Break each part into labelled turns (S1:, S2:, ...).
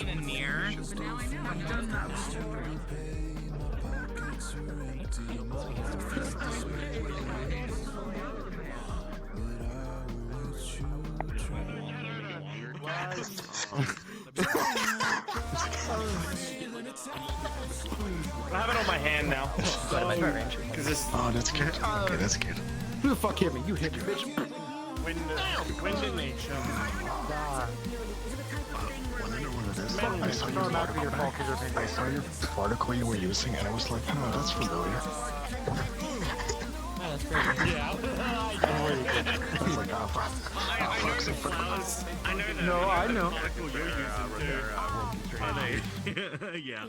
S1: In a near. I've done that before.
S2: I have it on my hand now.
S3: Oh, that's good. Okay, that's good.
S4: Who the fuck hit me? You hit me, bitch.
S2: Wind in nature.
S3: I saw your particle you were using, and I was like, no, that's familiar.
S2: Yeah.
S3: I was like,
S2: I know that.
S4: No, I know.
S2: Yeah.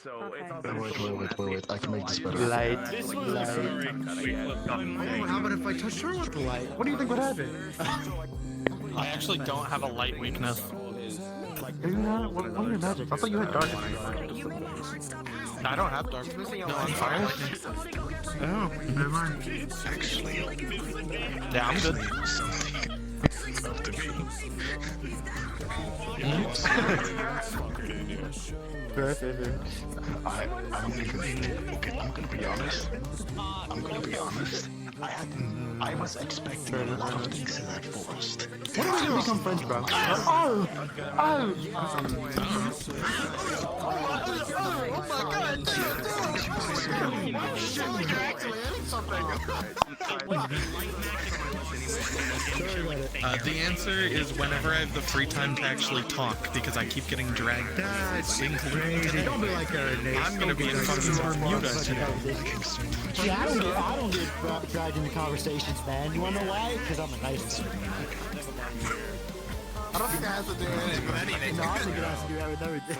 S5: So it's
S3: wait. I can make this better.
S4: Light.
S2: This was a very quick
S4: Oh, how about if I touch her with the light? What do you think would happen?
S1: I actually don't have a light weakness.
S4: Do you not? What are your magic? I thought you had dark.
S1: I don't have dark. No, I'm fire.
S4: Oh, never mind.
S3: Actually,
S1: Yeah, I'm good.
S3: something up to me.
S4: Fair.
S3: I'm gonna be honest. I was expecting a lot of things in that forest.
S4: When are we gonna become friends, bro?
S1: The answer is whenever I have the free time to actually talk, because I keep getting dragged down.
S4: Don't be like her, Nate.
S1: I'm gonna be in fucking Bermuda today.
S6: Yeah, I don't get dragged into conversations, man. You wanna know why? Because I'm a nice person.
S4: I don't think it has to do anything with anything.
S6: No, I think it has to do that with everything.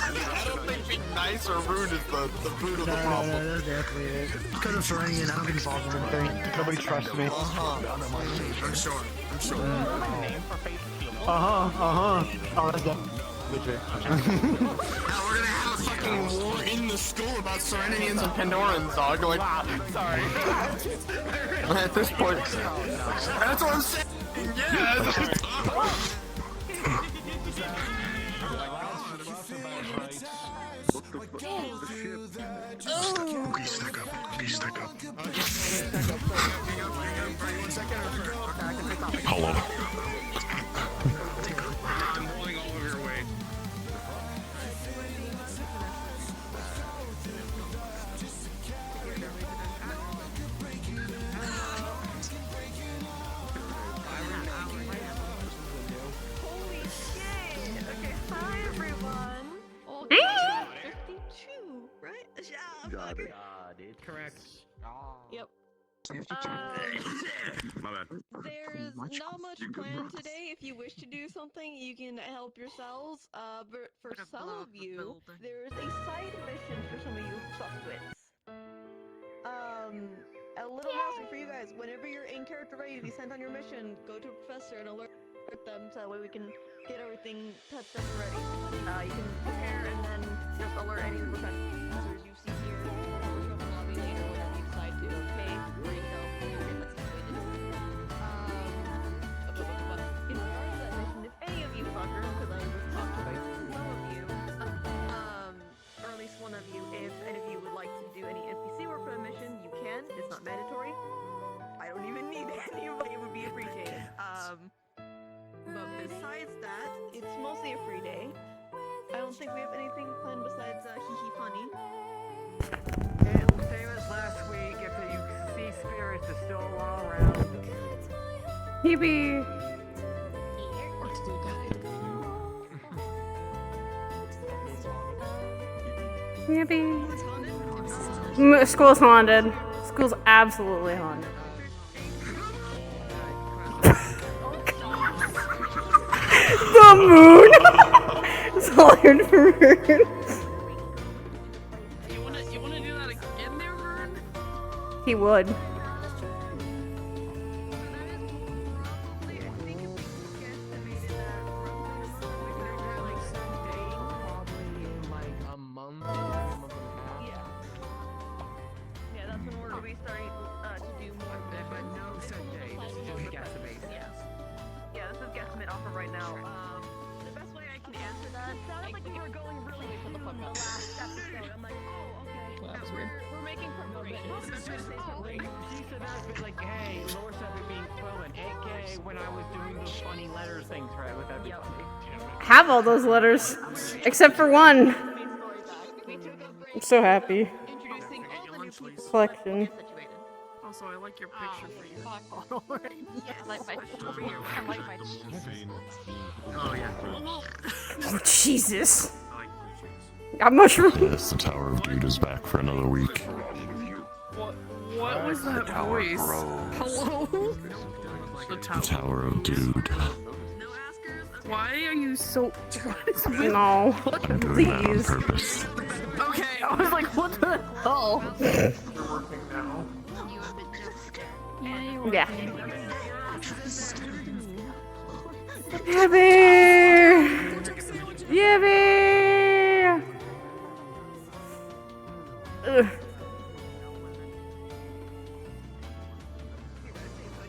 S4: I don't think being nice or rude is the root of the problem.
S6: No, that's definitely it. Because I'm Serenian, I don't get involved in anything. Nobody trusts me.
S4: I'm sure.
S6: Oh, that's definitely good trick.
S4: Now we're gonna have a fucking war in the school about Serenians and Pandorans, dog. Like, sorry. At this point, that's what I'm saying. Yeah.
S3: Okay, stack up. Hello.
S1: I'm rolling all over your way.
S7: Holy shit! Okay, hi everyone. Oh, 52, right? Yeah.
S3: Got it.
S2: Correct.
S7: Yep.
S3: My bad.
S7: There's not much planned today. If you wish to do something, you can help yourselves. But for some of you, there is a side mission for some of you fuckwits. A little announcement for you guys. Whenever you're in character ready to be sent on your mission, go to a professor and alert them so that way we can get everything touched up and ready. You can prepare and then just alert any of the professors you see here. Or show up in the lobby later whenever you decide to. Okay, there you go. Okay, let's get waited. In regards to that mission, if any of you fuckers, because I was talking about some of you, or at least one of you, if any of you would like to do any NPC work for the mission, you can. It's not mandatory. I don't even need anybody. It would be appreciated. But besides that, it's mostly a free day. I don't think we have anything planned besides hee funny.
S5: It's same as last week. If the sea spirits are still around.
S8: Hebe. Hebe. School's haunted. School's absolutely haunted. The moon! It's all here for moon.
S7: You wanna do that again there, Vern?
S8: He would.
S7: offer right now. The best way I can answer that sounded like you were going really for the last episode. I'm like, oh, okay.
S9: Well, that was weird.
S7: We're making preparations.
S5: She said that, but like, hey, Laura said we're being fluent, aka when I was doing those funny letters things, right, with everybody.
S8: Have all those letters, except for one. I'm so happy.
S7: Introducing all the new people.
S8: Collection.
S4: Also, I like your picture for you.
S7: I like my over here. I like my
S4: Oh yeah.
S8: Oh Jesus! Got mushrooms.
S3: Yes, the Tower of Dude is back for another week.
S4: What was that voice? Hello? The
S3: Tower of Dude.
S4: Why are you so?
S8: No.
S3: I'm doing that on
S8: Please.
S3: purpose.
S4: Okay, I was like, what the hell?
S8: Yeah. Yeah, bear. Yeah, bear. Ugh.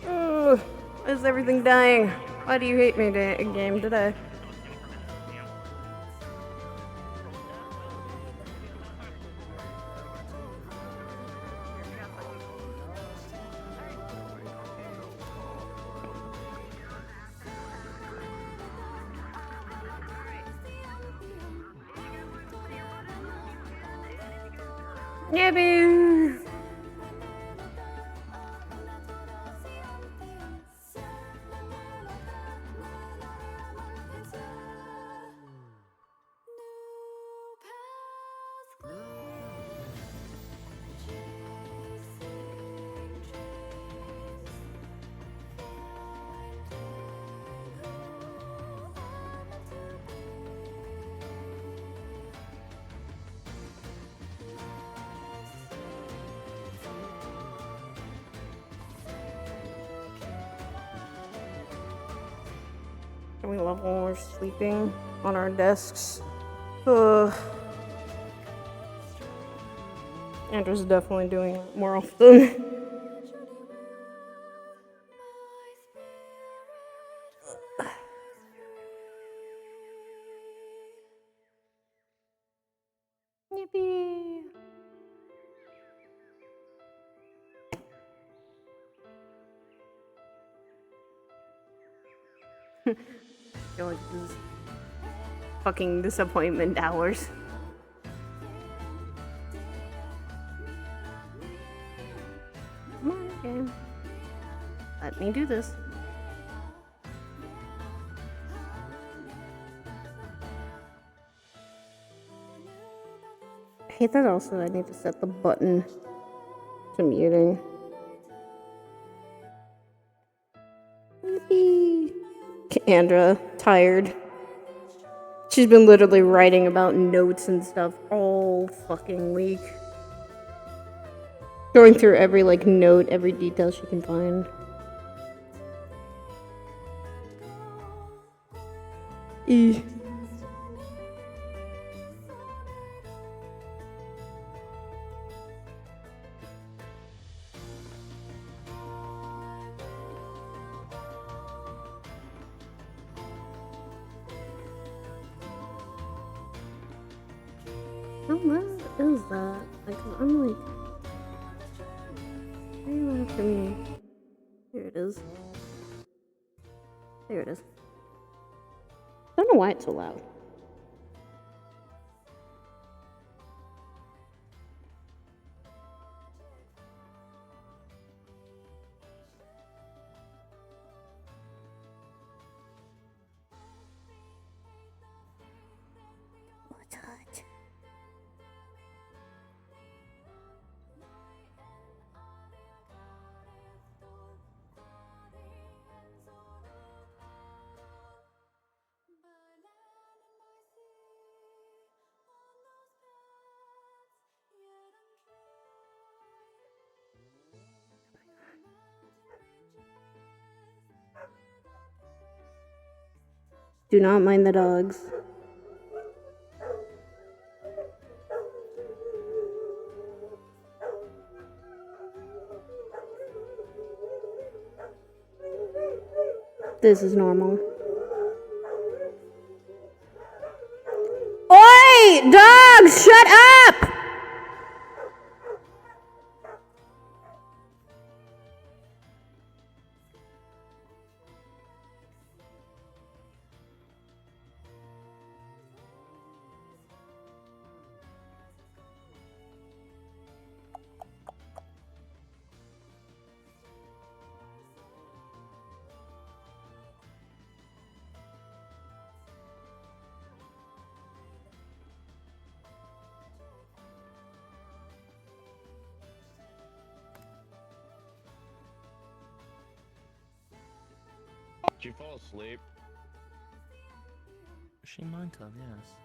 S8: Ugh. Why is everything dying? Why do you hate me game today? Yeah, bear. Can we love when we're sleeping on our desks? Ugh. Andrew's definitely doing it more often. Yippee! I feel like this is fucking disappointment hours. Come on, game. Let me do this. I hate that also I need to set the button to muting. Yippee. Andra, tired. She's been literally writing about notes and stuff all fucking week. Going through every, like, note, every detail she can find. E. How loud is that? Like, I'm like... Why are you loud to me? Here it is. There it is. I don't know why it's so loud. What's hot? Do not mind the dogs. This is normal. Wait, dogs, shut up!
S9: Did you fall asleep?
S1: She might have, yes.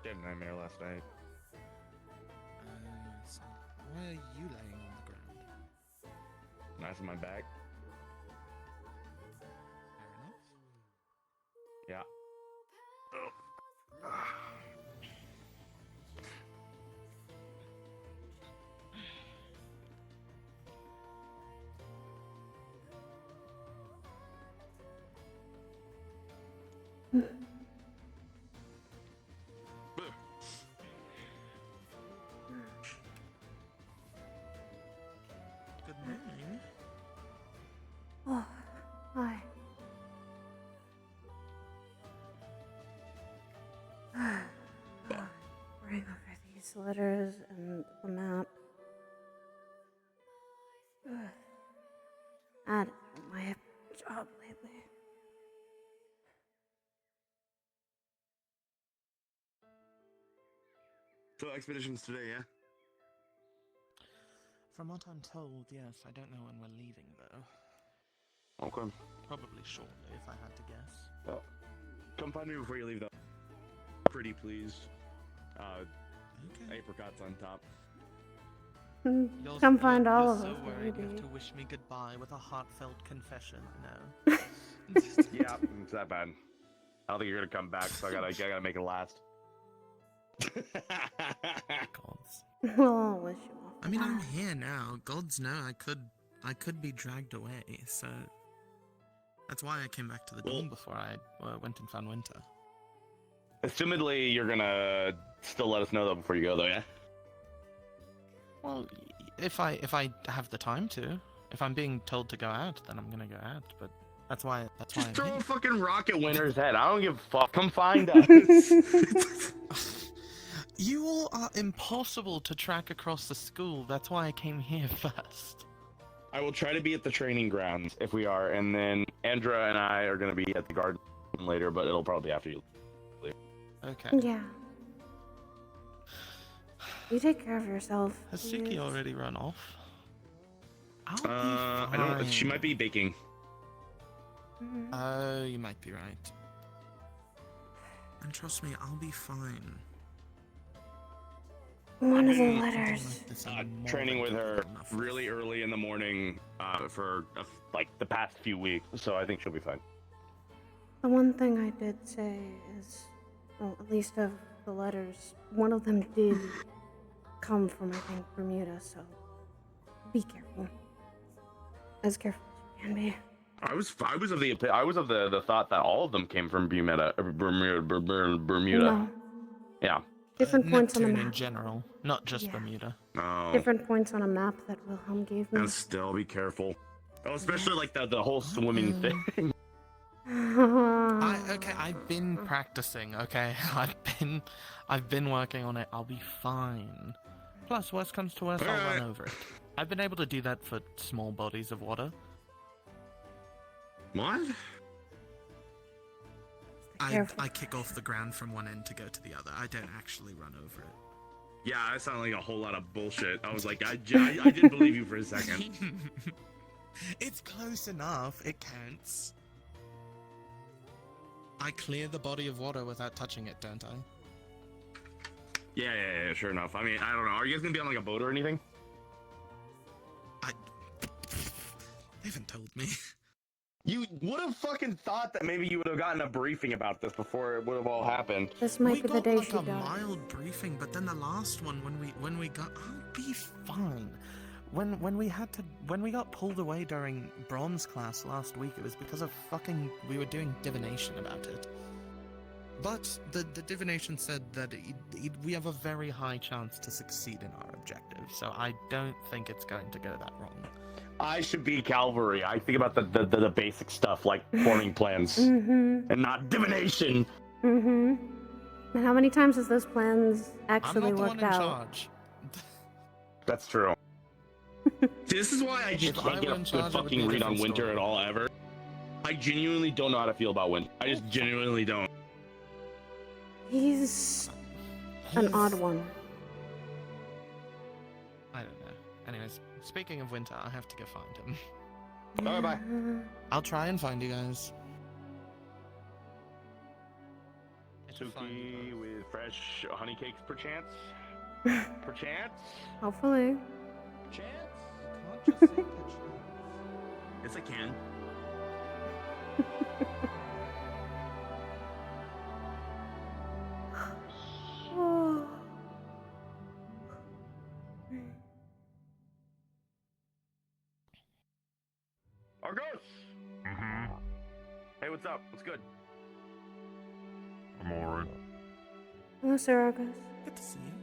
S9: Did a nightmare last night.
S1: Yes. Why are you laying on the ground?
S9: Knife in my back.
S1: Fair enough.
S9: Yeah.
S1: Good morning.
S8: Oh, hi. Bring over these letters and the map. I don't know my job lately.
S9: So expeditions today, yeah?
S1: From what I'm told, yes. I don't know when we're leaving, though.
S9: Okay.
S1: Probably shortly, if I had to guess.
S9: Come find me before you leave, though. Pretty please.
S1: Okay.
S9: Apricots on top.
S8: Come find all
S1: you're
S8: of
S1: so
S8: us,
S1: worried you have
S8: baby.
S1: to wish me goodbye with a heartfelt confession. No.
S9: Yeah, it's that bad. I don't think you're gonna come back, so I gotta make it last.
S1: Gods.
S8: Well, I'll wish you all.
S1: I mean, I'm here now. Gods know I could be dragged away. So that's why I came back to the dorm before I went and found Winter.
S9: Assumedly, you're gonna still let us know though before you go, though, yeah?
S1: Well, if I have the time to. If I'm being told to go out, then I'm gonna go out. But that's why
S9: Just
S1: I'm
S9: throw
S1: here.
S9: a fucking rock at Winter's head. I don't give a fuck. Come find us.
S1: You all are impossible to track across the school. That's why I came here first.
S9: I will try to be at the training grounds if we are, and then Andra and I are gonna be at the garden later, but it'll probably be after you.
S1: Okay.
S8: Yeah. You take care of yourself.
S1: Has
S8: please.
S1: Suki already run off? I'll be
S9: I don't. She
S1: fine.
S9: might be baking.
S1: Oh, you might be right. And trust me, I'll be fine.
S8: One of the
S9: Mm,
S8: letters.
S9: Training with her really early in the morning for like the past few weeks, so I think she'll be fine.
S8: The one thing I did say is, well, at least of the letters, one of them did come from, I think, Bermuda, so be careful. As careful as you can be.
S9: I was of the thought that all of them came from Bermuda.
S8: No.
S9: Yeah.
S8: Different points on the
S1: Neptune in
S8: map.
S1: general, not just
S8: Yeah.
S1: Bermuda.
S9: Oh.
S8: Different points on a map that Wilhelm gave me.
S9: And still be careful. Oh, especially like the whole swimming thing.
S1: I've been practicing, okay? I've been working on it. I'll be fine. Plus, worst comes to worst, I'll run over it. I've been able to do that for small bodies of water.
S9: What?
S1: I kick off the ground from one end to go to the other. I don't actually run over it.
S9: Yeah, that sounded like a whole lot of bullshit. I was like, I did believe you for a second.
S1: It's close enough. It counts. I clear the body of water without touching it, don't I?
S9: Yeah, sure enough. I mean, I don't know. Are you guys gonna be on like a boat or anything?
S1: They haven't told me.
S9: You would have fucking thought that maybe you would have gotten a briefing about this before it would have all happened.
S8: This might
S1: We
S8: be the
S1: got
S8: day
S1: like
S8: she
S1: a
S8: died.
S1: mild briefing, but then the last one when we got, I'll be fine. When we got pulled away during bronze class last week, it was because of we were doing divination about it. But the divination said that we have a very high chance to succeed in our objective, so I don't think it's going to go that wrong.
S9: I should be cavalry. I think about the basic stuff like forming plans
S8: Mm-hmm.
S9: and not divination.
S8: Mm-hmm. And how many times has those plans
S1: I'm
S8: actually
S1: not the one
S8: worked
S1: in
S8: out?
S1: charge.
S9: That's true. This is why I just
S1: If I
S9: can't get
S1: were
S9: a
S1: in
S9: good
S1: charge, it would be
S9: fucking
S1: a
S9: read on
S1: different
S9: winter
S1: story.
S9: at all ever. I genuinely don't know how to feel about winter. I just genuinely don't.
S8: He's an odd one.
S1: I don't know. Anyways, speaking of winter, I have to go find him.
S3: Bye-bye.
S1: I'll try and find you guys. It'll find you
S9: Suki
S1: both.
S9: with fresh honey cakes, perchance. Perchance.
S8: Hopefully.
S1: Can't just say perchance.
S2: Yes, I can.
S8: Oh.
S9: Argos. Hey, what's up? What's good?
S3: I'm alright.
S8: Hello, Sir Argus.
S1: Good to see you.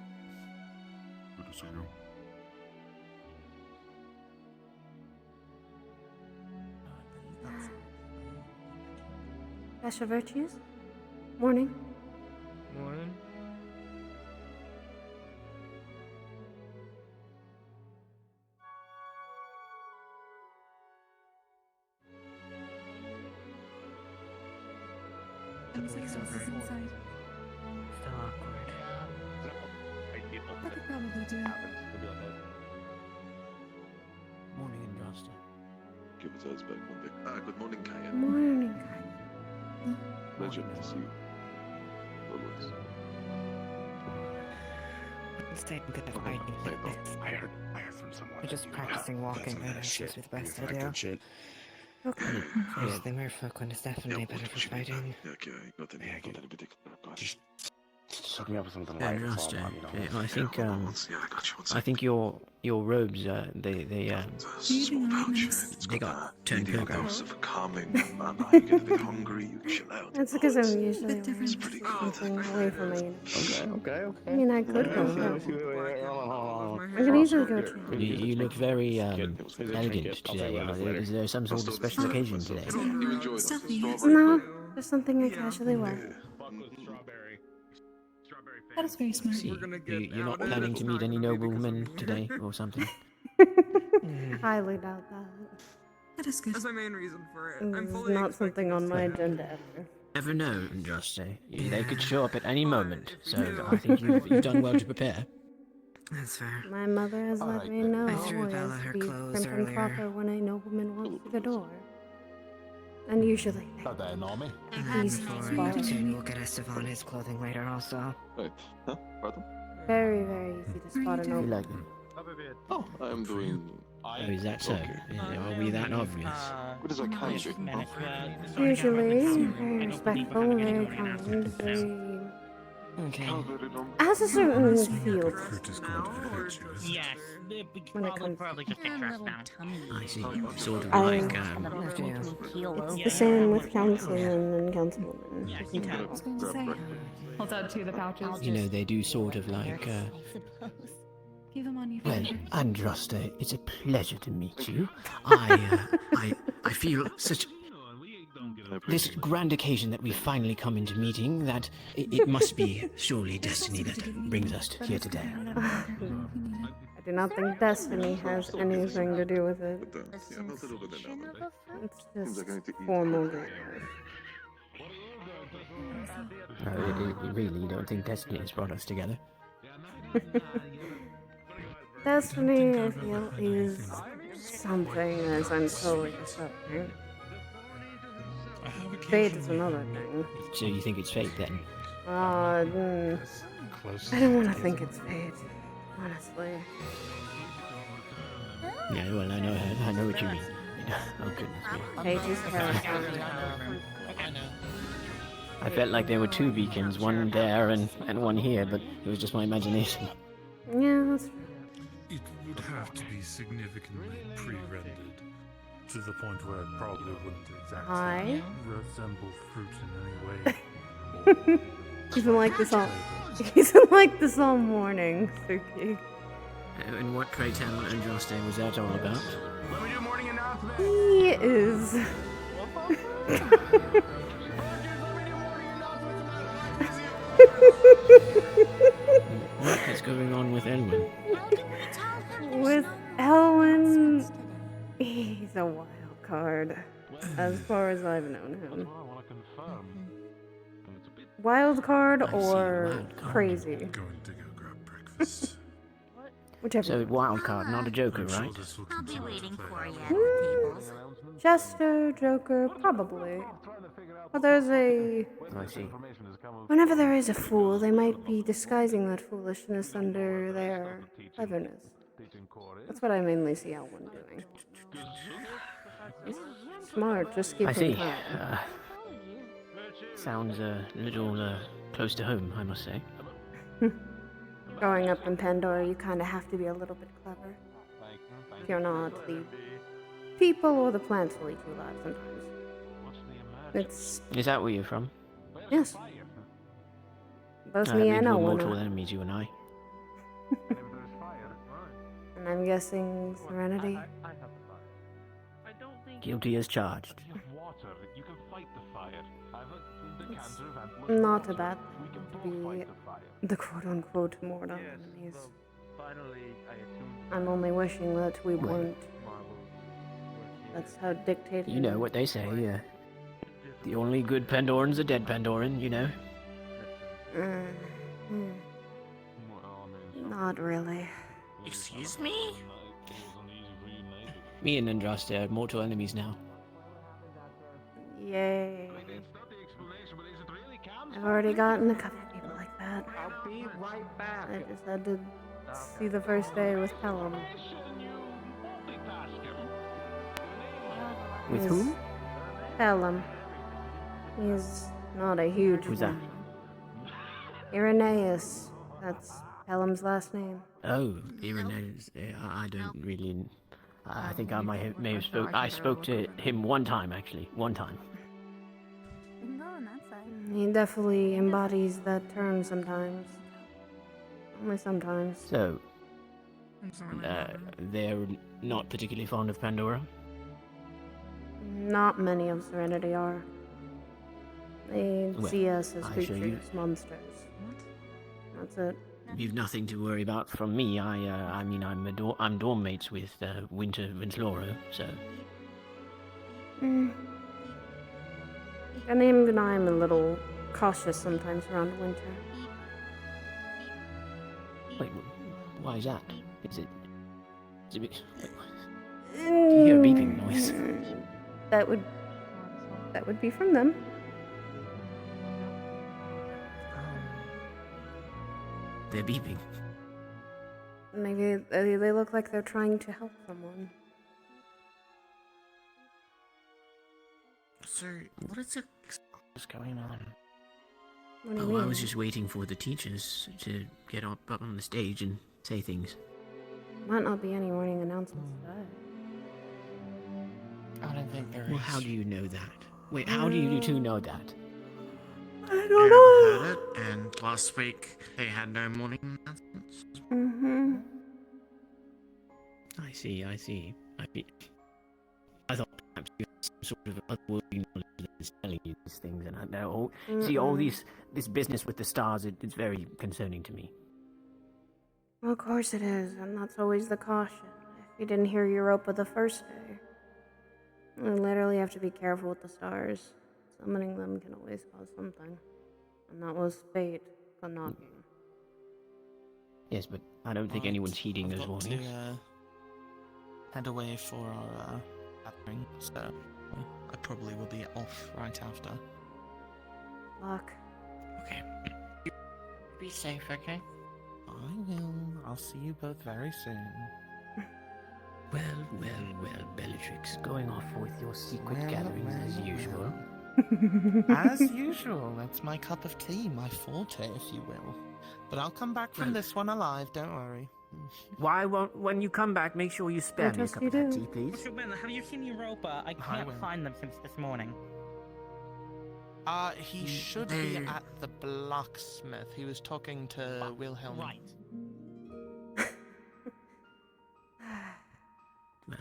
S3: Good to see you.
S8: Best your virtues? Morning.
S5: Morning.
S10: Looks like Searlas is inside.
S5: Still awkward.
S9: Hey, people.
S10: I could probably do it.
S9: Happens. It'll be like that.
S1: Morning, Andraste.
S11: Give it to us back one day. Good morning, Kaya.
S8: Morning, guys.
S11: Pleasure to see you. Always.
S5: Staying good at
S11: Oh,
S5: fighting
S11: wait,
S5: like
S11: no.
S5: this.
S11: I heard from someone.
S5: We're just
S11: You-
S5: practicing walking
S11: that's
S5: right now.
S11: shit.
S5: It's the best
S11: You
S5: I do.
S11: fucking shit.
S8: Okay.
S5: Yes, the merfolk one is definitely better for fighting.
S11: Yeah, okay. Not any particular. Go on.
S9: Just hook me up with something
S12: Yeah,
S9: light. That's
S12: Andraste.
S9: all I want, you know?
S12: Yeah, I think
S11: Yeah, I got you. One
S12: I think your robes they
S11: It's a small pouch. It's
S12: they
S11: got
S12: got turned
S11: medium
S12: purple.
S11: dose of calming. You get a bit hungry, you chill out.
S8: That's because I'm usually
S10: Bit different.
S11: It's pretty good.
S8: something away from me.
S9: Okay.
S8: I mean, I could go. I could easily go to.
S12: You look very
S9: Good. It was a
S12: elegant
S9: trinket. I'll tell
S12: today.
S9: you about it later.
S12: Is there some sort of special occasion today?
S11: You enjoy those
S10: Stuffy.
S11: strawberry
S8: No,
S11: flavor?
S8: just something I casually wear.
S2: Fuck with strawberry. Strawberry
S10: That is very smart.
S12: See, you're not planning to meet any noblemen today or something?
S8: Highly doubt that.
S10: That is good.
S13: That's my main reason for it. I'm
S8: It's
S13: fully
S8: not
S13: expecting
S8: something on
S13: this
S8: my
S13: to
S8: agenda ever.
S12: Never know, Andraste. They could show up at any moment, so I think you've done well to prepare.
S5: That's fair.
S8: My mother has let me know
S5: I threw
S8: always
S5: Bella her
S8: to be
S5: clothes
S8: prim and
S5: earlier.
S8: proper when a nobleman walks through the door. And usually
S3: Not that enormy.
S5: And then
S8: He's
S5: before
S8: spotted.
S5: you two, we'll get Esteban his clothing later also.
S11: Right. Huh? Pardon?
S8: very, very easy to spot a
S12: You
S8: nobleman.
S12: like them?
S11: Oh, I'm doing
S12: Oh, is that so?
S11: Okay.
S12: Are we that obvious?
S11: good as I can do.
S8: Usually very respectful, very kind, very...
S5: Okay.
S8: Has a certain feel
S3: Fruit is going to hurt you, isn't it?
S13: Yes,
S8: when it comes
S13: probably just
S10: Got a
S13: stressed
S10: little
S13: out.
S10: tummy.
S12: I see. Sort of
S8: I-
S12: like
S8: It's the same with councilmen and councilwomen. You can tell.
S10: I was going to say.
S13: Hold on to the pouches.
S12: you know they do sort of like.
S10: Give him on your
S12: Well,
S10: finger.
S12: Andraste, it's a pleasure to meet you. I feel such this grand occasion that we finally come into meeting that it must be surely destiny that brings us here today.
S8: I do not think destiny has anything to do with it.
S11: But, yeah, a little bit now and then.
S8: It's
S11: Seems
S8: just
S11: like I need to eat.
S8: formal greetings.
S12: No, really, you don't think destiny has brought us together?
S8: Destiny, I feel, is something as I'm slowly discovering. Fate is another thing.
S12: So you think it's fate then?
S8: I don't want to think it's fate, honestly.
S12: Yeah, well, I know what you mean. Oh goodness me.
S8: Fate is terrifying.
S12: I felt like there were two beacons, one there and one here, but it was just my imagination.
S8: Yeah, that's true.
S3: It would have to be significantly pre-rendered to the point where it probably wouldn't exactly
S8: Hi.
S3: resemble fruit in any way,
S8: He's been like this all. He's been like this all morning, Suki.
S12: And what, pray tell, Andraste, was that all about?
S4: Let me do morning announcement.
S8: He is.
S12: What is going on with Elwyn?
S8: With Elwyn, he's a wild card, as far as I've known him. Wild card or crazy?
S3: Going to go grab breakfast.
S8: Whichever.
S12: So wild card, not a joker, right?
S14: I'll be waiting for you at the tables.
S8: Jester, Joker, probably. But there's a...
S12: I see.
S8: Whenever there is a fool, they might be disguising that foolishness under their cleverness. That's what I mainly see Elwyn doing. He's smart, just keep
S12: I
S8: him
S12: see.
S8: calm.
S12: Sounds a little close to home, I must say.
S8: Growing up in Pandora, you kind of have to be a little bit clever. If you're not, the people or the plants will eat you alive sometimes.
S12: Is that where you're from?
S8: Yes. Both
S12: That
S8: me
S12: means
S8: and
S12: we're
S8: Elwyn
S12: mortal
S8: are.
S12: enemies, you and I.
S8: And I'm guessing Serenity?
S12: Guilty as charged.
S8: Not a bad thing to be the quote-unquote mortal enemies. I'm only wishing that we weren't. That's how dictated.
S12: You know what they say, the only good Pandoran's a dead Pandoran, you know?
S8: Not really.
S14: Excuse me?
S12: Me and Andraste are mortal enemies now.
S8: Yay. I've already gotten a couple people like that.
S5: I'll be right back.
S8: I just had to see the first day with Pelham.
S12: With whom?
S8: Pelham. He's not a huge
S12: Who's that?
S8: one. Irenaeus. That's Pelham's last name.
S12: Oh, Irenaeus. I don't really... I think I may have spoke. I spoke to him one time, actually. One time.
S8: He definitely embodies that term sometimes. Only sometimes.
S12: So, they're not particularly fond of Pandora?
S8: Not many of Serenity are. They
S12: Well,
S8: see us as
S12: I assure you.
S8: creatures, monsters. That's it.
S12: You've nothing to worry about from me. I mean, I'm dorm mates with Winter Vinsloro, so...
S8: And even I'm a little cautious sometimes around Winter.
S12: Wait, why is that? Is it... Do you hear a beeping noise?
S8: That would be from them.
S12: They're beeping.
S8: Maybe they look like they're trying to help someone.
S14: Sir, what is
S1: going on?
S8: What do you
S12: Oh, I
S8: mean?
S12: was just waiting for the teachers to get up on the stage and say things.
S8: Might not be any warning announcements today.
S1: I don't think there is.
S12: Well, how do you know that? Wait, how do you two know that?
S8: I don't know.
S14: Heard it, and last week they had no morning announcements.
S8: Mm-hmm.
S12: I see. I thought perhaps you had some sort of otherworldly knowledge that is telling you these things, and I know. See, all this business with the stars, it's very concerning to me.
S8: Well, of course it is, and that's always the caution. If you didn't hear Europa the first day, you literally have to be careful with the stars. Summoning them can always cause something. And that was fate, Kanaki.
S12: Yes, but I don't think anyone's heeding those warnings.
S1: To, head away for our gathering, so I probably will be off right after.
S8: Luck.
S1: Okay. Be safe, okay? I will. I'll see you both very soon.
S12: Well, Bellatrix, going off with your secret gatherings as usual.
S1: As usual, that's my cup of tea, my forte, if you will. But I'll come back from this one alive, don't worry.
S12: Why won't, when you come back, make sure you spare me a
S8: trust
S12: cup
S8: you
S12: of that
S8: do.
S12: tea, please?
S15: Have you seen Europa? I can't
S1: will.
S15: find them since this morning.
S1: He should be at the blacksmith. He was talking to Wilhelm.
S12: Right.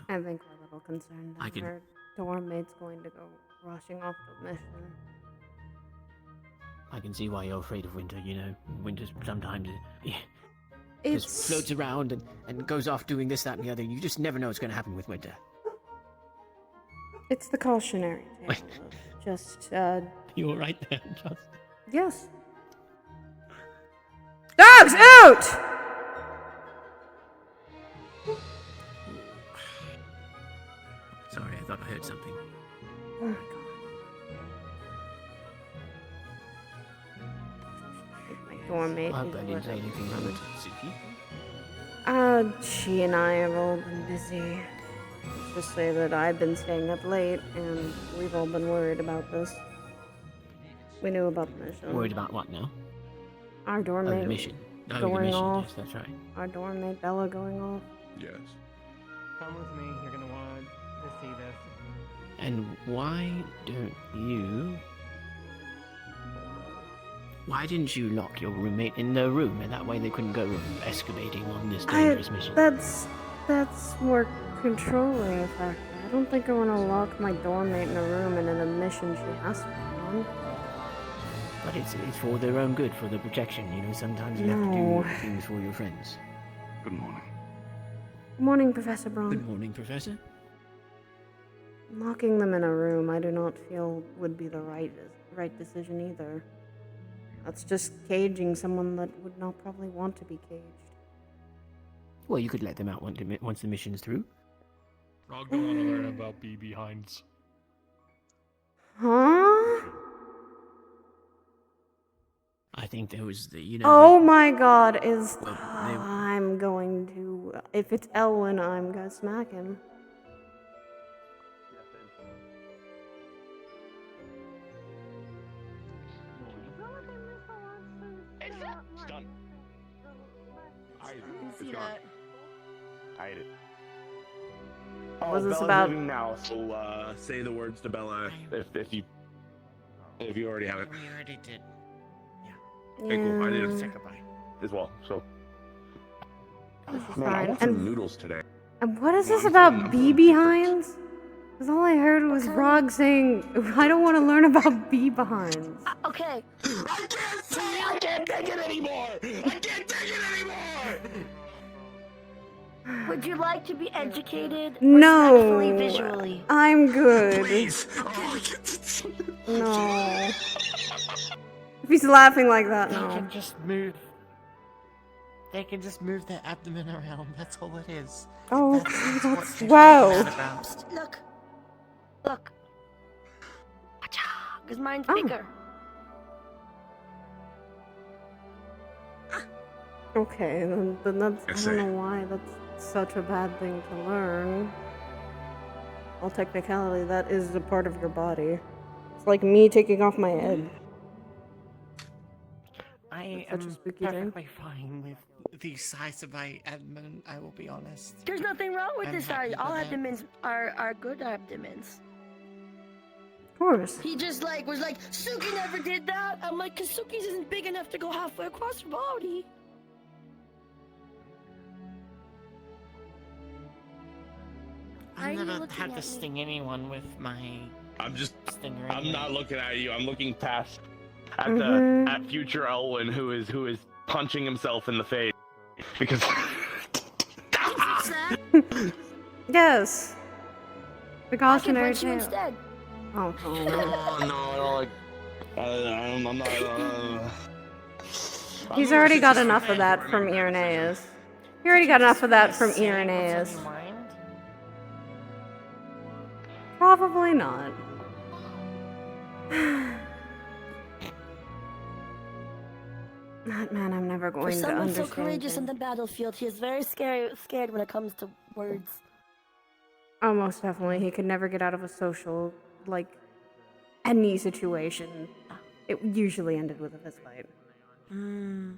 S8: I think we're a little concerned that her dorm mate's going to go rushing off the mission.
S12: I can see why you're afraid of winter, you know. Winter sometimes
S8: It's
S12: just floats around and goes off doing this, that, and the other. You just never know what's going to happen with winter.
S8: It's the cautionary tale. Just,
S12: You all right there, Just?
S8: Yes. Dogs out!
S12: Sorry, I thought I heard something.
S8: Oh my god. My dorm mate
S12: I hope I
S8: is
S12: didn't say
S8: with
S12: anything about Suki.
S8: She and I have all been busy. Let's just say that I've been staying up late, and we've all been worried about this. We knew about the mission.
S12: Worried about what now?
S8: Our dorm
S12: Oh, the
S8: mate
S12: mission. Oh, the
S8: going
S12: mission,
S8: off.
S12: yes, that's right.
S8: Our dorm mate Bella going off.
S11: Yes.
S5: Come with me. You're gonna want to see this.
S12: And why don't you... Why didn't you lock your roommate in their room, and that way they couldn't go excavating on this dangerous mission?
S8: That's more controlling factor. I don't think I want to lock my dorm mate in a room and in a mission she has to be on.
S12: But it's for their own good, for their protection, you know. Sometimes you have to
S8: No.
S12: do things for your friends.
S11: Good morning.
S8: Good morning, Professor Braun.
S12: Good morning, Professor.
S8: Locking them in a room, I do not feel would be the right decision either. That's just caging someone that would not probably want to be caged.
S12: Well, you could let them out once the mission's through.
S2: I'll go on to learn about bee behinds.
S8: Huh?
S12: I think there was the, you know...
S8: Oh my god,
S12: Well,
S8: I'm going to... If it's Elwin, I'm gonna smack him.
S9: It's done.
S7: See that?
S9: I ate it.
S8: Was this
S9: Bella's
S8: about-
S9: leaving now, so say the words to Bella if you already have it.
S14: We already did.
S9: Okay, cool. I did
S8: Yeah.
S9: say goodbye as well. So,
S8: This is
S9: man, I
S8: fine.
S9: want some noodles today.
S8: And what is this about bee behinds? Because all I heard was Rog saying, I don't want to learn about bee behinds.
S7: Okay.
S9: I can't say I can't take it anymore! I can't take it anymore!
S7: Would you like to be educated?
S8: No.
S7: Respectfully, visually.
S8: I'm good.
S9: Please!
S8: No. If he's laughing like that,
S14: They
S8: no.
S14: can just move. They can just move their abdomen around. That's all it is.
S8: Oh,
S14: That's
S8: that's
S14: what
S8: wow.
S14: it's about.
S7: Look. Look. Because mine's
S8: Oh.
S7: bigger.
S8: Okay, then that's, I don't know why that's such a bad thing to learn. Well, technicality, that is a part of your body. It's like me taking off my head.
S14: I
S8: Such a
S14: am
S8: spooky thing.
S14: perfectly fine with the size of my abdomen, I will be honest.
S7: There's nothing wrong with
S14: I'm
S7: this
S14: happy
S7: size. All
S14: with it.
S7: abdomens are good abdomens.
S8: Of course.
S7: He just was like, Suki never did that. I'm like, cause Suki's isn't big enough to go halfway across her body. Why are
S14: I
S7: you
S14: never
S7: looking
S14: had
S7: at
S14: to
S7: me?
S14: sting anyone with my
S9: I'm
S14: stinger.
S9: I'm not looking at you. I'm looking past at
S8: Mhm.
S9: at future Elwin who is punching himself in the face because
S8: Yes. The
S7: I can
S8: cautionary
S7: punch you
S8: tale.
S7: instead.
S8: Oh,
S9: oh no, I don't like. I'm not.
S8: He's already got enough of that from Irenaeus. He already got enough of that from Irenaeus. Probably not. That man, I'm never
S7: For
S8: going to
S7: someone so
S8: understand.
S7: courageous
S8: him.
S7: on the battlefield, he is very scared when it comes to words.
S8: Oh, most definitely. He could never get out of a social, like, any situation. It usually ended with a fistfight.
S7: Hmm.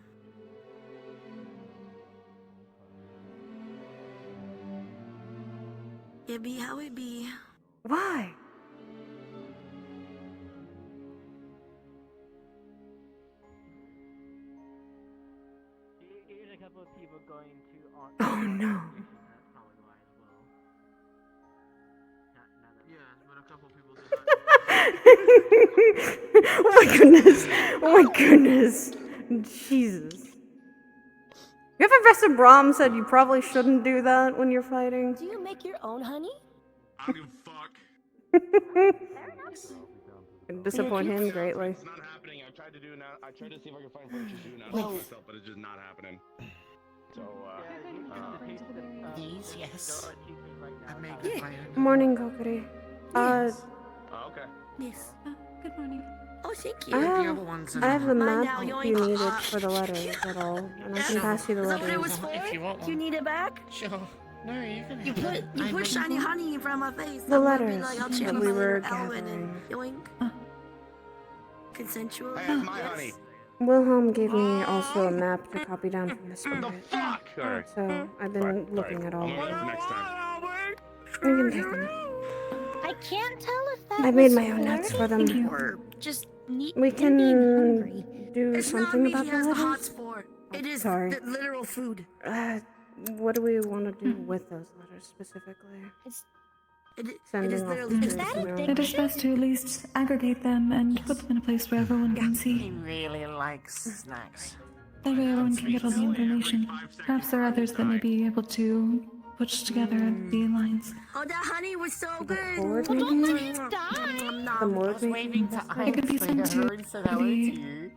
S7: It be how it be.
S8: Why? Oh no. Oh my goodness. Oh my goodness. Jesus. If Professor Brahm said you probably shouldn't do that when you're fighting.
S15: Do you make your own honey?
S4: I don't give a fuck.
S8: Disappoint him greatly.
S9: It's not happening. I tried to see if I could find footage to do now myself, but it's just not happening. So,
S14: These, yes. I made
S15: Yeah.
S14: my
S8: Morning, Kokiri.
S15: Yes.
S9: oh, okay.
S15: Yes.
S10: Good morning.
S15: Oh, thank
S8: I
S15: you.
S8: have,
S14: the other ones
S8: I have the
S15: Mine
S8: map
S15: now,
S8: you
S15: yoink.
S8: needed for the letters at all, and I can pass you the
S15: Is that what it was
S8: letters.
S15: for?
S14: If you want
S15: Do you
S14: one.
S15: need it back?
S14: Sure. No, you can
S15: You
S14: have it. I
S15: put
S14: made-
S15: shiny honey in front of my face.
S8: The
S15: I'm gonna be
S8: letters
S15: like, I'll
S8: that
S15: channel
S8: we
S15: my
S8: were
S15: little Elvin and yoink. Consensual.
S9: Hey, that's my honey.
S8: Wilhelm gave me also a map to copy down from the spirit.
S9: Fuck! Sorry.
S8: So I've been looking at all
S9: I'm
S8: of
S9: gonna
S8: them.
S9: go next time.
S8: You can take them.
S15: I can't tell if that
S8: I made
S15: was
S8: my own notes for them.
S15: or just neat.
S8: We
S15: him being hungry.
S8: can do
S15: It's not
S8: something
S15: me
S8: about
S15: he
S8: the
S15: has the hots
S8: letters.
S15: for. It is
S8: Sorry.
S15: the literal food.
S8: What do we want to do with those letters specifically?
S15: It
S8: Sending
S15: is
S8: off
S15: literally.
S8: the
S15: Is that
S8: streets
S15: a
S8: around.
S10: It is best to at least aggregate them and put them in a place where everyone can
S14: He
S10: see.
S14: really likes snacks.
S10: That way everyone can get all the information. Perhaps there are others that may be able to put together the lines.
S15: Oh, that honey was so good.
S8: Board,
S15: Well, don't
S8: maybe?
S15: let it die.
S8: The morgue,
S14: I was waving to
S8: maybe?
S10: It could be sent to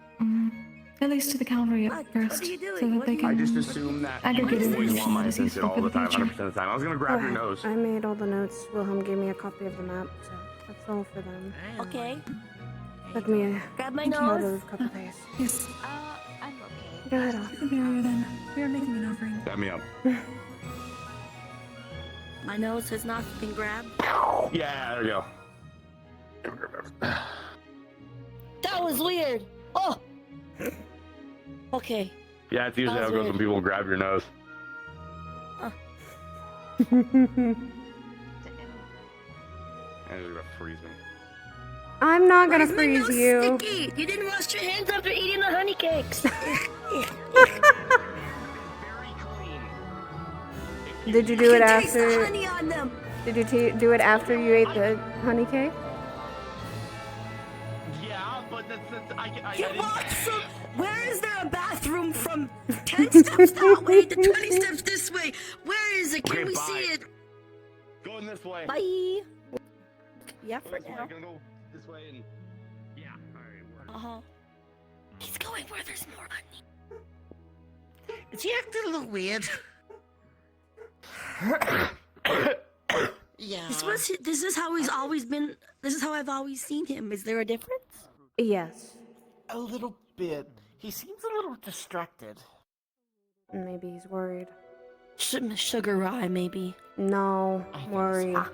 S10: at least to the cavalry at first, so that they
S9: I
S10: can
S9: just assume that
S10: aggregate
S9: you always
S10: information
S9: want my
S10: that is
S9: attention
S10: useful
S9: all
S10: for
S9: the
S10: the
S9: time,
S10: future.
S9: 100% of the time. I was gonna grab your nose.
S8: I made all the notes. Wilhelm gave me a copy of the map, so that's all for them.
S15: Okay.
S8: Let me
S15: Grab my
S8: another
S15: nose.
S8: couple days.
S10: Yes.
S15: I'm okay.
S8: Go ahead off.
S10: To the barrier then. We are making an offering.
S9: Set me up.
S15: My nose has not been grabbed.
S9: Yeah, there you go.
S15: That was weird. Oh. Okay.
S9: Yeah, it's usually
S15: That
S9: how
S15: was
S9: it goes when
S15: weird.
S9: people grab your nose. And it's gonna freeze me.
S8: I'm not gonna
S15: Why is my
S8: freeze
S15: nose
S8: you.
S15: Sticky? You didn't wash your hands after eating the honey cakes.
S8: Did you do it
S15: I can taste the
S8: after?
S15: honey on them.
S8: Did you do it after you ate the honey cake?
S9: Yeah, but that's
S15: You walked from. Where is there a bathroom from 10 steps that way to 20 steps this way? Where is it? Can
S9: Okay,
S15: we
S9: bye.
S15: see it?
S9: Going this way.
S15: Bye. Yeah, for
S9: This way,
S15: now.
S9: gonna go this way and yeah. Alright.
S15: Uh huh. He's going where there's more honey.
S14: Is he acting a little weird? Yeah.
S15: This is how he's always been. This is how I've always seen him. Is there a difference?
S8: Yes.
S14: A little bit. He seems a little distracted.
S8: Maybe he's worried.
S15: Sugar rye, maybe.
S8: No,
S14: I think
S8: worried.
S14: so.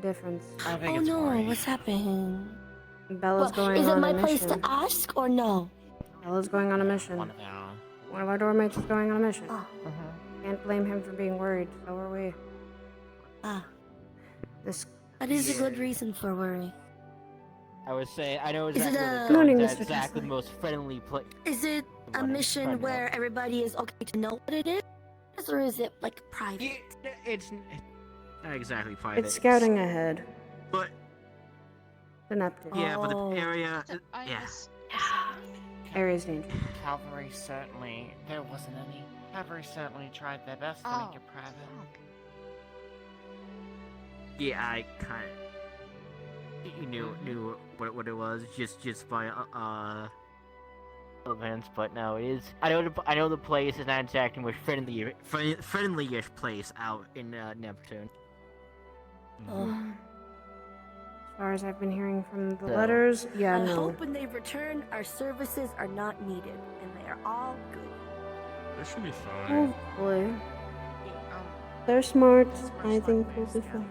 S8: Difference.
S14: I think
S15: Oh
S14: it's
S15: no,
S14: worrying.
S15: what's happening?
S8: Bella's going
S15: is it
S8: on
S15: my
S8: a
S15: place
S8: mission.
S15: to ask or no?
S8: Bella's going on a mission.
S14: One of our...
S8: One of our doormates is going on a mission.
S15: Oh.
S8: Can't blame him for being worried. So are we.
S15: Ah,
S8: This.
S15: that is a good reason for worry.
S16: I would say I know
S15: Is it
S16: exactly where
S15: a-
S16: it's going.
S8: Morning,
S16: That's
S8: Mr.
S16: exactly the
S8: Tesla.
S16: most friendly place.
S15: Is it a
S16: Running,
S15: mission
S16: running
S15: where everybody is okay to know what it is, or is it like private?
S16: It's not exactly private.
S8: It's scouting ahead.
S16: But
S8: The Neptune.
S16: yeah, but
S15: Oh.
S16: the area. Yeah.
S8: Area's dangerous.
S14: Cavalry certainly... There wasn't any. Cavalry certainly tried their best to make it private.
S16: Yeah, I kind of. You knew what it was just by events, but no, it is. I know the place is not exactly much friendly-ish place out in Neptune.
S8: As far as I've been hearing from the
S16: So-
S8: letters, yeah,
S15: I
S8: no.
S15: hope when they return, our services are not needed, and they are all good.
S2: That should be fine.
S8: Hopefully. They're smart. I think we'll be fine.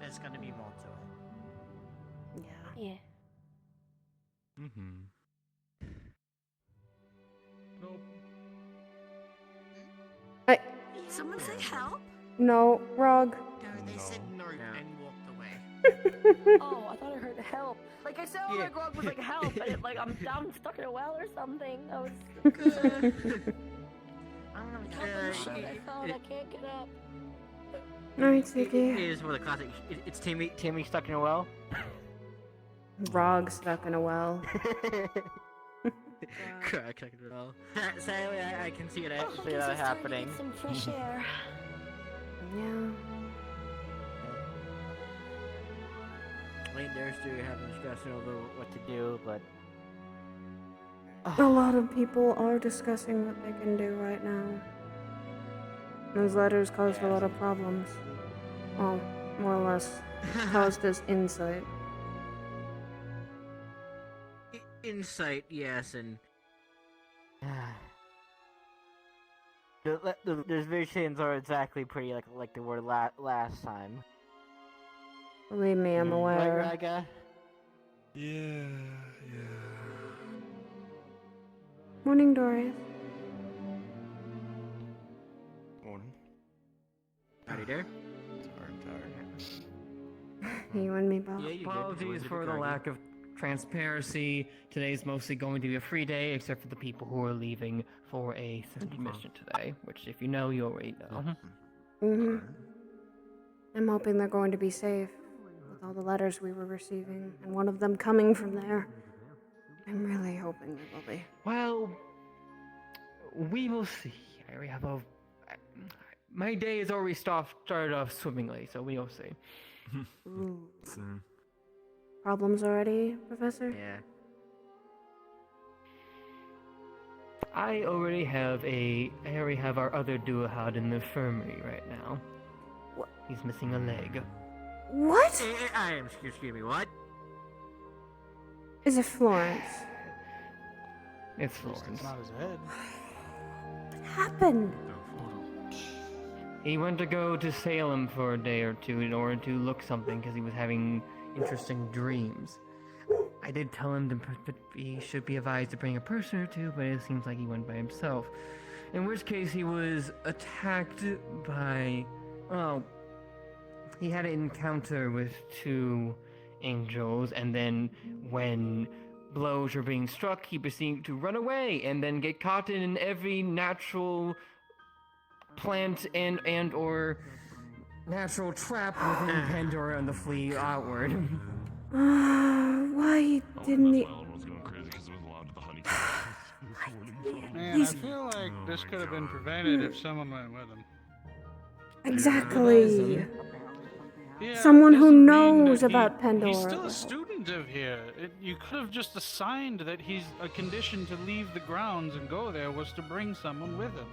S14: There's gonna be more to it.
S8: Yeah.
S15: Yeah.
S2: Mm-hmm. Nope.
S15: Someone say help.
S8: No, Rog.
S14: No, they said no and walked away.
S15: Oh, I thought I heard help. Like I sounded like Grog was like help, and it, like I'm stuck in a well or something. That was.
S14: I'm
S16: I can't get up.
S8: Alright,
S16: It
S8: Suki.
S16: is more the classic. It's Timmy stuck in a well.
S8: Rog stuck in a well.
S16: Correct, stuck in a well. Sadly, I can see that happening.
S15: Some fresh air.
S8: Yeah.
S16: I mean, they're still having discussion over what to do, but
S8: A lot of people are discussing what they can do right now. Those letters caused a lot of problems. Well, more or less, caused us insight.
S16: insight, yes, and the visions are exactly pretty like they were last time.
S8: Believe me, I'm aware.
S16: Right, Raga?
S2: Yeah.
S8: Morning, Doris.
S11: Morning.
S16: Howdy there.
S8: You and me both.
S5: Apologies for the lack of transparency. Today's mostly going to be a free day, except for the people who are leaving for a second mission today, which, if you know, you already know.
S8: Mm-hmm. I'm hoping they're going to be safe with all the letters we were receiving, and one of them coming from there. I'm really hoping they will be.
S5: Well, we will see. I already have a... My day has already started off swimmingly, so we will see.
S8: Ooh. Problems already, Professor?
S16: Yeah.
S5: I already have our other duohad in the infirmary right now.
S8: What?
S5: He's missing a leg.
S8: What?
S16: I am, excuse me, what?
S8: Is it Florence?
S5: It's Florence.
S6: Not his head.
S8: What happened?
S5: He went to go to Salem for a day or two in order to look something because he was having interesting dreams. I did tell him that he should be advised to bring a person or two, but it seems like he went by himself. In which case he was attacked by... Oh, he had an encounter with two angels, and then when blows were being struck, he proceeded to run away and then get caught in every natural plant and or natural trap within Pandora and the flee outward.
S8: Why didn't he...
S17: Man, I feel like this could have been prevented if someone went with him.
S8: Exactly.
S17: Yeah,
S8: Someone who
S17: doesn't mean
S8: knows
S17: that
S8: about Pandora.
S17: He's still a student of here. You could have just assigned that he's a condition to leave the grounds and go there was to bring someone with him.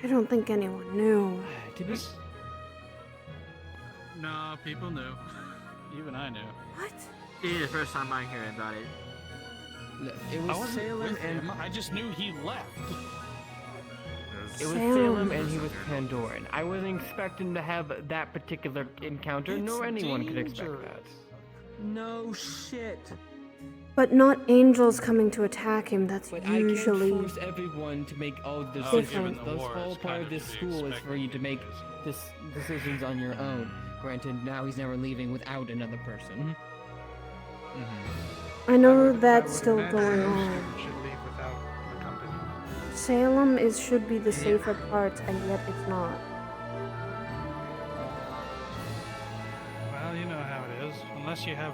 S8: I don't think anyone knew.
S17: No, people knew. Even I knew.
S8: What?
S16: It is the first time I'm hearing about it.
S5: It
S17: I
S5: was
S17: wasn't
S5: Salem
S17: with
S5: and...
S17: him. I just knew he left.
S5: It was Salem and he was Pandoran. I wasn't expecting to have that particular encounter, nor anyone could expect that. No shit.
S8: But not angels coming to attack him, that's
S5: But
S8: usually...
S5: I can't force everyone to make all the
S8: Different.
S5: decisions. The whole part of this school is for you to make decisions on your own. Granted, now he's never leaving without another person.
S8: I know that's still going on.
S17: Should leave without the company.
S8: Salem should be the safer part, and yet it's not.
S17: Well, you know how it is. Unless you have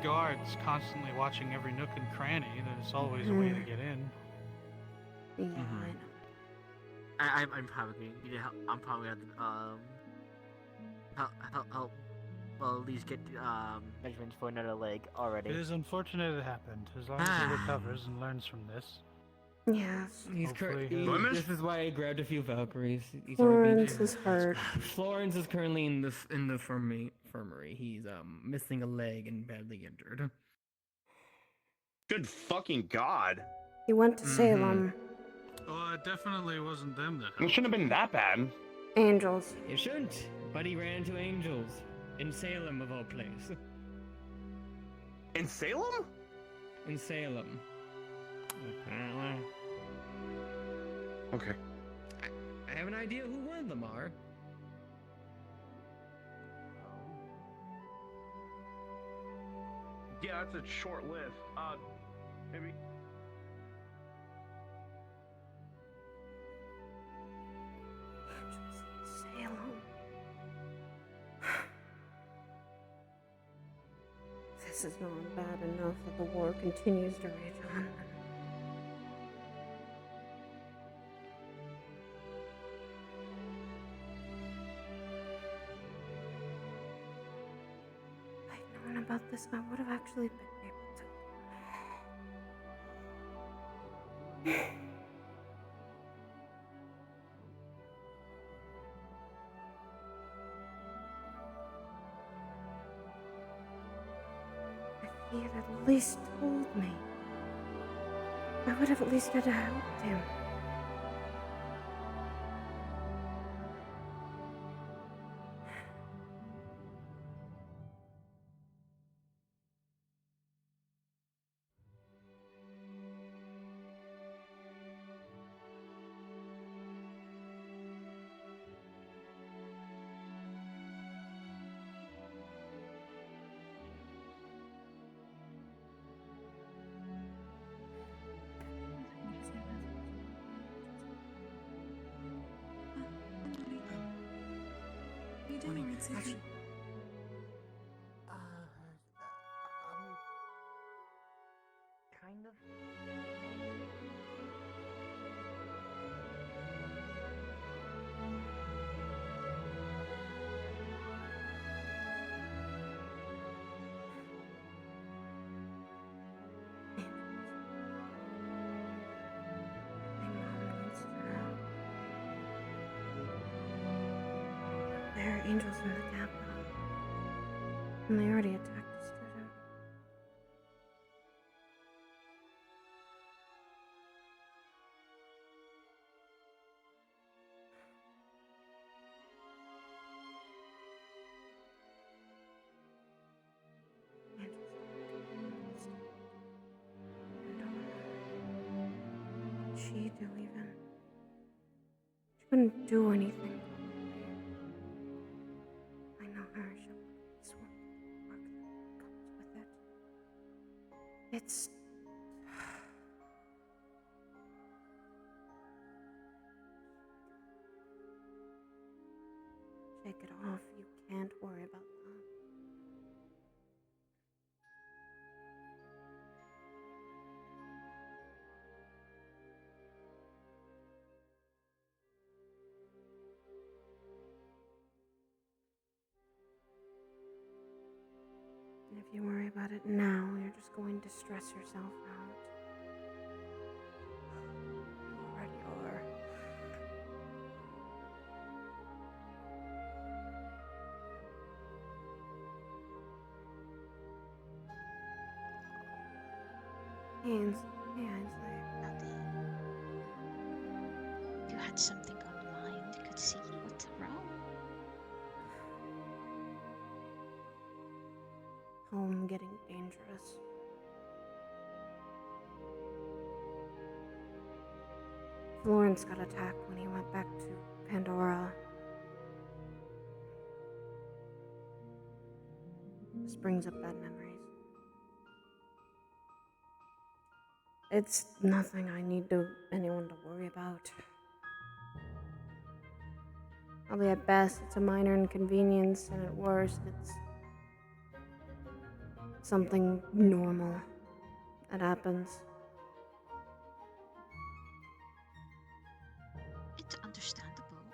S17: guards constantly watching every nook and cranny, there's always a way to get in.
S8: Yeah, I know.
S16: I'm probably gonna help. I'm probably gonna help. Well, at least get measurements for another leg already.
S17: It is unfortunate it happened. As long as he recovers and learns from this.
S8: Yes.
S5: This is why I grabbed a few Valkyries.
S8: Florence is hurt.
S5: Florence is currently in the infirmary. He's missing a leg and badly injured.
S9: Good fucking god.
S8: He went to Salem.
S17: Well, it definitely wasn't them that.
S9: It shouldn't have been that bad.
S8: Angels.
S5: It shouldn't, but he ran into angels. In Salem, of all places.
S9: In Salem?
S5: In Salem.
S9: Okay.
S5: I have an idea who one of them are.
S9: Yeah, that's a short list. Maybe.
S8: Salem. This is not bad enough that the war continues to rage on. If I'd known about this, I would have actually been able to. If he had at least told me, I would have at least had to help him.
S10: You doing, Ritzy?
S16: Kind of.
S8: There are angels in the capital, and they already attacked a student. What did she do even? She couldn't do anything. I know her. She'll work that comes with it. It's shake it off. You can't worry about that. And if you worry about it now, you're just going to stress yourself out. You already are. Ainsley.
S18: You had something on mind. Could see what's wrong.
S8: Home getting dangerous. Florence got attacked when he went back to Pandora. This brings up bad memories. It's nothing I need anyone to worry about. Probably at best, it's a minor inconvenience, and at worst, it's something normal that happens.
S18: It's understandable.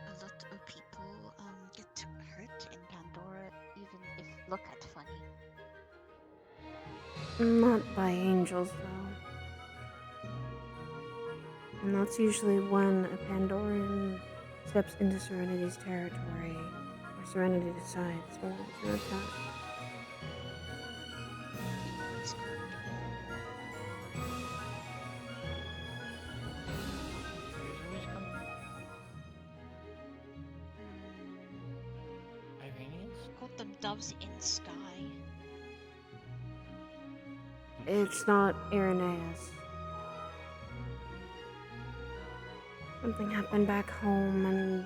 S18: A lot of people get hurt in Pandora, even if look at funny.
S8: Not by angels, though. And that's usually when a Pandorian steps into Serenity's territory, or Serenity decides whether to attack.
S18: Caught them doves in sky.
S8: It's not Irenaeus. Something happened back home, and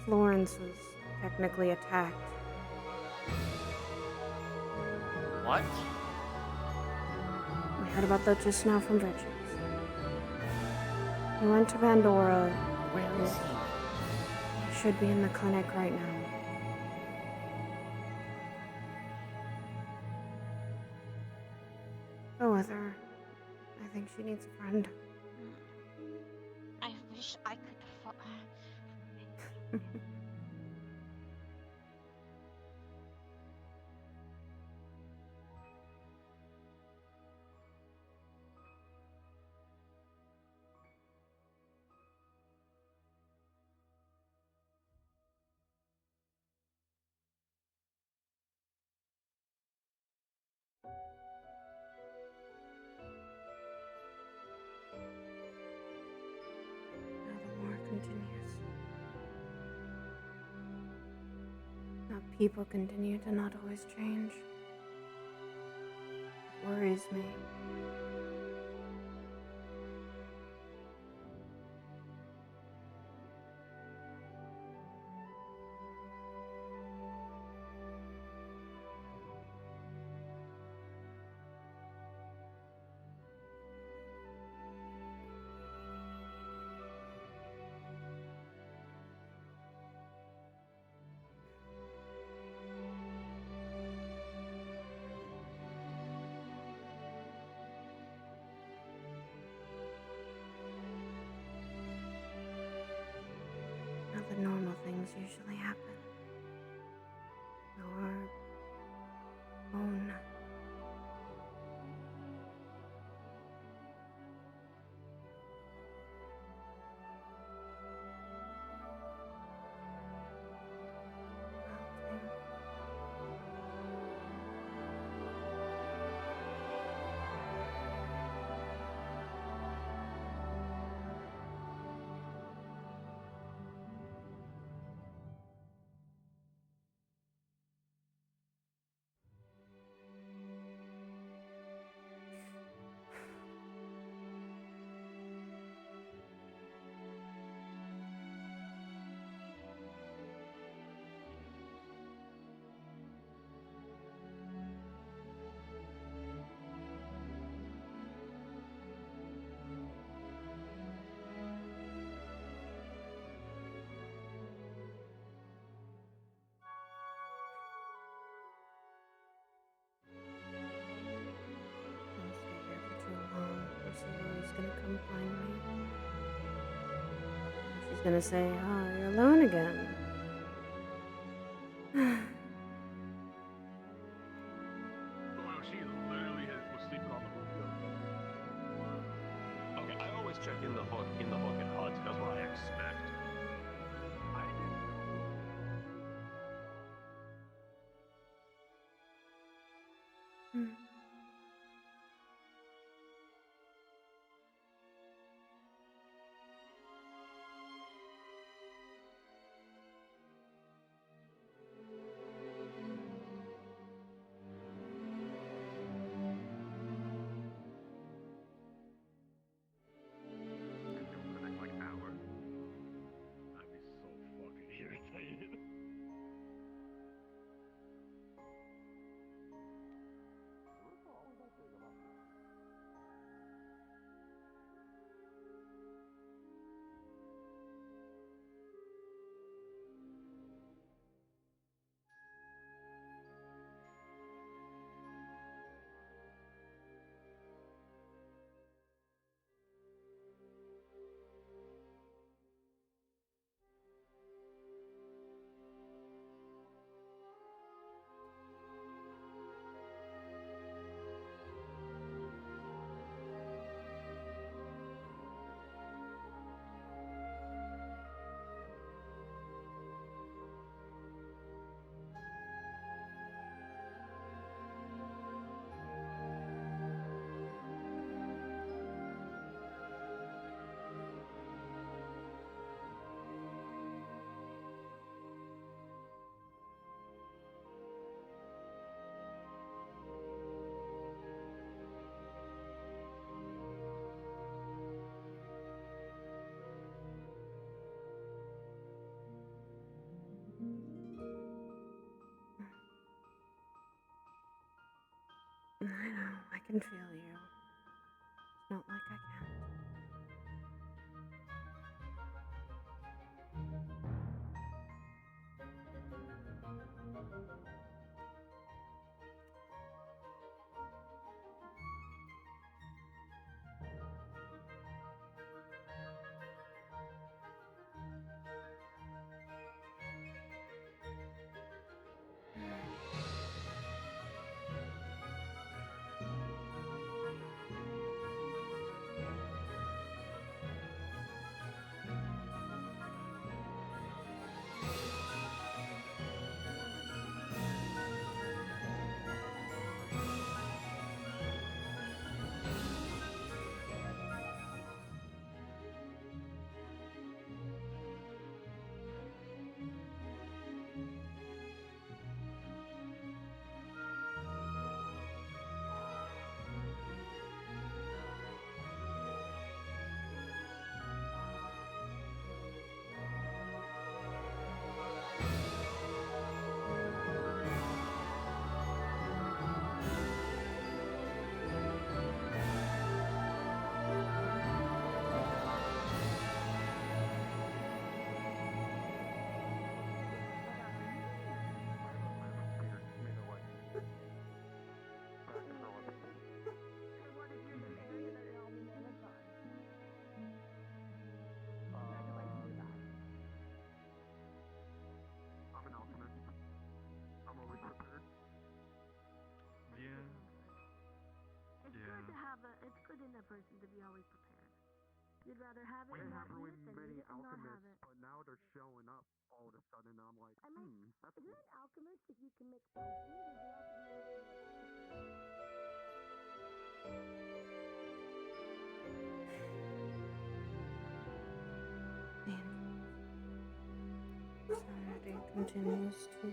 S8: Florence was technically attacked.
S16: What?
S8: We heard about that just now from Virgins. He went to Pandora.
S16: Where is he?
S8: should be in the clinic right now. Go with her. I think she needs a friend.
S18: I wish I could.
S8: Now the war continues. Now people continue to not always change. It worries me. Now the normal things usually happen. Our own. Don't stay here for too long, or Searlas gonna come find me. She's gonna say, "Oh, you're alone again."
S2: Wow, she literally was sleeping on the roof.
S19: Okay, I always check in the fucking hut. That's what I expect.
S8: Hmm.
S19: Like hour. I'd be so fucking irritated.
S8: I know, I can feel you. It's not like I can't.
S7: person to be always prepared. You'd rather have it
S20: We
S7: in that
S20: have really
S7: minute than
S20: many
S7: need it and not have
S20: alchemists,
S7: it.
S20: but now they're showing up all of a sudden, and I'm like,
S7: I mean,
S20: that's
S7: if you're an alchemist, if you can make potions, you have to be able to
S8: Saturday continues to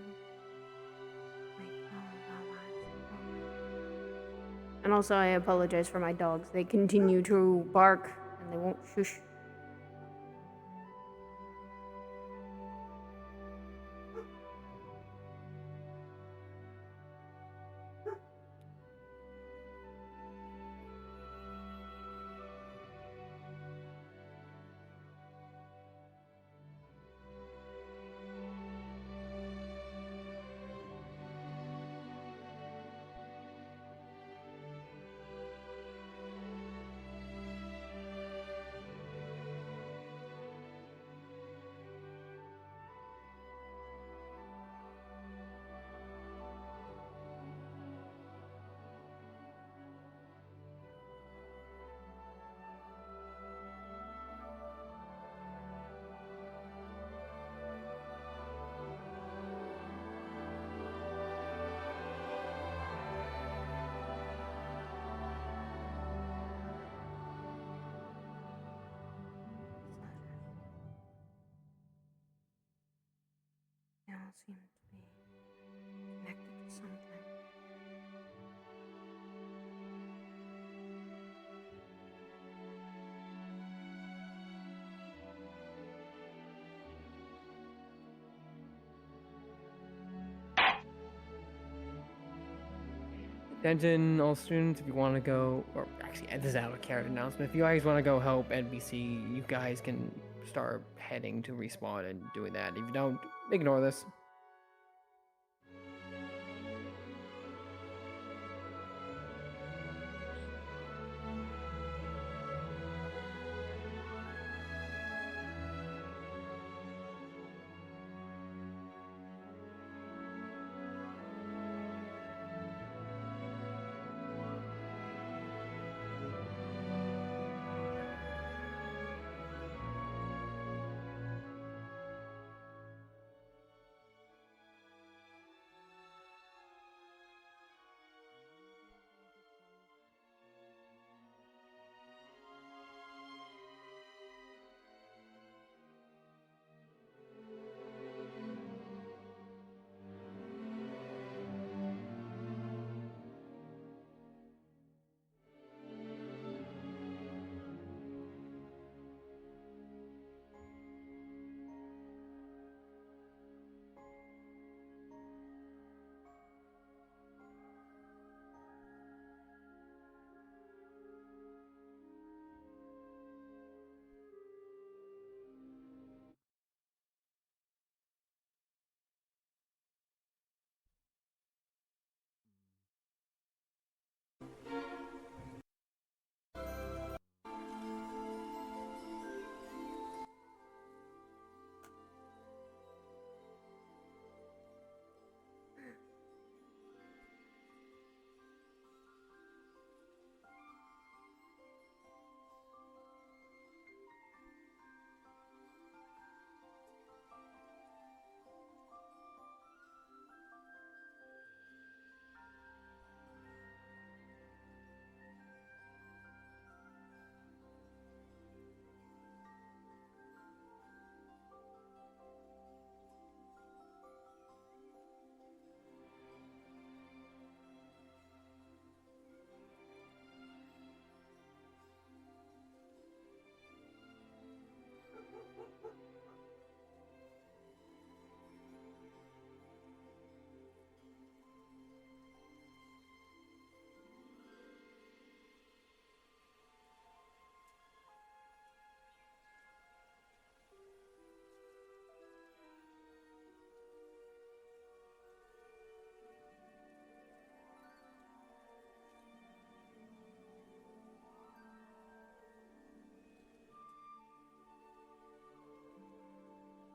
S8: make all of our lives broken. And also, I apologize for my dogs. They continue to bark and they won't shush. They all seem to be connected to something.
S5: Attention, all students, if you want to go, or actually, this is out of character announcement. If you guys want to go help NBC, you guys can start heading to respawn and doing that. If you don't, ignore this.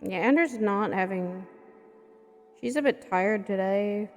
S8: Yeah, Andrew's not having. She's a bit tired today.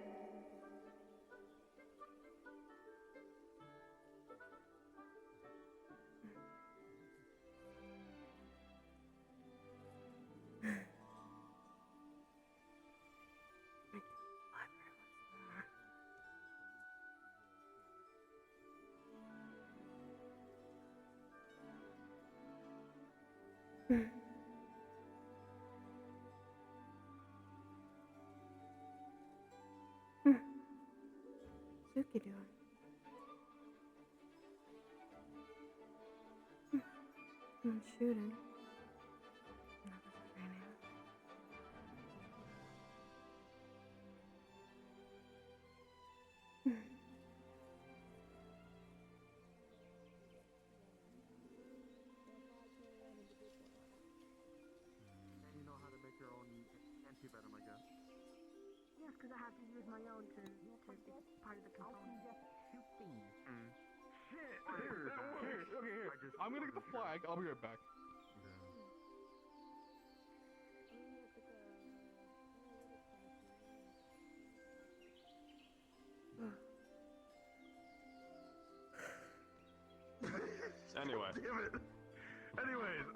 S8: shooting. Not that it's raining.
S20: And you know how to make your own anti-venom, I guess.
S7: Yes, because I have to use my own to be part of the component.
S20: Shit!
S2: Here. I'm gonna get the flag. I'll be right back.
S9: Anyway.
S20: Damn it. Anyways,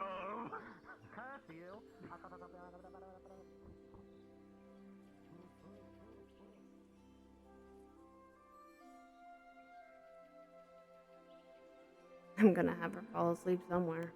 S7: Curfew.
S8: I'm gonna have her fall asleep somewhere.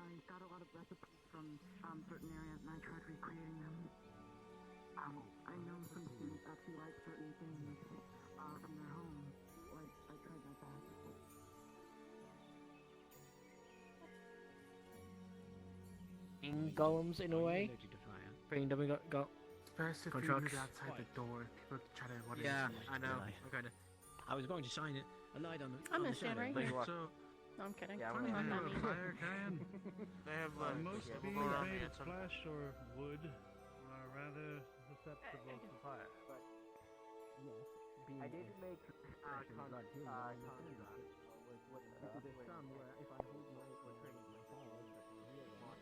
S7: I got a lot of recipes from certain areas, and I tried recreating them. I know some students actually like certain things from their home. Like, I tried my best.
S16: In golems in a way. Bring them go.
S14: First, if you
S16: Contracts.
S14: meet outside the door, people try to what
S12: Yeah,
S14: is
S12: I know. I was going to sign it. I lied on the.
S13: I'm
S12: on the
S13: gonna stand
S12: shadow.
S13: right here.
S2: So,
S13: No, I'm kidding.
S4: Yeah,
S13: I'm
S4: we're
S13: not
S4: gonna
S13: that
S4: do
S13: mean.
S4: a
S2: fire can.
S4: They have
S2: Most
S4: yeah,
S2: bees
S4: we'll go around
S2: made
S4: me
S2: of
S4: at some
S2: flesh or wood are rather susceptible to fire.
S16: But yes, I did make contract. Because there's some where if I hold my trade with my powers, that the real one,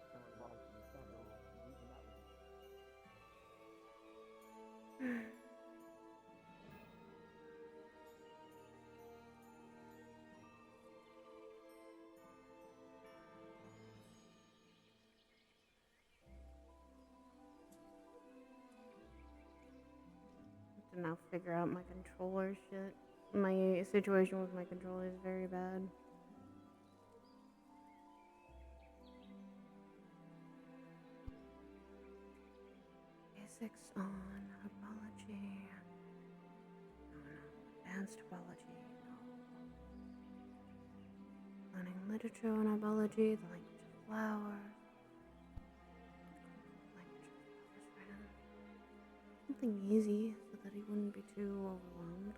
S16: some involved in the sun, even that was.
S8: To now figure out my controller shit. My situation with my controller is very bad. Basics on apology. No. Advanced apology. No. Learning literature on apology, the language of flowers. Language of flowers for him. Something easy so that he wouldn't be too overwhelmed.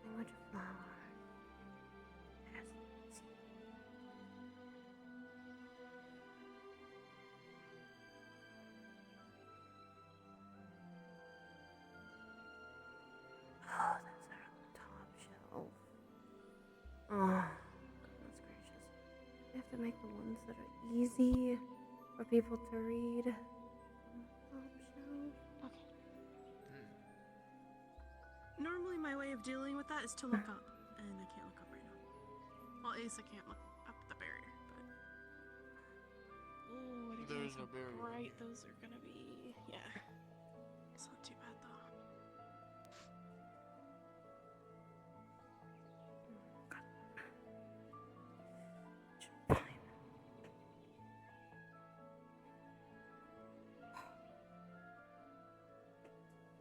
S8: Language of flowers. Yes. Oh, that's our top shelf. Oh, goodness gracious. I have to make the ones that are easy for people to read. Top shelf.
S21: Normally, my way of dealing with that is to look up, and I can't look up right now. Well, at least I can't look up the barrier, but. Oh, what
S4: There is no barrier.
S21: Bright those are gonna be. Yeah. It's not too bad though.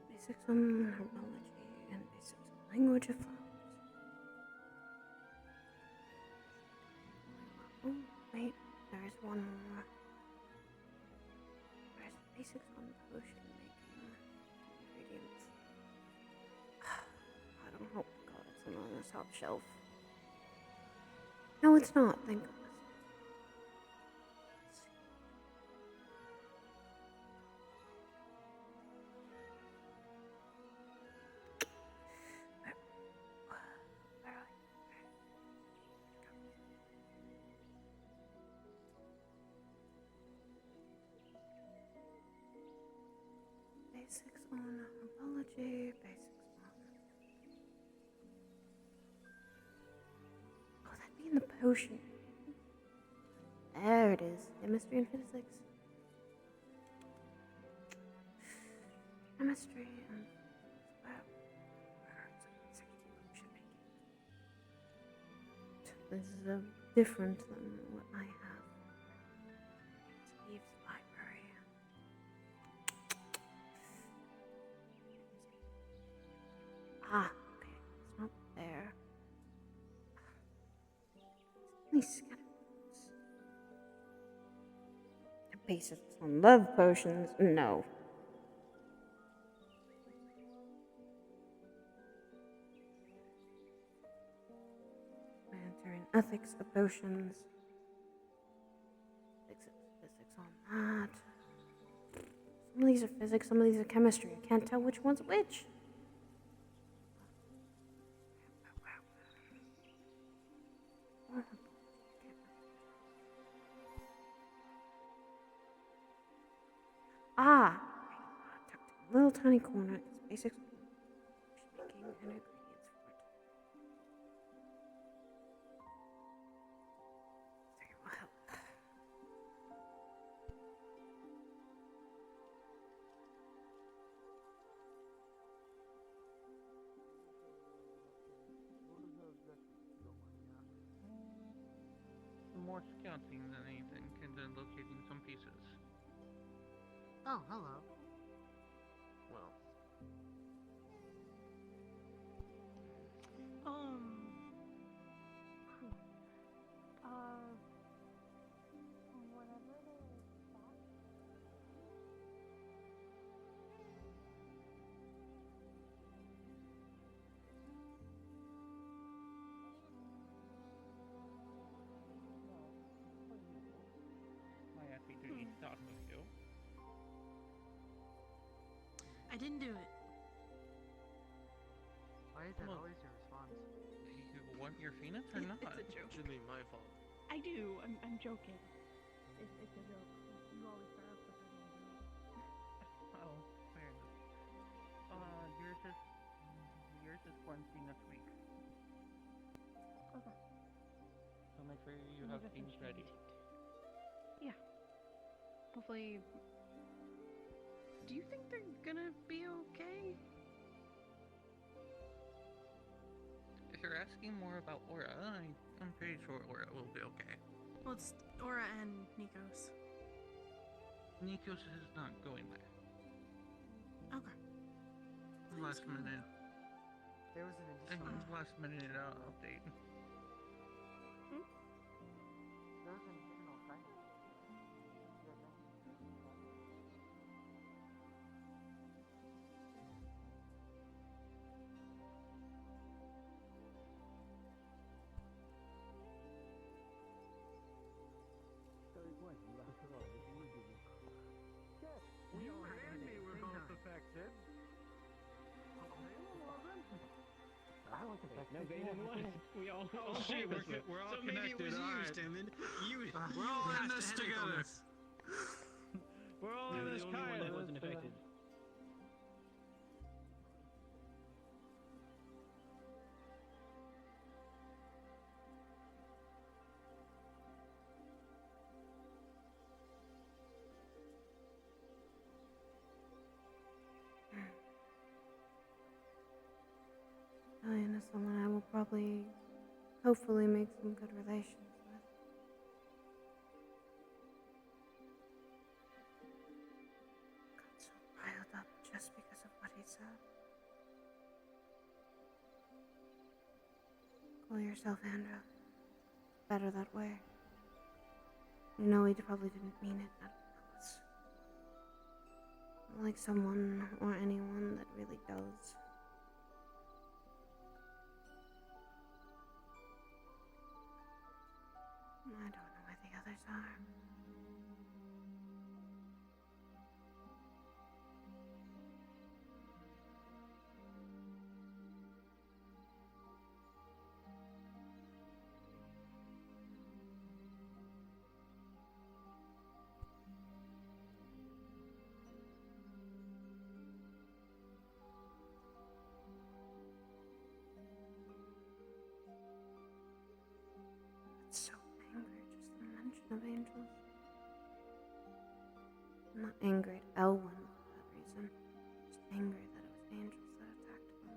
S8: Basics on herbology and basics on language of flowers. Oh, wait, there's one more. There's basics on potion making ingredients. I don't hope to God it's on the top shelf. No, it's not. Thank goodness. Basics on herbology, basics on... Oh, that'd be in the potion. There it is. Chemistry and physics. Chemistry and... Wow. This is different than what I have. Steve's library. Ah, okay. It's not there. These skeletons. The basics on love potions? No. Mandarin ethics of potions. Physics on that. Some of these are physics, some of these are chemistry. I can't tell which one's which. Ah! Little tiny corner. It's basics making and ingredients for it. There will help.
S17: More scouting than anything, and then locating some pieces.
S14: Oh, hello. Well.
S18: Whenever they're back.
S17: My happy to eat talk with you.
S21: I didn't do it.
S14: Why is that always your response?
S17: You want your phoenix or not?
S21: It's a joke.
S14: Shouldn't be my fault.
S21: I do. I'm joking. It's a joke. You always start off with a
S17: Oh, fair enough. Yours is Wednesday next week.
S21: Okay.
S17: So make sure you have things ready.
S21: Yeah. Hopefully. Do you think they're gonna be okay?
S17: If you're asking more about Aura, I'm pretty sure Aura will be okay.
S21: Well, it's Aura and Nikos.
S17: Nikos is not going there.
S21: Okay.
S17: Last minute.
S14: There was an additional.
S17: Last minute update.
S14: There was an additional sign.
S2: You and me were both affected.
S14: I was affected.
S2: No, they didn't want it.
S17: We all.
S2: Oh shit, we're all
S17: so maybe
S2: connected.
S17: it was you,
S2: Alright.
S17: Stammen.
S2: We're all in this together. We're all in this kind.
S17: that wasn't affected.
S8: Julian is someone I will probably, hopefully, make some good relations with. Got so riled up just because of what he said. Call yourself Andra. Better that way. You know he probably didn't mean it out of malice. Not like someone or anyone that really does. I don't know where the others are. It's so angry, just the mention of angels. I'm not angry at Elwyn for that reason. Just angry that it was angels that attacked them.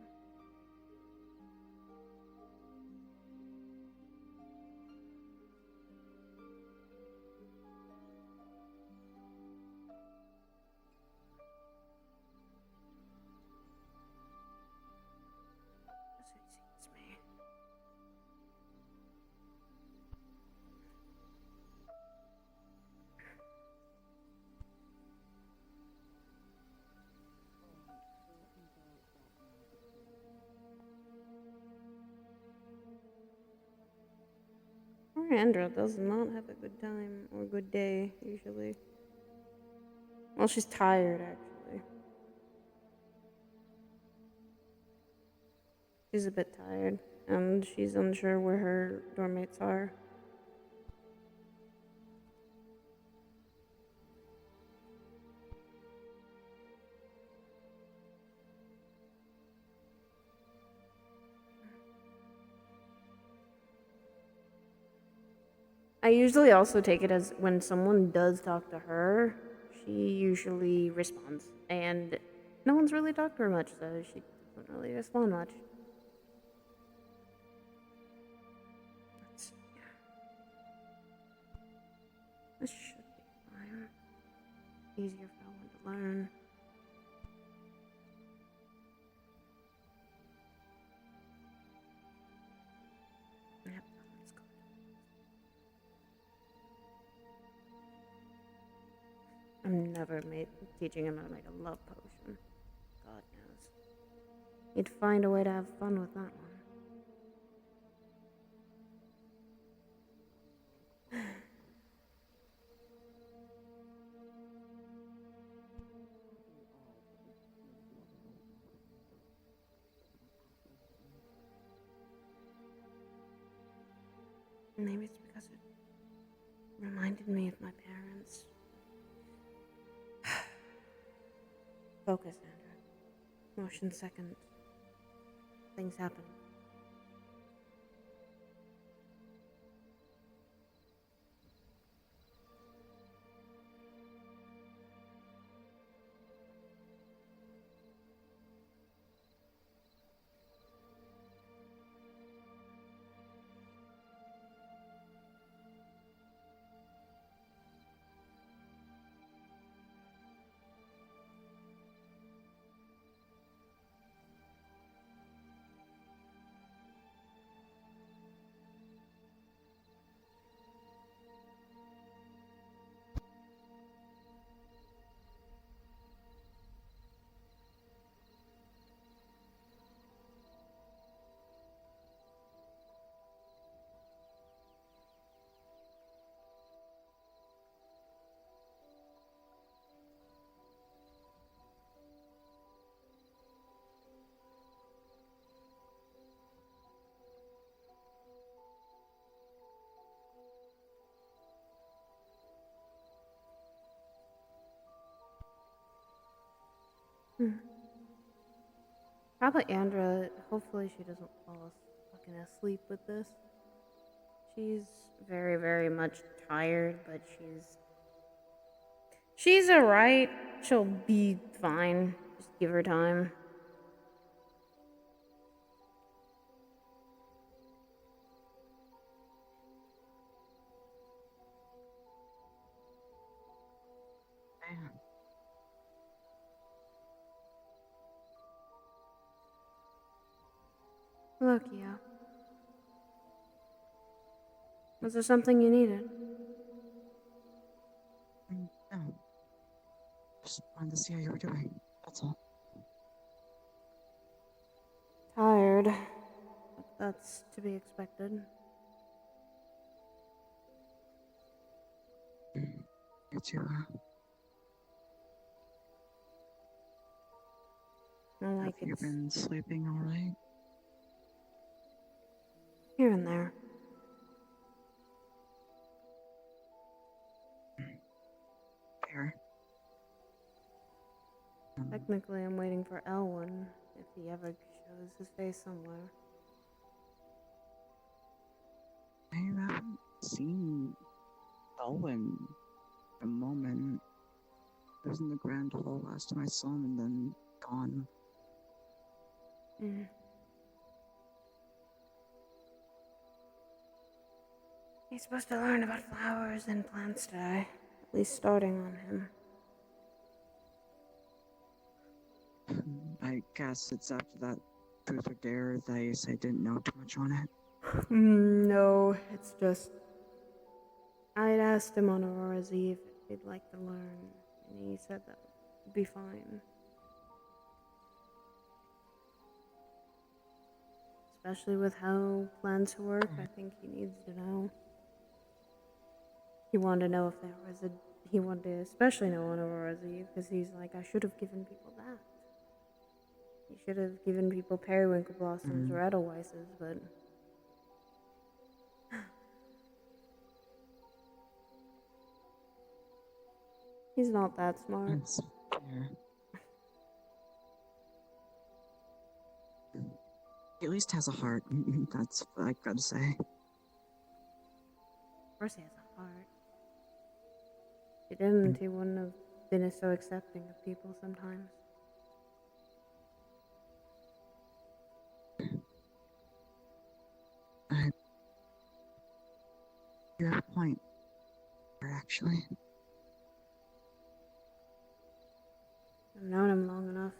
S8: This eats me. Andra does not have a good time or good day, usually. Well, she's tired, actually. She's a bit tired, and she's unsure where her dorm mates are. I usually also take it as when someone does talk to her, she usually responds. And no one's really talked to her much, so she doesn't really respond much. Let's see. This should be fine. Easier for Ellen to learn. Yep, that's good. I'm never teaching him how to make a love potion. God knows. He'd find a way to have fun with that one. Maybe it's because it reminded me of my parents. Focus, Andrew. Motion second. Things happen. Probably Andra. Hopefully she doesn't fall fucking asleep with this. She's very, very much tired, but she's alright. She'll be fine. Just give her time. Look, yeah. Was there something you needed?
S3: No. Just wanted to see how you were doing. That's all.
S8: Tired. But that's to be expected.
S3: too, huh?
S8: Not like
S3: Have you
S8: it's
S3: been sleeping all right?
S8: here and there.
S3: Fair.
S8: Technically, I'm waiting for Elwyn if he ever shows his face somewhere.
S3: I haven't seen Elwyn a moment. He was in the Grand Hall last time I saw him and then gone.
S8: Mm. He's supposed to learn about flowers and plants today. At least starting on him.
S3: I guess it's after that truth or dare that I didn't know too much on it.
S8: No, it's just... I'd asked him on Aurora's Eve if he'd like to learn, and he said that would be fine. Especially with how plants work, I think he needs to know. He wanted to know if there was a... He wanted to especially know on Aurora's Eve, because he's like, I should have given people that. He should have given people periwinkle blossoms or edelweises, but... He's not that smart.
S3: That's fair. He at least has a heart. That's what I gotta say.
S8: Of course he has a heart. If he didn't, he wouldn't have been so accepting of people sometimes.
S3: You have a point. Actually.
S8: I've known him long enough.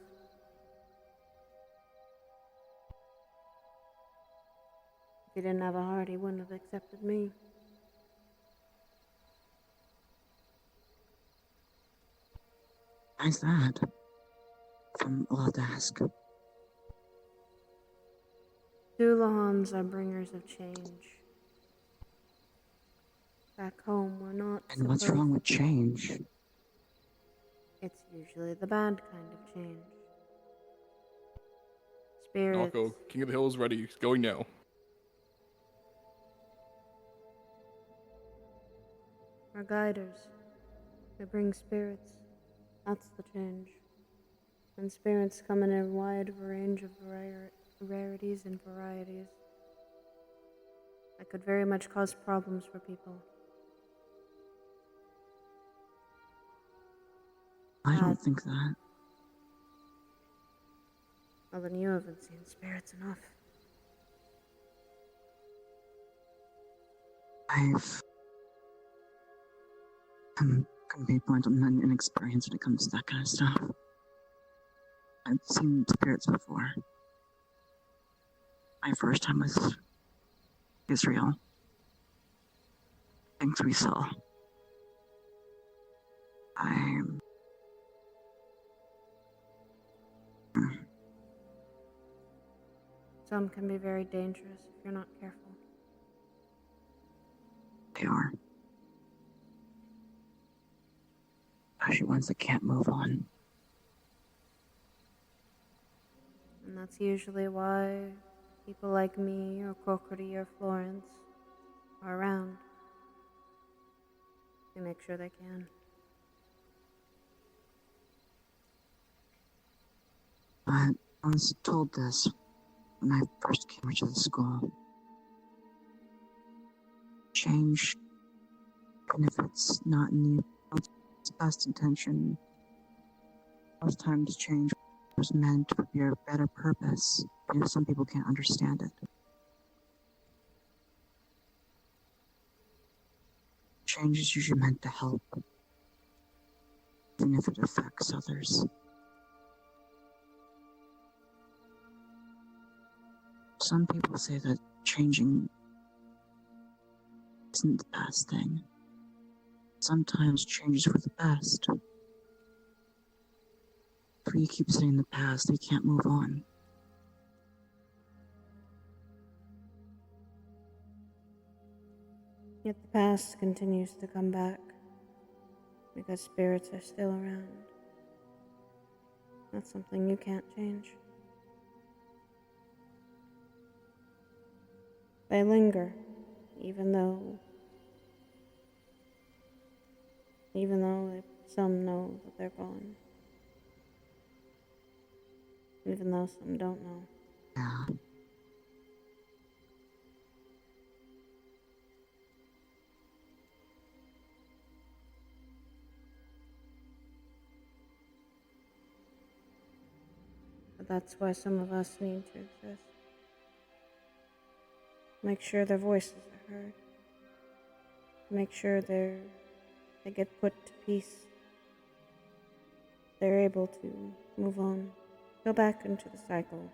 S8: If he didn't have a heart, he wouldn't have accepted me.
S3: Why's that? If I'm allowed to ask.
S8: Zulahans are bringers of change. Back home, we're not
S3: And what's wrong with change?
S8: It's usually the bad kind of change. Spirits.
S4: Narco, King of the Hill is ready. He's going now.
S8: Are guiders. They bring spirits. That's the change. And spirits come in a wide range of rarities and varieties. That could very much cause problems for people.
S3: I don't think that.
S8: Well, then you haven't seen spirits enough.
S3: I've can be blunt, I'm not inexperienced when it comes to that kind of stuff. I've seen spirits before. My first time was Israel. Things we saw.
S8: Some can be very dangerous if you're not careful.
S3: They are. Especially ones that can't move on.
S8: And that's usually why people like me or Cocrity or Florence are around. They make sure they can.
S3: I was told this when I first came to the school. Change, even if it's not in the best intention, most times change was meant for your better purpose. You know, some people can't understand it. Change is usually meant to help, even if it affects others. Some people say that changing isn't the best thing. Sometimes change is for the best. If you keep saying the past, they can't move on.
S8: Yet the past continues to come back. because spirits are still around. That's something you can't change. They linger, even though some know that they're gone. Even though some don't know.
S3: Yeah.
S8: But that's why some of us need to exist. Make sure their voices are heard. Make sure they get put to peace. They're able to move on, go back into the cycle.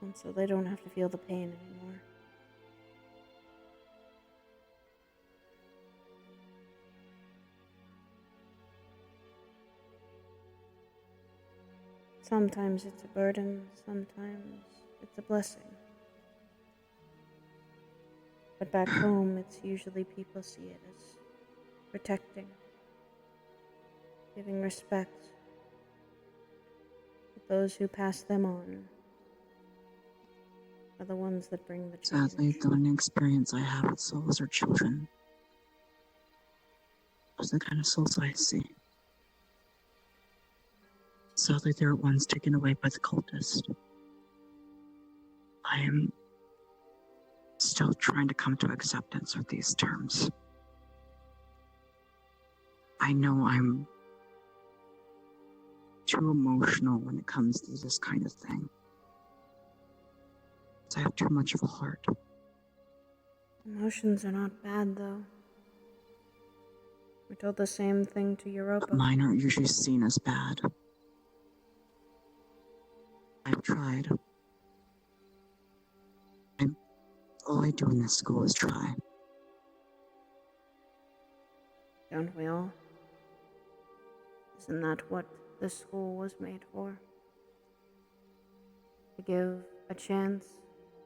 S8: And so they don't have to feel the pain anymore. Sometimes it's a burden, sometimes it's a blessing. But back home, it's usually people see it as protecting, giving respect. But those who pass them on are the ones that bring the change.
S3: Sadly, the only experience I have with souls are children. Those are the kind of souls I see. Sadly, they're ones taken away by the cultist. I am still trying to come to acceptance with these terms. I know I'm too emotional when it comes to this kind of thing. I have too much of a heart.
S8: Emotions are not bad, though. We told the same thing to Europa.
S3: But mine aren't usually seen as bad. I've tried. All I do in this school is try.
S8: Don't we all? Isn't that what this school was made for? To give a chance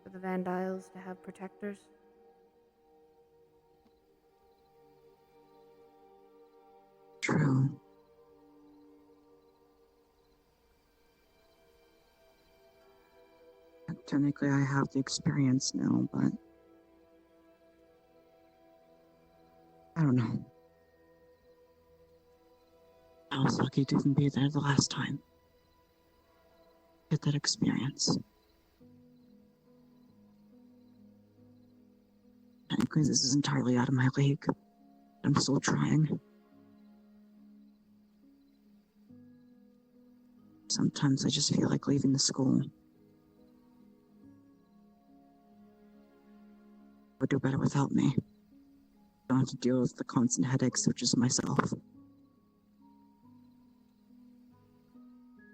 S8: for the Vandiles to have protectors?
S3: True. Technically, I have the experience now, but I don't know. I was lucky to even be there the last time. Get that experience. Technically, this is entirely out of my league. I'm still trying. Sometimes I just feel like leaving the school. Would do better without me. Don't have to deal with the constant headaches of just myself.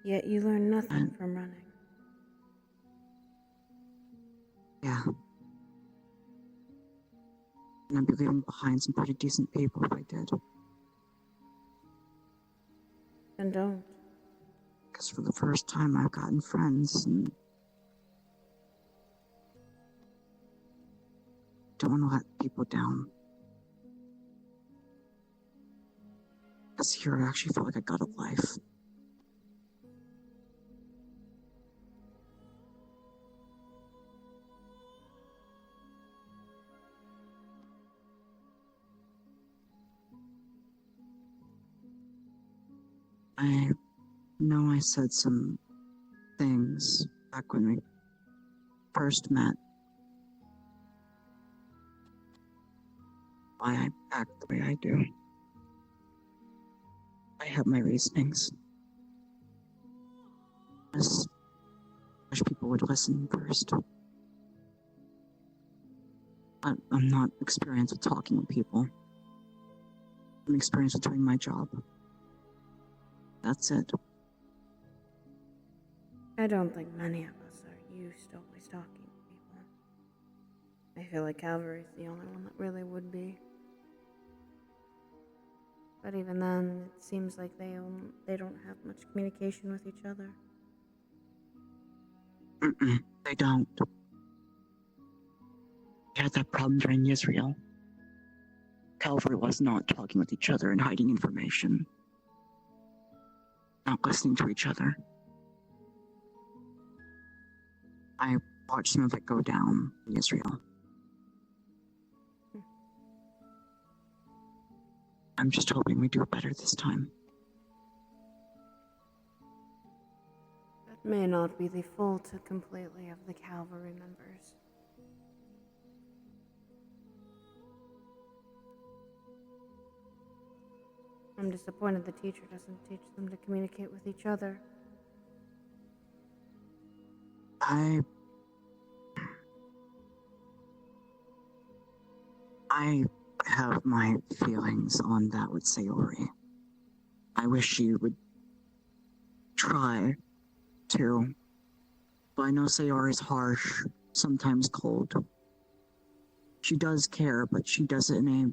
S8: Yet you learn nothing from running.
S3: Yeah. And I'd be leaving behind some pretty decent people if I did.
S8: Then don't.
S3: Because for the first time I've gotten friends and don't want to let people down. Because here I actually feel like I got a life. I know I said some things back when we first met. Why I act the way I do. I have my reasonings. I just wish people would listen first. I'm not experienced with talking with people. I'm experienced with doing my job. That's it.
S8: I don't think many of us are used to always talking to people. I feel like Calvary's the only one that really would be. But even then, it seems like they don't have much communication with each other.
S3: They don't. They had that problem during Israel. Cavalry was not talking with each other and hiding information. Not listening to each other. I watched some of it go down in Israel. I'm just hoping we do better this time.
S8: That may not be the fault completely of the cavalry members. I'm disappointed the teacher doesn't teach them to communicate with each other.
S3: I have my feelings on that with Sayori. I wish she would try to. But I know Sayori's harsh, sometimes cold. She does care, but she does it in a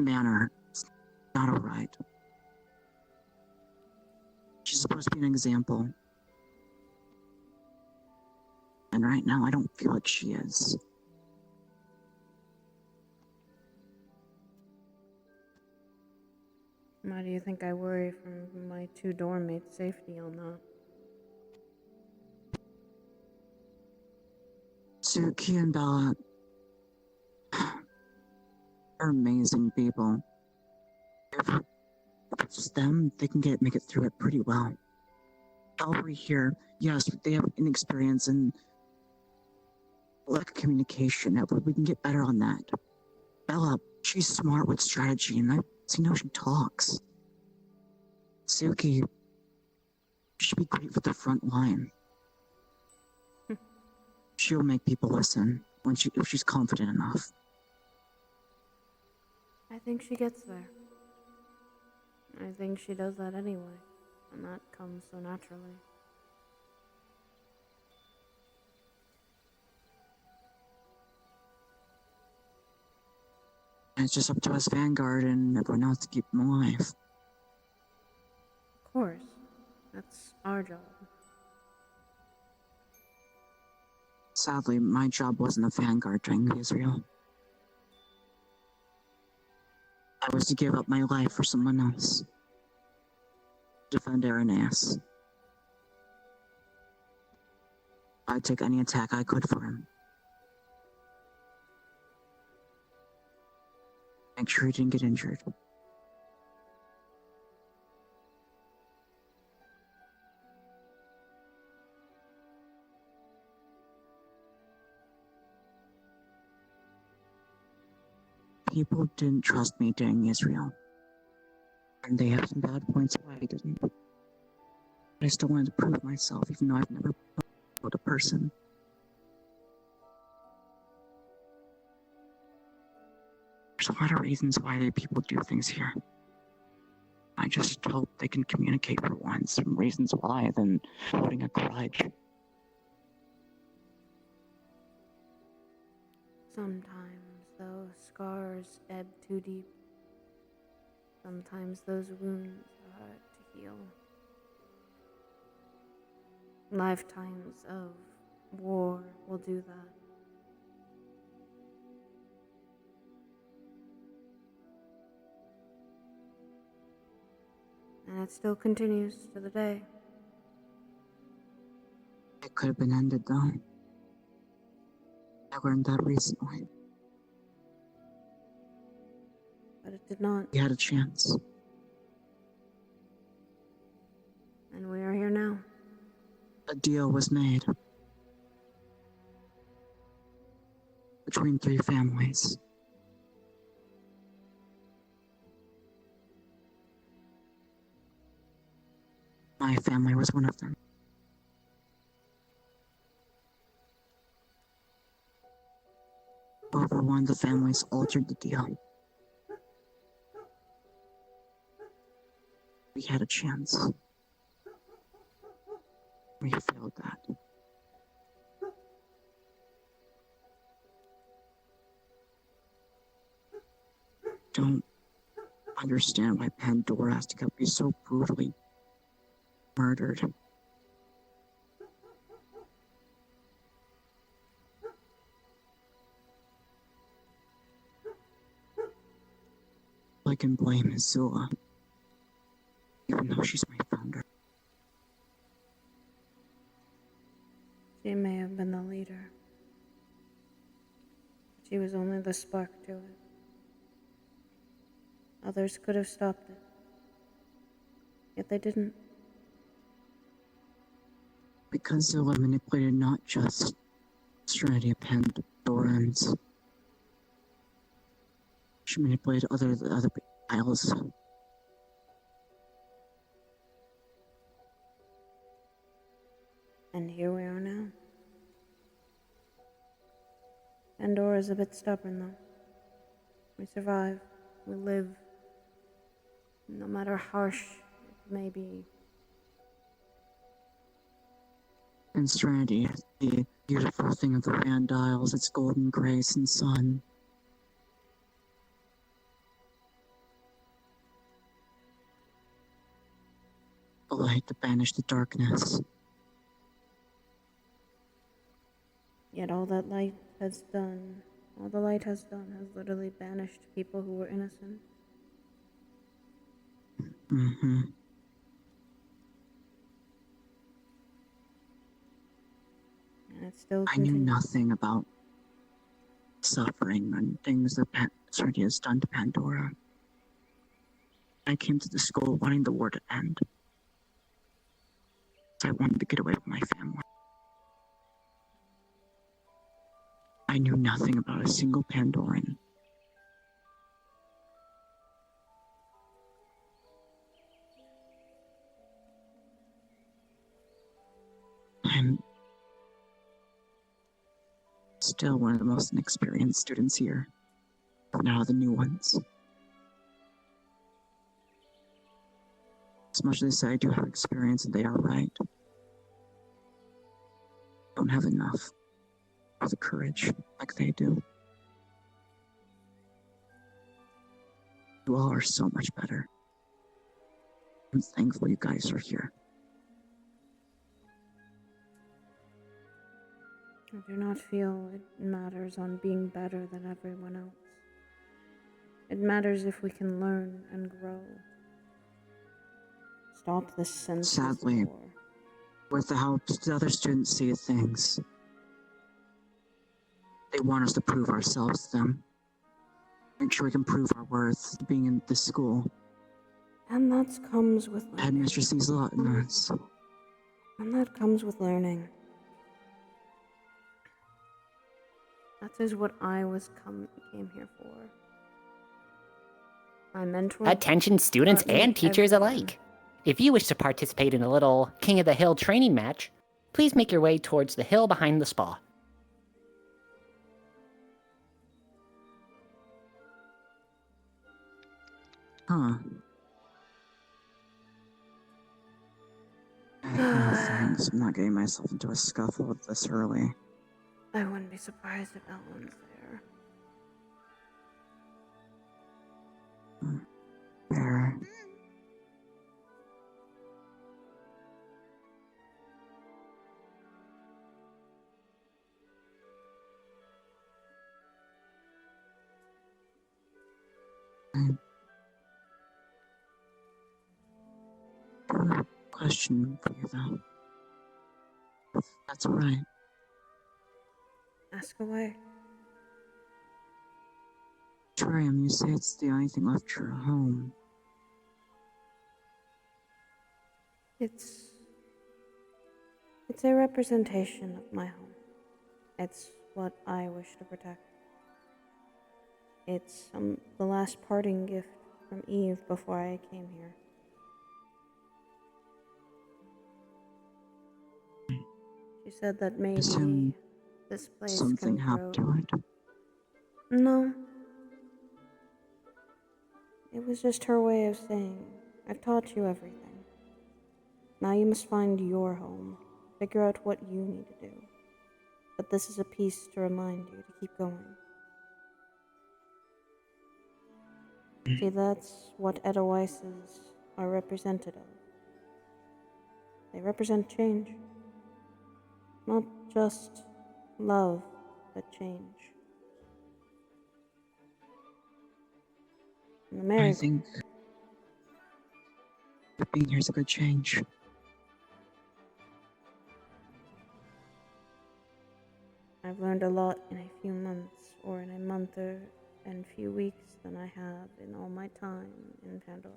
S3: manner it's not alright. She's supposed to be an example. And right now, I don't feel like she is.
S8: Why do you think I worry for my 2 dorm mates' safety on that?
S3: Suki and Bella are amazing people. If it's them, they can make it through it pretty well. Cavalry here, yes, they have inexperience and lack of communication, but we can get better on that. Bella, she's smart with strategy, and I've seen how she talks. Suki should be great for the front line. She'll make people listen if she's confident enough.
S8: I think she gets there. I think she does that anyway, and that comes so naturally.
S3: It's just up to us Vanguard and everyone else to keep them alive.
S8: Of course. That's our job.
S3: Sadly, my job wasn't a Vanguard during Israel. I was to give up my life for someone else. Defend Irenaeus. I'd take any attack I could for him. Make sure he didn't get injured. People didn't trust me during Israel. And they have some bad points why I didn't. But I still wanted to prove myself, even though I've never killed a person. There's a lot of reasons why people do things here. I just hope they can communicate for once, some reasons why, than holding a grudge.
S8: Sometimes those scars ebb too deep. Sometimes those wounds are hard to heal. Lifetimes of war will do that. And it still continues to the day.
S3: It could have been ended, though. I learned that recently.
S8: But it did not.
S3: We had a chance.
S8: And we are here now.
S3: A deal was made. Between 3 families. My family was one of them. However, one of the families altered the deal. We had a chance. We failed that. Don't understand why Pandora has to be so brutally murdered. I can blame Azula, even though she's my founder.
S8: She may have been the leader. She was only the spark to it. Others could have stopped it. Yet they didn't.
S3: Because Zilla manipulated not just Serenity of Pandorans. She manipulated other isles.
S8: And here we are now. Pandora's a bit stubborn, though. We survive. We live. No matter harsh it may be.
S3: And Serenity, the beautiful thing of the Rand Isles, its golden grace and sun. A light to banish the darkness.
S8: Yet all that light has done, all the light has done, has literally banished people who were innocent.
S3: Mm-hmm.
S8: And it still
S3: I knew
S8: continues.
S3: nothing about suffering and things that Serenity has done to Pandora. I came to the school wanting the war to end. I wanted to get away from my family. I knew nothing about a single Pandoran. I'm still one of the most inexperienced students here. But now the new ones. As much as they say I do have experience and they are right, I don't have enough of the courage like they do. You all are so much better. I'm thankful you guys are here.
S8: I do not feel it matters on being better than everyone else. It matters if we can learn and grow. Stop this senseless
S3: Sadly,
S8: war.
S3: with the help the other students see things, they want us to prove ourselves to them. Make sure we can prove our worth being in this school.
S8: And that comes with learning.
S3: Headmistress sees a lot in us.
S8: And that comes with learning. That is what I came here for. My mentor.
S1: Attention students and teachers alike. If you wish to participate in a little King of the Hill training match, please make your way towards the hill behind the spa.
S3: Huh. No thanks. I'm not getting myself into a scuffle this early.
S8: I wouldn't be surprised if Ellen's there.
S3: Fair. I have a question for you, though. If that's alright.
S8: Ask away.
S3: Trium, you say it's the only thing left your home.
S8: It's a representation of my home. It's what I wish to protect. It's the last parting gift from Eve before I came here. She said that maybe this place
S3: something
S8: can
S3: happened
S8: grow.
S3: to it.
S8: No. It was just her way of saying, I've taught you everything. Now you must find your home. Figure out what you need to do. But this is a piece to remind you to keep going. See, that's what Edelweisses are representative of. They represent change. Not just love, but change.
S3: I think being here is a good change.
S8: I've learned a lot in a few months, or in a month and few weeks, than I have in all my time in Pandora.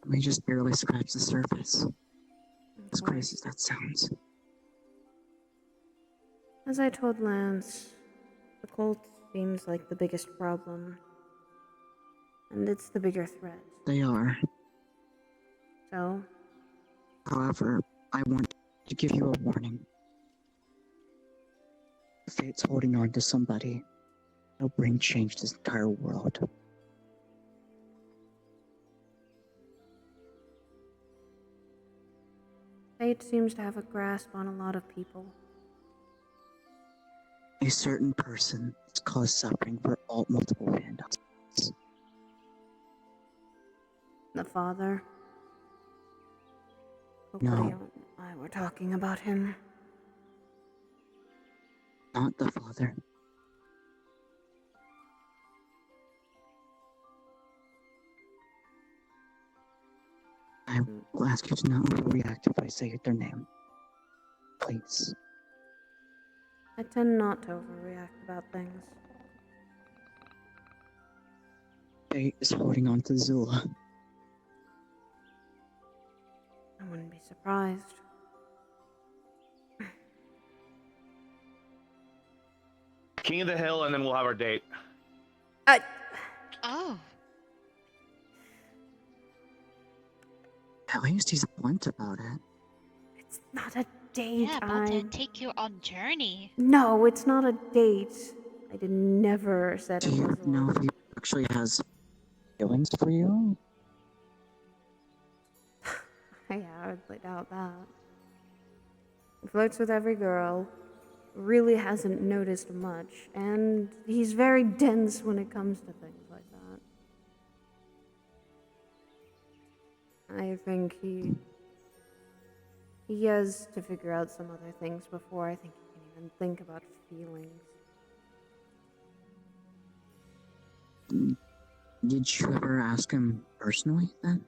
S3: We just barely scratched the surface. As crazy as that sounds.
S8: As I told Lance, the cult seems like the biggest problem. And it's the bigger threat.
S3: They are.
S8: So?
S3: However, I want to give you a warning. Fate's holding on to somebody. It'll bring change to this entire world.
S8: Fate seems to have a grasp on a lot of people.
S3: A certain person has caused suffering for all multiple fandoms.
S8: The father?
S3: No.
S8: Okarion and I were talking about him.
S3: Not the father. I will ask you to not overreact if I say their name. Please.
S8: I tend not to overreact about things.
S3: Fate is holding on to Zula.
S8: I wouldn't be surprised.
S9: King of the Hill, and then we'll have our date.
S18: Oh.
S3: At least he's blunt about it.
S8: It's not a date.
S18: Yeah, about to take you on journey.
S8: No, it's not a date. I never said
S3: Do
S8: it
S3: you
S8: was
S3: know if he actually has feelings for you?
S8: Yeah, I would doubt that. He flirts with every girl, really hasn't noticed much, and he's very dense when it comes to things like that. I think he has to figure out some other things before I think he can even think about feelings.
S3: Did you ever ask him personally then?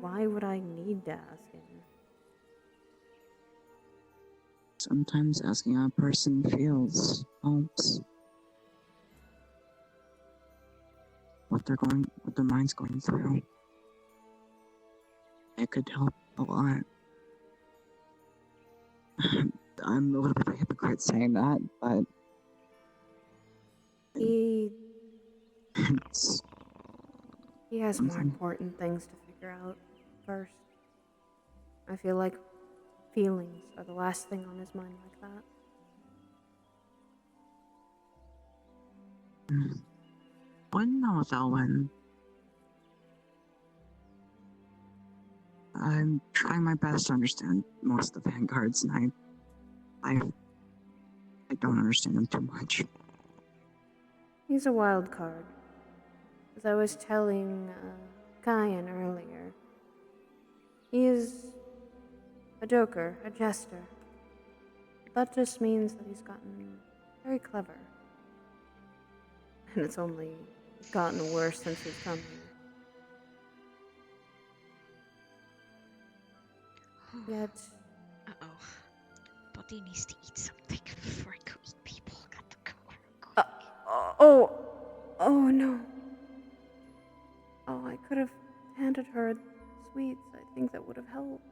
S8: Why would I need to ask him?
S3: Sometimes asking how a person feels helps. What their mind's going through. It could help a lot. I'm a little bit of a hypocrite saying that, but
S8: He has more important things to figure out first. I feel like feelings are the last thing on his mind like that.
S3: Wouldn't know though when I'm trying my best to understand most of the vanguards, and I don't understand them too much.
S8: He's a wild card. As I was telling Kyan earlier, he is a joker, a jester. That just means that he's gotten very clever. And it's only gotten worse since he's come here. Yet...
S18: Uh-oh. Buddy needs to eat something before I go eat people. Got to go.
S8: Oh no. Oh, I could have handed her sweets. I think that would have helped.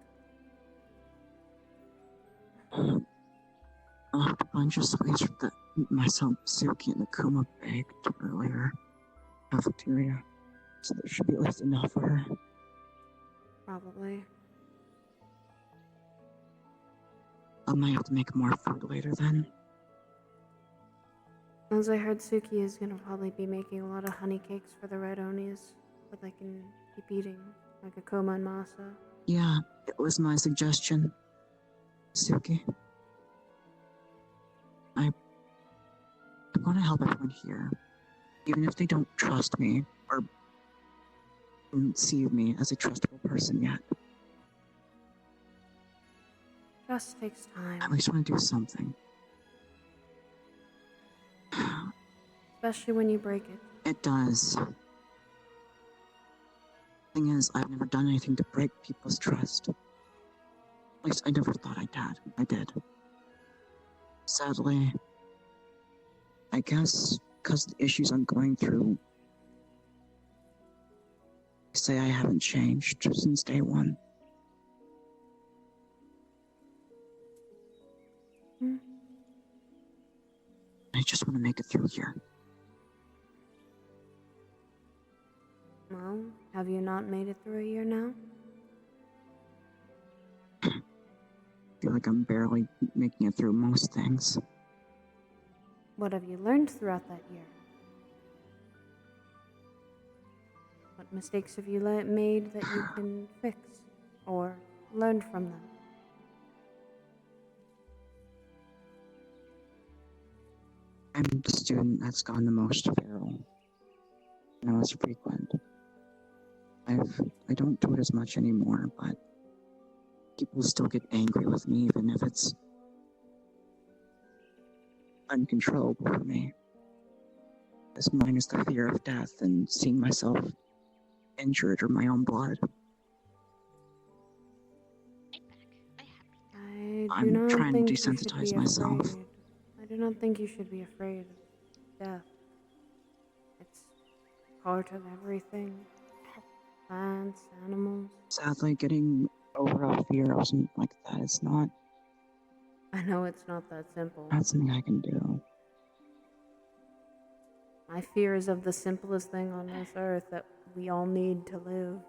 S3: I'll have a bunch of sweets that myself, Suki, and Akuma baked earlier. Cafeteria. So there should be at least enough for her.
S8: Probably.
S3: I might have to make more food later then.
S8: As I heard, Suki is gonna probably be making a lot of honey cakes for the Red Onis that they can keep eating, like Akuma and Masa.
S3: Yeah, it was my suggestion. Suki. I want to help everyone here, even if they don't trust me or don't see me as a trustable person yet.
S8: Trust takes time.
S3: I at least want to do something.
S8: especially when you break it.
S3: It does. Thing is, I've never done anything to break people's trust. At least I never thought I had. I did. Sadly, I guess because of the issues I'm going through, I say I haven't changed since day one. I just want to make it through here.
S8: Well, have you not made it through a year now?
S3: I feel like I'm barely making it through most things.
S8: What have you learned throughout that year? What mistakes have you made that you can fix or learned from them?
S3: I'm the student that's gone the most feral. And I was frequent. I don't do it as much anymore, but people still get angry with me even if it's uncontrollable for me. As mine is the fear of death and seeing myself injured or my own blood. I'm trying to desensitize myself.
S8: I do not think you should be afraid of death. It's part of everything. Plants, animals.
S3: Sadly, getting over a fear or something like that is not
S8: I know it's not that simple.
S3: something I can do.
S8: My fear is of the simplest thing on this earth that we all need to live.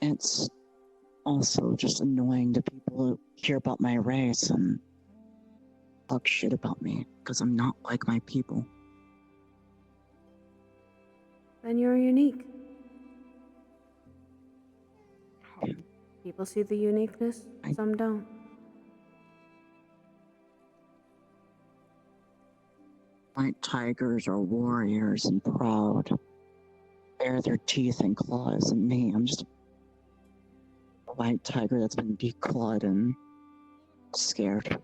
S3: It's also just annoying to people who hear about my race and talk shit about me because I'm not like my people.
S8: Then you're unique. People see the uniqueness, some don't.
S3: White tigers are warriors and proud, bare their teeth and claws, and me, I'm just a white tiger that's been declawed and scared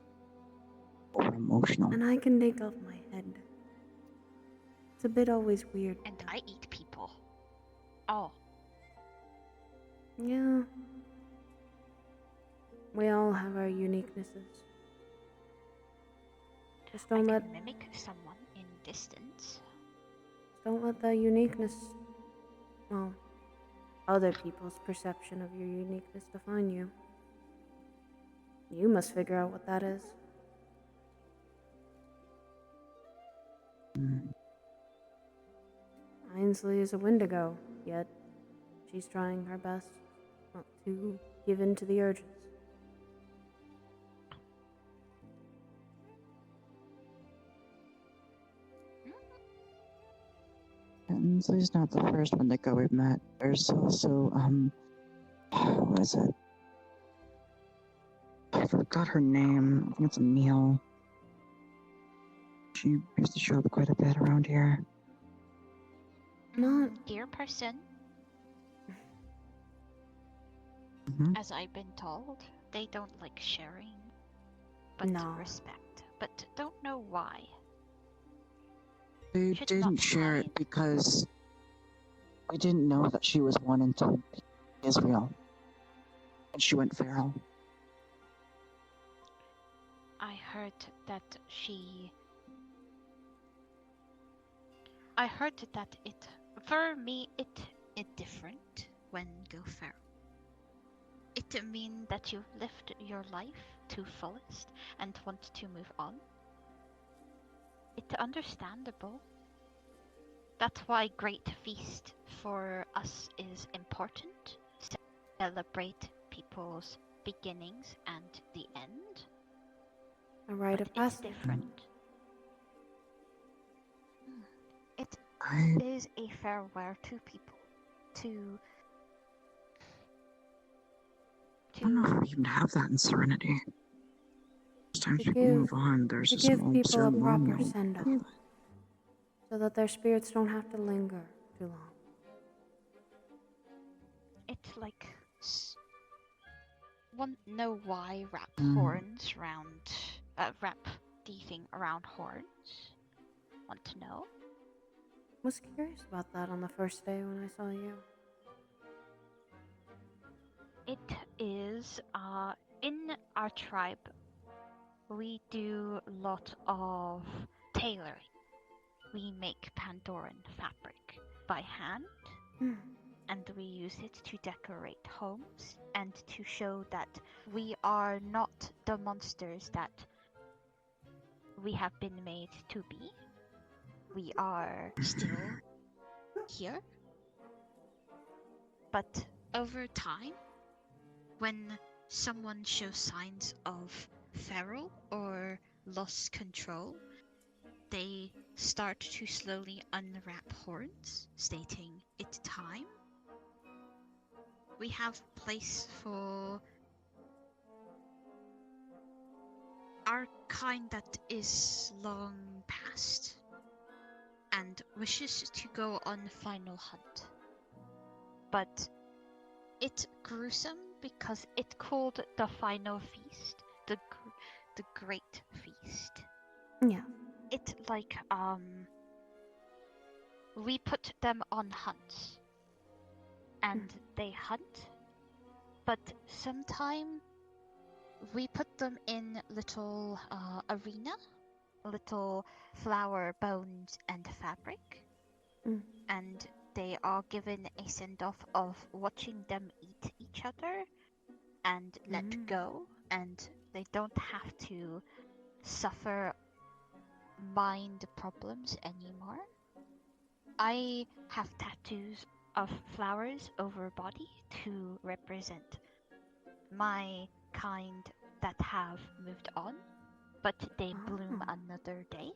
S3: or emotional.
S8: And I can take off my head. It's a bit always weird.
S18: And I eat people. Oh.
S8: Yeah. We all have our uniquenesses. Just don't let
S18: mimic someone in distance.
S8: Don't let the uniqueness, well, other people's perception of your uniqueness define you. You must figure out what that is. Ainsley is a Wendigo, yet she's trying her best not to give in to the urges.
S3: Ainsley's not the first Wendigo we've met. There's also, what is it? I forgot her name. I think it's Emile. She used to show up quite a bit around here.
S18: Dear person, as I've been told, they don't like sharing, but respect. But don't know why.
S3: They didn't share it because we didn't know that she was one until Israel. And she went feral.
S18: I heard that it, for me, it different when go feral. It mean that you've lived your life to fullest and want to move on. It's understandable. That's why great feast for us is important. Celebrate people's beginnings and the end.
S8: A rite of passage.
S18: It's different. It is a farewell to people.
S3: I don't know if we even have that in Serenity. Sometimes people move on, there's a small
S8: give people a
S3: ceremonial.
S8: proper send-off, so that their spirits don't have to linger too long.
S18: It's like Want know why wrap horns round? Wrap the thing around horns? Want to know?
S8: Was curious about that on the first day when I saw you.
S18: It is, in our tribe, we do a lot of tailoring. We make Pandoran fabric by hand, and we use it to decorate homes and to show that we are not the monsters that we have been made to be. We are still here. But over time, when someone shows signs of feral or lost control, they start to slowly unwrap horns, stating it's time. We have place for our kind that is long past and wishes to go on final hunt. But it's gruesome because it called the final feast, the great feast.
S8: Yeah.
S18: It like we put them on hunts and they hunt, but sometime we put them in little arena, little flower bones and fabric, and they are given a send-off of watching them eat each other and let go, and they don't have to suffer mind problems anymore. I have tattoos of flowers over body to represent my kind that have moved on, but they bloom another day.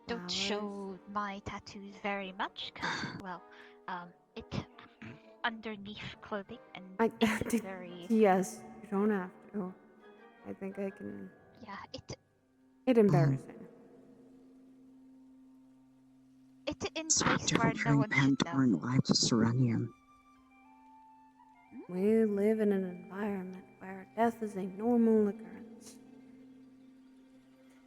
S18: Don't show my tattoos very much, cause well, it underneath clothing and it's very.
S8: Yes, you don't have to. I think I can.
S18: Yeah,
S8: It embarrassing.
S18: It's in
S3: So
S18: place where no one should know.
S3: Pandoran lives of Serenium.
S8: We live in an environment where death is a normal occurrence.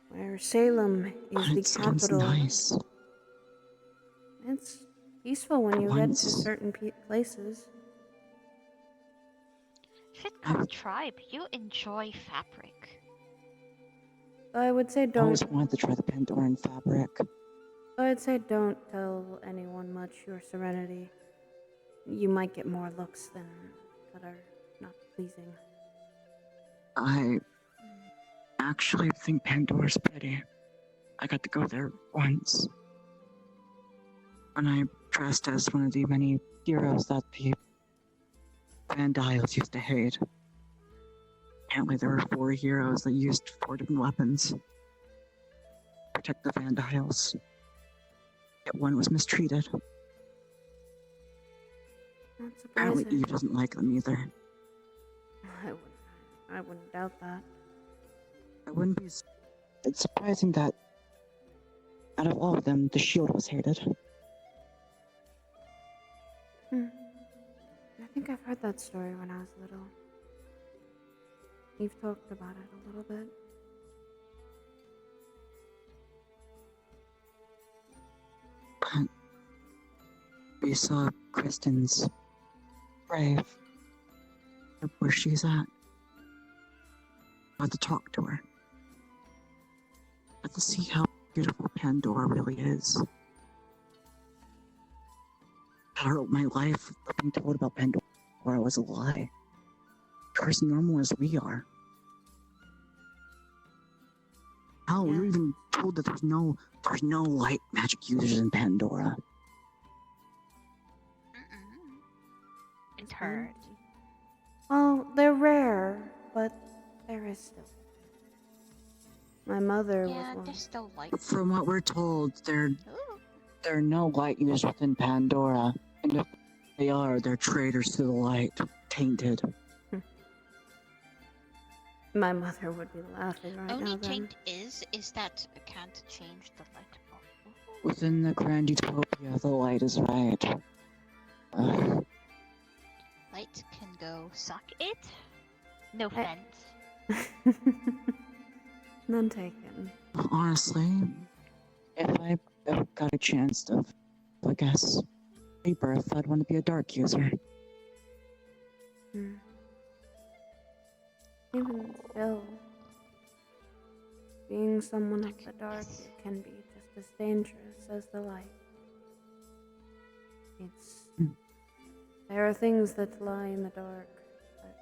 S8: Where Salem is the
S3: Sounds
S8: capital.
S3: nice.
S8: It's peaceful when you get to certain places.
S18: Fitcom tribe, you enjoy fabric.
S8: I would say
S3: I
S8: don't.
S3: always wanted to try the Pandoran fabric.
S8: I'd say don't tell anyone much your serenity. You might get more looks than that are not pleasing.
S3: I actually think Pandora's pretty. I got to go there once. When I dressed as one of the many heroes that the Vandiles used to hate. Apparently there were 4 heroes that used 4 different weapons to protect the Vandiles. Yet one was mistreated.
S8: Not
S3: Apparently
S8: surprising.
S3: Eve doesn't like them either.
S8: I wouldn't doubt that.
S3: It wouldn't be. It's surprising that out of all of them, the shield was hated.
S8: I think I've heard that story when I was little. You've talked about it a little bit.
S3: We saw Kristen's grave. Where she's at. I had to talk to her. I had to see how beautiful Pandora really is. Part of my life being told about Pandora was a lie. They're as normal as we are. Hell, we were even told that there's no light magic users in Pandora.
S18: It hurt.
S8: Oh, they're rare, but there is still. My mother was one.
S18: There's still light.
S3: From what we're told, there are no light users within Pandora, and if they are, they're traitors to the light, tainted.
S8: My mother would be laughing right
S18: Only
S8: now. Then.
S18: taint is that it can't change the light bulb.
S3: Within the Grand Utopia, the light is right.
S18: light can go suck it. No offense.
S8: None taken.
S3: Honestly, if I ever got a chance to, I guess, rebirth, I'd want to be a dark user.
S8: Even still, being someone of the dark, it can be just as dangerous as the light. There are things that lie in the dark that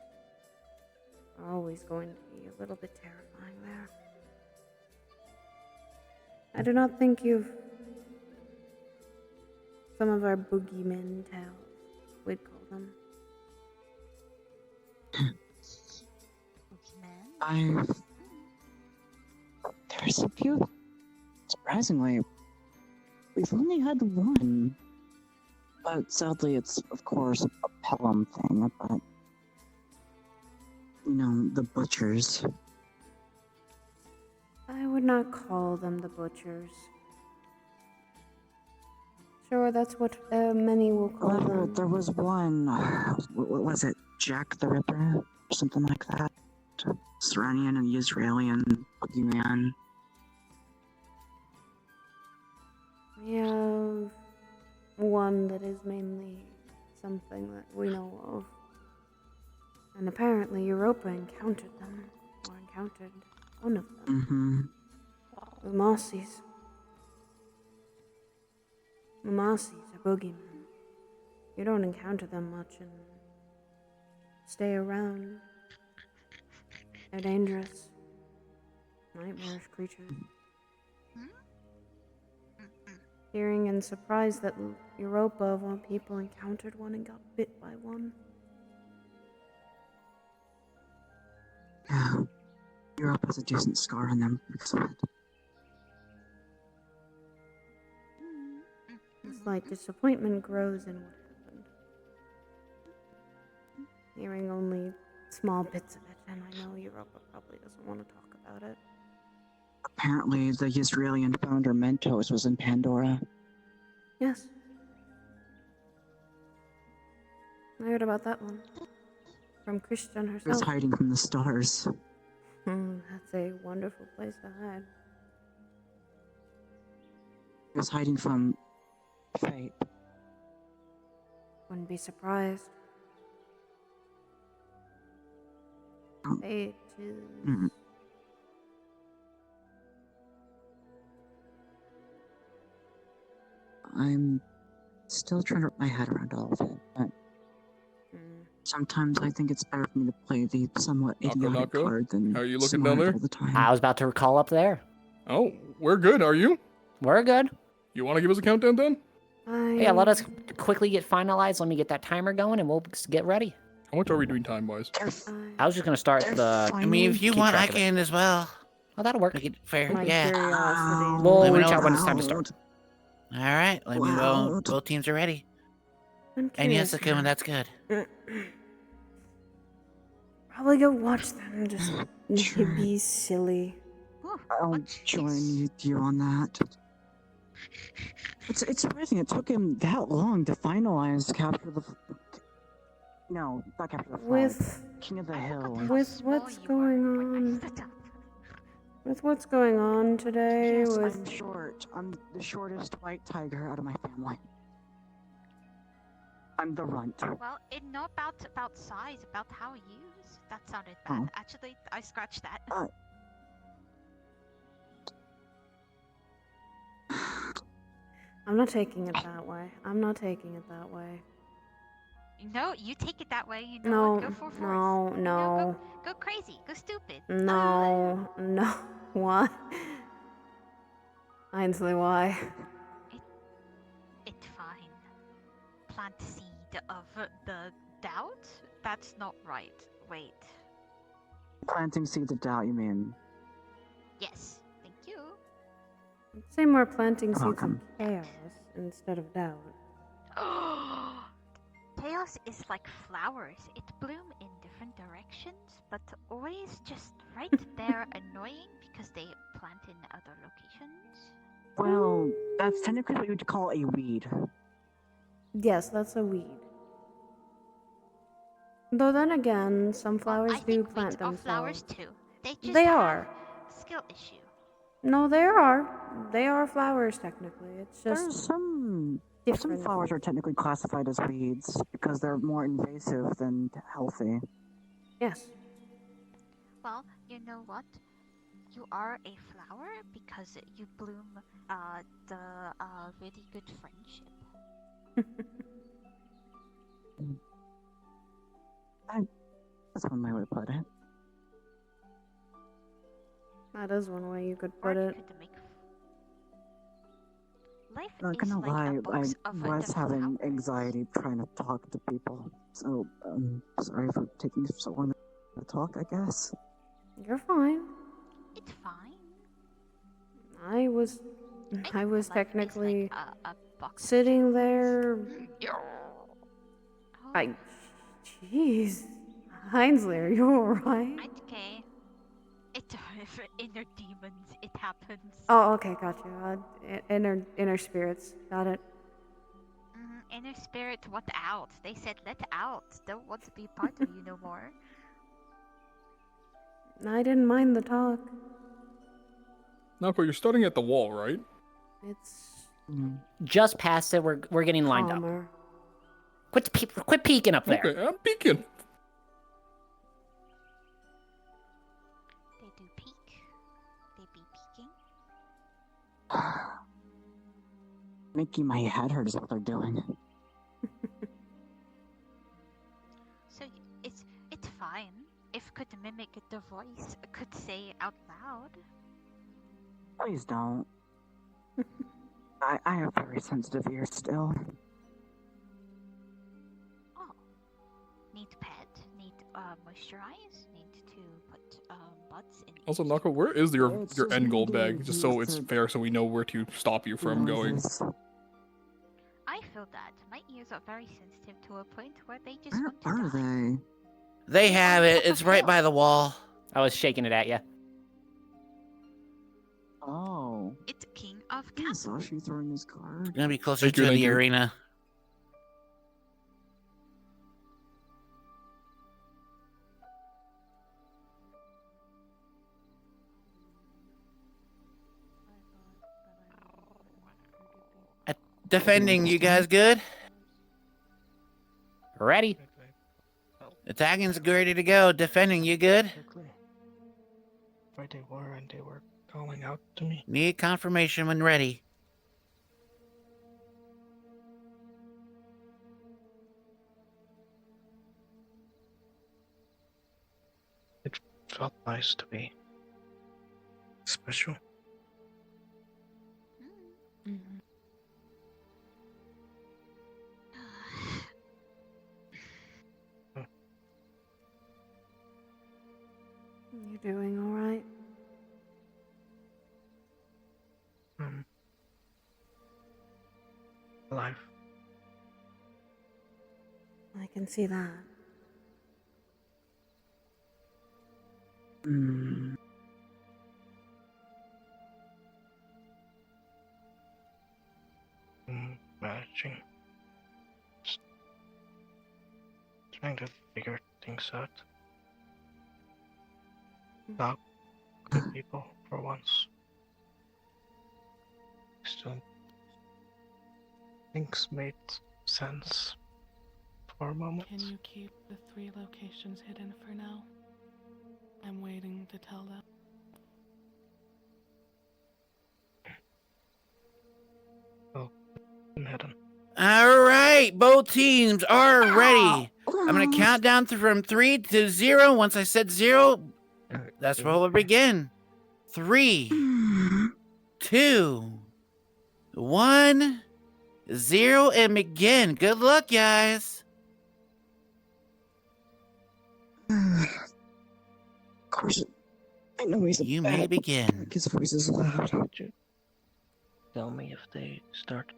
S8: are always going to be a little bit terrifying there. I do not think you've some of our boogeymen tales, we'd call them.
S3: There's a few. Surprisingly, we've only had one. But sadly, it's, of course, a Pelham thing, but, the butchers.
S8: I would not call them the butchers. Sure, that's what many will call them.
S3: There was one, what was it, Jack the Ripper? Or something like that. Serenian and Israelian boogeyman.
S8: We have one that is mainly something that we know of. And apparently Europa encountered them, or encountered one of them. Umasis. Umasis are boogeymen. You don't encounter them much and stay around. They're dangerous. Nightmarish creatures. Hearing and surprised that Europa, of all people, encountered one and got bit by one.
S3: Yeah, Europe has a decent scar on them because of it.
S8: A slight disappointment grows in what happened. Hearing only small bits of it, and I know Europa probably doesn't want to talk about it.
S3: Apparently, the Israeli founder Mentos was in Pandora.
S8: Yes. I heard about that one. From Christian
S3: He was
S8: herself.
S3: hiding from the stars.
S8: That's a wonderful place to hide.
S3: He was hiding from fate.
S8: Wouldn't be surprised. Fate is...
S3: I'm still trying to wrap my head around all of it, but sometimes I think it's better for me to play the somewhat idiotic card than
S4: How are you looking
S3: smart
S4: down there?
S3: all the time.
S1: I was about to call up there.
S4: Oh, we're good. Are you?
S1: We're good.
S4: You want to give us a countdown then?
S1: Yeah, let us quickly get finalized. Let me get that timer going and we'll get ready.
S4: How much are we doing time-wise?
S1: I was just going to start the...
S14: I mean, if you
S1: keep
S14: want, I
S1: track of it.
S14: can as well.
S1: Oh, that'll work.
S14: Make it fair.
S8: My
S14: Yeah.
S8: curiosity.
S1: We'll
S14: Let me
S1: reach
S14: know.
S1: out when it's time to start.
S14: All right. Let me know. Both teams are ready.
S8: I'm
S14: And yes,
S8: curious
S14: Akuma,
S8: now.
S14: that's good.
S8: Probably go watch them just be silly.
S3: I'll join you on that. It's surprising it took him that long to finalize Capture the... No, not Capture the Flag.
S8: With
S3: King of the Hill.
S8: With what's going on? With what's going on today?
S3: Yes,
S8: with
S3: I'm short. I'm the shortest white tiger out of my family. I'm the runt.
S18: Well, it's not about size, about how used. That sounded bad. Actually, I scratched that.
S8: I'm not taking it that way. I'm not taking it that way.
S18: No, you take it that way. You know
S8: No,
S18: what? Go full force.
S8: no, no.
S18: Go crazy. Go stupid.
S8: No, no. What? Ainsley, why?
S18: It's fine. Plant seed of the doubt? That's not right. Wait.
S3: Planting seeds of doubt, you mean?
S18: Yes. Thank you.
S8: I'd say more planting
S3: You're
S8: seeds of
S3: welcome.
S8: chaos instead of doubt.
S18: Chaos is like flowers. It bloom in different directions, but always just right there annoying because they plant in other locations.
S3: Well, that's technically what you would call a weed.
S8: Yes, that's a weed. Though then again, some flowers
S18: I
S8: do
S18: think
S8: plant
S18: weeds are flowers
S8: themselves.
S18: too. They just
S8: They
S18: have
S8: are.
S18: skill issue.
S8: No, they are. They are flowers technically. It's just
S3: There's some
S8: different.
S3: flowers are technically classified as weeds because they're more invasive than healthy.
S8: Yes.
S18: Well, you know what? You are a flower because you bloom the really good friendship.
S3: That's one way to put it.
S8: That is one way you could put it.
S18: Life
S3: Not
S18: is
S3: gonna
S18: like
S3: lie,
S18: a box
S3: I
S18: of
S3: was
S18: the
S3: having
S18: flowers.
S3: anxiety trying to talk to people. So, sorry for taking so long to talk, I guess.
S8: You're fine.
S18: It's fine.
S8: I was
S18: Life
S8: technically
S18: is like a box of
S8: sitting there.
S18: Oh.
S8: Jeez. Ainsley, are you alright?
S18: It's okay. It's for inner demons. It happens.
S8: Oh, okay, gotcha. Inner spirits. Got it.
S18: Inner spirit, what out? They said let out. Don't want to be part of you no more.
S8: I didn't mind the talk.
S4: Nako, you're starting at the wall, right?
S8: It's
S1: Just past it, we're getting lined up.
S8: calmer.
S1: Quit peeking up there.
S4: Okay, I'm peeking.
S18: They do peek. They be peeking.
S3: Making my head hurt is what they're doing.
S18: So it's fine. If could mimic the voice, could say out loud.
S3: Please don't. I have very sensitive ears still.
S18: Oh. Need pet, need moisturize, need to put buds in.
S4: Also, Nako, where is your
S3: It's just
S4: end goal
S3: me
S4: bag?
S3: getting
S4: Just so
S3: used
S4: it's
S3: to
S4: fair, so we know where to stop you from going.
S3: noises.
S18: I feel that my ears are very sensitive to a point where they just
S3: Where
S18: want to
S3: are
S18: die.
S3: they?
S15: They have it. It's right by the wall.
S1: I was shaking it at you.
S3: Oh.
S18: It's King of
S3: I saw she throwing his card.
S15: It's gonna be closer
S4: Thank you,
S15: to
S4: thank
S15: the
S4: you.
S15: arena. Defending, you guys good?
S1: Ready?
S15: Attacking's ready to go. Defending, you good?
S22: Where they were and they were calling out to me.
S15: Need confirmation when ready.
S22: It felt nice to be special.
S8: You doing alright?
S22: Alive.
S8: I can see that.
S22: Managing. Just trying to figure things out. Not good people for once. Still, things made sense for a moment.
S10: Can you keep the 3 locations hidden for now? I'm waiting to tell them.
S22: Oh, I'm hidden.
S15: All right, both teams are ready. I'm gonna count down from 3 to 0. Once I said 0, that's where we'll begin. 3, 2, 1, 0, and begin. Good luck, guys.
S3: Of course, I know he's a
S15: You
S3: bad,
S15: may begin.
S3: his voice is loud.
S22: Would you tell me if they start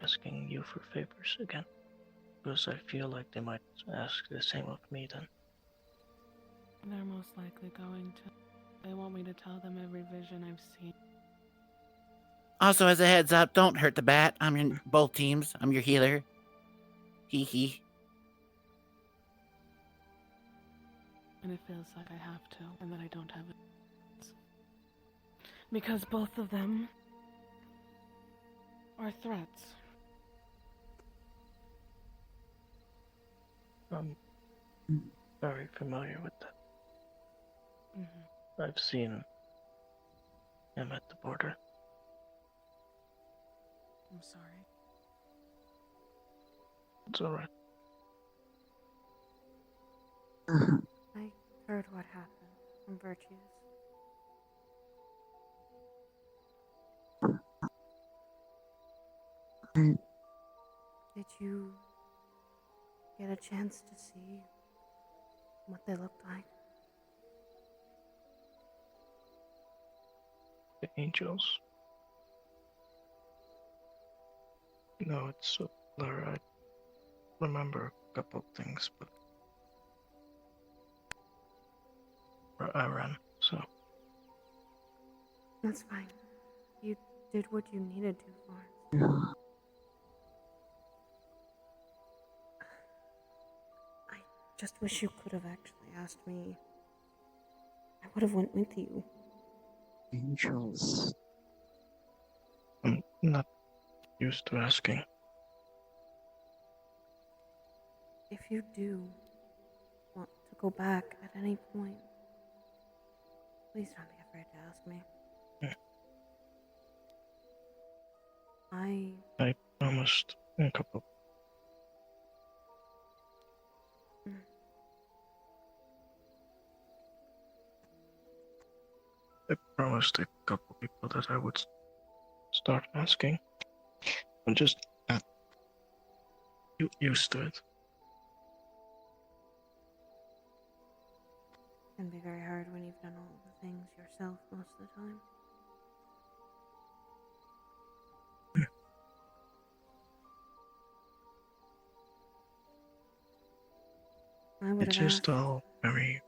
S22: asking you for favors again? Because I feel like they might ask the same of me then.
S10: They're most likely going to. They want me to tell them every vision I've seen.
S15: Also, as a heads up, don't hurt the bat. I'm in both teams. I'm your healer. Hee hee.
S21: and it feels like I have to, and that I don't have it. Because both of them are threats.
S22: I'm very familiar with that. I've seen him at the border.
S21: I'm sorry.
S22: It's alright.
S8: I heard what happened from Virtues. Did you get a chance to see what they looked like?
S22: The angels. No, it's a blur. I remember a couple things, but I ran, so.
S8: That's fine. You did what you needed to, Florence. I just wish you could have actually asked me. I would have went with you.
S3: Angels.
S22: I'm not used to asking.
S8: If you do want to go back at any point, please don't be afraid to ask me.
S22: I promised a couple. I promised a couple people that I would start asking. I'm just not used to it.
S8: It can be very hard when you've done all the things yourself most of the time. I would
S22: It's
S8: have
S22: just
S8: asked
S22: all very.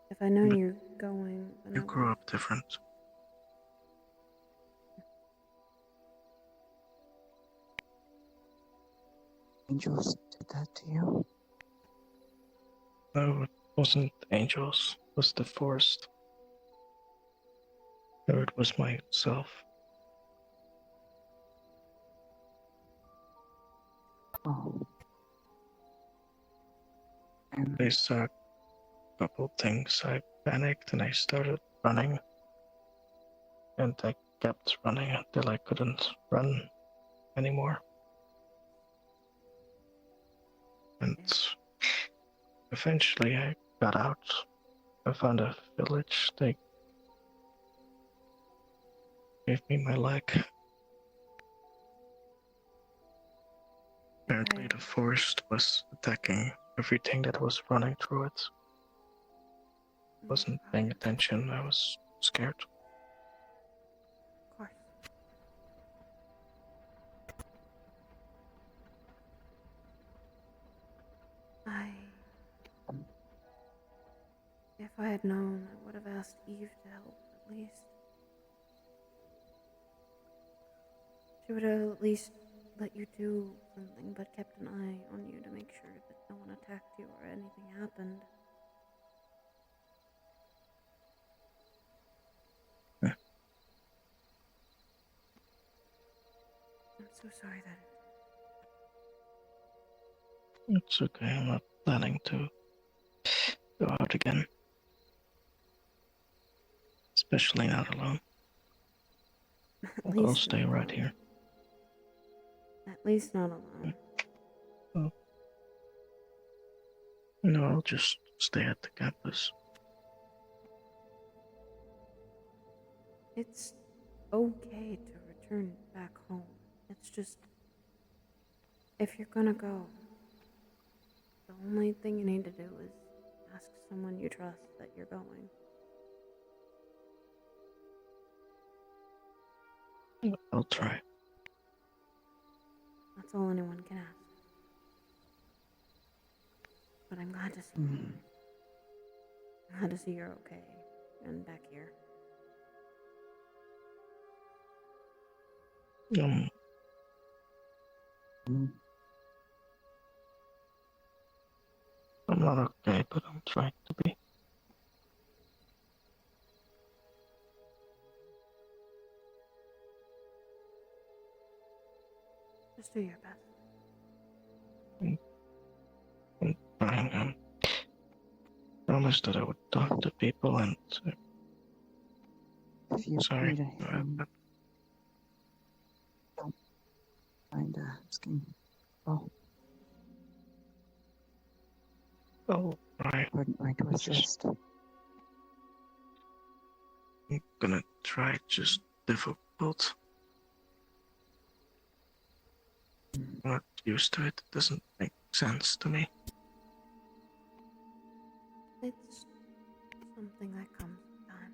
S8: if I know you're going. Then
S22: You
S8: I
S22: grew
S8: would.
S22: up different.
S3: Angels did that to you?
S22: No, it wasn't angels. It was the forest. Or it was myself.
S3: Oh.
S22: They saw a couple things. I panicked and I started running. And I kept running until I couldn't run anymore. And eventually I got out. I found a village. They gave me my leg. Apparently the forest was attacking everything that was running through it. Wasn't paying attention. I was scared.
S8: Of course. If I had known, I would have asked Eve to help, at least. She would have at least let you do something, but kept an eye on you to make sure that no one attacked you or anything happened. I'm so sorry that
S22: It's okay. I'm not planning to go out again. Especially not alone. I'll stay right here.
S8: At least not alone.
S22: Oh. No, I'll just stay at the campus.
S8: It's okay to return back home. It's just, if you're gonna go, the only thing you need to do is ask someone you trust that you're going.
S22: I'll try.
S8: That's all anyone can ask. But I'm glad to see you. I'm glad to see you're okay and back here.
S22: I'm not okay, but I'm trying to be.
S8: Just do your best.
S22: I'm trying. Promised that I would talk to people and.
S3: If you
S22: Sorry.
S3: need anything, don't mind asking. Oh,
S22: right.
S3: wouldn't mind to assist.
S22: I'm gonna try, just difficult. I'm not used to it. It doesn't make sense to me.
S8: It's something that comes with time.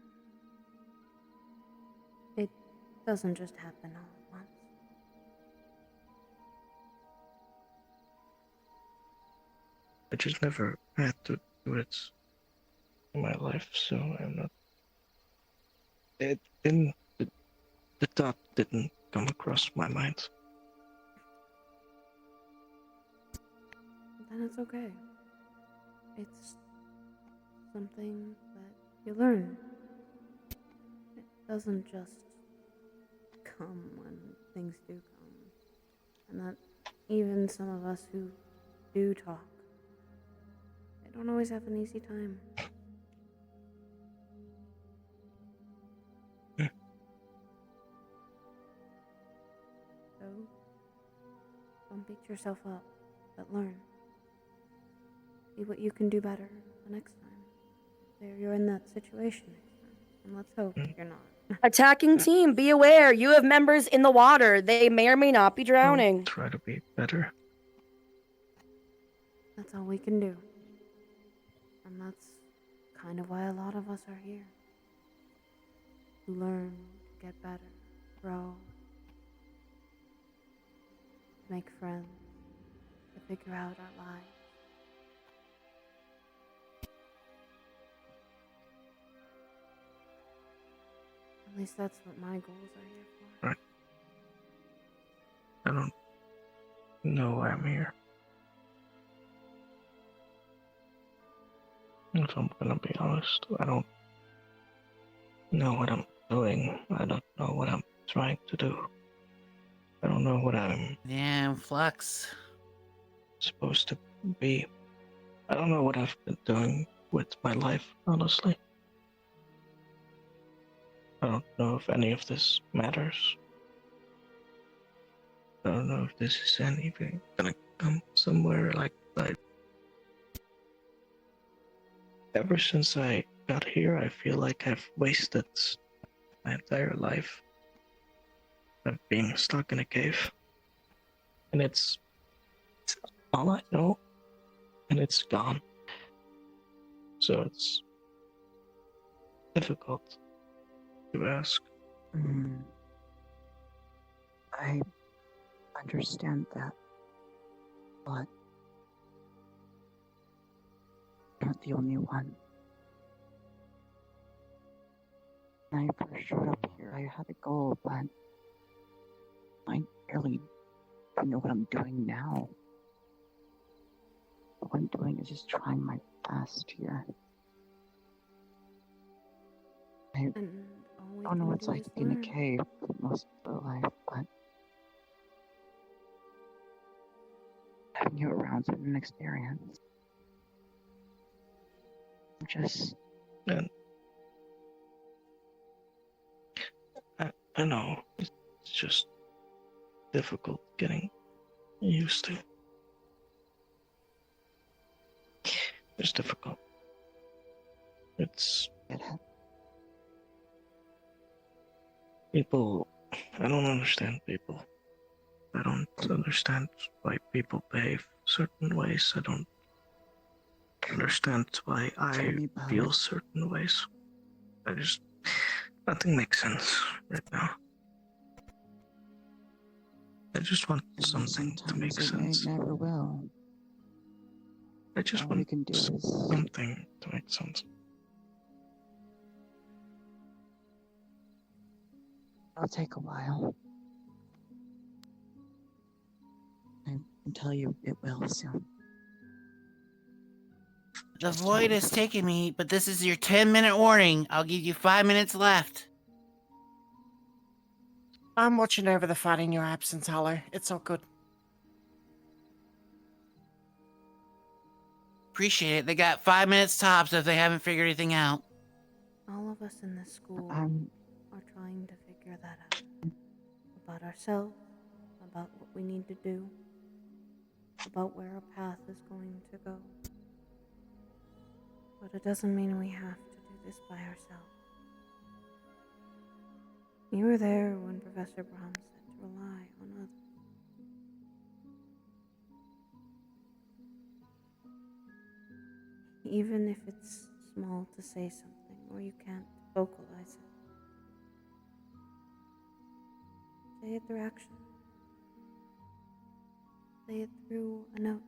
S8: It doesn't just happen all at once.
S22: I just never had to do it in my life, so I'm not. It didn't. The thought didn't come across my mind.
S8: Then it's okay. It's something that you learn. It doesn't just come when things do come. And that even some of us who do talk, they don't always have an easy time. So, don't beat yourself up, but learn. See what you can do better the next time. There you're in that situation next time. And let's hope you're not.
S6: Attacking team, be aware. You have members in the water. They may or may not be drowning.
S22: I'll try to be better.
S8: That's all we can do. And that's kind of why a lot of us are here. To learn, to get better, grow, to make friends, to figure out our lives. At least that's what my goals are here for.
S22: Right. I don't know why I'm here. If I'm gonna be honest, I don't know what I'm doing. I don't know what I'm trying to do. I don't know what I'm
S15: Damn, Flux.
S22: supposed to be. I don't know what I've been doing with my life, honestly. I don't know if any of this matters. I don't know if this is anything gonna come somewhere like that. Ever since I got here, I feel like I've wasted my entire life of being stuck in a cave. And it's all I know, and it's gone. So it's difficult to ask.
S3: I understand that, but you're not the only one. When I first showed up here, I had a goal, but I barely know what I'm doing now. What I'm doing is just trying my best here. I don't know what it's like to be in a cave for most of their life, but having you around is an experience. Just
S22: And I know it's just difficult getting used to. It's difficult. It's people. I don't understand people. I don't understand why people behave certain ways. I don't understand why I feel certain ways. Nothing makes sense right now. I just want something to make sense.
S3: It never will.
S22: I just want something to make sense.
S3: It'll take a while. I can tell you it will soon.
S15: The void has taken me, but this is your 10-minute warning. I'll give you 5 minutes left.
S14: I'm watching over the fight in your absence, Hollow. It's all good.
S15: Appreciate it. They got 5 minutes tops if they haven't figured anything out.
S8: All of us in this school are trying to figure that out. About ourselves, about what we need to do, about where our path is going to go. But it doesn't mean we have to do this by ourselves. You were there when Professor Brown said to rely on others. Even if it's small to say something or you can't vocalize it. Say it through action. Say it through a note.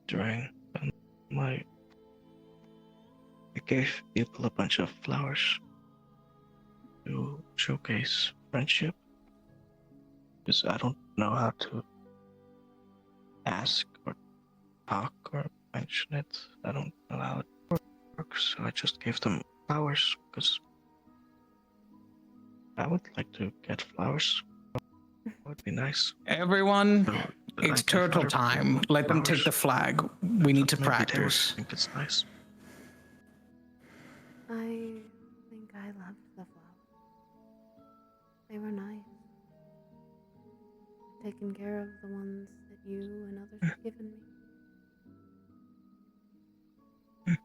S22: During my, I gave people a bunch of flowers to showcase friendship, because I don't know how to ask or talk or mention it. I don't know how it works, so I just gave them flowers because I would like to get flowers. That would be nice.
S11: Everyone,
S22: So,
S11: it's
S22: I give
S11: turtle
S22: other
S11: time.
S22: people
S11: Let them take
S22: flowers.
S11: the flag. We need to
S22: Maybe they would
S11: practice.
S22: think it's nice.
S8: I think I loved the flowers. They were nice. I've taken care of the ones that you and others have given me.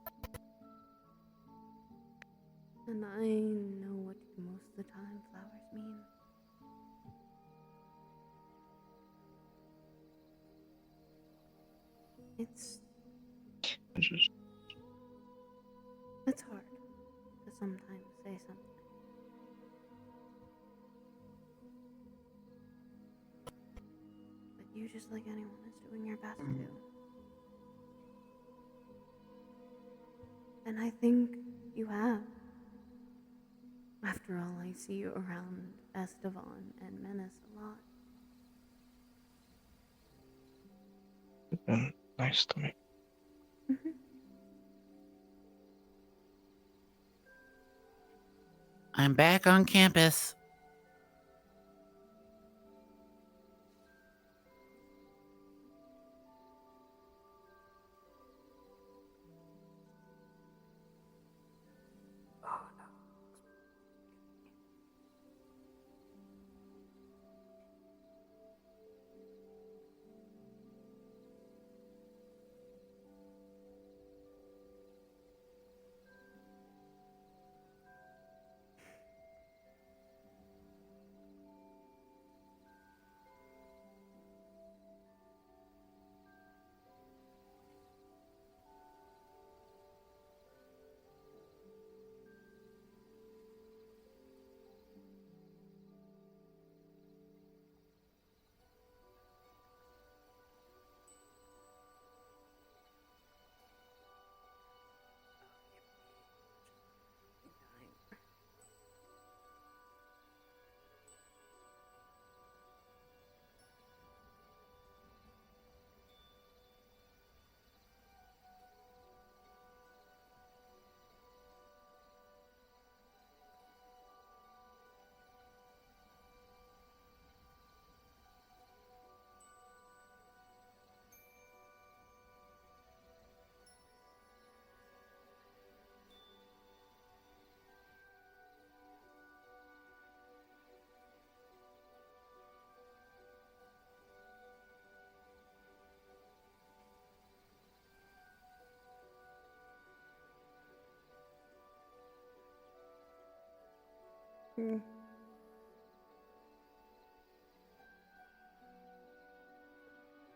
S8: And I know what most of the time flowers mean. It's hard to sometimes say something. But you, just like anyone, is doing your best too. And I think you have. After all, I see you around Estevan and Menace a lot.
S22: It's been nice to me.
S15: I'm back on campus.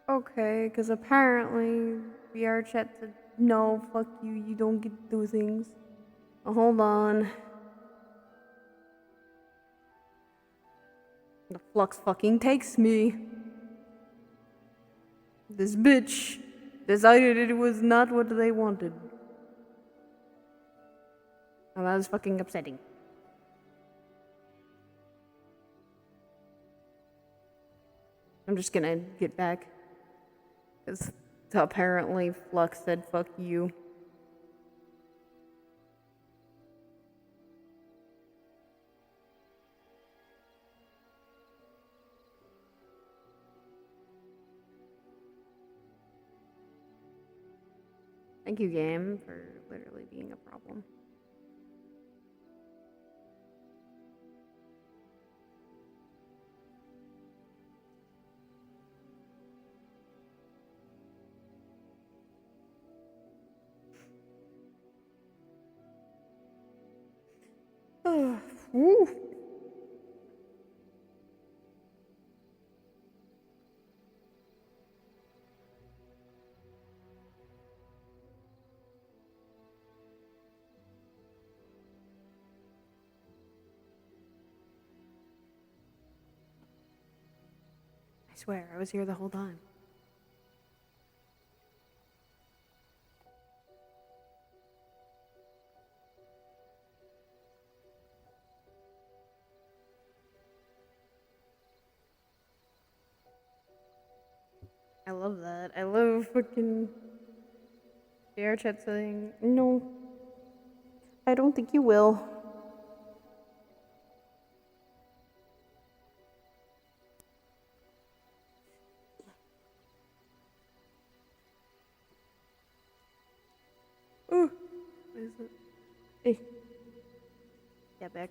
S8: Okay, because apparently the Archet said, no, fuck you, you don't get to do things. Oh, hold on. The flux fucking takes me. This bitch decided it was not what they wanted. And that was fucking upsetting. I'm just gonna get back. Because apparently Flux said fuck you. Thank you, game, for literally being a problem. Woo. I swear, I was here the whole time. I love that. I love fucking bear chat saying, no, I don't think you will. Ooh, what is it? Hey. Get back.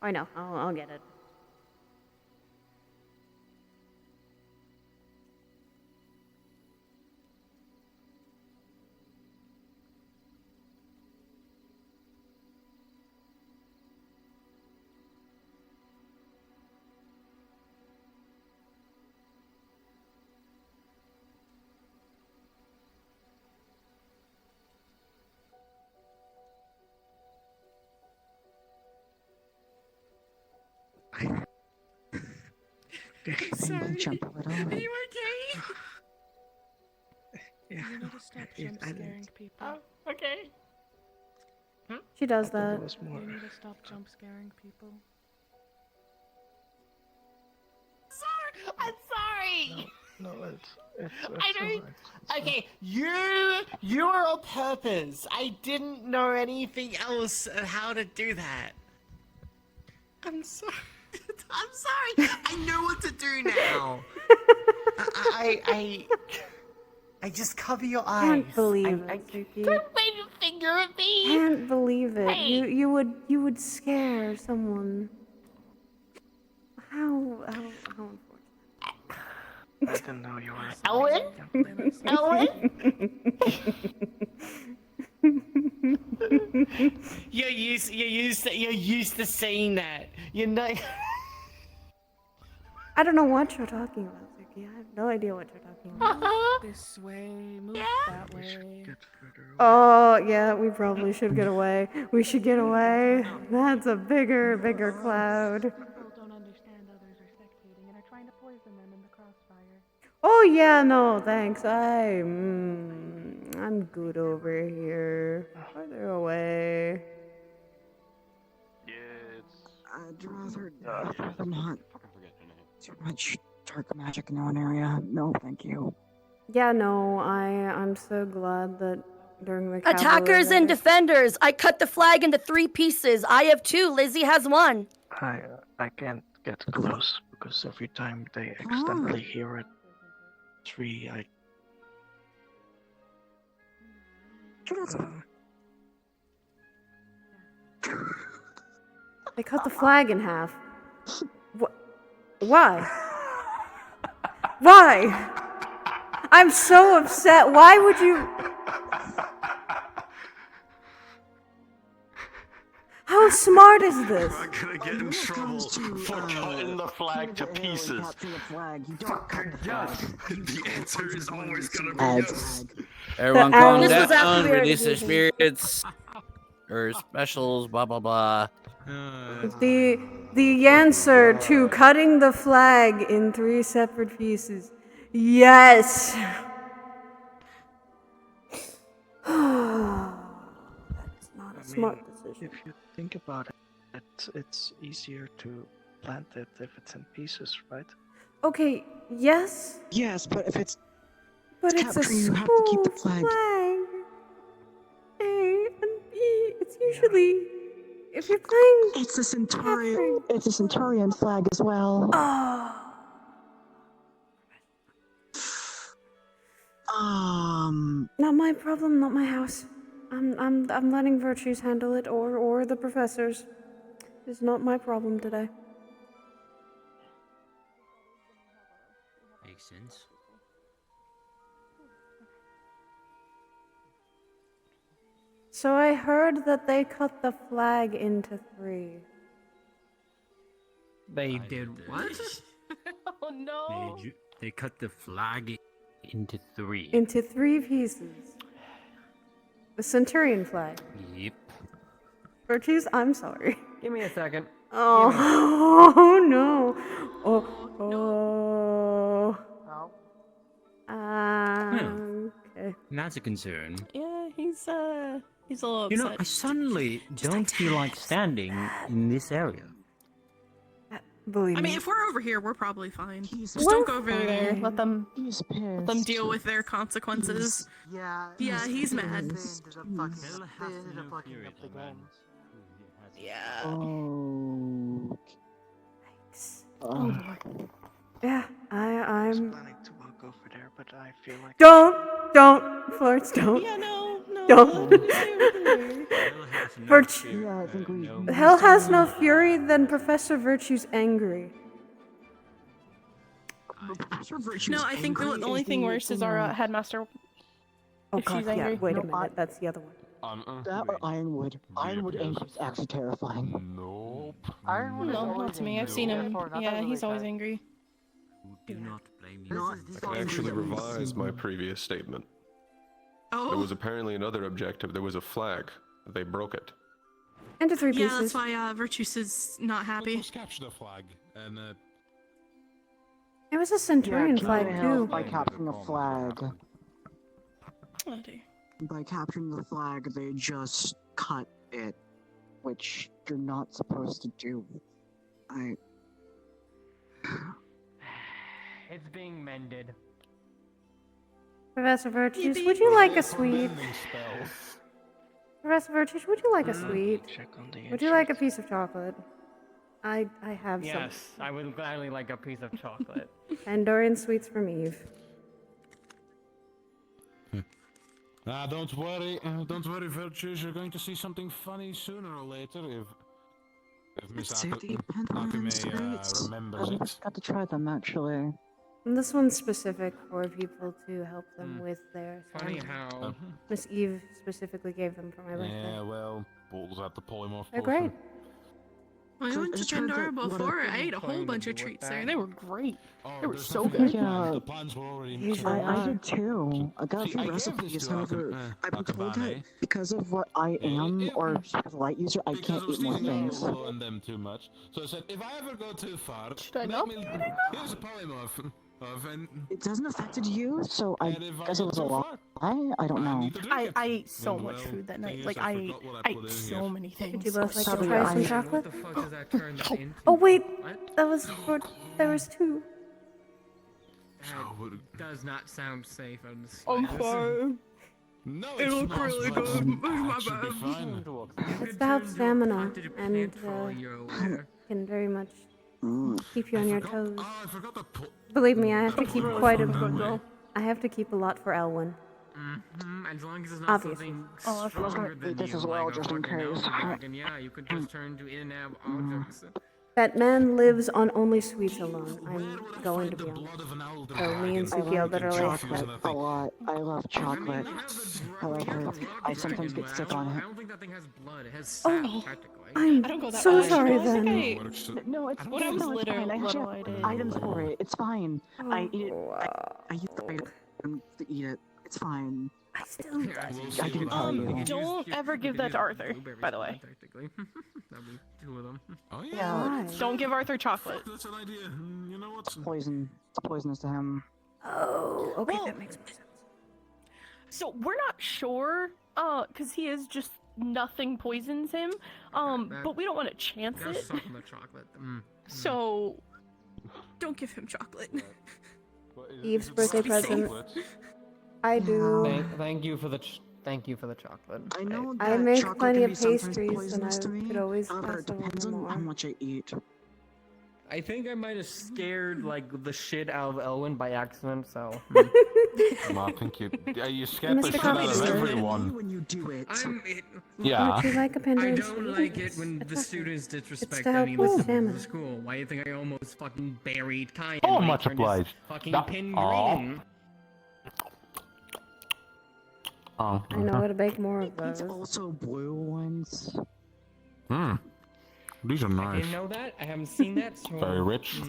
S8: I know, I'll get it.
S3: Sorry. Jump a little.
S21: Are you okay?
S22: Yeah.
S21: You need to stop jump scaring people.
S14: Oh, okay.
S8: She does that.
S21: You need to stop jump scaring people.
S14: Sorry, I'm sorry.
S22: No, it's
S14: I don't.
S22: alright.
S14: Okay, you are on purpose. I didn't know anything else on how to do that. I'm sorry. I'm sorry. I know what to do now. I just cover your eyes.
S8: Can't believe it, Suki.
S14: Don't wave your finger at me.
S8: Can't believe it.
S14: Hey.
S8: You would scare someone. How unfortunate.
S22: I didn't know you were.
S14: Ellen? Ellen? You're used to seeing that. You know.
S8: I don't know what you're talking about, Suki. I have no idea what you're talking about.
S21: This way, move that way.
S8: Oh, yeah, we probably should get away. We should get away. That's a bigger cloud.
S21: People don't understand others are spectating and are trying to poison them in the crossfire.
S8: Oh, yeah, no, thanks. I'm good over here. Farther away.
S20: Yeah, it's.
S3: I'd rather not. Too much dark magic in one area. No, thank you.
S8: Yeah, no, I'm so glad that during the
S6: Attackers and defenders. I cut the flag into 3 pieces. I have 2. Lizzie has 1.
S22: I can't get close because every time they accidentally hear it, 3,
S8: They cut the flag in half. Why? Why? I'm so upset. Why would you? How smart is this?
S9: I'm gonna get in trouble for cutting the flag to pieces. The answer is always gonna be yes.
S15: Everyone calm
S8: This was after
S15: down,
S8: we already
S15: release their
S8: did
S15: spirits. Or specials, blah blah blah.
S8: The answer to cutting the flag in 3 separate pieces. Yes. That's not a smart decision.
S22: If you think about it, it's easier to plant it if it's in pieces, right?
S8: Okay, yes,
S3: Yes, but if it's
S8: but it's a
S3: capturing, you have to keep the
S8: school
S3: flag.
S8: A and B. It's usually if you're playing.
S3: It's a Centurion. It's a Centurion flag as well.
S8: Oh. Not my problem, not my house. I'm letting Virtues handle it, or the professors. It's not my problem today.
S5: Makes sense.
S8: So I heard that they cut the flag into 3.
S5: They did what?
S7: Oh no!
S5: They cut the flag into 3.
S8: Into 3 pieces. The Centurion flag.
S5: Yep.
S8: Virtues, I'm sorry.
S16: Give me a second.
S8: Oh, no. Okay.
S5: That's a concern.
S21: Yeah, he's a little
S5: You know,
S21: upset.
S5: I suddenly don't feel like standing in this area.
S8: Believe
S21: I mean,
S8: me.
S21: if we're over here, we're probably fine. Just
S8: We're
S21: don't go over there.
S8: fine.
S21: Let them
S3: pissed.
S21: deal with their consequences. Yeah, he's mad. Yeah.
S3: Oh.
S8: Oh boy. Yeah, I'm
S22: planning to walk over there, but I feel like
S8: Don't, Florence, don't.
S21: Yeah, no.
S8: Don't. Virtue.
S3: Yeah, I think we.
S8: Hell has no fury, then Professor Virtue's angry.
S21: No, I think the only thing worse is our headmaster.
S8: Oh
S21: if
S8: god,
S21: she's
S8: yeah,
S21: angry.
S8: wait a minute, that's the other one.
S3: That or Ironwood. Ironwood anger is actually terrifying.
S19: Nope.
S21: No, not to me. I've seen him. Yeah, he's always angry.
S5: Do not blame
S19: I can actually revise my previous statement.
S21: Oh.
S19: There was apparently another objective. There was a flag. They broke it.
S8: Into 3 pieces.
S21: Yeah, that's why Virtus is not happy.
S2: Let's capture the flag and
S8: It was a Centurion flag too.
S3: By capturing the flag.
S21: Oh dear.
S3: By capturing the flag, they just cut it, which you're not supposed to do.
S16: It's being mended.
S8: Professor Virtues, would you like a sweet? Professor Virtues, would you like a sweet? Would you like a piece of chocolate? I have some.
S16: Yes, I would gladly like a piece of chocolate.
S8: Andorian sweets from Eve.
S2: don't worry, Virtues. You're going to see something funny sooner or later if Miss Akame remembers it.
S3: Got to try them actually.
S8: And this one's specific for people to help them with their.
S16: Funny
S8: assignment.
S16: how.
S8: Miss Eve specifically gave them for my birthday.
S2: Yeah, well, Bulls had to pull him off.
S8: They're great.
S21: I went to Pandora before. I ate a whole bunch of treats there. They were great. They were so
S2: good.
S21: good.
S3: Yeah,
S2: The plans were already
S3: I did too. I got a few recipes, however, I've been told that because of what I am, or as a light user, I can't eat more things.
S2: On them too much. So I said, if I ever go too far, here's a polymorph.
S3: It doesn't affect you, so I guess it was a lie. I don't know.
S21: I ate so much food that night. Like I ate so many things.
S8: Did you both like to
S3: Probably
S8: try some
S3: I-
S8: chocolate?
S16: What the fuck does that turn into?
S8: Oh wait, that was for. There was 2.
S16: That does not sound safe on the
S21: I'm
S16: slightest.
S21: sorry.
S2: No,
S21: It looked really good. My bad.
S8: It's to help stamina
S16: Onto the
S8: and
S16: plant for all you're aware.
S8: can very much keep you on your toes.
S2: Oh, I forgot to put.
S8: Believe me, I have to keep quite a. I have to keep a lot for Elwyn.
S16: As long as it's not
S8: Obviously.
S16: something stronger than
S3: This
S16: you,
S3: as well,
S16: like a
S3: just in
S16: fucking
S3: case.
S16: elbow, then yeah, you could just turn to in and out objects.
S8: That man lives on only sweets alone. I'm going to be honest. So me and Suki are literally.
S3: Chocolate a lot. I love chocolate. However, I sometimes get sick on
S16: I
S3: it.
S16: don't think that thing has blood. It has sap, practically.
S8: I'm
S21: I don't go that
S8: so
S21: far.
S8: sorry
S21: I think
S8: then.
S3: No, it's
S21: When I was
S3: no, it's
S21: little,
S3: fine. I
S21: little,
S3: have
S21: I did.
S3: items for it. It's fine. I eat it.
S8: Oh,
S3: I use the item to eat it. It's fine.
S8: I still.
S3: I didn't tell you.
S21: Don't ever give that to Arthur, by the way.
S16: Practically. That'd be 2 of them.
S2: Oh
S3: Yeah.
S21: Don't give Arthur chocolate.
S2: That's an idea. You know what?
S3: It's poison. It's poisonous to him.
S8: Oh, okay,
S21: Well,
S8: that makes more sense.
S21: So we're not sure, cause he is just
S12: nothing poisons him. But we don't want to chance it.
S14: Chocolate, chocolate.
S12: So don't give him chocolate.
S8: Eve's birthday present. I do.
S13: Thank you for the chocolate.
S3: I know
S8: I
S3: that
S8: make
S3: chocolate
S8: plenty
S3: can
S8: of
S3: be sometimes
S8: pastries, and
S3: poisonous
S8: I
S3: to me.
S8: could always
S3: However,
S8: pass
S3: it depends
S8: along
S3: on
S8: more.
S3: how much I eat.
S13: I think I might have scared like the shit out of Elwin by accident, so.
S2: Well, I think you scared the
S8: Mr.
S2: shit out of
S8: Coffee.
S2: everyone.
S3: When you do it.
S2: Yeah.
S8: Would you like a Pandora
S14: I don't
S8: sweet?
S14: like it when the students
S8: It's
S14: disrespect
S8: to help
S14: any
S8: with
S14: of the
S8: stamina.
S14: school. Why do you think I almost fucking buried Kai?
S2: Oh, much obliged.
S14: Fucking
S2: Yeah.
S14: pin
S2: Aw.
S14: green.
S2: Oh.
S8: I know how to bake more of
S3: It's
S8: those.
S3: also blue ones.
S2: These are
S14: I
S2: nice.
S14: didn't know that. I haven't seen that. So...
S2: Very rich,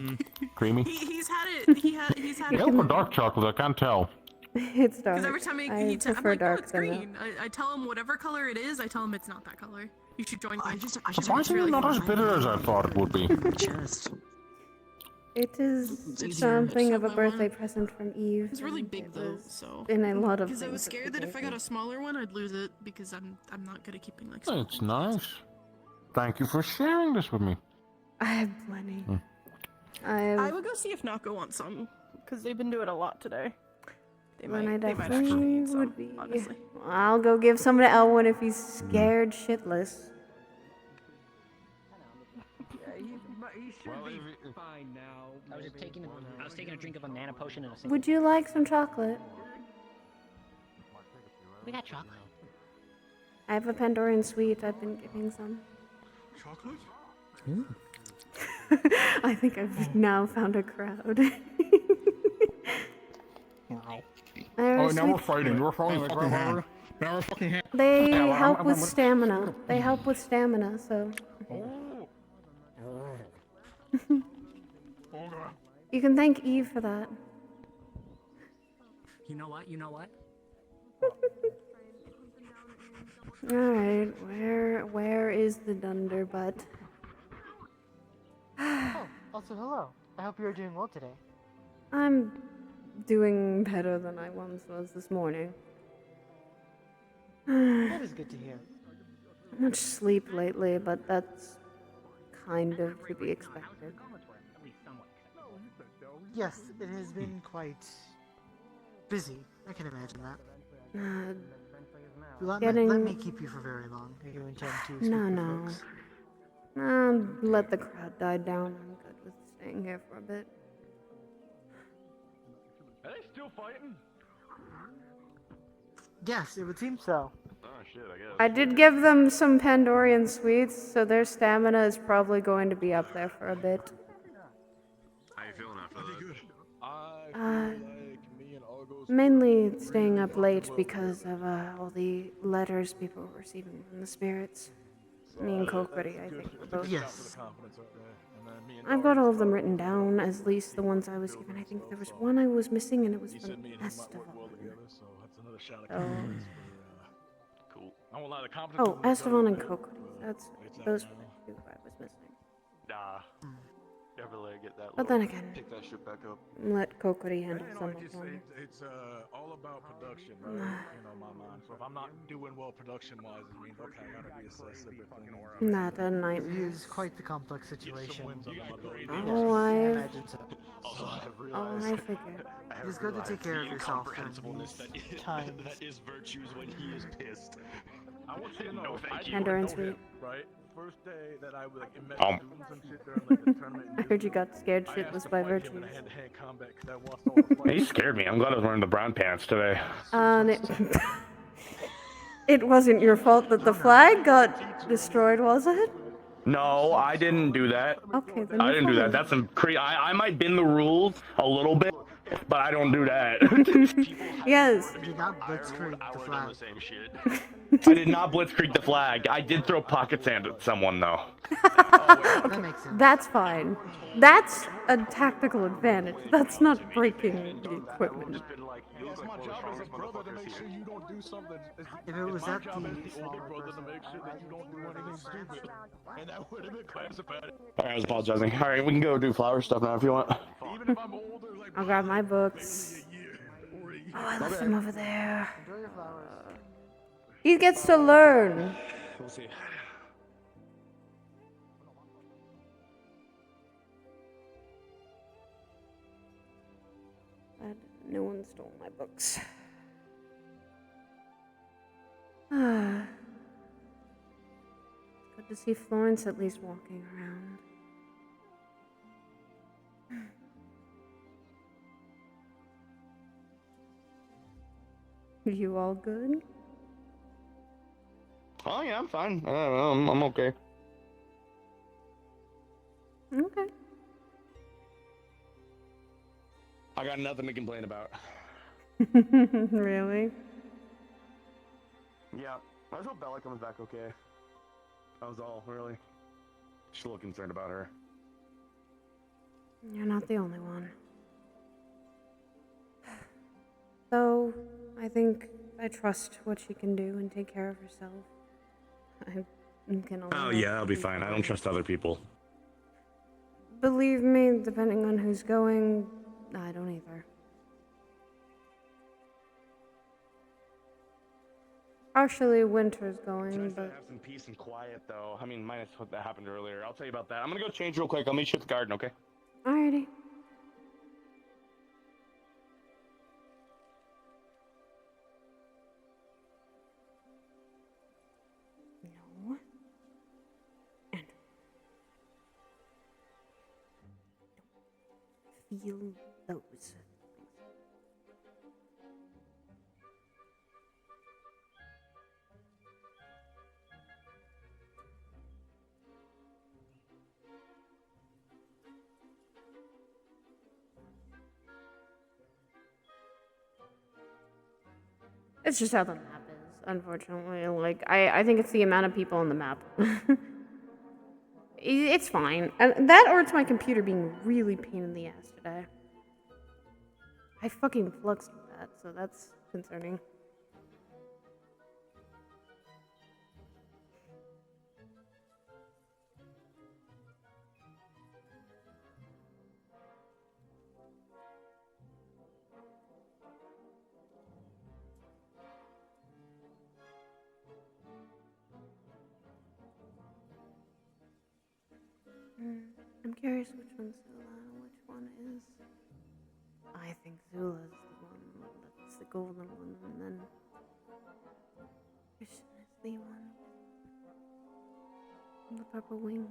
S2: creamy.
S21: He's had it. He's had
S2: Milk
S21: it.
S2: or dark chocolate? I can't tell.
S8: It's dark.
S21: Because every time
S8: I
S21: I'm
S8: prefer
S21: like,
S8: dark
S21: no, it's
S8: than
S21: green. I tell him whatever color it is. I tell him it's not that color. You should join me.
S2: Surprisingly not as bitter as I thought it would be.
S8: It is something of a birthday present from Eve.
S21: It's really big
S8: It
S21: though,
S8: was
S21: so.
S8: in a lot of
S21: Because I was
S8: things
S21: scared that if I got a smaller one, I'd lose it because I'm not good at keeping like. small
S2: It's nice. Thank you for sharing this with me.
S8: I have plenty.
S21: I would go see if Nako wants some because they've been doing a lot today. They
S8: Then I
S21: might actually
S8: definitely
S21: need some,
S8: would be.
S21: honestly.
S8: I'll go give some to Elwin if he's scared shitless.
S16: He should be fine now.
S1: I was taking a drink of a mana potion in a single.
S8: Would you like some chocolate?
S1: We got chocolate.
S8: I have a Pandorian sweet. I've been giving some.
S2: Chocolate?
S8: I think I've now found a crowd.
S2: Oh, now we're fighting. We're fighting.
S8: They
S2: Yeah,
S8: help
S2: I'm-
S8: with
S2: I'm-
S8: stamina. They help with stamina, so. You can thank Eve for that.
S16: You know what? You know what?
S8: Alright, where is the Dunderbutt?
S16: Oh, also hello. I hope you're doing well today.
S8: I'm doing better than I once was this morning.
S16: That is good to hear.
S8: Much sleep lately, but that's kind of to be expected.
S16: Yes, it has been quite busy. I can imagine that. Let me keep you for very long. If you intend to speak
S8: No,
S16: with
S8: no.
S16: folks.
S8: Let the crowd die down. I'm good with staying here for a bit.
S20: Are they still fighting?
S16: Yes, it would seem so.
S20: Oh shit, I guess.
S8: I did give them some Pandorian sweets, so their stamina is probably going to be up there for a bit.
S20: How you feeling after that?
S8: Mainly staying up late because of all the letters people were receiving from the spirits. Me and Kokori, I think, were both.
S16: Yes.
S8: I've got all of them written down, as least the ones I was given. I think there was one I was missing, and it was from Estevan.
S20: Cool. I won't lie, the competence
S8: Oh, Estevan and Kokori. Those were the two I was missing.
S20: Nah. Never let it get that
S8: But
S20: low.
S8: then again,
S20: Pick that shit back up.
S8: let Kokori handle some of them.
S20: It's all about production, right? You know, my mind. So if I'm not doing well production-wise, it means okay, I gotta reassess everything.
S8: Not a
S16: It
S8: nightmare.
S16: is quite the complex situation.
S8: Oh, I
S16: imagine so.
S8: Oh, I figured.
S16: It is good to take care of yourself during these times.
S20: That is virtues when he is pissed. I want you to know, thank you.
S8: Pandora sweet.
S20: Right? First day that I was like, met students and shit during like the tournament.
S8: I heard you got scared shitless by virtues.
S20: Hand-to-hand combat because I watched all the
S9: He scared me. I'm glad I was wearing the brown pants today.
S8: It wasn't your fault that the flag got destroyed, was it?
S9: No, I didn't do that.
S8: Okay, then
S9: I
S8: you're
S9: didn't do that.
S8: fine.
S9: That's some I might bend the rules a little bit, but I don't do that.
S8: Yes.
S16: You did not blitzkrieg the flag.
S20: same shit.
S9: I did not blitzkrieg the flag. I did throw pocket sand at someone though.
S16: That makes sense.
S8: That's fine. That's a tactical advantage. That's not breaking the equipment.
S20: It's my job as a brother to make sure you don't do something.
S16: If it was
S20: my
S16: that
S20: job as
S16: the
S20: the older brother to make sure that you don't do anything stupid. And that would have been classified.
S9: Alright, I was apologizing. Alright, we can go do flower stuff now if you want.
S20: Even if I'm older, like
S8: I'll grab my books. Oh, I left them over there. He gets to learn.
S9: We'll see.
S8: Glad no one stole my books. Good to see Florence at least walking around. You all good?
S9: Oh yeah, I'm fine. I'm okay.
S8: Okay.
S9: I got nothing to complain about.
S8: Really?
S9: Yeah, I just hope Bella comes back okay. That was all, really. Just a little concerned about her.
S8: You're not the only one. So, I think I trust what she can do and take care of herself. I can only
S9: Oh
S8: hope
S9: yeah, I'll be
S8: she's
S9: fine. I don't trust other people.
S8: Believe me, depending on who's going, I don't either. Partially Winter's going,
S9: It's nice
S8: but
S9: to have some peace and quiet, though. I mean, minus what that happened earlier. I'll tell you about that. I'm gonna go change real quick. I'll meet you at the garden, okay?
S8: alrighty. No. And feel those. It's just how the map is, unfortunately. Like, I think it's the amount of people on the map. It's fine. That or it's my computer being really pain in the ass today. I fucking fluxed with that, so that's concerning. I'm curious which one's Zula and which one is. I think Zula's the one that's the golden one, and then Christian is the one with the purple wing.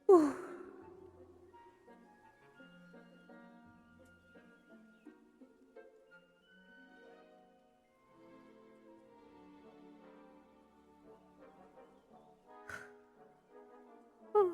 S8: Whew. Oh.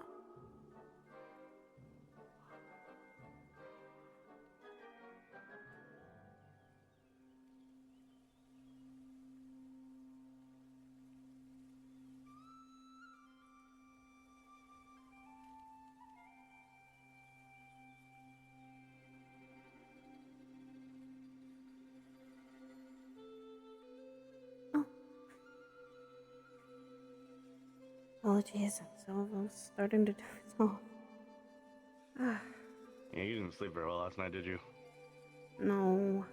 S8: Apologies, so I'm starting to doze off.
S9: Yeah, you didn't sleep very well last night, did you?
S8: No,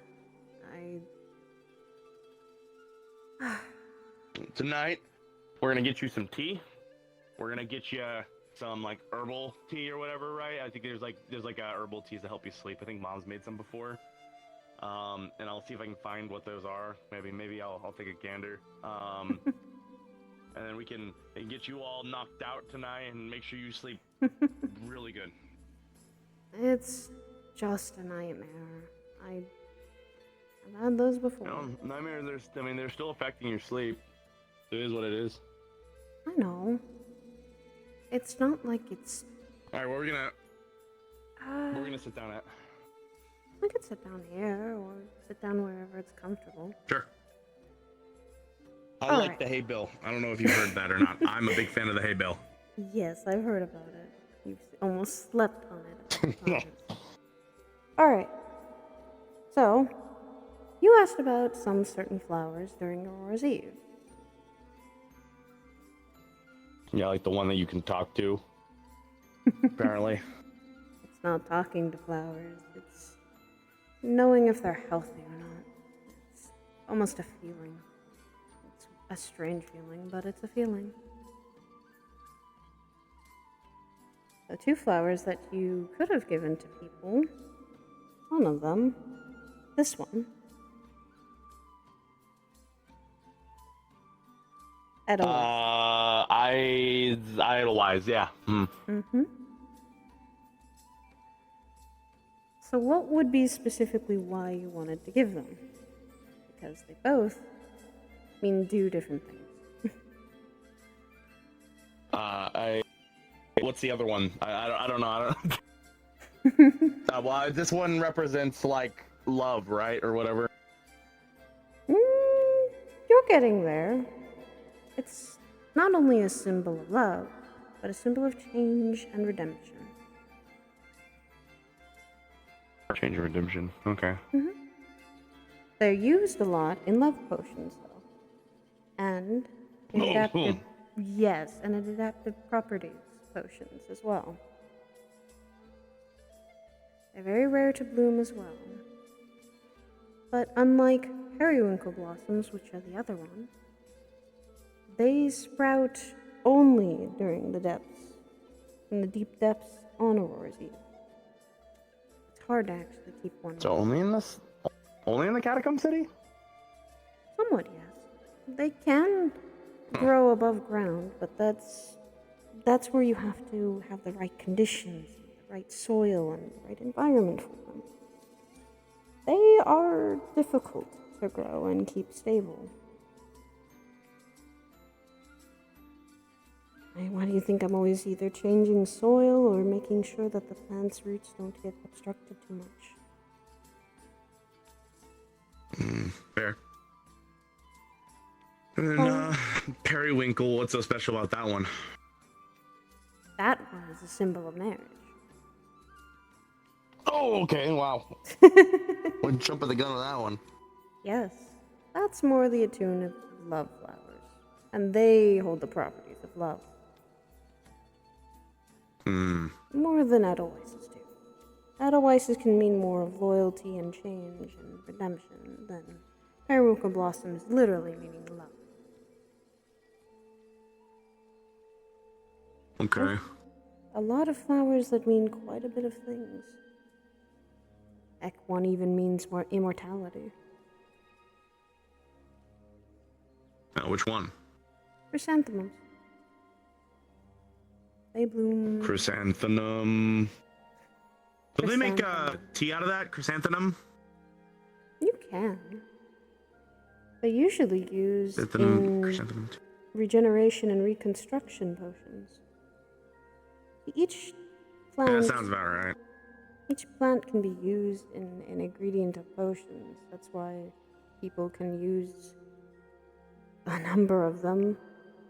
S9: Tonight, we're gonna get you some tea. We're gonna get you some like herbal tea or whatever, right? I think there's like herbal teas to help you sleep. I think Mom's made some before. And I'll see if I can find what those are. Maybe I'll take a gander. And then we can get you all knocked out tonight and make sure you sleep really good.
S8: It's just a nightmare. I've had those before.
S9: Nightmares, they're still affecting your sleep. It is what it is.
S8: I know. It's not like it's...
S9: Alright, where are we gonna sit down at?
S8: We could sit down here, or sit down wherever it's comfortable.Ure.
S9: I
S8: All
S9: like
S8: right.
S9: the hay bill. I don't know if you've heard that or not. I'm a big fan of the hay bill.
S8: Yes, I've heard about it. You've almost slept on it. Alright. So, you asked about some certain flowers during Aurora's Eve.
S9: Yeah, like the one that you can talk to. Apparently.
S8: It's not talking to flowers, it's knowing if they're healthy or not. It's almost a feeling. It's a strange feeling, but it's a feeling. So 2 flowers that you could have given to people. One of them, this one.
S9: Idolize, yeah.
S8: Mm-hmm. So what would be specifically why you wanted to give them? Because they both do different things.
S9: What's the other one? I don't know. Well, this one represents like love, right, or whatever.
S8: You're getting there. It's not only a symbol of love, but a symbol of change and redemption.
S9: Change and redemption. Okay.
S8: They're used a lot in love potions, though, and in adaptive. Yes, and in adaptive properties potions as well. They're very rare to bloom as well. But unlike periwinkle blossoms, which are the other one, they sprout only during the depths, in the deep depths on Aurora's Eve. It's hard to actually keep one.
S9: So only in the Catacomb City?
S8: Somewhat, yes. They can grow above ground, but that's where you have to have the right conditions, the right soil, and the right environment for them. They are difficult to grow and keep stable. Why do you think I'm always either changing soil or making sure that the plant's roots don't get obstructed too much?
S9: Fair. And then, periwinkle, what's so special about that one?
S8: That one is a symbol of marriage.
S9: Oh, okay, wow. We're jumping the gun on that one.
S8: Yes, that's more the attune of love flowers, and they hold the properties of love. More than Edelweisses do. Edelweisses can mean more of loyalty and change and redemption than periwinkle blossoms literally meaning love.
S9: Okay.
S8: A lot of flowers that mean quite a bit of things. Heck, one even means more immortality.
S9: Which one?
S8: Chrysanthemums. They bloom.
S9: Chrysanthemum. Do they make tea out of that? Chrysanthemum?
S8: You can. They usually use in regeneration and reconstruction potions. Each plant.
S9: Yeah, that sounds about right.
S8: Each plant can be used in an ingredient of potions. That's why people can use a number of them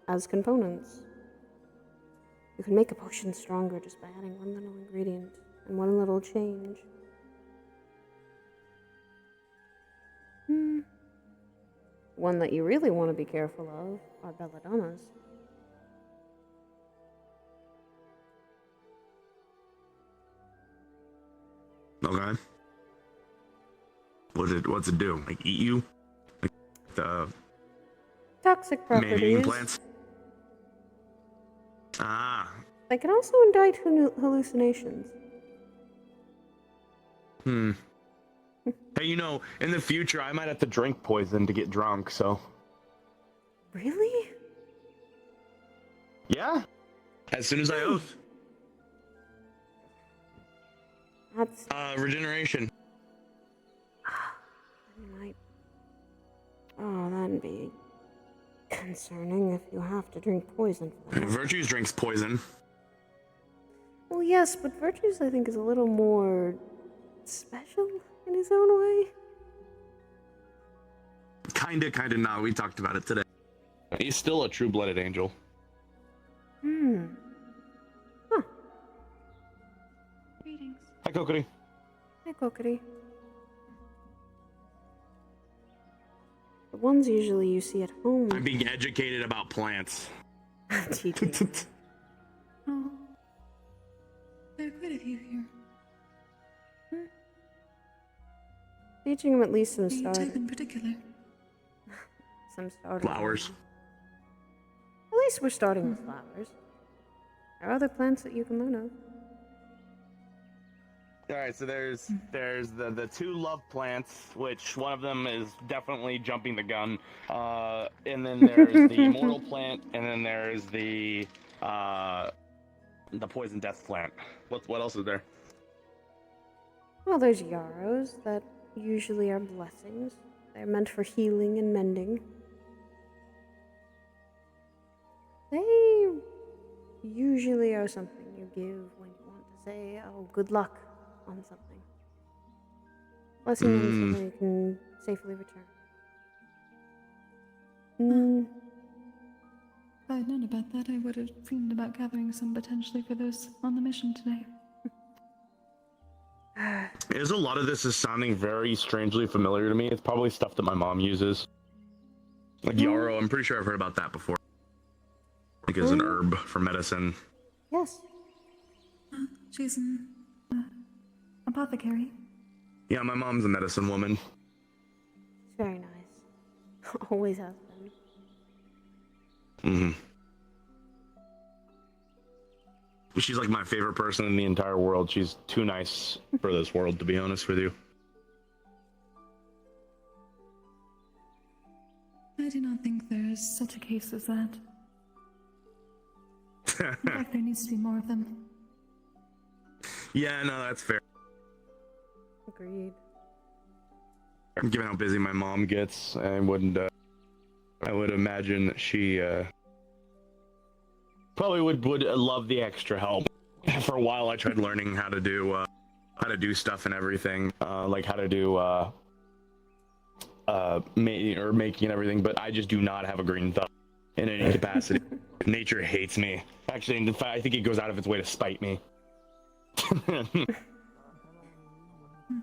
S8: as components. You can make a potion stronger just by adding one little ingredient and one little change. One that you really want to be careful of are belladonnas.
S9: Okay. What's it do? Like eat you? Like the
S8: toxic properties.
S9: man-eating plants?
S8: They can also indict hallucinations.
S9: Hey, in the future, I might have to drink poison to get drunk, so.
S8: Really?
S9: Yeah. As soon as I oath.
S8: That's
S9: Regeneration.
S8: Oh, that'd be concerning if you have to drink poison for that.
S9: Virtues drinks poison.
S8: Well, yes, but Virtues, I think, is a little more special in his own way.
S9: Kinda not. We talked about it today. He's still a true-blooded angel.
S8: Hmm. Huh.
S10: Greetings.
S9: Hi, Kokiri.
S8: Hey, Kokiri. The ones usually you see at home.
S9: I'm being educated about plants.
S8: Teaching.
S10: Oh. There are quite a few here.
S8: Teaching him at least some
S10: Any
S8: start.
S10: type in particular?
S8: Some starters.
S9: Flowers.
S8: At least we're starting with flowers. There are other plants that you can learn of.
S9: All right, so there's the two love plants, which one of them is definitely jumping the gun, and then there's the immortal plant, and then there's the poison death plant. What else is there?
S8: Well, there's yarrows that usually are blessings. They're meant for healing and mending. They usually are something you give when you want to say, oh, good luck on something. Blessing means something you can safely return.
S10: If I had known about that, I would have dreamed about gathering some potentially for those on the mission today.
S9: There's a lot of this is sounding very strangely familiar to me. It's probably stuff that my mom uses. Like yarrow, I'm pretty sure I've heard about that before. Like as an herb for medicine.
S8: Yes.
S10: She's an apothecary.
S9: Yeah, my mom's a medicine woman.
S8: It's very nice. Always has been.
S9: She's like my favorite person in the entire world. She's too nice for this world, to be honest with you.
S10: I do not think there is such a case as that. In fact, there needs to be more of them.
S9: Yeah, no, that's fair.
S8: Agreed.
S9: Given how busy my mom gets, I would imagine that she probably would love the extra help. For a while, I tried learning how to do stuff and everything, like how to do making and everything. But I just do not have a green thumb in any capacity. Nature hates me. Actually, in fact, I think it goes out of its way to spite me.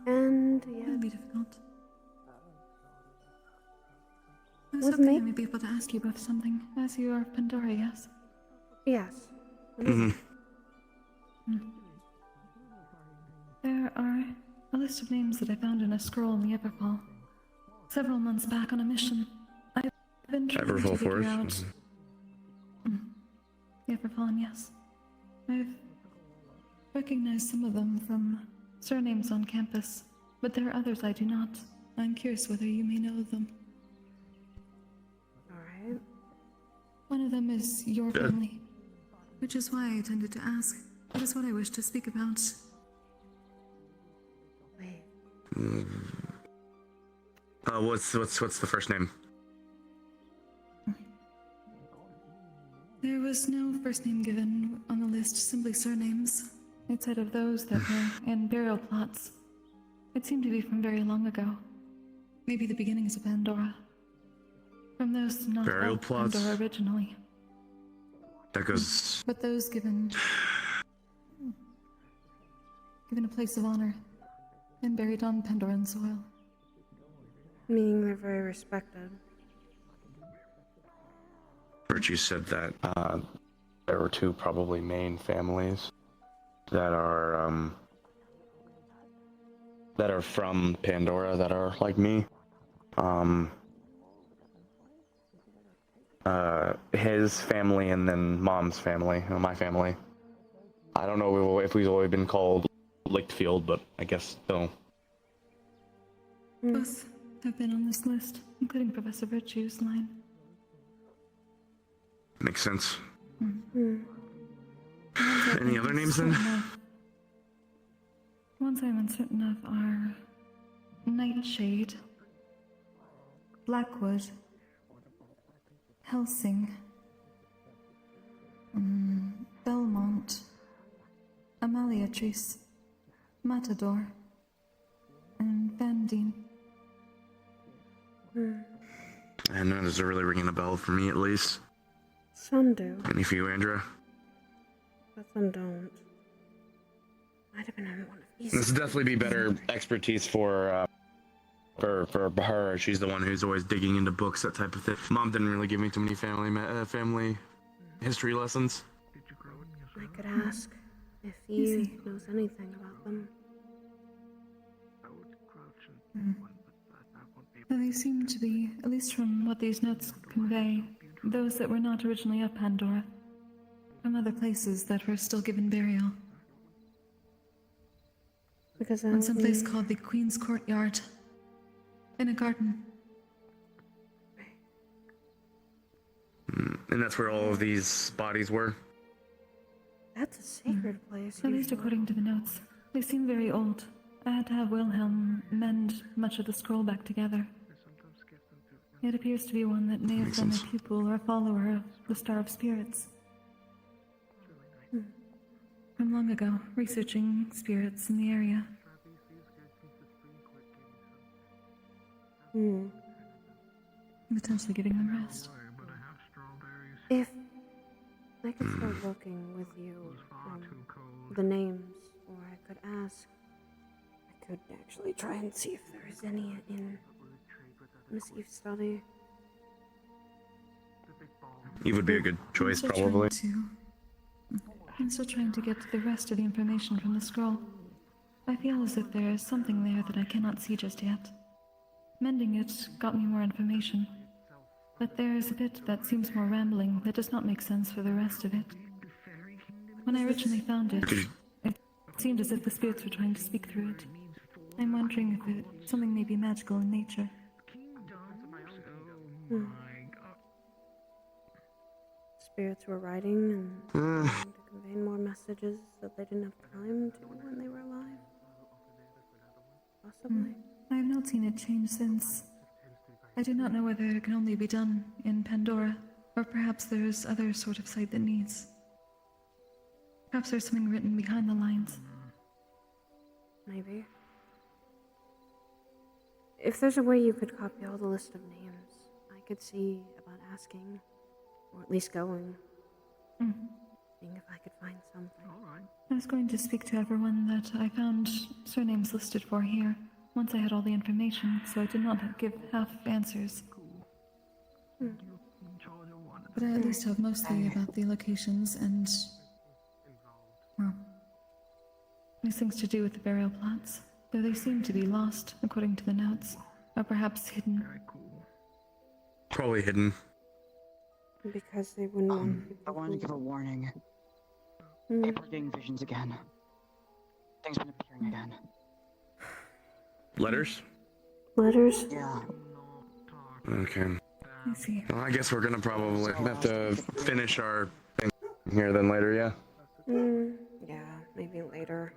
S8: And
S10: It would be difficult. I was
S8: With
S10: hoping
S8: me?
S10: I may be able to ask you both something, as you are Pandora, yes?
S8: Yes.
S10: There are a list of names that I found in a scroll in the Everfall. Several months back on a mission. I've been trying
S9: Everfall
S10: to figure
S9: Forest?
S10: out... The Everfall, yes. I've recognized some of them from surnames on campus, but there are others I do not. I'm curious whether you may know of them.
S8: Alright.
S10: One of them is your family, which is why I tended to ask. That is what I wish to speak about.
S8: Wait.
S9: What's the first name?
S10: There was no first name given on the list, simply surnames. It said of those that were in burial plots. It seemed to be from very long ago. Maybe the beginnings of Pandora. From those not
S9: Burial
S10: of
S9: plots?
S10: Pandora originally.
S9: That goes.
S10: But those given a place of honor and buried on Pandoran soil.
S8: Meaning they're very respected.
S9: Virtue said that there were two probably main families that are from Pandora that are like me. His family and then Mom's family, my family. I don't know if we've always been called Lichtfield, but I guess so.
S10: Both have been on this list, including Professor Virtue's line.
S9: Makes sense.
S10: The
S9: Any other names then?
S10: The ones ones I'm uncertain of are Nightshade, Blackwood, Helsing, Belmont, Amaliatrice, Matador, and Vandine.
S4: And none of those are really ringing a bell for me, at least.
S8: Some do,
S4: Any for you, Andra?
S8: but some don't. Might have been on one of these.
S4: This would definitely be better expertise for her. She's the one who's always digging into books, that type of thing. Mom didn't really give me too many family history lessons.
S8: I could ask if he knows anything about them.
S10: They seem to be, at least from what these notes convey, those that were not originally of Pandora, from other places that were still given burial.
S8: Because
S10: On some place called the Queen's Courtyard, in a garden.
S4: And that's where all of these bodies were?
S8: That's a sacred place.
S10: At least according to the notes. They seem very old. I had to have Wilhelm mend much of the scroll back together. It appears to be one that may have been a pupil or a follower of the Star of Spirits. From long ago, researching spirits in the area. Potentially giving them rest.
S8: If I could start looking with you, the names, or I could ask. I could actually try and see if there is any in Miss Eve's study.
S4: Eve would be a good choice, probably.
S10: I'm still trying to get the rest of the information from the scroll. I feel as if there is something there that I cannot see just yet. Mending it got me more information, but there is a bit that seems more rambling that does not make sense for the rest of it. When I originally found it, it seemed as if the spirits were trying to speak through it. I'm wondering if something may be magical in nature.
S8: Spirits were writing and trying to convey more messages that they didn't have time to when they were alive. Possibly.
S10: I have not seen it change since. I do not know whether it can only be done in Pandora, or perhaps there is other sort of site that needs. Perhaps there's something written behind the lines.
S8: Maybe. If there's a way you could copy all the list of names, I could see about asking, or at least going. Seeing if I could find something.
S10: I was going to speak to everyone that I found surnames listed for here, once I had all the information, so I did not give half answers. But I at least have mostly about the locations and, well, these things to do with the burial plots, though they seem to be lost, according to the notes, or perhaps hidden.
S4: Probably hidden.
S8: Because they wouldn't want people
S3: I wanted to give a warning. People are getting visions again. Things been appearing again.
S4: Letters?
S8: Letters?
S3: Yeah.
S4: Okay.
S10: I see.
S4: Well, I guess we're gonna probably have to finish our thing here then later, yeah?
S8: Yeah, maybe later.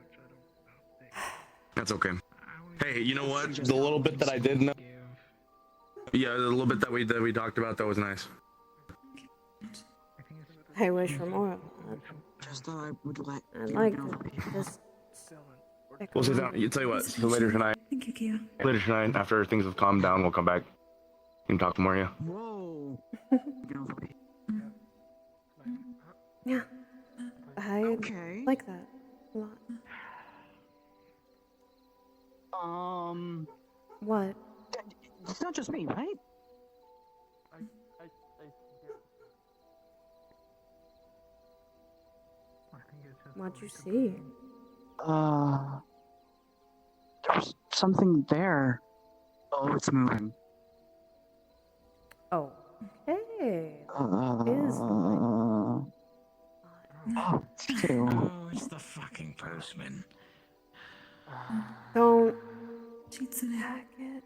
S4: That's okay. Hey, you know what? The little bit that I did know. Yeah, the little bit that we talked about, that was nice.
S8: I wish for more of that.
S3: Just thought I would let
S8: I'd like to just stick
S4: We'll sit
S8: around.
S4: down. You tell you what. So later tonight.
S10: Thank you, Kia.
S4: Later tonight, after things have calmed down, we'll come back and talk more. Yeah.
S3: Whoa.
S8: Yeah. I like that a lot. What?
S3: It's not just me, right?
S8: What'd you see?
S3: There's something there. Oh, it's moving.
S8: Oh. Hey.
S3: Oh, it's two.
S16: Oh, it's the fucking postman.
S8: Don't
S10: hack
S8: it.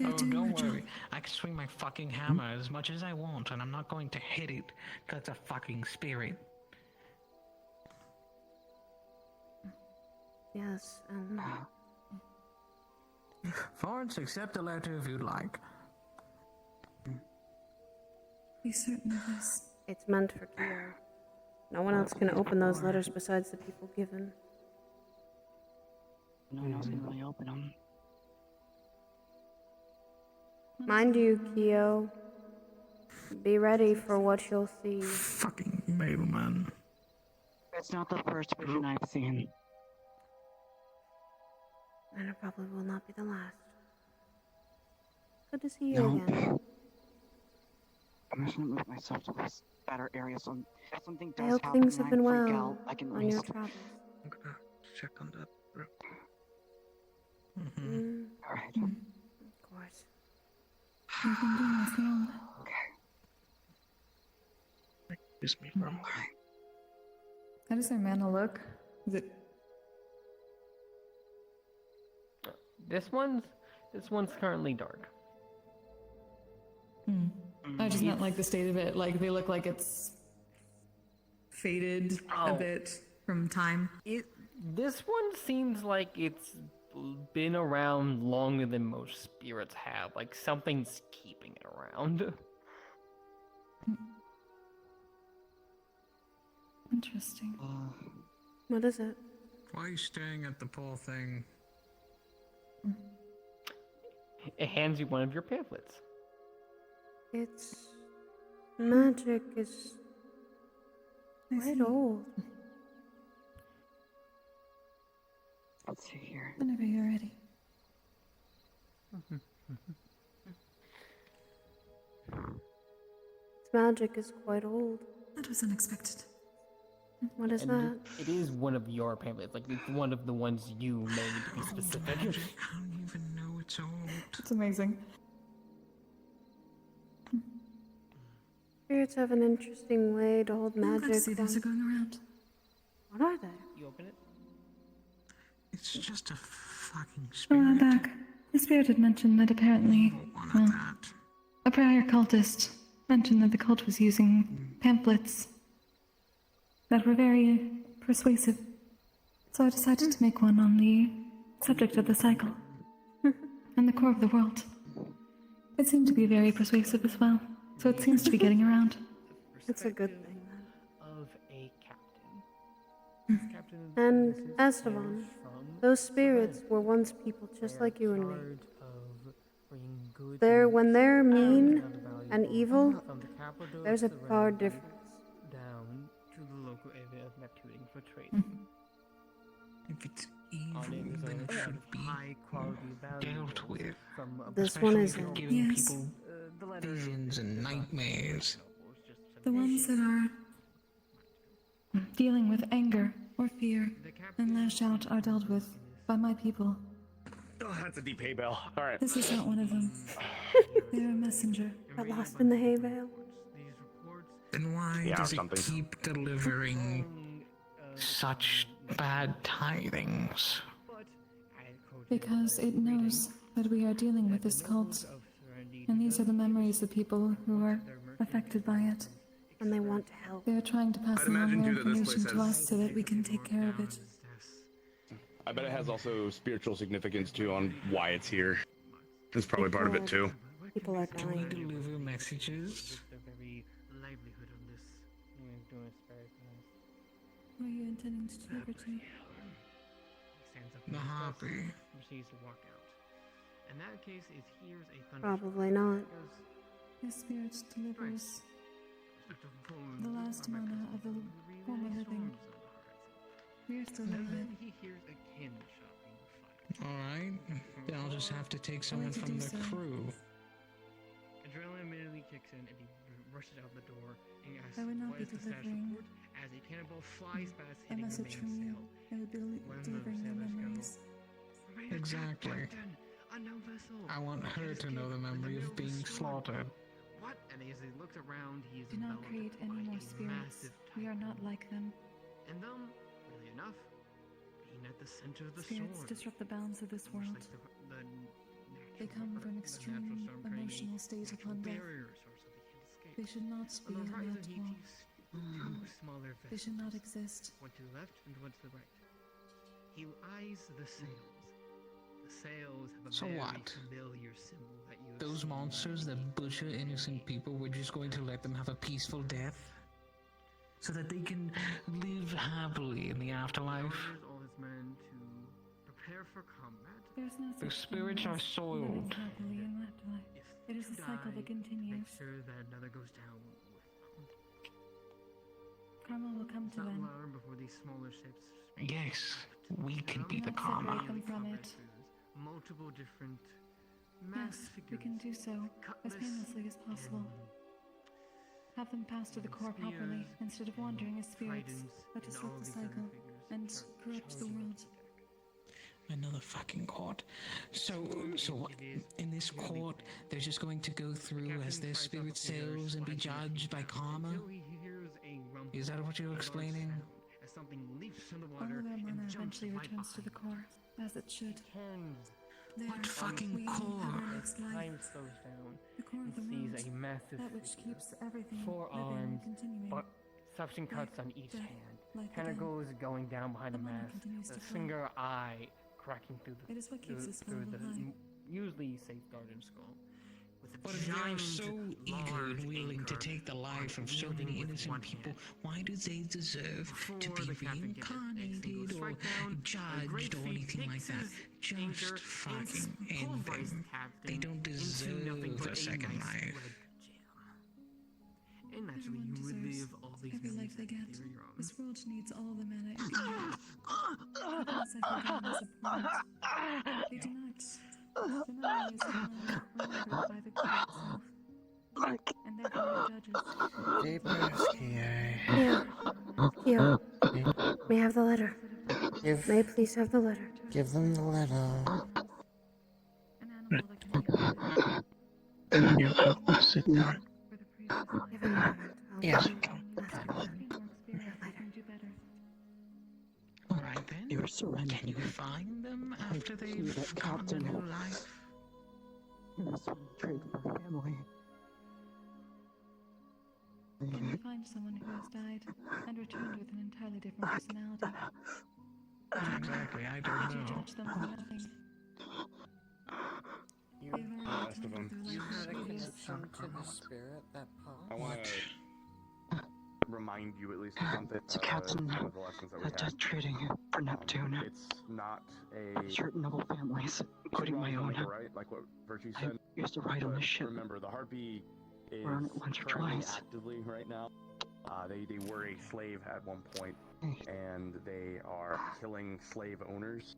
S16: Oh, don't worry. I can swing my fucking hammer as much as I want, and I'm not going to hit it, because it's a fucking spirit.
S8: Yes, and
S22: Florence, accept the letter if you'd like.
S10: Be certain of this.
S8: it's meant for Kyo. No one else can open those letters besides the people given.
S3: No one else can really open them.
S8: Mind you, Kyo, be ready for what you'll see.
S22: Fucking mailman.
S3: It's not the first vision I've seen.
S8: And it probably will not be the last. Good to see you again.
S3: I'm just gonna move myself to this better area so if something
S8: I
S3: does
S8: hope
S3: happen
S8: things
S3: and
S8: have
S3: I
S8: been
S3: freak
S8: well
S3: out, I can
S8: on your
S3: restore.
S8: travels.
S22: I'm gonna check on that real quick.
S3: Alright.
S8: Of course.
S10: You've been doing this long.
S22: Excuse me for a moment.
S10: How does their mana look? Is it
S13: This one's currently dark.
S10: I just meant like the state of it. Like they look like it's faded a bit from time.
S13: This one seems like it's been around longer than most spirits have. Like something's keeping it around.
S10: Interesting.
S8: What is it?
S22: Why are you staring at the poor thing?
S13: It hands you one of your pamphlets.
S8: Its magic is quite old.
S3: Let's see here.
S10: Whenever you're ready.
S8: Its magic is quite old.
S10: That was unexpected.
S8: What is
S13: And
S8: that?
S13: It is one of your pamphlets. Like it's one of the ones you made to be specific.
S22: I don't even know it's old.
S10: It's amazing.
S8: Spirits have an interesting way to hold
S10: I'm glad
S8: magic.
S10: to see those are going around.
S8: What are they?
S13: You open it?
S22: It's just a fucking
S10: A
S22: spirit.
S10: while back, the spirit had mentioned that apparently, well, a prior cultist mentioned that the cult was using pamphlets that were very persuasive. So I decided to make one on the subject of the cycle and the core of the world. It seemed to be very persuasive as well, so it seems to be getting around.
S8: It's a good thing then.
S13: Of a captain.
S8: And Esteban, those spirits were once people just like you and me. When they're mean and evil, there's a far difference.
S13: Down to the local area of Neptune for trading.
S22: If it's evil, then it should be
S13: high quality
S22: dealt with.
S8: This one
S22: Especially if
S8: isn't.
S22: you're giving
S10: Yes.
S22: people visions and nightmares.
S10: The ones that are dealing with anger or fear and lash out are dealt with by my people.
S9: Oh, that's a deep hay bale. All right.
S10: This is not one of them. They're a messenger.
S8: Got lost in the hay bale.
S22: Then why
S9: Yeah,
S22: does it
S9: something.
S22: keep delivering such bad tidings?
S10: Because it knows that we are dealing with this cult. And these are the memories of people who are affected by it.
S8: And they want to help.
S10: They are trying to pass
S9: I'd
S10: along
S9: imagine,
S10: their
S9: too, that this
S10: information
S9: place
S10: to
S9: has-
S10: us so that we can take care of it.
S9: I bet it has also spiritual significance too on why it's here. That's probably part of it too.
S8: People are
S22: Do we
S8: dying.
S22: deliver messages?
S13: The very livelihood of this doing a spirit.
S10: What are you intending to deliver to me?
S13: Stands up
S22: The harpy.
S13: proceeds to walk out. In that case, it hears a thunder.
S8: Probably not.
S10: Your spirit delivers the last mana of the former living. We are still
S13: And
S10: living.
S13: then he hears a cannon shot being fired.
S22: Alright, then I'll just have to take someone
S10: to
S22: from
S10: do
S22: the
S10: so.
S22: crew.
S13: Adrenaline immediately kicks in and he rushes out the door and asks,
S10: I would not
S13: "What
S10: be
S13: is the status
S10: delivering
S13: report?" As a cannonball flies past,
S10: a
S13: hitting the
S10: message from you.
S13: mainsail.
S10: I would be
S13: One of
S10: delivering
S13: the
S10: your
S13: sailors go,
S10: memories.
S13: "Remain attack,
S22: Exactly.
S13: Captain! Unknown vessel!
S22: I want
S13: We
S22: her
S13: can't
S22: to know
S13: escape.
S22: the
S13: We're in
S22: memory
S13: middle
S22: of being
S13: storm."
S22: slaughtered.
S13: What? And as he looks around, he is
S10: Do not
S13: enveloped
S10: create any
S13: by
S10: more
S13: a
S10: spirits.
S13: massive
S10: We are not
S13: typhoon.
S10: like them.
S13: And them, really enough, being at the center of the
S10: Spirits
S13: storm.
S10: disrupt the bounds of this
S13: much
S10: world.
S13: like the
S10: They come from extreme emotional state upon death.
S13: barrier source that they can't escape.
S10: They should not be
S13: On the horizon,
S10: allowed to
S13: he
S10: walk.
S13: sees two smaller
S10: They should
S13: vessels.
S10: not exist.
S13: One to the left and one to the right.
S17: He eyes the sails. The sails have a
S11: So
S17: very
S11: what?
S17: familiar symbol that you have
S11: Those
S17: seen
S11: monsters that butcher innocent people, we're just going to let them have a peaceful death? So that they can live happily in the afterlife?
S17: orders all his men to prepare for combat.
S10: There's no
S11: Their
S10: such
S11: spirits
S10: thing
S11: are
S10: as
S11: soiled.
S10: living happily in the afterlife. It is a cycle that continues.
S17: Make sure that another goes down with them.
S10: Karma will come to them.
S17: Learn before these smaller ships.
S11: Yes, we can be the
S10: Not
S11: karma.
S10: separate them from it.
S17: Multiple different
S10: Yes, we can do so as painlessly as possible. Have them pass to the core properly instead of wandering as spirits that disrupt the cycle and corrupt the world.
S11: Another fucking court. So what? In this court, they're just going to go through as their spirit selves and be judged by karma? Is that what you're explaining?
S17: As something leaps from the
S10: All
S17: water
S10: of their mana
S17: and jumps
S10: eventually
S17: right
S10: returns to the core, as it should.
S11: What fucking core?
S13: Time slows down.
S10: The core of the
S13: Sees
S10: world,
S13: a massive
S10: that which keeps everything
S13: four
S10: living and
S13: arms,
S10: continuing.
S13: but suction cuts on each
S10: death,
S13: hand.
S10: life
S13: Tentacles going down behind the
S10: The mana
S13: mask.
S10: continues
S13: A
S10: to flow.
S13: single eye cracking through the
S10: It is what keeps this
S13: through
S10: world
S13: the
S10: alive.
S13: usually safeguarded skull.
S11: But if they are so eager and willing to take the life of so many innocent people, why do they deserve to be reincarnated or judged or anything like that? Just fucking end them. They don't deserve a second life.
S17: And naturally,
S10: Everyone
S17: you would
S10: deserves
S17: live all these
S10: every life they get.
S17: They're your own.
S10: This world needs all the mana it can get. Having a second down is important. They do not. The memory is not remembered by the core itself. And therefore it judges.
S15: Yeah.
S8: May I have the letter?
S15: Give-
S8: May I please have the letter?
S15: Give them the letter.
S22: You have sit down.
S8: Give him a moment. I'll
S15: Yes.
S11: Alright then.
S3: Your serenity.
S11: Can you find them after
S3: See
S11: they've
S3: that
S11: gotten a
S3: Captain
S11: new
S3: helps.
S11: life?
S3: Innocent trade for family.
S10: Can you find someone who has died and returned with an entirely different personality?
S11: Exactly, I
S10: Did
S11: don't
S10: you
S11: know.
S10: judge them for nothing?
S9: You,
S10: They've already
S9: the rest of them.
S10: returned with their life previous.
S15: spirit that
S9: I want to remind you at least of something.
S3: So Captain,
S9: one of the lessons that we
S3: had
S9: had.
S3: trading for Neptune.
S9: It's not a
S3: Certain noble families, including my own.
S9: right? Like what Virtue
S3: I
S9: said.
S3: used to ride on
S9: But
S3: this ship.
S9: Remember, the Harpy is
S3: We're on it once or
S9: currently
S3: twice.
S9: actively right now. They were a slave at one point, and they are killing slave owners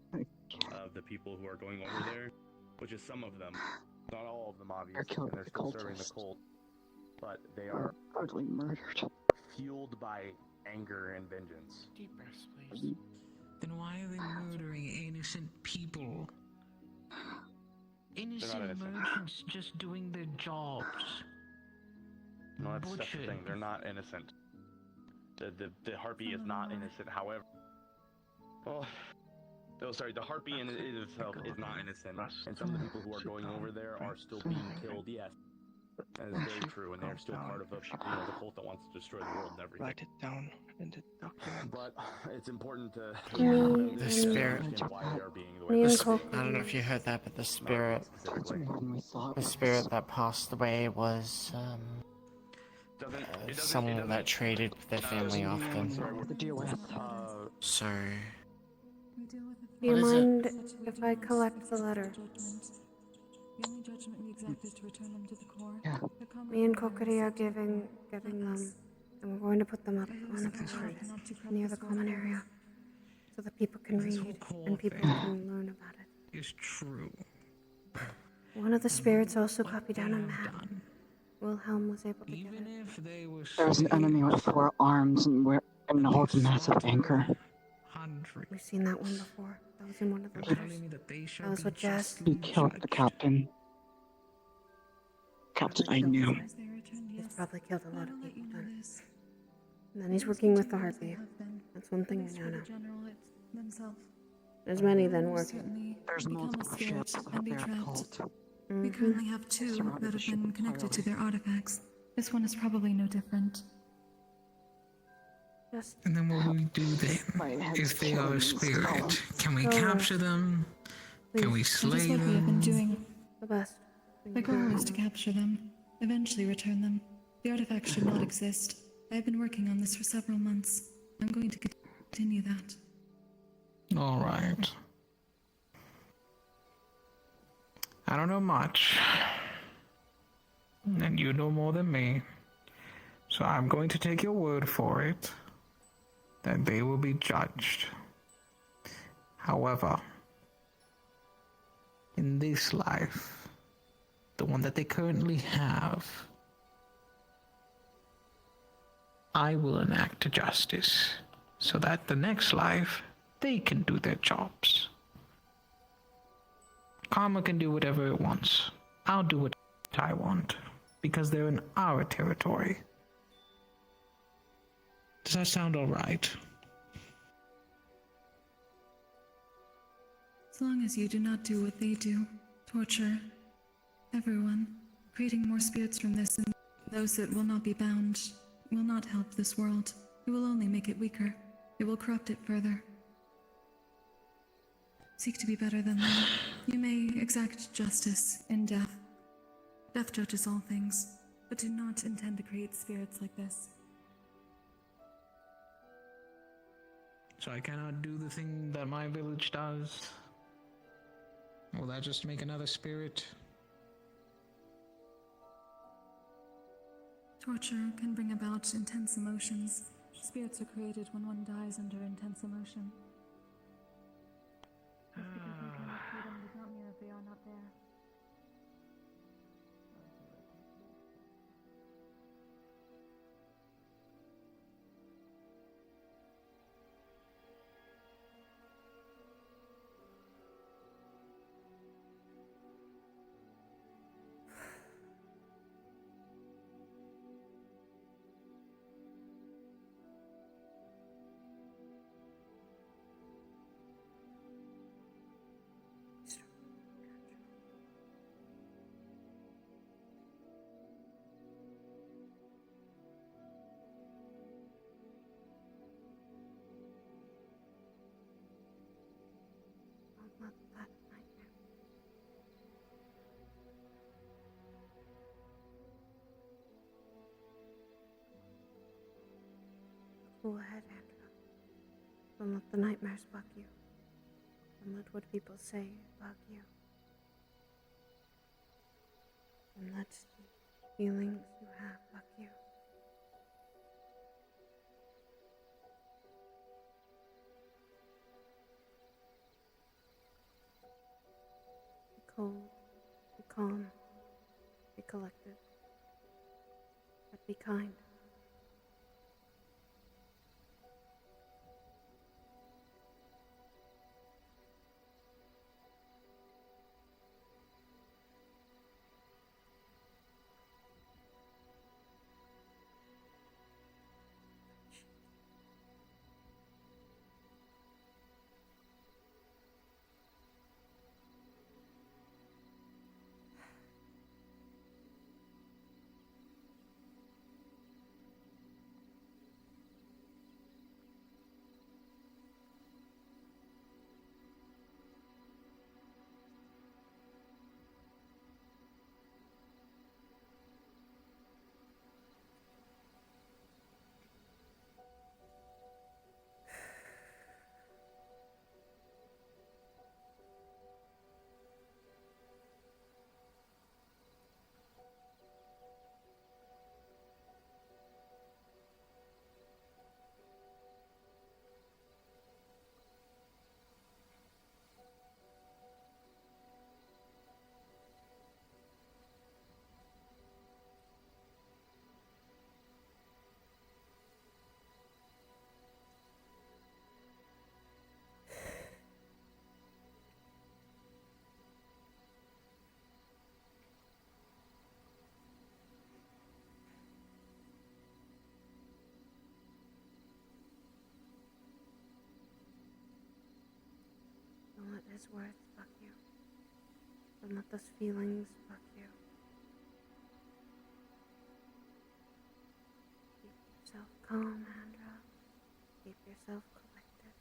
S9: of the people who are going over there, which is some of them, not all of them obviously,
S3: killing
S9: and they're
S3: the
S9: still serving the
S3: cultists.
S9: cult, but they are
S3: Brutally murdered.
S9: fueled by anger and vengeance.
S15: Deepest, please.
S11: Then why are they murdering innocent people? Innocent
S9: innocent.
S11: merchants just doing their jobs.
S9: No, that's the
S11: Butchered.
S9: thing. They're not innocent. The Harpy is not innocent. However, well, sorry, the Harpy in itself is not innocent, and some of the people who are going over there are still being killed. Yes, that is very true, and they are still part of the cult that wants to destroy the world and everything.
S22: Write it down in the document.
S9: But it's important to
S15: The spirit.
S9: understand why they are being the
S8: Me
S9: way
S8: and
S9: they
S8: Cole-
S9: are.
S15: I don't know if you heard that, but the spirit that passed away was someone that traded with their family often. So,
S8: Do you
S15: What is it?
S8: mind if I collect the letter?
S10: The only judgment we exact is to return them to the core. The common
S8: Me and
S10: core
S8: Kokiri are giving them, and we're going to put them up on a board near the common area, so that people can read and people can learn about it.
S11: It's true.
S8: One of the spirits also copied down a map. Wilhelm was able to get
S11: Even
S8: it.
S11: if they were
S3: There was an enemy with 4 arms and holds a massive anchor.
S8: We've seen that one before. That was in one of the
S11: You're
S8: letters.
S11: telling me that they shall
S8: That was
S11: be
S8: what Jess.
S11: justly
S3: He killed the captain. Captain I knew.
S8: He's probably killed a lot of people then. And then he's working with the Harpy. That's one thing I know.
S10: themselves.
S8: There's many then working.
S10: Certainly
S3: There's
S10: become a
S3: multiple
S10: spirit
S3: ships
S10: and be
S3: there
S10: trapped.
S3: cult.
S10: We currently have 2 that have been connected to their artifacts. This one is probably no different.
S8: Just
S11: And then what do we do then? If they are a spirit, can we capture them? Can we
S10: That
S11: slay
S10: is what we have been
S11: them?
S10: doing.
S8: the best.
S10: The goal is to capture them, eventually return them. The artifact should not exist. I have been working on this for several months. I'm going to continue that.
S11: All right. I don't know much, and you know more than me, so I'm going to take your word for it that they will be judged. However, in this life, the one that they currently have, I will enact justice so that the next life they can do their jobs. Karma can do whatever it wants. I'll do what I want, because they're in our territory. Does that sound alright?
S10: As long as you do not do what they do, torture everyone, creating more spirits from this and those that will not be bound, will not help this world. It will only make it weaker. It will corrupt it further. Seek to be better than them. You may exact justice in death. Death judges all things, but do not intend to create spirits like this.
S11: So I cannot do the thing that my village does? Will that just make another spirit?
S10: Torture can bring about intense emotions. Spirits are created when one dies under intense emotion. Just because we cannot see them does not mean that they are not there.
S8: Don't let that nightmare. Cool ahead, Andra. Don't let the nightmares bug you. Don't let what people say bug you. Don't let the feelings you have bug you. Be cold, be calm, be collected, but be kind. Don't let his words bug you. Don't let those feelings bug you. Keep yourself calm, Andra. yourself collected.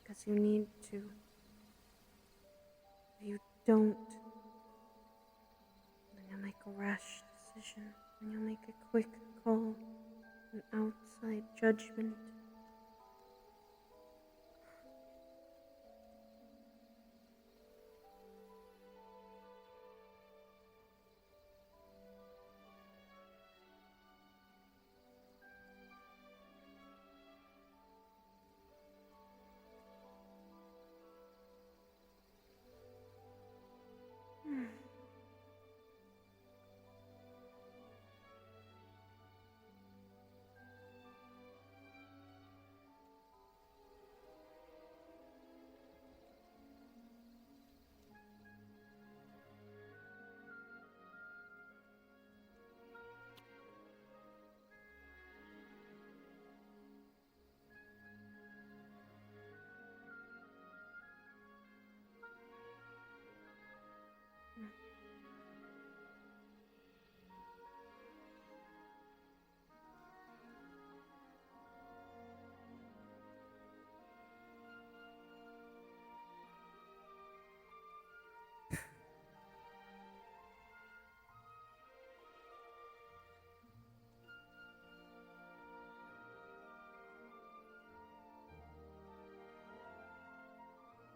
S8: Because you need to. If you don't, then you'll make a rash decision, and you'll make a quick call, an outside judgment.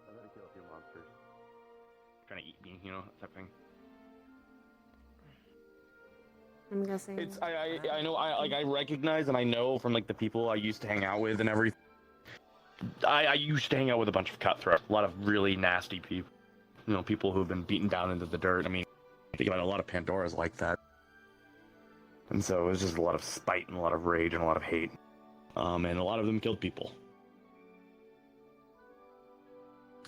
S9: I gotta kill a few monsters. Trying to eat me, you know, type of thing.
S8: I'm guessing.
S9: It's I know I recognize and I know from like the people I used to hang out with and everything. I used to hang out with a bunch of cutthroats, a lot of really nasty people. You know, people who've been beaten down into the dirt. I mean, think about it, a lot of Pandoras like that. And so it was just a lot of spite and a lot of rage and a lot of hate. And a lot of them killed people.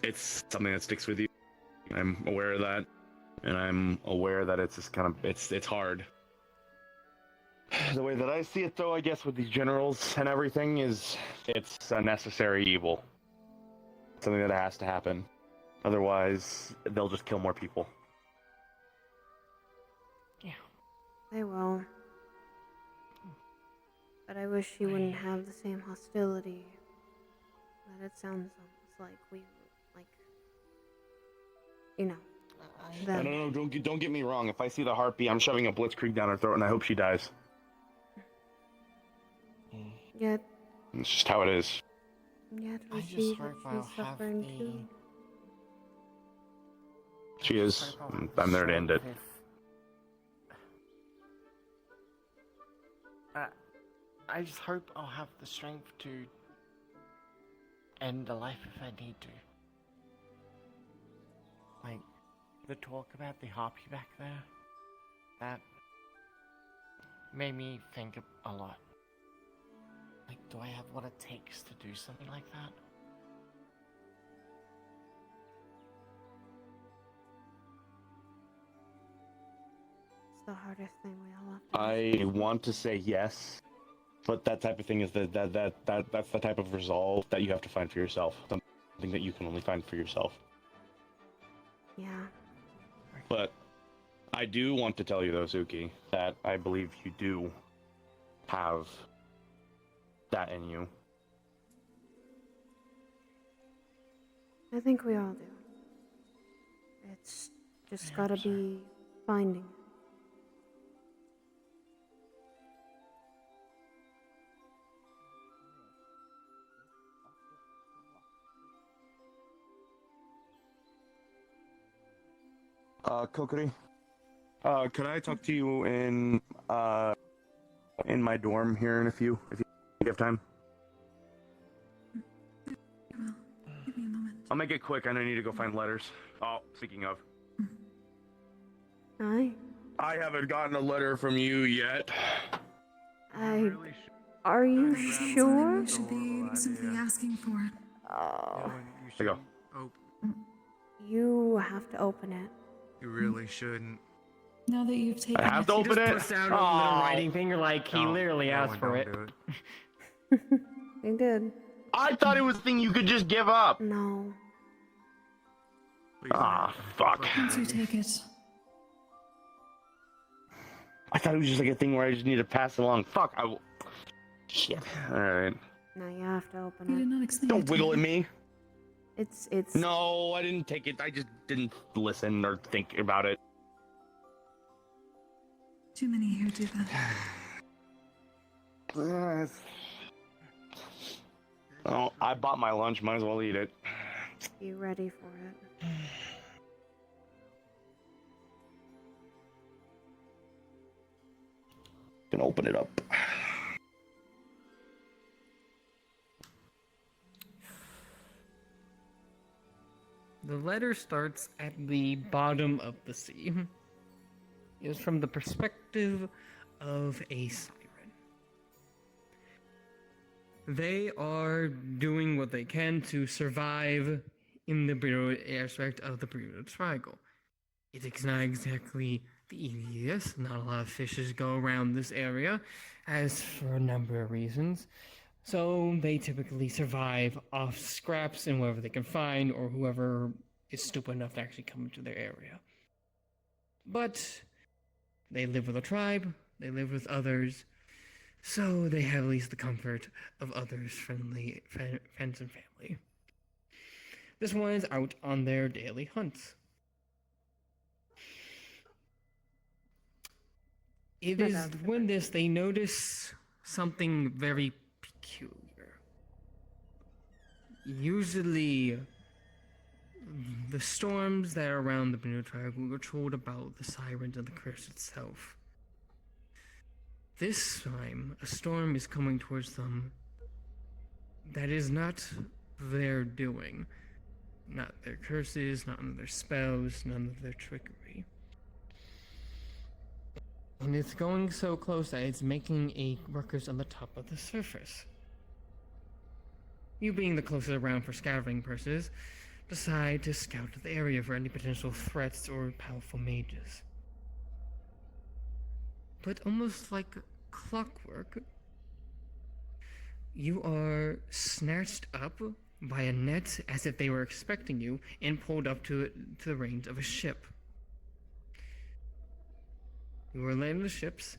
S9: It's something that sticks with you. I'm aware of that. And I'm aware that it's just kind of, it's hard. The way that I see it, though, I guess, with these generals and everything is it's a necessary evil. Something that has to happen. Otherwise, they'll just kill more people.
S8: Yeah. They will. But I wish you wouldn't have the same hostility. That it sounds almost like we, like, you know.
S9: I don't know. Don't get me wrong. If I see the heartbeat, I'm shoving a blitzkrieg down her throat, and I hope she dies.
S8: Yet.
S9: It's just how it is.
S8: Yet we see that she's suffering too.
S9: She is. I'm there to end it.
S14: I just hope I'll have the strength to end a life if I need to. Like, the talk about the harpy back there, that made me think a lot. Like, do I have what it takes to do something like that?
S8: It's the hardest thing we all have to
S9: I want to say yes, but that type of thing is that's the type of resolve that you have to find for yourself. Something that you can only find for yourself.
S8: Yeah.
S9: But I do want to tell you, though, Suki, that I believe you do have that in you.
S8: I think we all do. It's just gotta be finding it.
S9: Kokiri, could I talk to you in my dorm here if you have time?
S10: Give me a moment.
S9: I'll make it quick. I know I need to go find letters. Oh, speaking of.
S8: Aye.
S9: I haven't gotten a letter from you yet.
S8: Are you sure?
S10: You should be simply asking for it.
S8: Oh.
S9: There you go.
S8: You have to open it.
S20: You really shouldn't.
S10: Now that you've taken
S9: I have to open it.
S13: Puts out a little writing finger like he literally asked for it.
S8: He did.
S9: I thought it was a thing you could just give up.
S8: No.
S9: Ah, fuck.
S10: Once you take it.
S9: I thought it was just like a thing where I just need to pass it along. Fuck. Shit. Alright.
S8: Now you have to open
S10: You
S8: it.
S10: did not explain
S9: Don't
S10: it to
S9: wiggle at me.
S8: It's.
S9: No, I didn't take it. I just didn't listen or think about it.
S10: Too many here do that.
S9: Oh, I bought my lunch. Might as well eat it.
S8: Be ready for it.
S9: Can open it up.
S13: The letter starts at the bottom of the sea. It is from the perspective of a siren. They are doing what they can to survive in the Bermuda aspect of the Bermuda Triangle. It's not exactly the easiest. Not a lot of fishes go around this area, as for a number of reasons. So they typically survive off scraps and whatever they can find, or whoever is stupid enough to actually come into their area. But they live with a tribe, they live with others, so they have at least the comfort of others' friends and family. This one is out on their daily hunts. It is when they notice something very peculiar. Usually, the storms that are around the Bermuda Triangle were told about the sirens and the curse itself. This time, a storm is coming towards them that is not their doing. Not their curses, not their spells, none of their trickery. And it's going so close that it's making a ruckus on the top of the surface. You, being the closest around for scouting purposes, decide to scout the area for any potential threats or powerful mages. But almost like clockwork, you are snatched up by a net as if they were expecting you and pulled up to the range of a ship. You are landing the ships,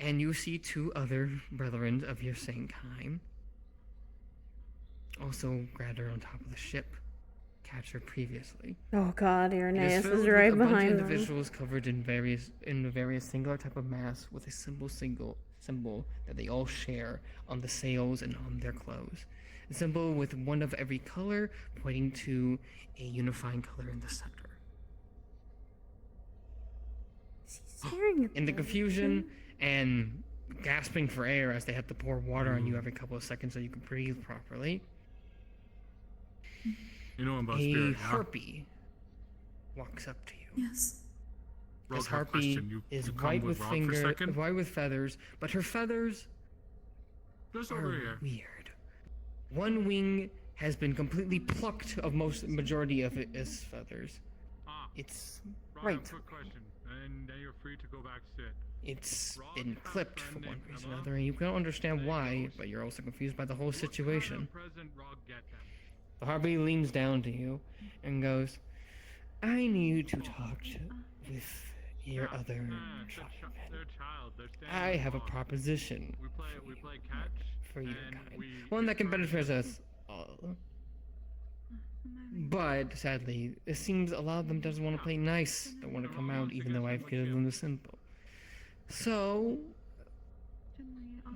S13: and you see two other brethren of your same kind also gathered on top of the ship, captured previously.
S8: Oh God, Irenaeus is
S13: with
S8: right
S13: a bunch
S8: behind
S13: of
S8: them.
S13: individuals covered in various singular type of mass with a symbol that they all share on the sails and on their clothes. A symbol with one of every color pointing to a unifying color in the center. In the confusion and gasping for air as they have to pour water on you every couple of seconds so you can breathe properly,
S2: You know about
S13: a
S2: spirit, huh?
S13: harpy walks up to you.
S10: Yes.
S13: This
S2: Rogue,
S13: harpy
S2: question. You
S13: is
S2: come
S13: white
S2: with
S13: with
S2: Rogue for a second?
S13: white with feathers, but her feathers
S2: Just
S13: are
S2: over here.
S13: weird. One wing has been completely plucked of majority of its feathers. It's
S2: Rogue,
S13: right.
S2: quick question, and then you're free to go back sit.
S13: It's been clipped for one reason or another, and you don't understand why, but you're also confused by the whole situation.
S2: Present Rogue get them.
S13: The harpy leans down to you and goes, I need to talk with your other tribe. I have a proposition
S2: We play catch.
S13: for you kind. One that can benefit us all. But sadly, it seems a lot of them doesn't want to play nice, don't want to come out even though I've given them the symbol. So,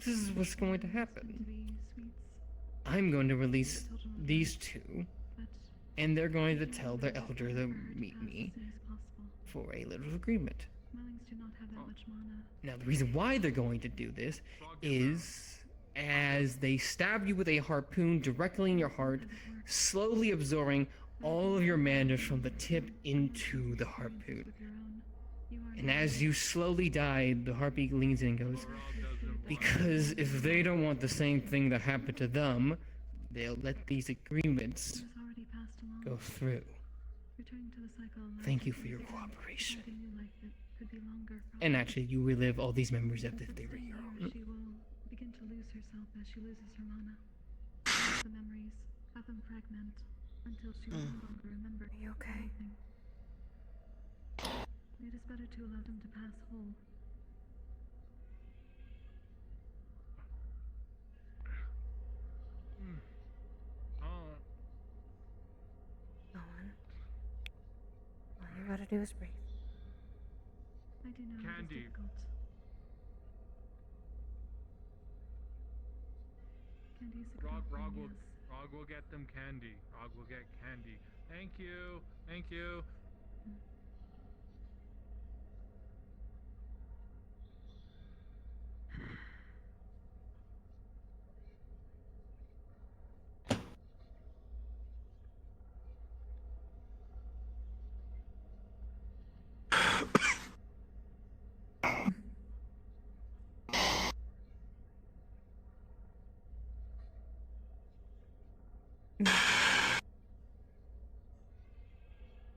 S13: this is what's going to happen. I'm going to release these two, and they're going to tell their elder to meet me for a little agreement. Now, the reason why they're going to do this is as they stab you with a harpoon directly in your heart, slowly absorbing all of your mana from the tip into the harpoon. And as you slowly die, the harpy leans in and goes, because if they don't want the same thing that happened to them, they'll let these agreements go through. Thank you for your cooperation. And actually, you relive all these memories as if they were your own.
S10: She will begin to lose herself as she loses her mana. Let the memories have them fragment until she will no longer remember.
S8: Are you okay?
S10: Anything. It is better to allow them to pass whole.
S8: do is breathe.
S10: I do know it is
S13: Candy.
S10: difficult. Candy is a
S13: Rog
S10: good
S13: will
S10: yes.
S13: Rog will get them candy. Rog will get candy. Thank you. Thank you.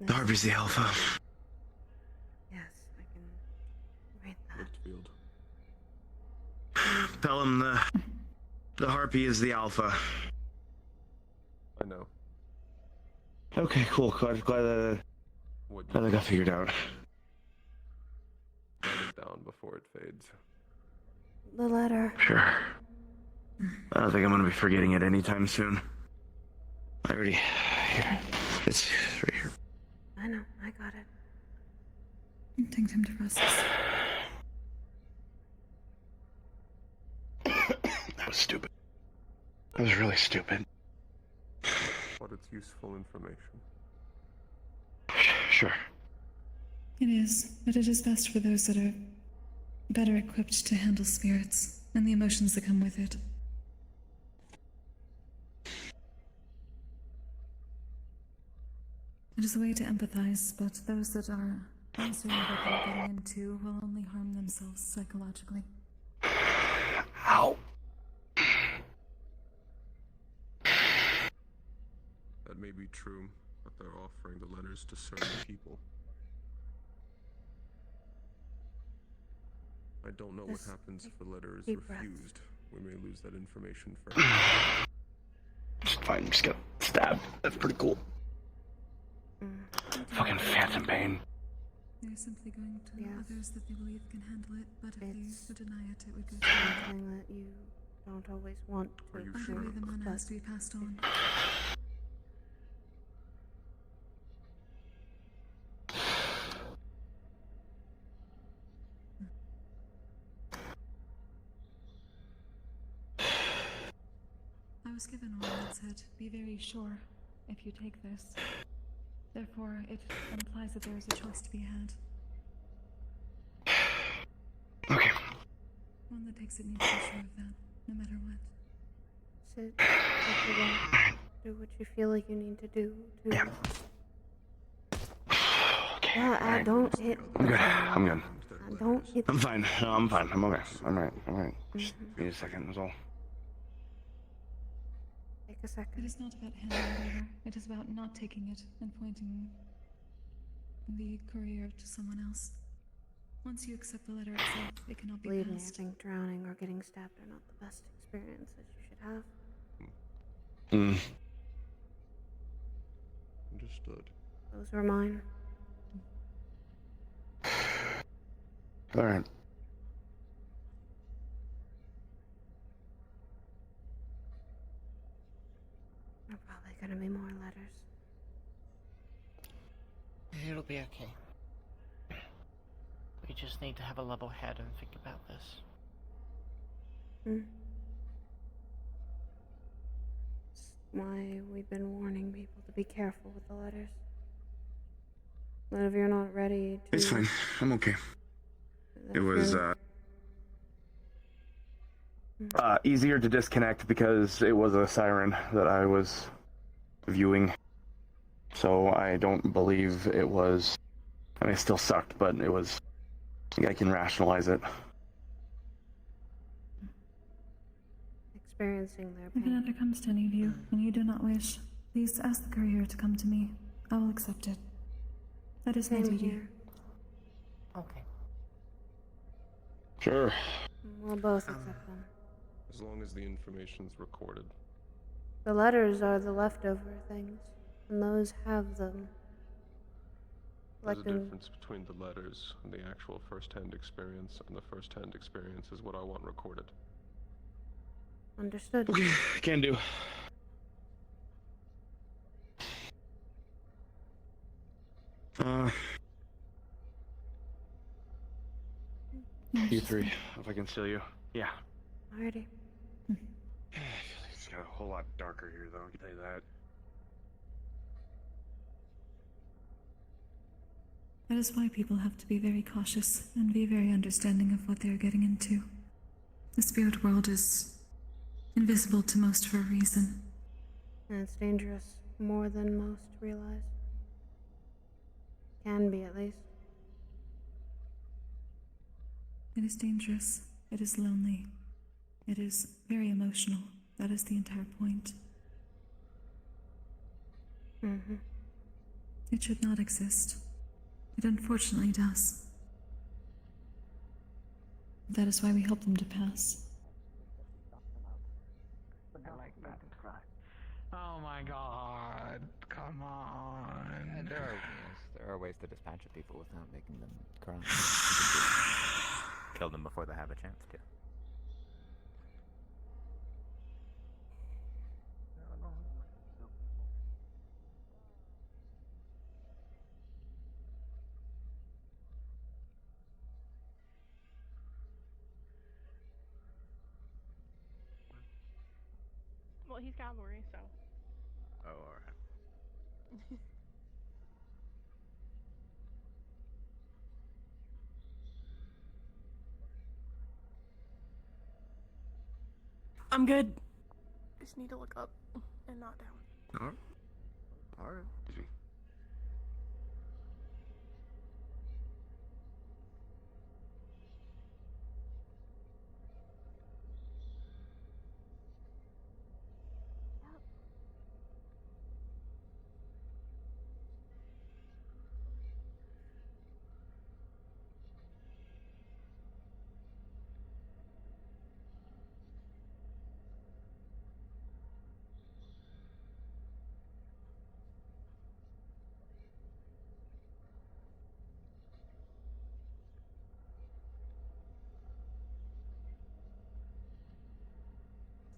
S4: The Harpy's the alpha.
S8: Yes, I can read that.
S19: Lichtfield.
S4: Tell him the Harpy is the alpha.
S19: I know.
S4: Okay, cool. Glad I got figured out.
S19: Write it down before it fades.
S8: The letter.
S4: Sure. I don't think I'm gonna be forgetting it anytime soon. I already... Here. It's right here.
S8: I know, I got it.
S10: It takes time to process.
S4: That was stupid. That was really stupid.
S19: But it's useful information.
S4: Sure.
S10: It is, but it is best for those that are better equipped to handle spirits and the emotions that come with it. It is a way to empathize, but those that are uncertain about what they're getting into will only harm themselves psychologically.
S4: Ow.
S19: That may be true, but they're offering the letters to certain people. I don't know what happens if the letter is refused. We may lose that information forever.
S4: It's fine, just got stabbed. That's pretty cool. Fucking phantom pain.
S10: They're simply going to others that they believe can handle it, but if they were to deny it, it would go
S8: Something that you don't always want to.
S10: By the way, the mana has to be passed on. I was given one that said, be very sure if you take this. Therefore, it implies that there is a choice to be had.
S4: Okay.
S10: One that takes it needs to be sure of that, no matter what.
S8: Sit, do what you feel like you need to do to...
S4: Yeah.
S8: Yeah, don't hit...
S4: I'm good. I'm good.
S8: Don't hit...
S4: I'm fine. No, I'm fine. I'm okay. I'm alright. Just give me a second, that's all.
S8: Take a second.
S10: It is not about handing it over. It is about not taking it and pointing the courier to someone else. Once you accept the letter itself, it cannot be
S8: Believe me, I
S10: passed.
S8: think drowning or getting stabbed are not the best experiences you should have.
S19: Understood.
S8: Those were mine.
S4: Alright.
S8: There are probably gonna be more letters.
S14: It'll be okay. We just need to have a level head and think about this.
S8: That's why we've been warning people to be careful with the letters. But if you're not ready to...
S4: It's fine. I'm okay. It was, easier to disconnect because it was a siren that I was viewing. So I don't believe it was... I mean, it still sucked, but it was... I think I can rationalize it.
S8: Experiencing their
S10: If
S8: pain.
S10: another comes to any of you, and you do not wish, please ask the courier to come to me. I will accept it. That is my
S8: Same
S10: duty.
S8: here.
S14: Okay.
S4: Sure.
S8: We'll both accept them.
S19: As long as the information's recorded.
S8: The letters are the leftover things, and those have them.
S19: There's a
S8: Collecting...
S19: difference between the letters and the actual first-hand experience, and the first-hand experience is what I want recorded.
S8: Understood.
S4: Okay, can do.
S9: You three, if I can steal you. Yeah.
S8: Alrighty.
S9: It's got a whole lot darker here, though, I can tell you that.
S10: That is why people have to be very cautious and be very understanding of what they are getting into. The spirit world is invisible to most for a reason.
S8: And it's dangerous more than most realize. Can be, at least.
S10: It is dangerous. It is lonely. It is very emotional. That is the entire point.
S8: Mm-hmm.
S10: It should not exist. It unfortunately does. That is why we help them to pass.
S17: I like that. Oh my god, come on.
S6: There are ways to dispatch of people without making them cry. You can just kill them before they have a chance to.
S7: Well, he's cavalry, so.
S9: Oh, alright.
S21: I'm good. I just need to look up and not down.
S9: Alright. Excuse me.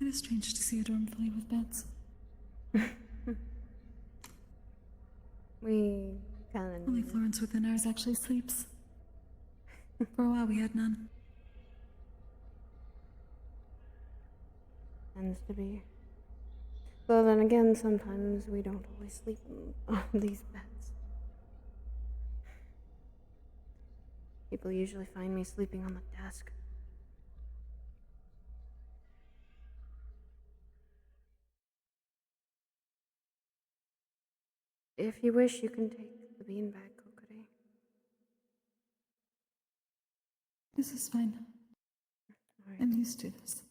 S10: It is strange to see a dorm fully with beds.
S8: We kinda
S10: Only
S8: need it.
S10: Florence within ours actually sleeps. For a while we had none.
S8: Tends to be. Though then again, sometimes we don't always sleep on these beds. People usually find me sleeping on the desk. If you wish, you can take the beanbag, Kokiri.
S10: This is fine. I'm used to this.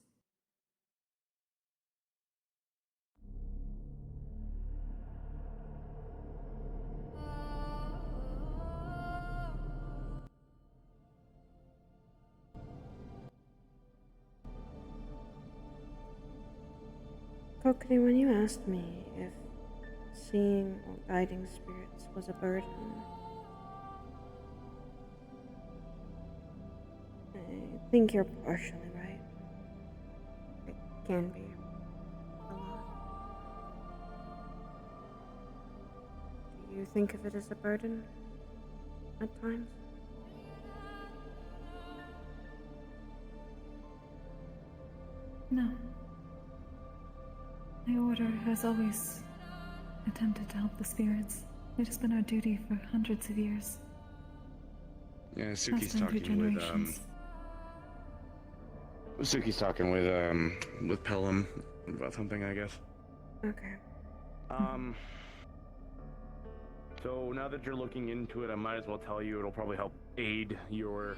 S8: Kokiri, when you asked me if seeing or guiding spirits was a burden, I think you're partially right. It can be a lot. Do you think of it as a burden at times?
S10: No. My order has always attempted to help the spirits. It has been our duty for hundreds of years.
S9: Yeah,
S10: Passed
S9: Suki's
S10: down through
S9: talking with,
S10: generations.
S9: Suki's talking with Pelham about something, I guess.
S8: Okay.
S9: So now that you're looking into it, I might as well tell you it'll probably help aid your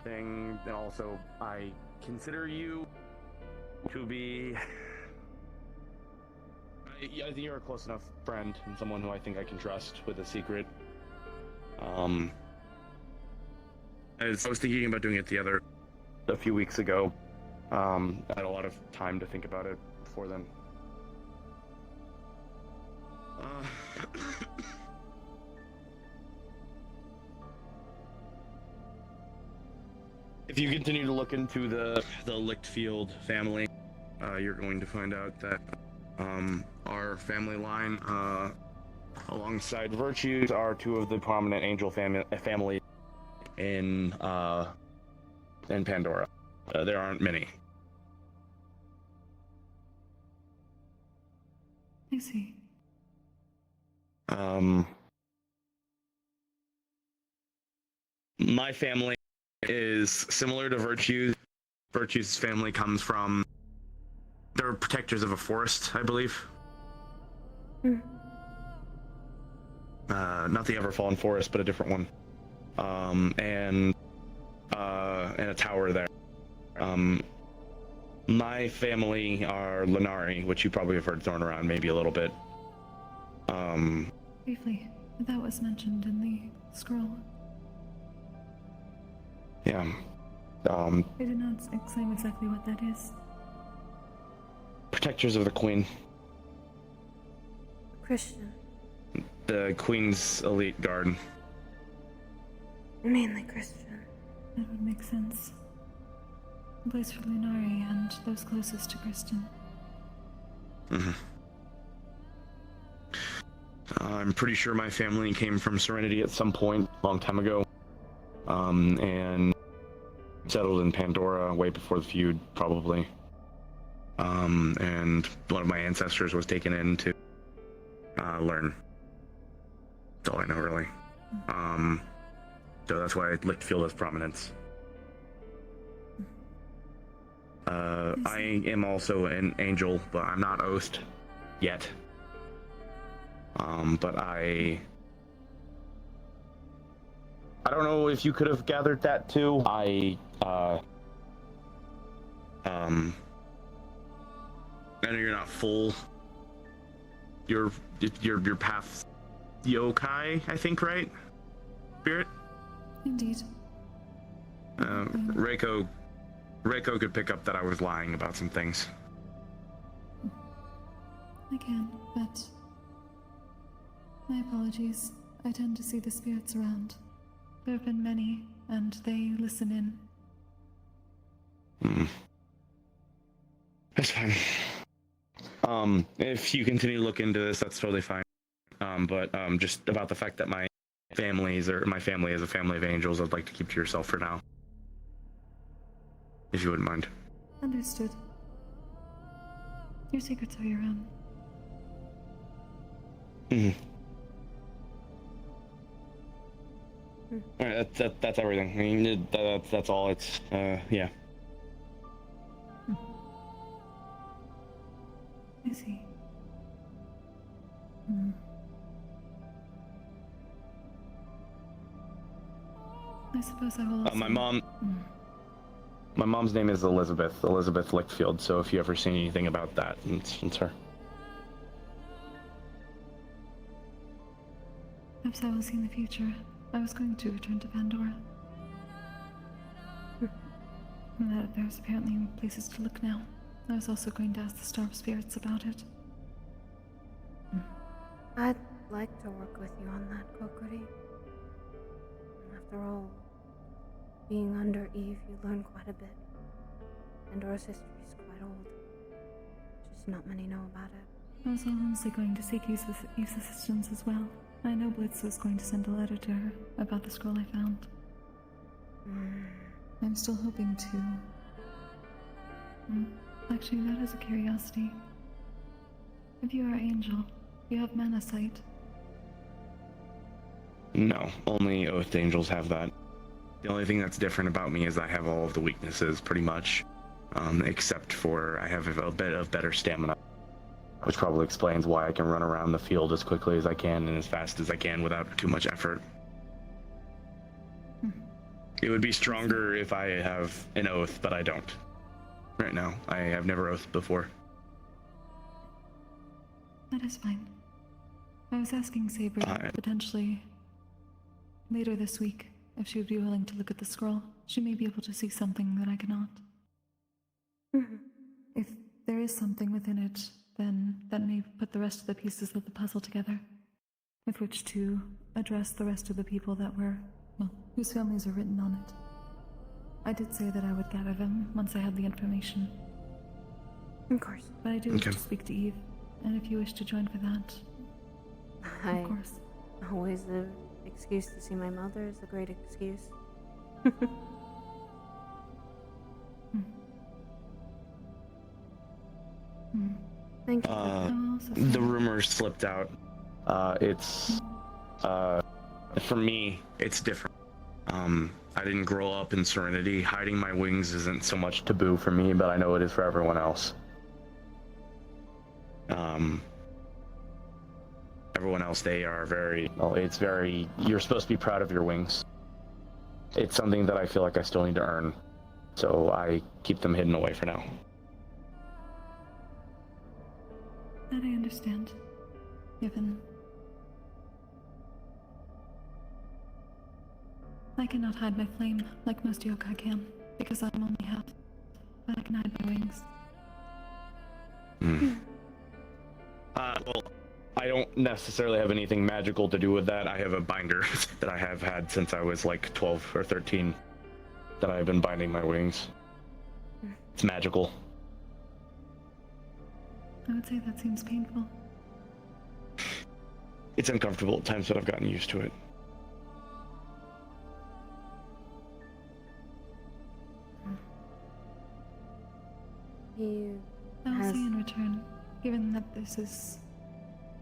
S9: thing. And also, I consider you to be... I think you're a close enough friend and someone who I think I can trust with a secret. I was thinking about doing it a few weeks ago. I had a lot of time to think about it before then. If you continue to look into the Lichtfield family, you're going to find out that our family line, alongside Virtues, are two of the prominent angel families in in Pandora. There aren't many.
S10: I see.
S9: My family is similar to Virtue's. Virtue's family comes from... They're protectors of a forest, I believe. Not the Everfallen Forest, but a different one. And a tower there. My family are Lenari, which you probably have heard thrown around maybe a little bit.
S10: Briefly, that was mentioned in the scroll.
S9: Yeah.
S10: I did not exclaim exactly what that is.
S9: Protectors of the Queen.
S8: Christian.
S9: The Queen's elite guard.
S8: Mainly Christian.
S10: That would make sense. A place for Lunari and those closest to Kristen.
S9: I'm pretty sure my family came from Serenity at some point, a long time ago. And settled in Pandora way before the feud, probably. And one of my ancestors was taken in to learn. That's all I know, really. So that's why Lichtfield has prominence. I am also an angel, but I'm not oathed yet. But I don't know if you could have gathered that too. I know you're not full. Your path's yokai, I think, right? Spirit?
S10: Indeed.
S9: Reiko could pick up that I was lying about some things.
S10: I can, but my apologies. I tend to see the spirits around. There have been many, and they listen in.
S9: That's fine. If you continue to look into this, that's totally fine. But just about the fact that my family is a family of angels, I'd like to keep to yourself for now. If you wouldn't mind.
S10: Understood. Your secrets are your own.
S9: Alright, that's everything. I mean, that's all. It's, yeah.
S10: I see. I suppose I will also...
S9: My mom's name is Elizabeth Lichtfield, so if you ever see anything about that, it's her.
S10: Perhaps I will see in the future. I was going to return to Pandora. There's apparently places to look now. I was also going to ask the Star Spirits about it.
S8: I'd like to work with you on that, Kokori. After all, being under Eve, you learn quite a bit. Pandora's history is quite old. Just not many know about it.
S10: I was honestly going to seek Eve's assistance as well. I know Blitz was going to send a letter to her about the scroll I found. I'm still hoping to... Actually, that is a curiosity. If you are Angel, you have mana sight.
S9: No, only Oathed Angels have that. The only thing that's different about me is I have all of the weaknesses, pretty much. Except for I have a bit of better stamina. Which probably explains why I can run around the field as quickly as I can and as fast as I can without too much effort. It would be stronger if I have an oath, but I don't. Right now, I have never oathed before.
S10: That is fine. I was asking Saber potentially later this week if she would be willing to look at the scroll. She may be able to see something that I cannot. If there is something within it, then that may put the rest of the pieces of the puzzle together, with which to address the rest of the people that were, well, whose families are written on it. I did say that I would gather them once I had the information.
S8: Of course.
S10: But I do wish to speak to Eve, and if you wish to join for that, of course.
S8: Always the excuse to see my mother is a great excuse. Thank you.
S9: The rumors slipped out. For me, it's different. I didn't grow up in Serenity. Hiding my wings isn't so much taboo for me, but I know it is for everyone else. Everyone else, they are you're supposed to be proud of your wings. It's something that I feel like I still need to earn, so I keep them hidden away for now.
S10: That I understand, given I cannot hide my flame like most yokai can, because I'm only half, but I can hide my wings.
S9: Well, I don't necessarily have anything magical to do with that. I have a binder that I have had since I was like 12 or 13 that I've been binding my wings. It's magical.
S10: I would say that seems painful.
S9: It's uncomfortable at times, but I've gotten used to it.
S10: I'll say in return, given that this is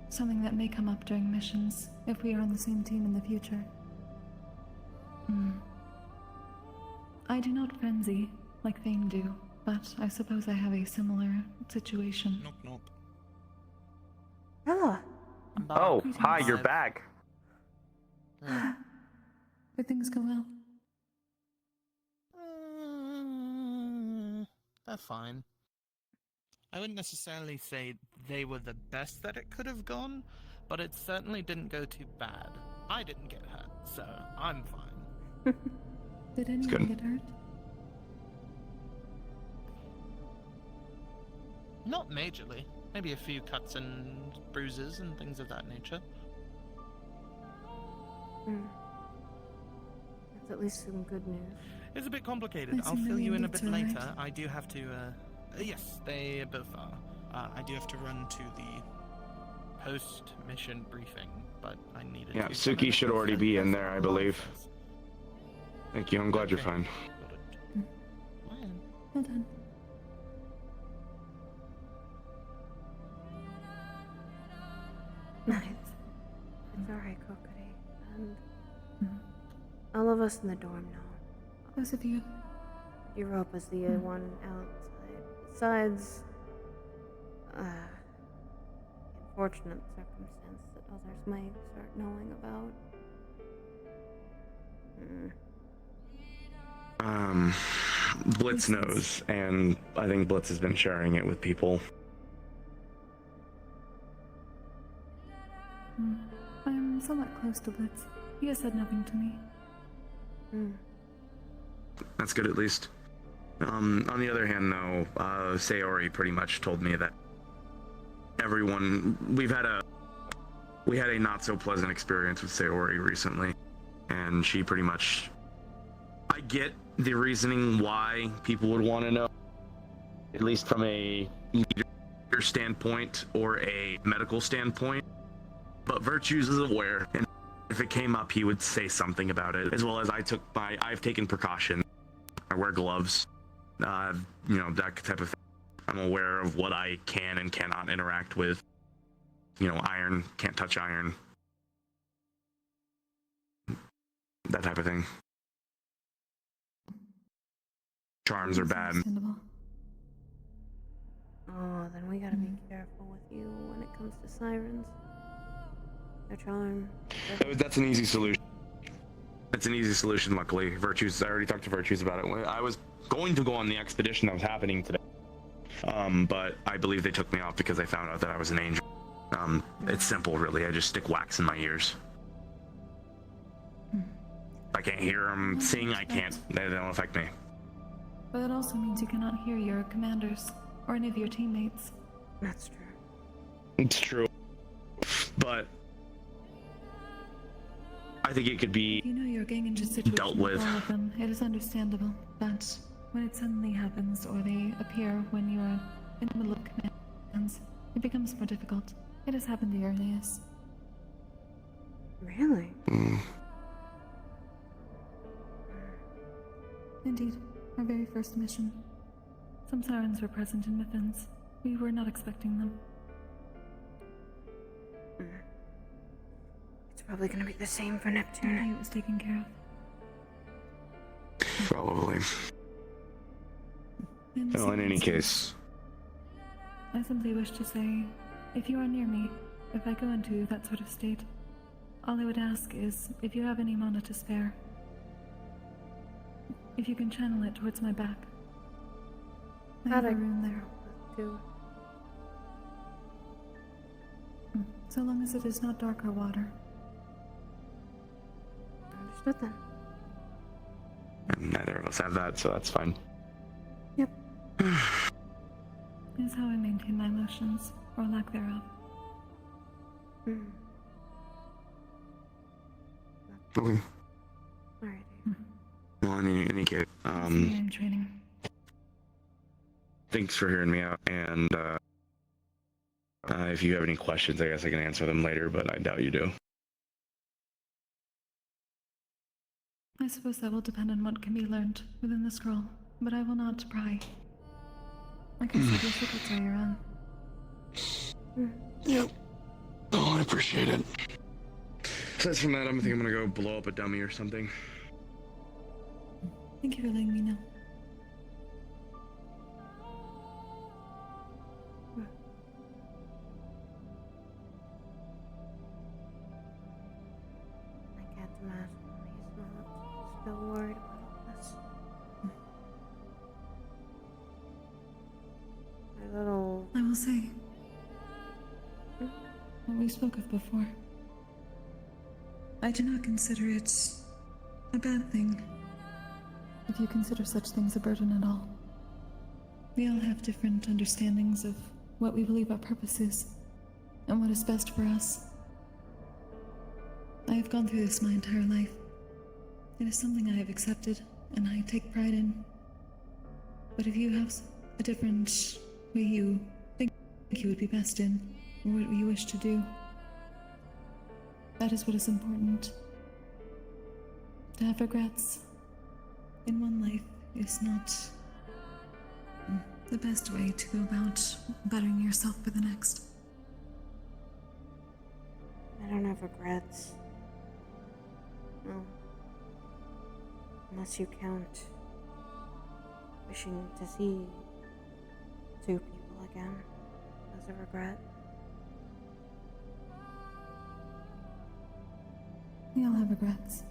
S10: something that may come up during missions, if we are on the same team in the future. I do not frenzy like Thane do, but I suppose I have a similar situation.
S5: Nope, nope.
S8: Ella!
S9: Oh, hi, you're back.
S10: Did things go well?
S5: They're fine. I wouldn't necessarily say they were the best that it could have gone, but it certainly didn't go too bad. I didn't get hurt, so I'm fine.
S10: Did anyone get hurt?
S5: Not majorly. Maybe a few cuts and bruises and things of that nature.
S8: That's at least some good news.
S5: It's a bit complicated. I'll fill you in a bit later. I do have to, yes, they both are. I do have to run to the post-mission briefing, but I needed to...
S9: Yeah, Suki should already be in there, I believe. Thank you, I'm glad you're fine.
S10: Well done.
S8: Nice. It's alright, Kokiri. And all of us in the dorm know.
S10: Those of you.
S8: Europa's the one outside. Besides, unfortunate circumstance that others might start knowing about.
S9: Blitz knows, and I think Blitz has been sharing it with people.
S10: I'm somewhat close to Blitz. He has said nothing to me.
S9: That's good, at least. On the other hand, though, Sayori pretty much told me that we had a not so pleasant experience with Sayori recently, and she pretty much... I get the reasoning why people would want to know, at least from a leader standpoint or a medical standpoint, but Virtues is aware, and if it came up, he would say something about it, as well as I've taken precaution. I wear gloves, that type of thing. I'm aware of what I can and cannot interact with. Iron, can't touch iron. That type of thing. Charms are bad.
S8: Oh, then we gotta be careful with you when it comes to sirens. No charm.
S9: That's an easy solution. It's an easy solution, luckily. Virtues, I already talked to Virtues about it. I was going to go on the expedition that was happening today. But I believe they took me off because they found out that I was an angel. It's simple, really. I just stick wax in my ears. I can't hear them sing, I can't. They don't affect me.
S10: But that also means you cannot hear your commanders or any of your teammates.
S8: That's true.
S9: It's true. But I think it could be
S10: You're getting into a situation
S9: dealt with.
S10: all of them. It is understandable, but when it suddenly happens or they appear when you are in the middle of commands, it becomes more difficult. It has happened to Irenaeus.
S8: Really?
S10: Indeed, our very first mission. Some sirens were present in Mithens. We were not expecting them.
S8: It's probably gonna be the same for Neptune.
S10: Okay, it was taken care of.
S4: Probably. Well, in any case.
S10: I simply wish to say, if you are near me, if I go into that sort of state, all I would ask is if you have any mana to spare. If you can channel it towards my back. I have a rune there.
S8: Too.
S10: So long as it is not dark or water.
S8: Understood then.
S4: Neither of us have that, so that's fine.
S10: Yep. Is how I maintain my emotions, or lack thereof.
S4: Okay.
S8: Alright.
S4: Well, in any case,
S10: I'm training.
S4: thanks for hearing me out, and if you have any questions, I guess I can answer them later, but I doubt you do.
S10: I suppose that will depend on what can be learned within the scroll, but I will not pry. I can see your secrets are your own.
S4: Yep. Oh, I appreciate it. Aside from that, I think I'm gonna go blow up a dummy or something.
S10: Thank you for letting me know.
S8: I can't imagine he's not still worried about this. A little...
S10: I will say what we spoke of before. I do not consider it a bad thing, if you consider such things a burden at all. We all have different understandings of what we believe our purpose is, and what is best for us. I have gone through this my entire life. It is something I have accepted, and I take pride in. But if you have a different way you think you would be best in, or what you wish to do, that is what is important. To have regrets in one life is not the best way to go about bettering yourself for the next.
S8: I don't have regrets. No. Unless you count wishing to see two people again as a regret.
S10: We all have regrets.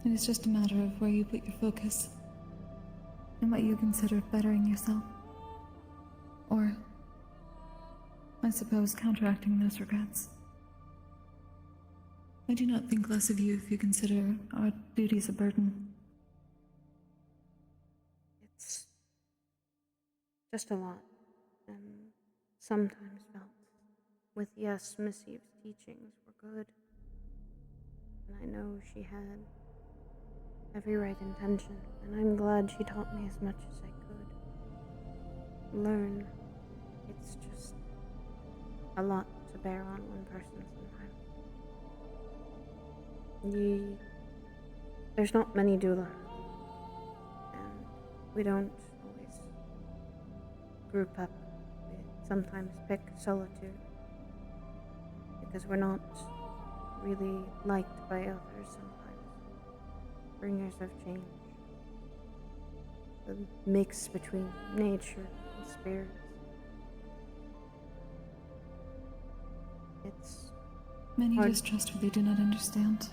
S10: It is just a matter of where you put your focus and what you consider bettering yourself. Or, I suppose, counteracting those regrets. I do not think less of you if you consider our duties a burden.
S8: It's just a lot, and sometimes felt with, yes, Miss Eve's teachings were good. And I know she had every right intention, and I'm glad she taught me as much as I could learn. It's just a lot to bear on one person sometimes. There's not many doula, and we don't always group up. We sometimes pick solitude, because we're not really liked by others sometimes. Bringers of change. The mix between nature and spirits. It's
S10: Many
S8: hard.
S10: distrust what they do not understand.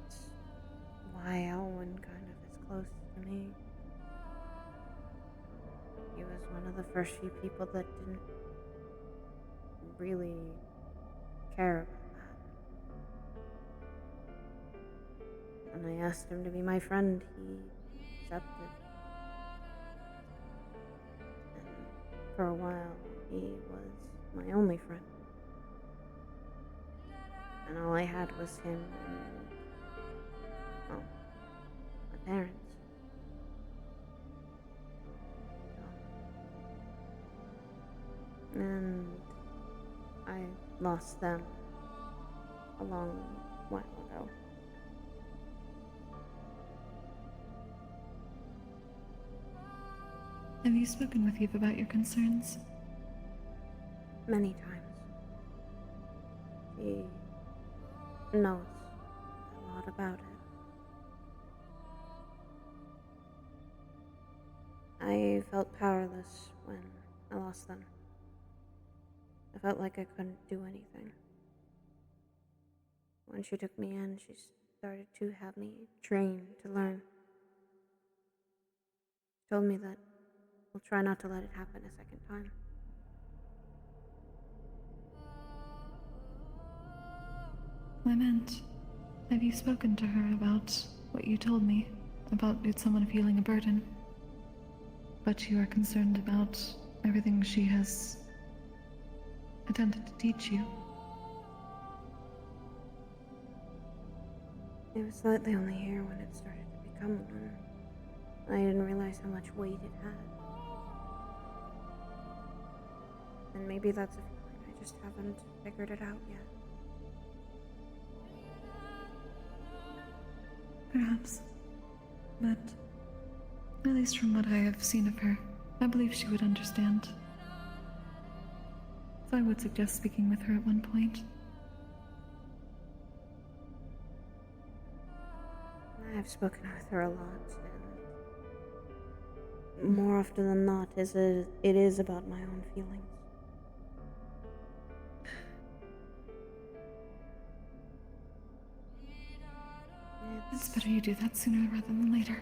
S8: It's why Elwyn kind of is close to me. He was one of the first few people that didn't really care about that. When I asked him to be my friend, he accepted. And for a while, he was my only friend. And all I had was him and, well, my parents. And I lost them a long while ago.
S10: Have you spoken with Eve about your concerns?
S8: many times. She knows a lot about it. I felt powerless when I lost them. I felt like I couldn't do anything. When she took me in, she started to have me train to learn. She told me that we'll try not to let it happen a second time.
S10: Clement, have you spoken to her about what you told me about someone feeling a burden? But you are concerned about everything she has attempted to teach you.
S8: It was slightly only here when it started to become one. I didn't realize how much weight it had. And maybe that's a feeling I just haven't figured it out yet.
S10: Perhaps. But at least from what I have seen of her, I believe she would understand. So I would suggest speaking with her at one point.
S8: I've spoken with her a lot, and more often than not, it is about my own feelings.
S10: It's better you do that sooner rather than later.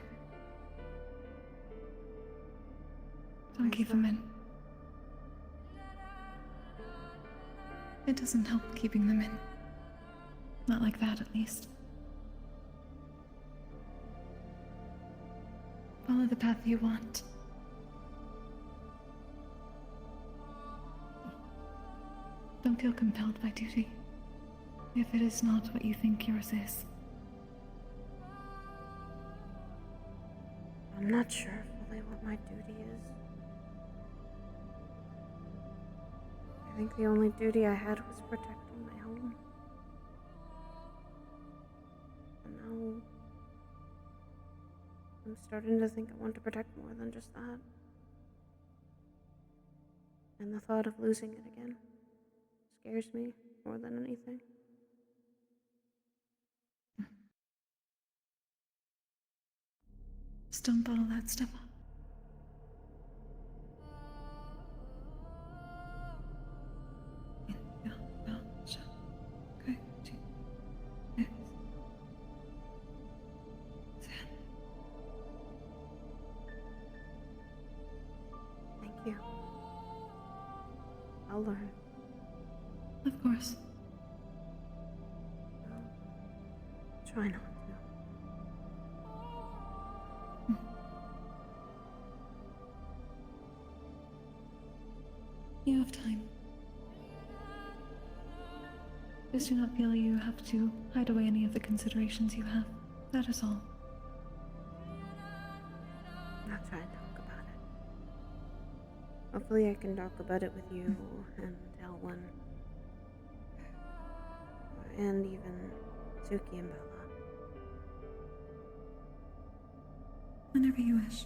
S10: Don't keep them in. It doesn't help keeping them in. Not like that, at least. Follow the path you want. Don't feel compelled by duty, if it is not what you think yours is.
S8: I'm not sure fully what my duty is. I think the only duty I had was protecting my home. And now I'm starting to think I want to protect more than just that. And the thought of losing it again scares me more than anything.
S10: Just don't bottle that stuff up.
S8: Thank you. I'll learn.
S10: Of course.
S8: I'll try not to.
S10: You have time. Just do not feel you have to hide away any of the considerations you have. That is all.
S8: I'll try and talk about it. Hopefully I can talk about it with you and Elwyn. And even Suki and Bella.
S10: Whenever you wish.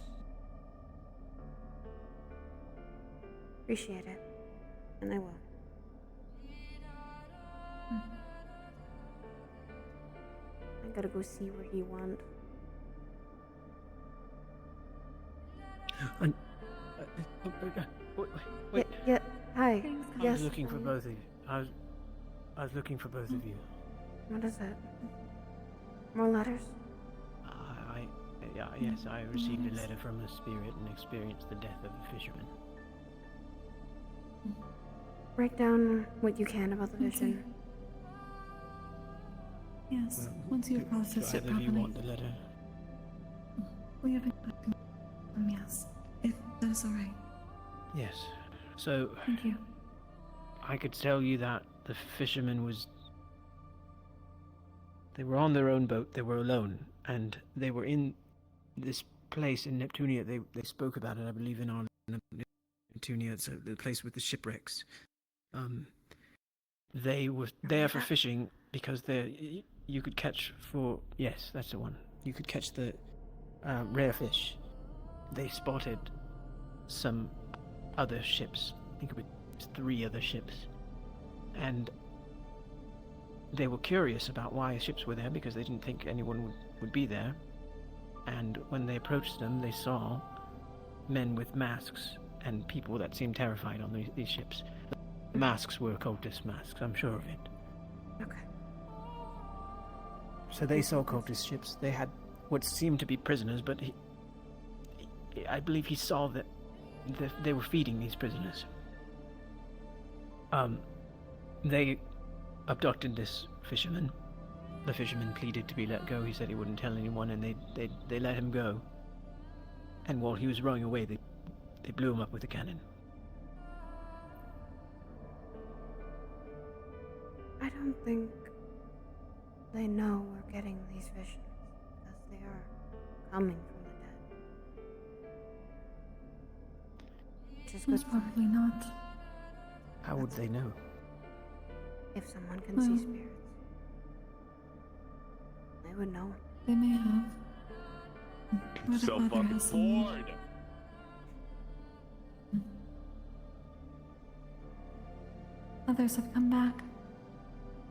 S8: Appreciate it. And I will. I gotta go see where he went.
S12: Wait.
S8: Yeah, hi.
S12: I
S8: Yes.
S12: was looking for both of you. I was looking for both of you.
S8: What is it? More letters?
S12: Yes, I received a letter from a spirit and experienced the death of a fisherman.
S8: Write down what you can about the vision.
S10: Yes, once you've processed
S12: Do
S10: it
S12: either of you
S10: properly.
S12: want the letter?
S10: We haven't. Yes, if that is alright.
S12: Yes. So,
S10: Thank you.
S12: I could tell you that the fisherman was... They were on their own boat, they were alone, and they were in this place in Neptunia. They spoke about it, I believe, in our Neptunia. It's the place with the shipwrecks. They were there for fishing because you could catch for... Yes, that's the one. You could catch the rare fish. They spotted some other ships. I think it was 3 other ships. And they were curious about why ships were there because they didn't think anyone would be there. And when they approached them, they saw men with masks and people that seemed terrified on these ships. The masks were cultist masks, I'm sure of it.
S8: Okay.
S12: So they saw cultist ships. They had what seemed to be prisoners, but I believe he saw that they were feeding these prisoners. They abducted this fisherman. The fisherman pleaded to be let go. He said he wouldn't tell anyone, and they let him go. And while he was rowing away, they blew him up with a cannon.
S8: I don't think they know we're getting these visions, because they are coming from the dead. Which is
S10: Most
S8: good.
S10: probably not.
S12: How would they know?
S8: If someone can see spirits, they would know.
S10: They may have. What if
S9: So
S10: Mother
S9: fucking
S10: has some-
S9: bored.
S10: Others have come back.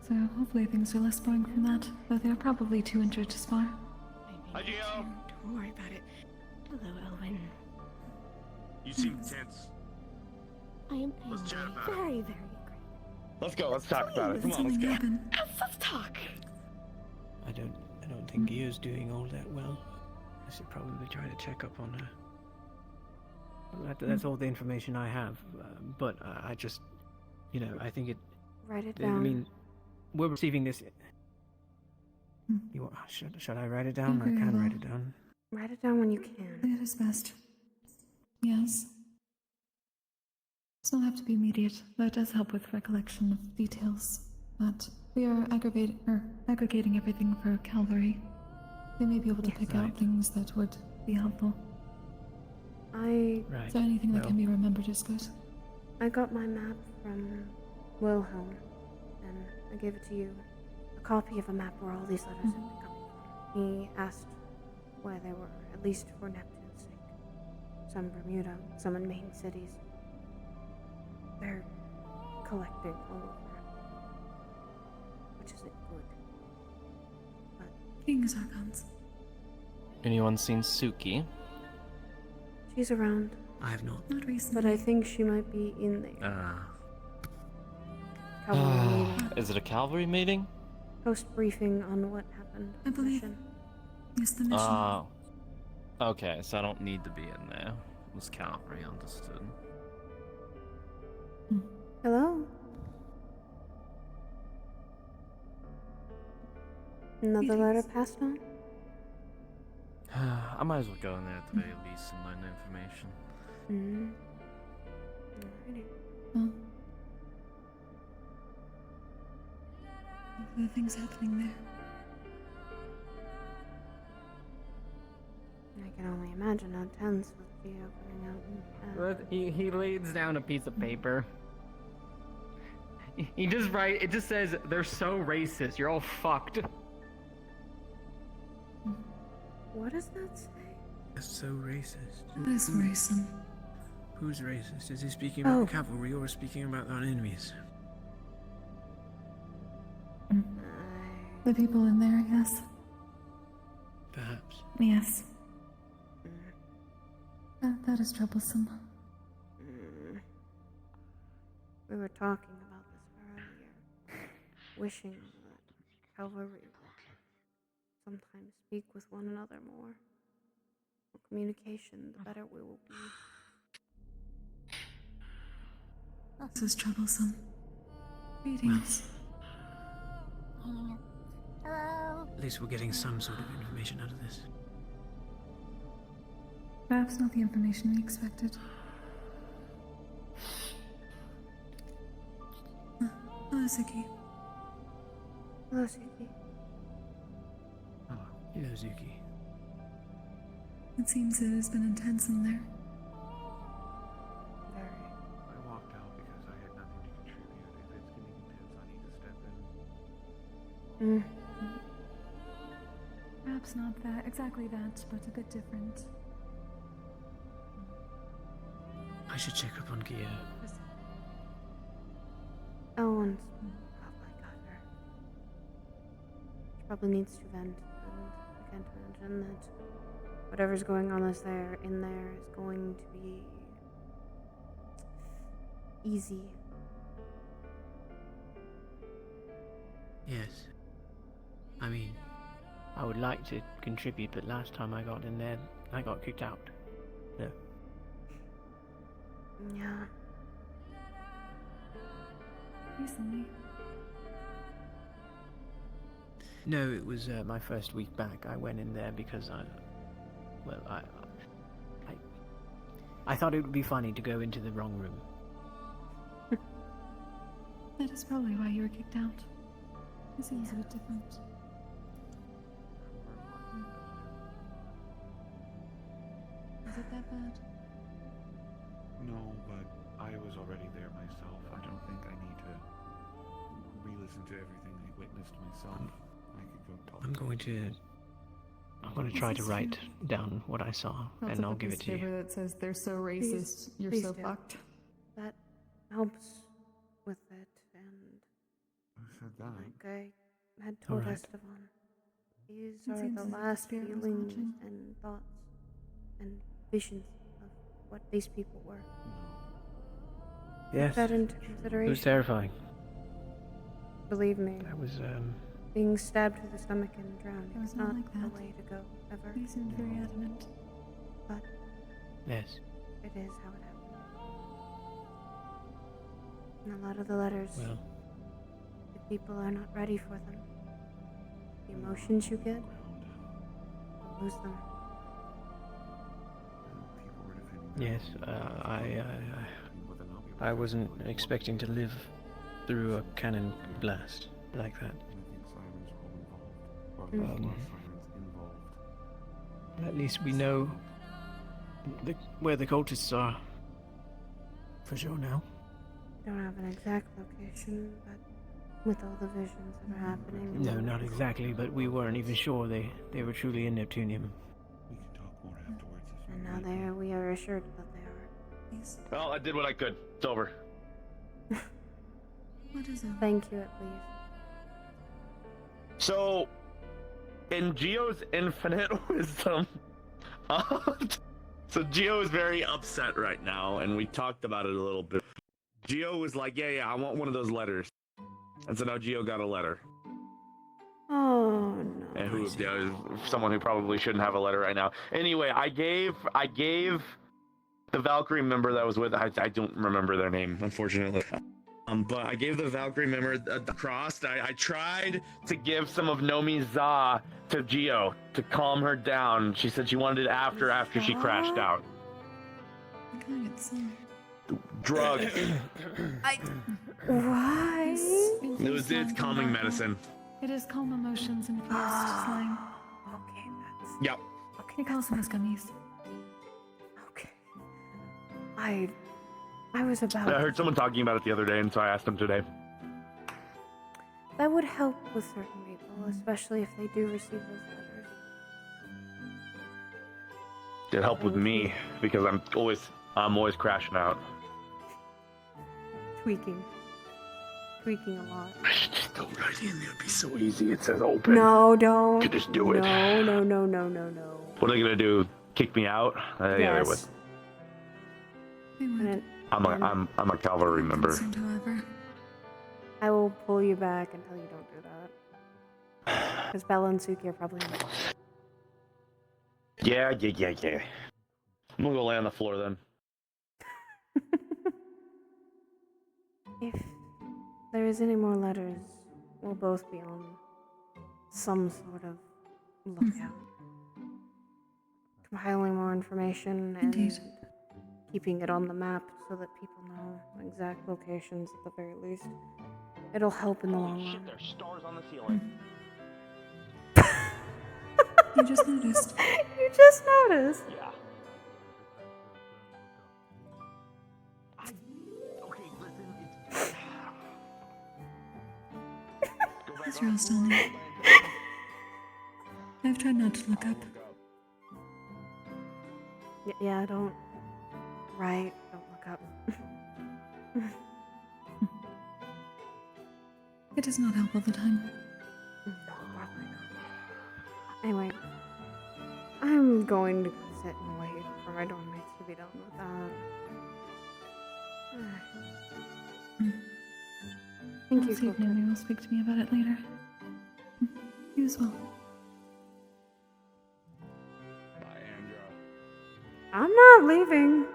S10: So hopefully things are less boring from that, though they are probably too injured to spar.
S9: Hi, Gio.
S7: Don't worry about it. Hello, Elvin.
S9: You seem tense.
S7: I am
S9: Let's chat
S7: angry.
S9: about it.
S7: Very, very
S9: Let's go. Let's talk about it. Come on, let's
S10: Something
S9: go.
S10: happened.
S7: Let's talk.
S12: I don't think Gia's doing all that well. I should probably try to check up on her. That's all the information I have. But I just, I think it.
S8: Write it
S12: I
S8: down.
S12: mean, we're receiving this. Should I write it down? I
S10: Very
S12: can
S10: well.
S12: write it down.
S8: Write it down when you can.
S10: It is best. Yes. Does not have to be immediate, though it does help with recollection of details. But we are aggregating everything for Calvary. They may be able to pick out things that would be helpful.
S8: Right.
S10: So anything that can be remembered is good.
S8: I got my map from Wilhelm, and I gave it to you. A copy of a map where all these letters have been coming from. He asked where they were, at least for Neptune's sake. Some in Bermuda, some in main cities. They're collecting all over, which isn't good. But
S10: Fingers are guns.
S1: Anyone seen Suki?
S8: she's around.
S12: I have not.
S10: Not recently.
S8: But I think she might be in there. Cavalry meeting.
S1: Is it a cavalry meeting?
S8: Post briefing on what happened.
S10: I believe.
S8: Mission.
S10: Yes, the mission.
S1: Oh. Okay, so I don't need to be in there. It was cavalry, understood.
S8: Hello? Another letter passed on?
S1: I might as well go in there at the very least and learn the information.
S8: Mm-hmm. Alrighty.
S10: Well, the things happening there.
S8: I can only imagine how tense with the opening out.
S13: He lays down a piece of paper. He just it just says, they're so racist, you're all fucked.
S8: What does that say?
S12: That's so racist.
S10: This racist.
S12: Who's racist? Is he speaking about the cavalry or speaking about our enemies?
S10: The people in there, yes.
S12: Perhaps.
S10: Yes. That is troublesome.
S8: We were talking about this earlier. Wishing that cavalry would sometimes speak with one another more. More communication, the better we will be.
S10: This is troublesome. Greetings.
S7: Hello.
S12: At least we're getting some sort of information out of this.
S10: Perhaps not the information we expected. Hello, Zuki.
S8: Hello, Suki.
S12: Hello, Zuki.
S10: It seems it has been intense in there.
S19: I walked out because I had nothing to contribute. If it's getting intense, I need to step in.
S10: Perhaps not that, exactly that, but a bit different.
S12: I should check up on Gia.
S8: Oh, and probably got her. She probably needs to vent, and I can't imagine that whatever's going on in there is going to be easy.
S12: Yes. I mean, I would like to contribute, but last time I got in there, I got kicked out. No.
S8: Yeah.
S10: Recently.
S12: No, it was my first week back. I went in there because I thought it would be funny to go into the wrong room.
S10: That is probably why you were kicked out. It seems a bit different. Is it that bad?
S19: No, but I was already there myself. I don't think I need to re-listen to everything I witnessed myself. I could go talk.
S12: I'm going to try to write down what I saw, and I'll give it to you.
S10: That says they're so racist, you're
S8: please
S10: so
S8: do.
S10: fucked.
S8: That helps with it, and
S19: Who said that?
S8: like I had told
S12: Alright.
S8: Esteban, these
S10: It
S8: are
S10: seems
S8: the
S10: like the
S8: last
S10: spirit was
S8: feelings
S10: watching.
S8: and thoughts and visions of what these people were.
S12: Yes.
S8: Take that into
S12: It
S8: consideration.
S12: was terrifying.
S8: Believe me,
S12: I was,
S8: being stabbed through the stomach and drowning
S10: It was
S8: is
S10: not
S8: not
S10: like
S8: the
S10: that.
S8: way to go, ever.
S10: He seemed very adamant.
S8: But
S12: yes.
S8: it is how it happened. And a lot of the letters,
S12: Well,
S8: if people are not ready for them, the emotions you get, you lose them.
S12: yes, I wasn't expecting to live through a cannon blast like that. At least we know where the cultists are. For sure now.
S8: I don't have an exact location, but with all the visions that are happening.
S12: No, not exactly, but we weren't even sure they were truly in Neptunium.
S8: And now we are assured that they are.
S10: Yes.
S9: Well, I did what I could. It's over.
S10: What is it?
S8: Thank you, at least.
S9: So, in Geo's infinite wisdom, so Geo is very upset right now, and we talked about it a little bit. Geo was like, yeah, I want one of those letters. And so now Geo got a letter.
S8: Oh, no.
S9: And someone who probably shouldn't have a letter right now. Anyway, I gave the Valkyrie member that was with, I don't remember their name, unfortunately. But I gave the Valkyrie member the cross. I tried to give some of Nomi's Za to Geo to calm her down. She said she wanted it after she crashed out.
S10: I kind of get some.
S9: Drugs.
S8: Why?
S9: It's calming medicine.
S10: It is calm emotions infused slime.
S8: Okay, that's...
S9: Yep.
S10: He calls them his gummies.
S8: Okay. I was about...
S9: I heard someone talking about it the other day, and so I asked them today.
S8: That would help with certain people, especially if they do receive those letters.
S9: It helped with me because I'm always crashing out.
S8: Tweaking a lot.
S9: I should just go right in there. It'd be so easy. It says open.
S8: No, don't.
S9: You could just do it.
S8: No.
S9: What are they gonna do? Kick me out? Yeah, they would.
S10: They would.
S9: I'm a cavalry member.
S10: However.
S8: I will pull you back until you don't do that. Because Bella and Suki are probably...
S9: Yeah. I'm gonna go lay on the floor then.
S8: If there is any more letters, we'll both be on some sort of lookout. Compiling more information and keeping it on the map so that people know exact locations at the very least. It'll help in the long run.
S9: There's stars on the ceiling.
S10: You just noticed.
S8: You just noticed?
S9: Yeah.
S10: Is your still on it? I've tried not to look up.
S8: Yeah, don't look up.
S10: It does not help all the time.
S8: Anyway, I'm going to sit and wait for my dorm mates to be done with that. Thank you,
S10: This evening we will speak to me about it later. You as well.
S8: I'm not leaving.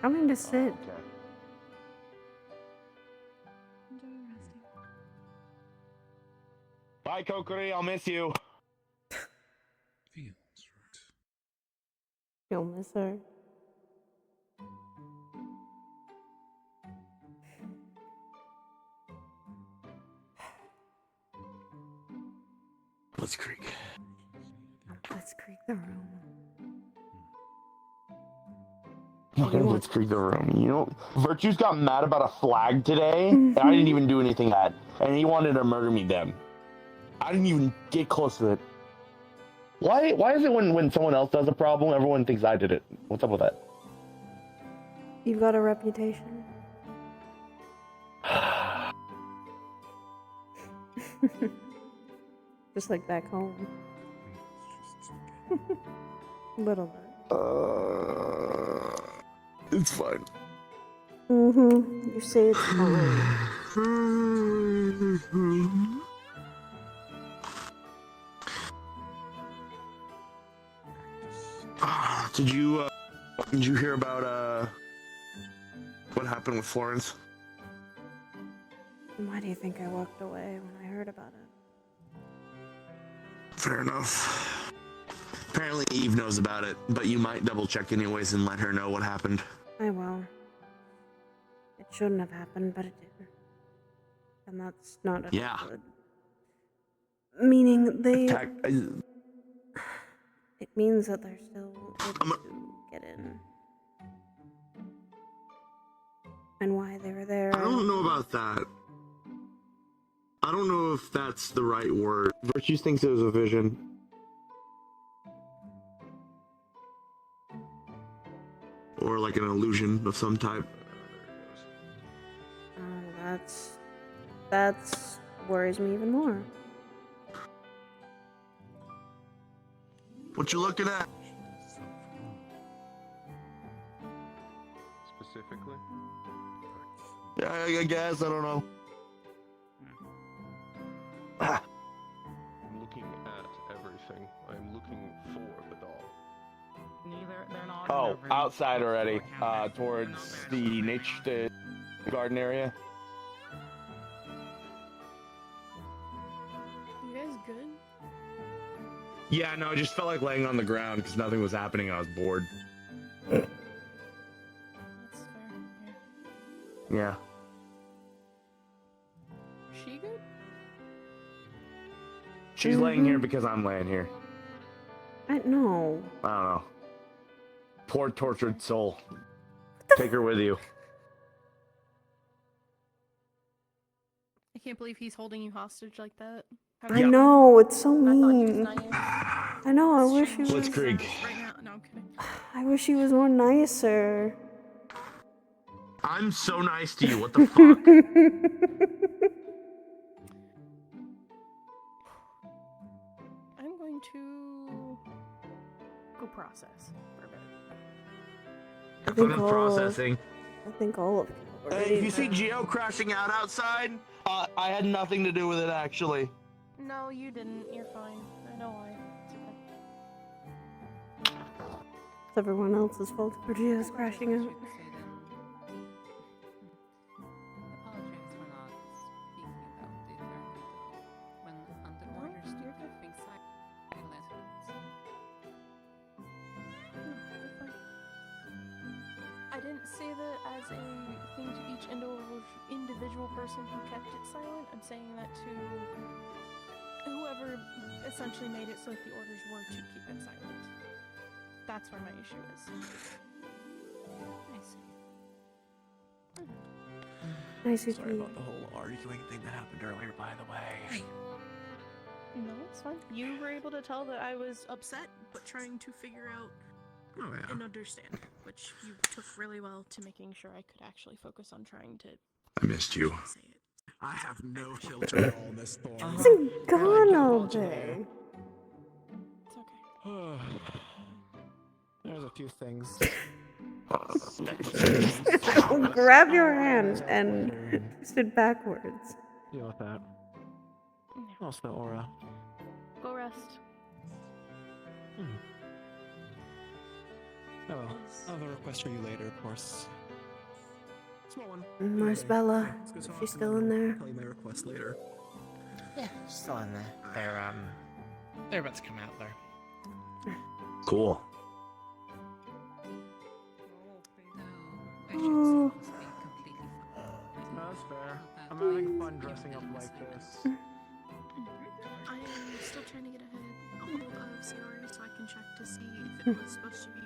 S8: I'm going to sit.
S9: Bye, Kokiri. I'll miss you.
S8: You'll miss her.
S9: Blitzkrieg.
S8: Blitzkrieg the room.
S9: Blitzkrieg the room. You know, Virtue's got mad about a flag today, and I didn't even do anything to that. And he wanted to murder me then. I didn't even get close to it. Why is it when someone else does a problem, everyone thinks I did it? What's up with that?
S8: You've got a reputation. Just like back home. Little bit.
S9: It's fine.
S8: You say it's fine.
S9: Did you hear about what happened with Florence?
S8: Why do you think I walked away when I heard about it?
S9: Fair enough. Apparently Eve knows about it, but you might double check anyways and let her know what happened.
S8: I will. It shouldn't have happened, but it did. And that's not a good. Meaning they. It means that they're still able to get in. And why they were there.
S9: I don't know about that. I don't know if that's the right word. Virtue thinks it was a vision. Or like an illusion of some type.
S8: That's worries me even more.
S9: What you looking at?
S19: Specifically?
S9: Yeah, I guess, I don't know.
S19: I'm looking at everything. I'm looking for the doll.
S14: They're not.
S9: Oh, outside already. Towards the the garden area.
S21: You guys good?
S9: Yeah, no, I just felt like laying on the ground because nothing was happening. I was bored.
S21: That's fair.
S9: Yeah.
S21: She good?
S9: She's laying here because I'm laying here.
S8: I know.
S9: I don't know. Poor tortured soul. Take her with you.
S21: I can't believe he's holding you hostage like that.
S8: I know, it's so mean. I know, I wish he was.
S9: Blitzkrieg.
S21: Right now, no, I'm kidding.
S8: I wish he was more nicer.
S9: I'm so nice to you. What the fuck?
S21: I'm going to go process for a bit.
S9: Have fun in processing.
S8: I think all of you.
S9: Hey, if you see Geo crashing out outside, I had nothing to do with it actually.
S21: No, you didn't. You're fine. I know why. It's okay.
S8: It's everyone else's fault for Geo's crashing out.
S21: I didn't say that as a thing to each individual person who kept it silent. I'm saying that to whoever essentially made it so that the orders were to keep it silent. That's where my issue is.
S8: I see.
S16: Sorry about the whole arguing thing that happened earlier, by the way.
S21: No, it's fine. You were able to tell that I was upset, but trying to figure out and understand, which you took really well to making sure I could actually focus on trying to
S9: I missed you.
S21: say it.
S4: I have no filter at all in this storm.
S8: It's gone all day.
S6: There's a few things.
S8: Grab your hand and twist it backwards.
S6: Deal with that. Also the aura.
S10: Go rest.
S6: Oh, I'll have a request for you later, of course. Small one.
S8: Where's Bella? Is she still in there?
S4: Tell you my request later.
S14: Yeah, still in there.
S5: They're about to come out there.
S4: Cool.
S8: Oh.
S6: That's fair. I'm having fun dressing up like this.
S21: I am still trying to get a hold of Searlas so I can check to see if it was supposed to be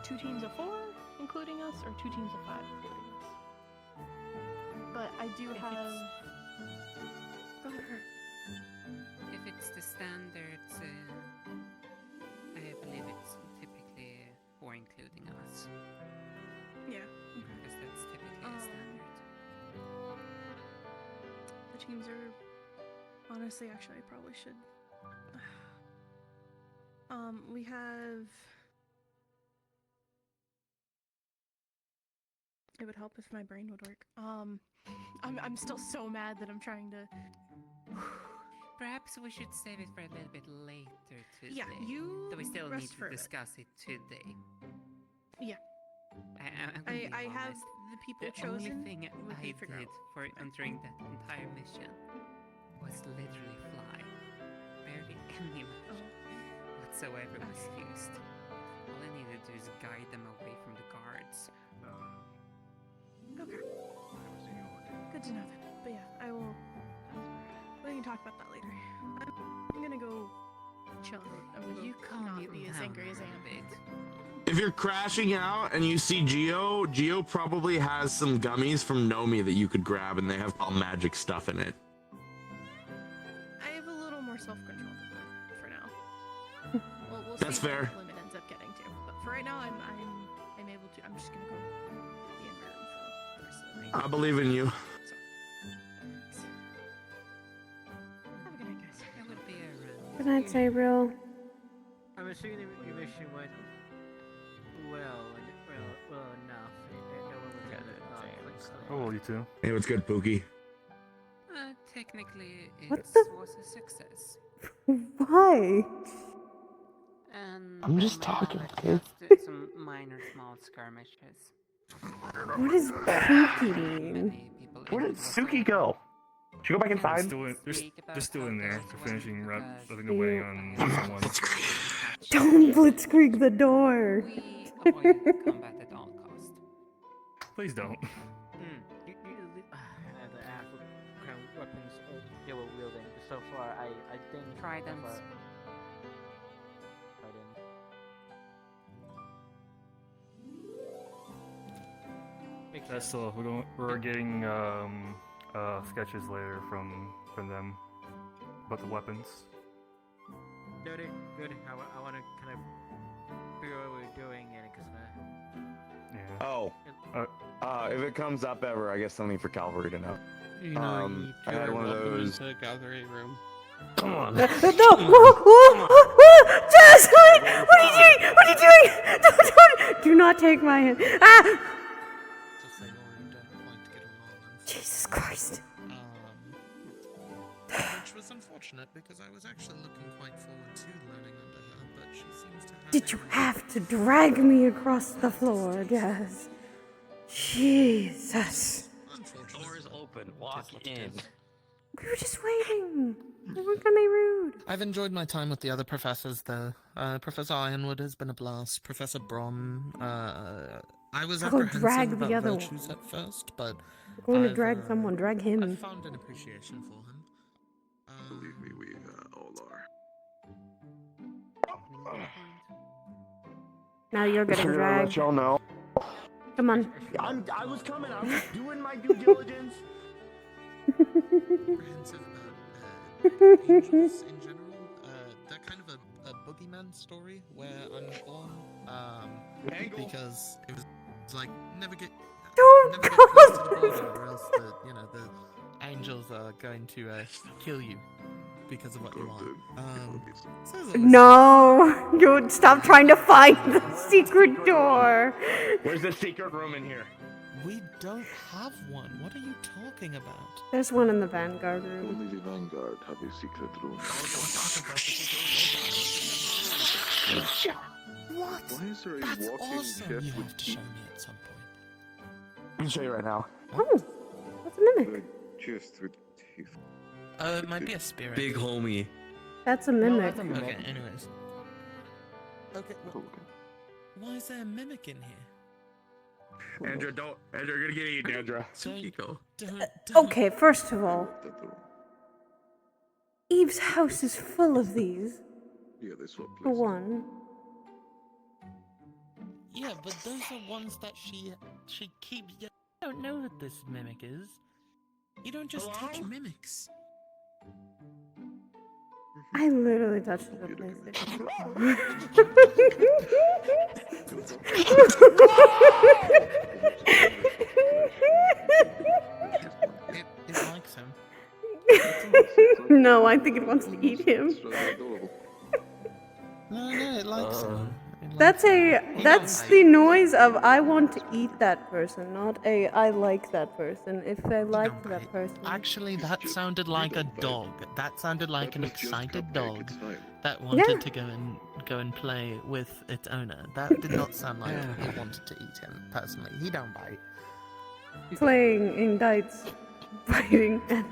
S10: 2 teams of 4, including us, or 2 teams of 5, including us. But I do have. Go ahead.
S18: If it's the standards, I believe it's typically 4 including us.
S21: Yeah.
S18: Because that's typically a standard.
S21: The teams are honestly, actually, I probably should. We have. It would help if my brain would work. I'm still so mad that I'm trying to.
S18: Perhaps we should save it for a little bit later today.
S21: Yeah, you
S18: Though we still
S21: rest
S18: need
S21: for a
S18: to
S21: bit.
S18: discuss it today.
S21: Yeah.
S18: I'm gonna be
S21: I have
S18: honest.
S21: the people
S18: The
S21: chosen.
S18: only thing
S21: we
S18: I
S21: can figure
S18: did
S21: out.
S18: for entering that entire mission was literally fly. Barely any magic whatsoever was used. All I needed to do is guide them away from the guards.
S21: Okay. Good to know then. But yeah, I will. We can talk about that later. I'm gonna go chill. I'm gonna
S18: You
S21: go
S18: calm
S21: not be as
S18: down
S21: angry as I
S18: a
S21: am.
S18: bit.
S4: If you're crashing out and you see Geo probably has some gummies from Nomi that you could grab, and they have all magic stuff in it.
S21: I have a little more self-control than that for now. We'll see
S4: That's
S21: what
S4: fair.
S21: the limit ends up getting to. But for right now, I'm able to. I'm just gonna go be in my room for the rest of the night.
S4: I believe in you.
S21: Have a good night, guys.
S18: I would be around.
S8: Good night, Sabriel.
S12: I'm assuming your mission went well enough. No one was in the conflict.
S22: Oh, you too.
S4: Hey, what's good, Pookie?
S18: Technically, it
S8: What the-
S18: was a success.
S8: Why?
S18: And
S4: I'm just
S18: we
S4: talking,
S18: had
S4: kid.
S18: just some minor small skirmishes.
S8: What does Pookie mean?
S22: Where did Suki go? Should we go back inside? They're still in there. They're finishing living away on someone.
S8: Don't blitzkrieg the door.
S18: We avoided combat at all cost.
S22: Please don't.
S12: The actual kind of weapons they were wielding. So far, I didn't.
S18: Tridents.
S12: I didn't.
S22: That's still we're getting sketches later from them about the weapons.
S12: Good. I want to kind of figure out what we're doing in it, because
S22: Yeah.
S9: Oh, if it comes up ever, I guess something for Calvary to know.
S13: You know,
S9: I had one of those.
S13: into Gallery room.
S9: Come on.
S8: No! Jess! What are you doing? What are you doing? Don't! Do not take my hand. Ah! Jesus Christ.
S5: Which was unfortunate because I was actually looking quite forward to learning under her, but she seems to have.
S8: Did you have to drag me across the floor, Jess? Jesus.
S1: Doors open. Walk in.
S8: We were just waiting. We weren't gonna be rude.
S5: I've enjoyed my time with the other professors, though. Professor Ironwood has been a blast. Professor Brom, I was
S8: I'll go
S5: apprehensive
S8: drag
S5: about
S8: the other
S5: virtues
S8: one.
S5: at first, but
S8: We're going to
S5: I've,
S8: drag someone. Drag him.
S5: I've found an appreciation for him.
S4: Believe me, we all are.
S8: Now you're getting
S9: Sure,
S8: dragged.
S9: let y'all know.
S8: Come on.
S9: I was coming. I was doing my due diligence.
S5: Apprehensive about angels in general. They're kind of a boogeyman story where I'm born. Because it was like never get.
S8: Don't
S5: Never get close to the border, or else the angels are going to kill you because of what you want. Says Alyssa.
S8: No, you stop trying to find the secret door.
S9: Where's the secret room in here?
S5: We don't have one. What are you talking about?
S8: There's one in the Vanguard room.
S19: Only the Vanguard have a secret room.
S5: What?
S19: Why is there a
S5: That's
S19: walking
S5: awesome.
S19: jet
S5: You
S19: with
S5: have to show me at some point.
S9: I can show you right now.
S8: Oh, that's a mimic.
S19: Just with teeth?
S5: It might be a spirit.
S13: Big homie.
S8: That's a mimic.
S5: Okay, anyways. Okay, well, why is there a mimic in here?
S9: Andrew, Andrew, you're gonna get eaten, Andrew.
S5: Don't.
S8: Okay, first of all, Eve's house is full of these.
S19: Yeah, they swap
S8: For
S19: places.
S8: one.
S5: Yeah, but those are ones that she keeps. I don't know what this mimic is. You don't just touch mimics.
S8: I literally touched the PlayStation.
S5: It likes him.
S8: No, I think it wants to eat him.
S5: No, it likes him.
S8: That's the noise of I want to eat that person, not a I like that person. If I like that person.
S5: Actually, that sounded like a dog. That sounded like an excited dog that wanted to go and play with its owner. That did not sound like it wanted to eat him. Personally, he don't bite.
S8: Playing in dice, biting at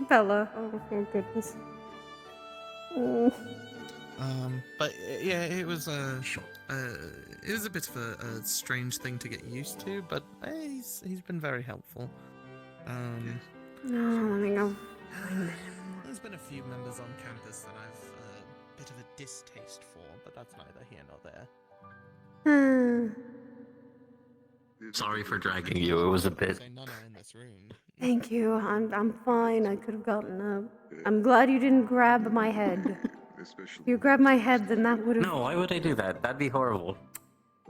S8: Bella. Oh my goodness.
S5: But yeah, it was a bit of a strange thing to get used to, but he's been very helpful.
S8: No, let me go.
S5: There's been a few members on campus that I've a bit of a distaste for, but that's neither here nor there.
S3: Sorry for dragging you. It was a bit.
S8: Thank you. I'm fine. I could have gotten up. I'm glad you didn't grab my head. If you grabbed my head, then that would have.
S3: No, why would I do that? That'd be horrible.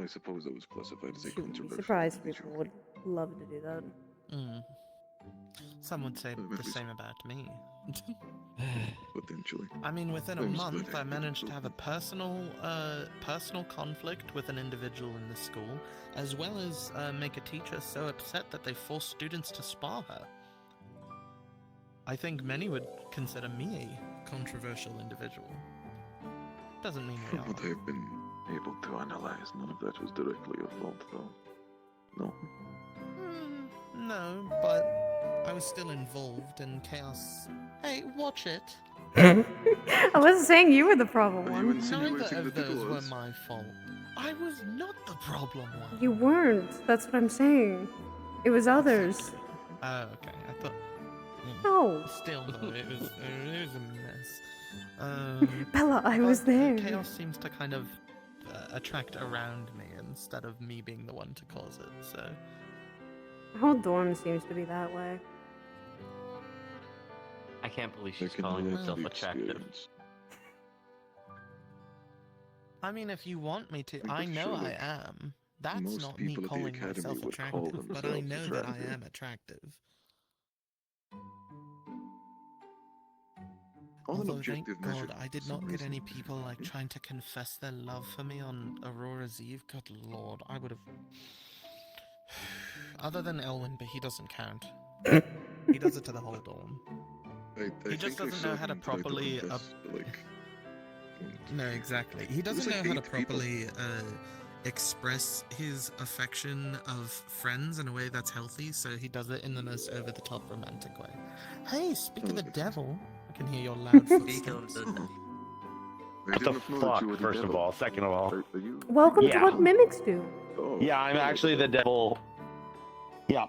S19: I suppose that was classified as a
S8: Shouldn't be
S19: controversial.
S8: surprised people would love to do that.
S5: Some would say the same about me.
S19: Potentially.
S5: I mean, within a month, I managed to have a personal conflict with an individual in the school, as well as make a teacher so upset that they forced students to spar her. I think many would consider me a controversial individual. Doesn't mean we
S19: From
S5: are.
S19: what I've been able to analyze, none of that was directly your fault, though. No.
S5: No, but I was still involved in chaos. Hey, watch it.
S8: I wasn't saying you were the problem one.
S5: Neither of those were my fault. I was not the problem one.
S8: You weren't. That's what I'm saying. It was others.
S5: Oh, okay. I thought.
S8: No.
S5: Still, though, it was a mess.
S8: Bella, I was there.
S5: Chaos seems to kind of attract around me instead of me being the one to cause it. So.
S8: The whole dorm seems to be that way.
S3: I can't believe she's calling herself attractive.
S5: I mean, if you want me to, I know I am. That's
S19: most
S5: not me
S19: people at the
S5: calling
S19: academy
S5: myself
S19: would call
S5: attractive, but I
S19: themselves
S5: know that I
S19: attractive.
S5: am attractive.
S19: On an
S5: Although, thank
S19: objective measure,
S5: God, I did
S19: for some
S5: not get
S19: reason,
S5: any people like trying to confess their love for me on Aurora's Eve. Good Lord, I would have. Other than Elwin, but he doesn't count. He does it to the whole dorm. He just doesn't know how to properly. No, exactly. He doesn't know how to properly express his affection of friends in a way that's healthy, so he does it in the most over-the-top romantic way. Hey, speak of the devil. I can hear your loud footsteps.
S9: What the fuck, first of all? Second of all.
S8: Welcome to what mimics do.
S9: Yeah, I'm actually the devil. Yeah.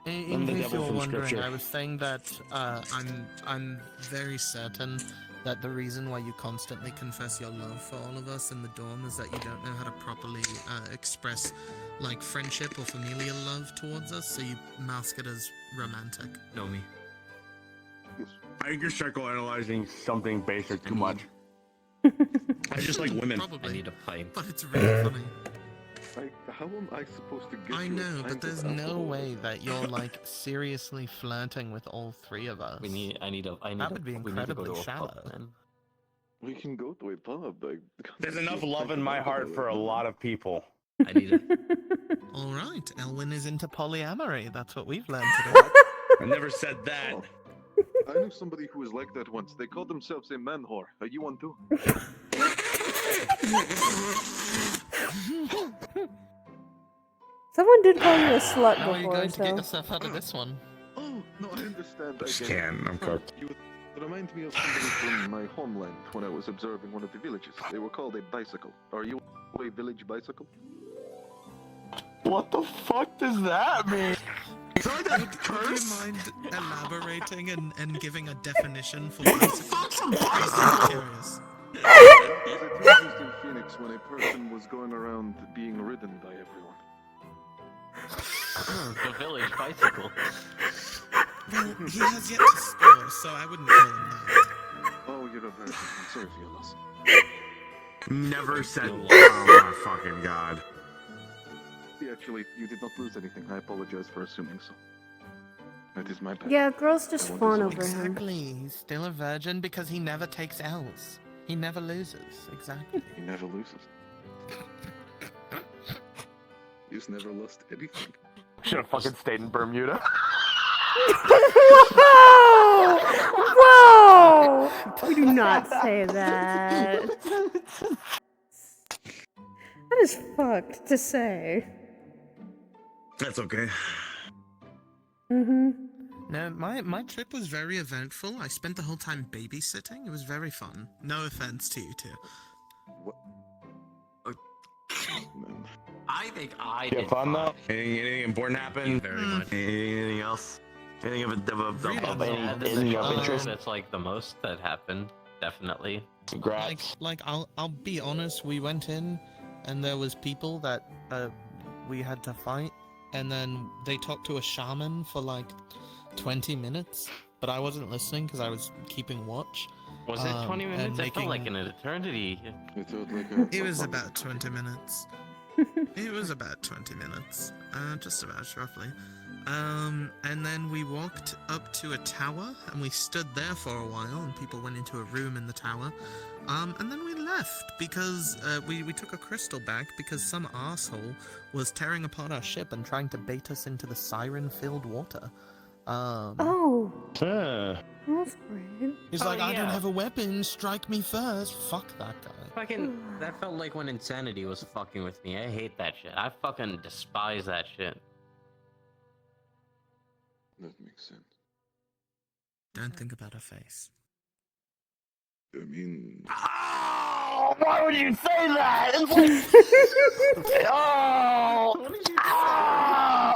S5: In case you're wondering, I was saying that I'm very certain that the reason why you constantly confess your love for all of us in the dorm is that you don't know how to properly express like friendship or familial love towards us, so you mask it as romantic.
S3: Know me.
S9: I think you're psychoanalyzing something basic too much.
S22: I just like women.
S5: Probably.
S3: I need a pint.
S5: But it's really funny.
S19: How am I supposed to get
S5: I
S19: you a
S5: know,
S19: pint
S5: but there's
S19: of
S5: no
S19: alcohol?
S5: way that you're like seriously flirting with all three of us.
S3: I need
S5: That would be
S3: we need to go
S5: incredibly
S3: to a
S5: shallow.
S3: pub, man.
S19: We can go to a pub.
S2: There's enough love in my heart for a lot of people.
S3: I need it.
S5: All right, Elwyn is into polyamory. That's what we've learned today.
S2: I never said that.
S19: I knew somebody who was like that once. They called themselves a man whore. Are you one too?
S8: Someone did call you a slut
S5: How are you
S8: before,
S5: going to get
S8: so.
S5: yourself out of this one?
S19: Oh, no, I understand. I
S2: Just
S19: get it.
S2: can, I'm cooked.
S19: You remind me of somebody from my homeland when I was observing one of the villages. They were called a bicycle. Are you a village bicycle?
S4: What the fuck does that mean?
S5: Would you mind elaborating and giving a definition for bicycle?
S19: I'm
S5: curious.
S19: It was used in Phoenix when a person was going around being ridden by everyone.
S3: The village bicycle.
S5: Well, he has yet to score, so I wouldn't call him that.
S19: Oh, you're a virgin. I'm sorry for your loss.
S4: Never said. Oh my fucking god.
S19: Actually, you did not lose anything. I apologize for assuming so. That is my bad.
S8: Yeah, girls just
S19: I
S8: fawn
S19: want
S8: over
S19: to-
S8: him.
S5: Exactly. He's still a virgin because he never takes L's. He never loses. Exactly.
S19: He never loses. He's never lost anything.
S4: Should have fucking stayed in Bermuda.
S8: Whoa! Whoa! We do not say that. That is fucked to say.
S4: That's okay.
S8: Mm-hmm.
S5: No, my trip was very eventful. I spent the whole time babysitting. It was very fun. No offense to you two.
S3: I think I
S2: You
S3: did
S2: have fun
S3: fine.
S2: though? Anything important happen?
S3: Very much.
S4: Anything else? Anything of
S3: Any
S2: of interest?
S3: That's like the most that happened. Definitely.
S2: Congrats.
S5: Like I'll be honest. We went in, and there was people that we had to fight, and then they talked to a shaman for like 20 minutes, but I wasn't listening because I was keeping watch.
S3: Was it 20
S5: and
S3: minutes? It
S5: making-
S3: felt like an eternity.
S5: It was about 20 minutes. It was about 20 minutes. Just about, roughly. And then we walked up to a tower, and we stood there for a while, and people went into a room in the tower. And then we left, because we took a crystal back, because some asshole was tearing apart our ship and trying to bait us into the siren-filled water.
S8: Oh. That's great.
S5: He's like, I don't have a weapon, strike me first. Fuck that guy.
S3: Fucking, that felt like when insanity was fucking with me. I hate that shit. I fucking despise that shit.
S19: That makes sense.
S5: Don't think about her face.
S19: I mean...
S4: Oh, why would you say that? It's like... oh!
S5: What did you
S4: Oh!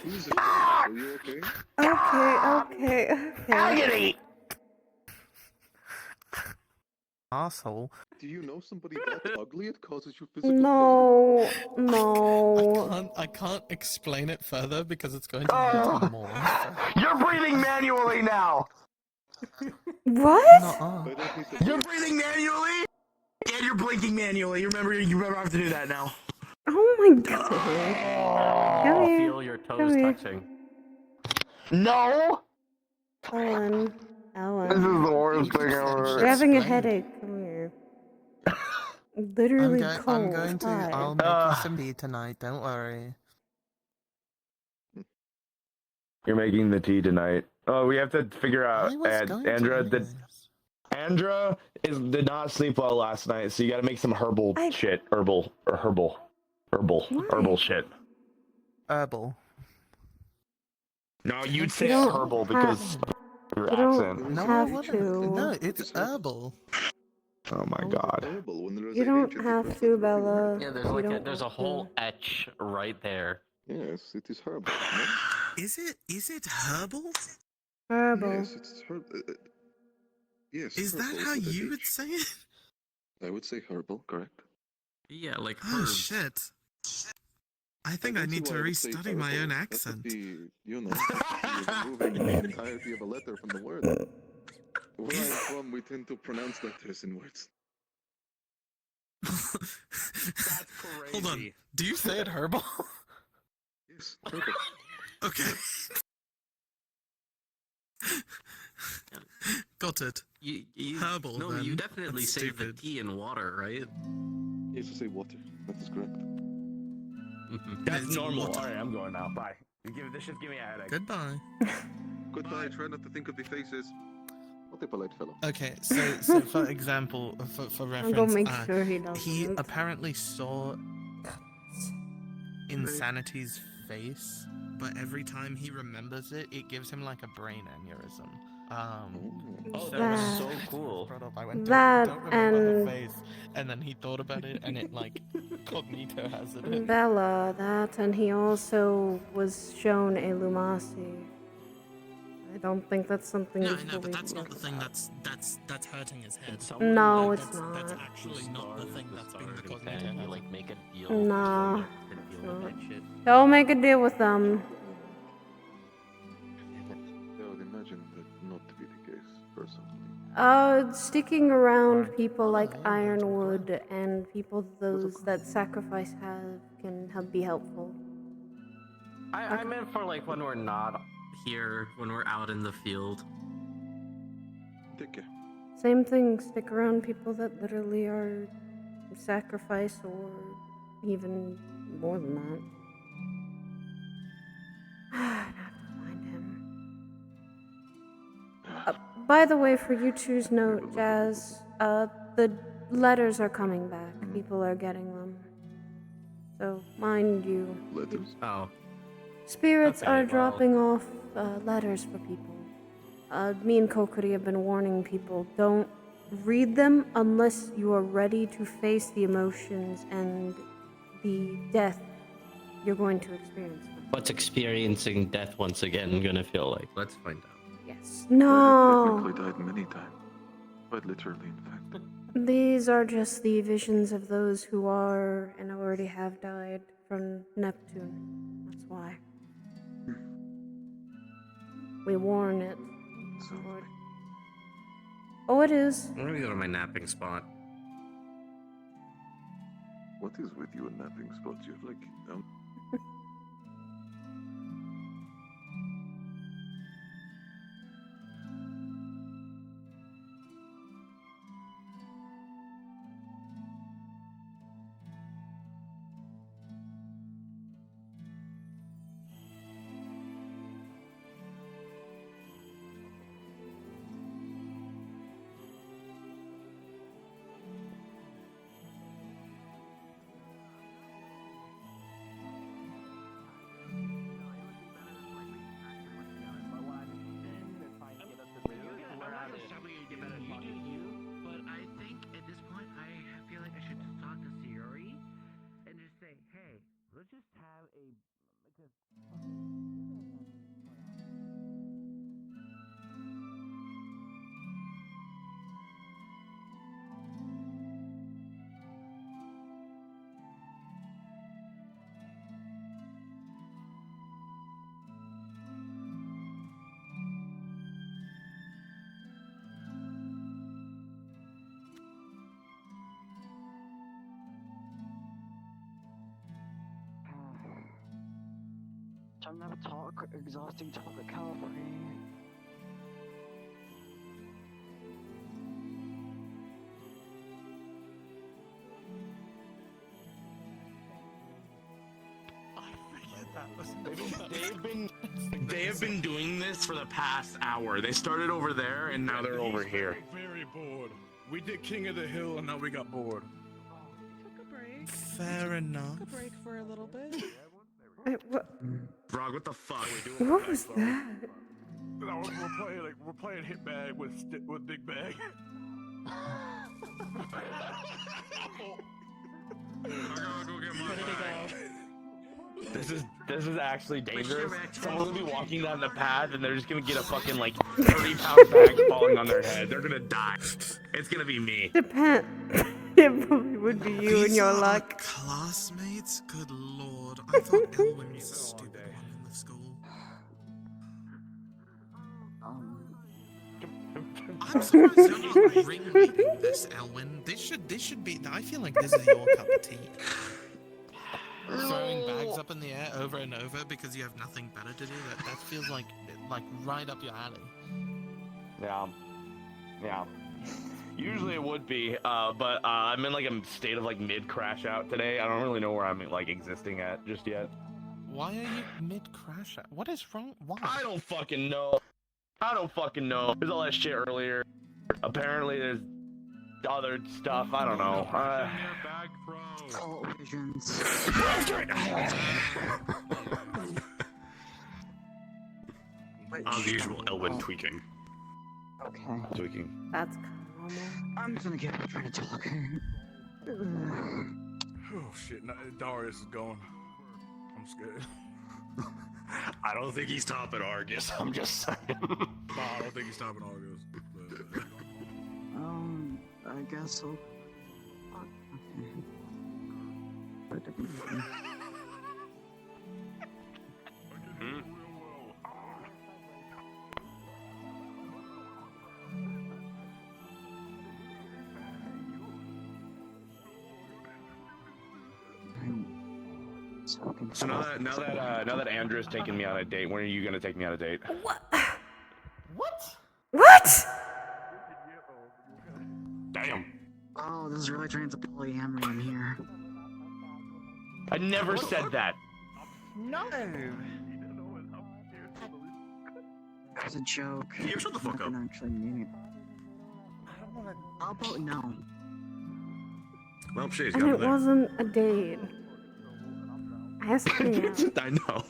S19: Jesus, are you okay?
S8: Okay.
S4: Agony!
S5: Asshole.
S19: Do you know somebody that ugly it causes you physical
S8: No.
S5: I can't explain it further because it's going to hurt more.
S4: You're breathing manually now!
S8: What?
S5: Nuh-uh.
S4: You're breathing manually? And you're blinking manually. You remember I have to do that now.
S8: Oh my god. Come here.
S3: Feel your
S8: Come
S3: toes
S8: here.
S3: touching.
S4: No!
S8: Ellen.
S4: This is the worst thing ever.
S8: You're having a headache. Come here. Literally cold.
S5: I'm going to.
S8: Hi.
S5: I'll make you some tea tonight. Don't worry.
S2: You're making the tea tonight. Oh, we have to figure out.
S5: I was going to
S2: Andra did not sleep well last night, so you got to make some herbal shit. Herbal shit.
S5: Herbal.
S2: No, you'd
S8: You
S2: say
S8: don't
S2: herbal
S8: have-
S2: because your
S8: you don't
S2: accent.
S5: No, I
S8: have
S5: wouldn't.
S8: to.
S5: No, it's herbal.
S2: Oh my god.
S8: You don't have to, Bella.
S3: Yeah, there's
S8: You
S3: like
S8: don't
S3: there's a
S8: have
S3: whole
S8: to.
S3: etch right there.
S19: Yes, it is herbal.
S5: Is it herbal?
S8: Herbal.
S19: Yes, it's herbal. Yes.
S5: Is that
S19: herbal
S5: how
S19: with a
S5: you would
S19: H.
S5: say it?
S19: I would say herbal, correct?
S3: Yeah, like
S5: Oh shit. I think I
S19: don't see
S5: need to
S19: why I would say
S5: restudy my
S19: herbal.
S5: own
S19: That would
S5: accent.
S19: be, you're removing the entirety of a letter from the word. Where I'm from, we tend to pronounce letters in words.
S4: That's Hold on. Do you say it herbal?
S11: Yes, herbal.
S4: Okay. Got it. Herbal.
S3: No,
S4: then.
S3: you definitely
S4: That's
S3: say the
S4: stupid.
S3: tea and water, right?
S11: Yes, I say water. That is correct.
S9: That's
S4: It's
S9: normal.
S4: water.
S9: Alright, I'm going now. Bye. This shit's giving me a headache.
S4: Goodbye.
S11: Goodbye. Try not to think of the faces. What a polite fellow.
S5: Okay, so for example, for
S8: I'm gonna
S5: reference,
S8: make sure he doesn't.
S5: he apparently saw Insanity's face, but every time he remembers it, it gives him like a brain aneurysm.
S9: Oh,
S5: so
S9: that was
S5: when
S9: so
S5: I
S9: cool.
S5: brought up, I went,
S8: That
S5: don't remember
S8: and-
S5: the face, and then he thought about it, and it like cognito hazarded.
S8: Bella, that, and he also was shown a Lumasi. I don't think that's something
S5: No,
S8: we
S5: I know,
S8: fully
S5: but that's not
S8: work
S5: the thing
S8: about.
S5: that's hurting his head.
S8: No,
S5: Like,
S8: it's
S5: that's
S8: not.
S5: actually not the thing that's being the cognito
S3: You
S5: hazard.
S3: like make a deal.
S8: Nah,
S3: to
S8: it's
S3: deal with
S8: not.
S3: that shit.
S8: Don't make a deal with them.
S11: I would imagine that not to be the case, personally.
S8: Sticking around people like Ironwood and people those that sacrifice have can be helpful.
S3: I meant for like when we're not here, when we're out in the field.
S11: Take care.
S8: Same thing, stick around people that literally are sacrifice or even more than that. I'd have to find him. By the way, for you two's note, Jazz, the letters are coming back. People are getting them. So, mind you.
S11: Letters?
S3: Oh.
S8: Spirits
S3: Okay,
S8: are
S3: well-
S8: dropping off letters for people. Me and Kokiri have been warning people, don't read them unless you are ready to face the emotions and the death you're going to experience.
S3: What's experiencing death once again gonna feel like? Let's find out.
S8: Yes.
S11: I have
S8: No!
S11: technically died many times. Quite literally, in fact.
S8: These are just the visions of those who are and already have died from Neptune. That's why. We warn it. Oh, it is.
S3: I'm gonna go to my napping spot.
S11: What is with you and napping spots? You have like
S14: But I think at this point I feel like I should just talk to Sayori and just say, hey, let's just have a
S15: Time to have a talk, exhausting talk at Calvary.
S9: They have been doing this for the past hour. They started over there and now they're over here.
S20: Very bored. We did King of the Hill and now we got bored.
S21: Took a break.
S5: Fair enough.
S21: Took a break for a little bit.
S9: Frog, what the fuck?
S8: What was that?
S20: No, we're playing hit bag with big bag.
S9: This is actually dangerous. Someone's gonna be walking down the path and they're just gonna get a fucking like 30-pound bag falling on their head. They're gonna die. It's gonna be me.
S8: Depends. It probably would be you and your luck.
S4: Classmates? Good lord. I thought Elwyn was the stupid one in the school. I'm surprised you're not ringleading this, Elwyn. This should be. I feel like this is your cup of tea.
S5: throwing bags up in the air over and over because you have nothing better to do. That feels like right up your alley.
S9: Yeah. Yeah. Usually it would be, but I'm in like a state of like mid crash out today. I don't really know where I'm like existing at just yet.
S5: Why are you mid crash out? What is wrong? Why?
S9: I don't fucking know. There's all that shit earlier. Apparently there's other stuff. I don't know.
S15: Cult visions.
S4: The usual Elwyn tweaking.
S15: Okay.
S4: Tweaking.
S8: That's kind of normal.
S15: I'm just gonna get up trying to talk.
S20: Oh shit, Darius is going. I'm scared.
S4: I don't think he's topping Argus. I'm just saying.
S20: I don't think he's topping Argus.
S15: I guess so.
S9: So now that Andra's taking me on a date, when are you gonna take me on a date?
S8: What?
S9: Damn.
S15: Oh, this is really turning into polyamory in here.
S9: I never said that.
S14: No.
S15: That was a joke.
S4: Yeah, shut the fuck up.
S15: I didn't actually mean it.
S14: I don't wanna...
S15: How about no?
S4: Well, she's
S8: And
S4: got
S8: it
S4: it there.
S8: wasn't a date. Ask me out.
S4: I know.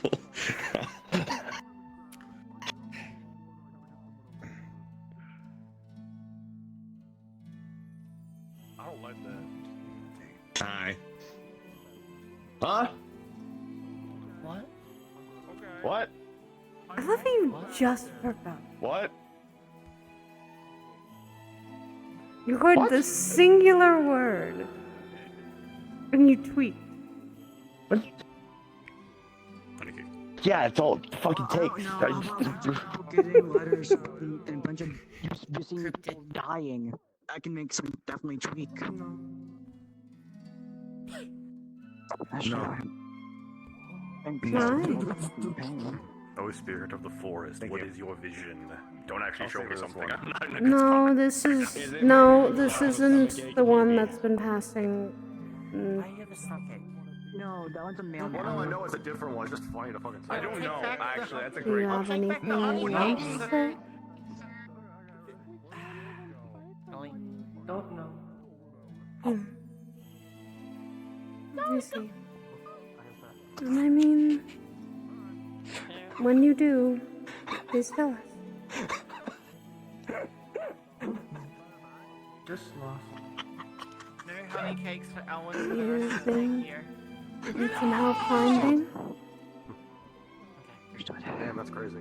S20: I don't like that.
S4: Hi.
S9: Huh?
S14: What?
S9: What?
S8: I love how you just forgot.
S9: What?
S8: You heard the singular word. And you tweet.
S9: What? Yeah, it's all fucking takes.
S15: Getting letters and a bunch of missing people dying. I can make some definitely tweak. That's
S4: No.
S15: Pain.
S4: Oh, spirit of the forest, what is your vision? Don't actually show me something.
S8: No, this isn't the one that's been passing.
S15: No, that one's a mail.
S4: Well, no, I know it's a different one. It's just funny to fucking say.
S9: I don't know, actually. That's a
S8: Do you
S9: great
S8: have anything you want to say?
S14: Don't know.
S8: Let me see. And I mean, when you do, please tell us.
S14: Just lost. No honey cakes for Ellen for the
S8: You
S14: rest of the day
S8: think
S14: here.
S8: you need some help finding?
S4: Damn, that's crazy.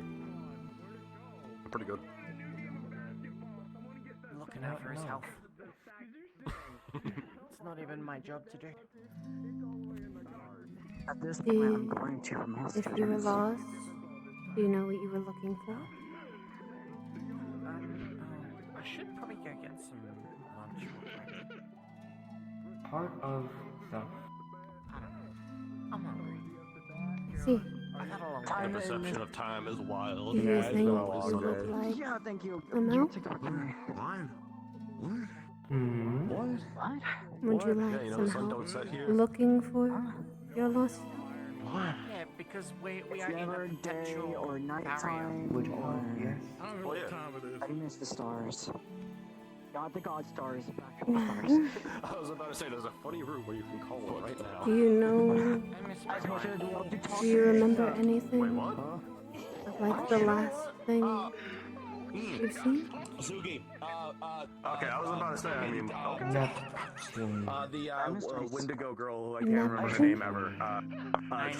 S4: Pretty good.
S14: Looking out for his health. It's not even my job to do.
S15: At this point, I'm going to mess
S8: If you were lost, do you know what you were looking for?
S14: I should probably go get some lunch.
S12: Part of the...
S14: I don't know. I'm hungry.
S8: See,
S14: I've had a long
S4: The
S14: day.
S4: perception of time is wild.
S8: do you think you look like
S15: Yeah, thank you.
S8: a milk?
S15: What?
S8: Would you
S4: Yeah,
S8: like
S4: you know,
S8: some
S4: sun don't
S8: help
S4: set here.
S8: looking for your lost?
S14: Yeah, because we are in
S15: Never
S14: a
S15: day
S14: potential
S15: or
S14: barrier.
S15: nighttime
S12: Would you
S15: or...
S12: yes?
S20: I don't know what time it is.
S15: I miss the stars. Not the god stars, the actual stars.
S4: I was about to say, there's a funny room where you can call it right now.
S8: Do you know? Do you remember anything?
S4: Wait, what?
S8: Of like the last thing you've seen?
S4: Sugi, okay, I was about to say, I mean, the Wendigo girl, who I can't remember her name ever,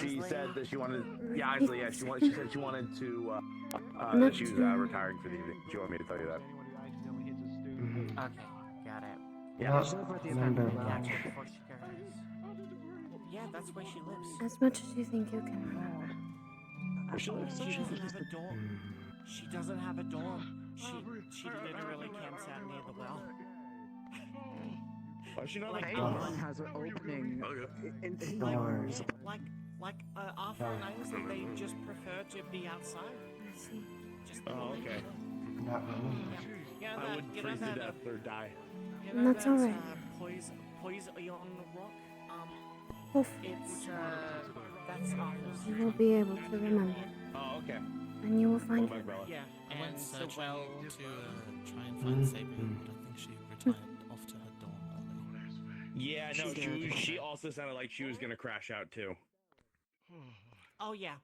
S4: she said that she wanted, yeah, Ainsley, yeah, she said she wanted to, she was retiring for the evening. She wanted me to tell you that.
S14: Okay, got it.
S9: Yeah.
S12: Remember
S14: Yeah,
S12: lunch.
S14: before she goes. Yeah, that's where she lives.
S8: As much as you think you can remember.
S14: She doesn't have a dorm. She doesn't have a dorm. She literally camps out near the well.
S9: Why is she not
S15: Like,
S9: like
S15: one has an opening in the
S14: Like, our names that they just prefer to be outside.
S8: I see.
S14: Just
S9: Oh, okay.
S7: Not really.
S14: Yeah,
S9: I would freeze to death or die.
S14: You
S8: And
S14: know
S8: that's
S14: that,
S8: alright.
S14: poison rock?
S8: Oof.
S14: It's, that's Arthur's.
S8: You will be able to remember.
S9: Oh, okay.
S8: And you will find
S9: Go
S8: her.
S9: back, Bella.
S14: Yeah,
S5: I went
S14: and so
S5: searching
S14: well
S5: to try and find Sabrina, but I think she retired off to her dorm early.
S9: Yeah, no, she also sounded like she was gonna crash out too.
S14: Oh yeah.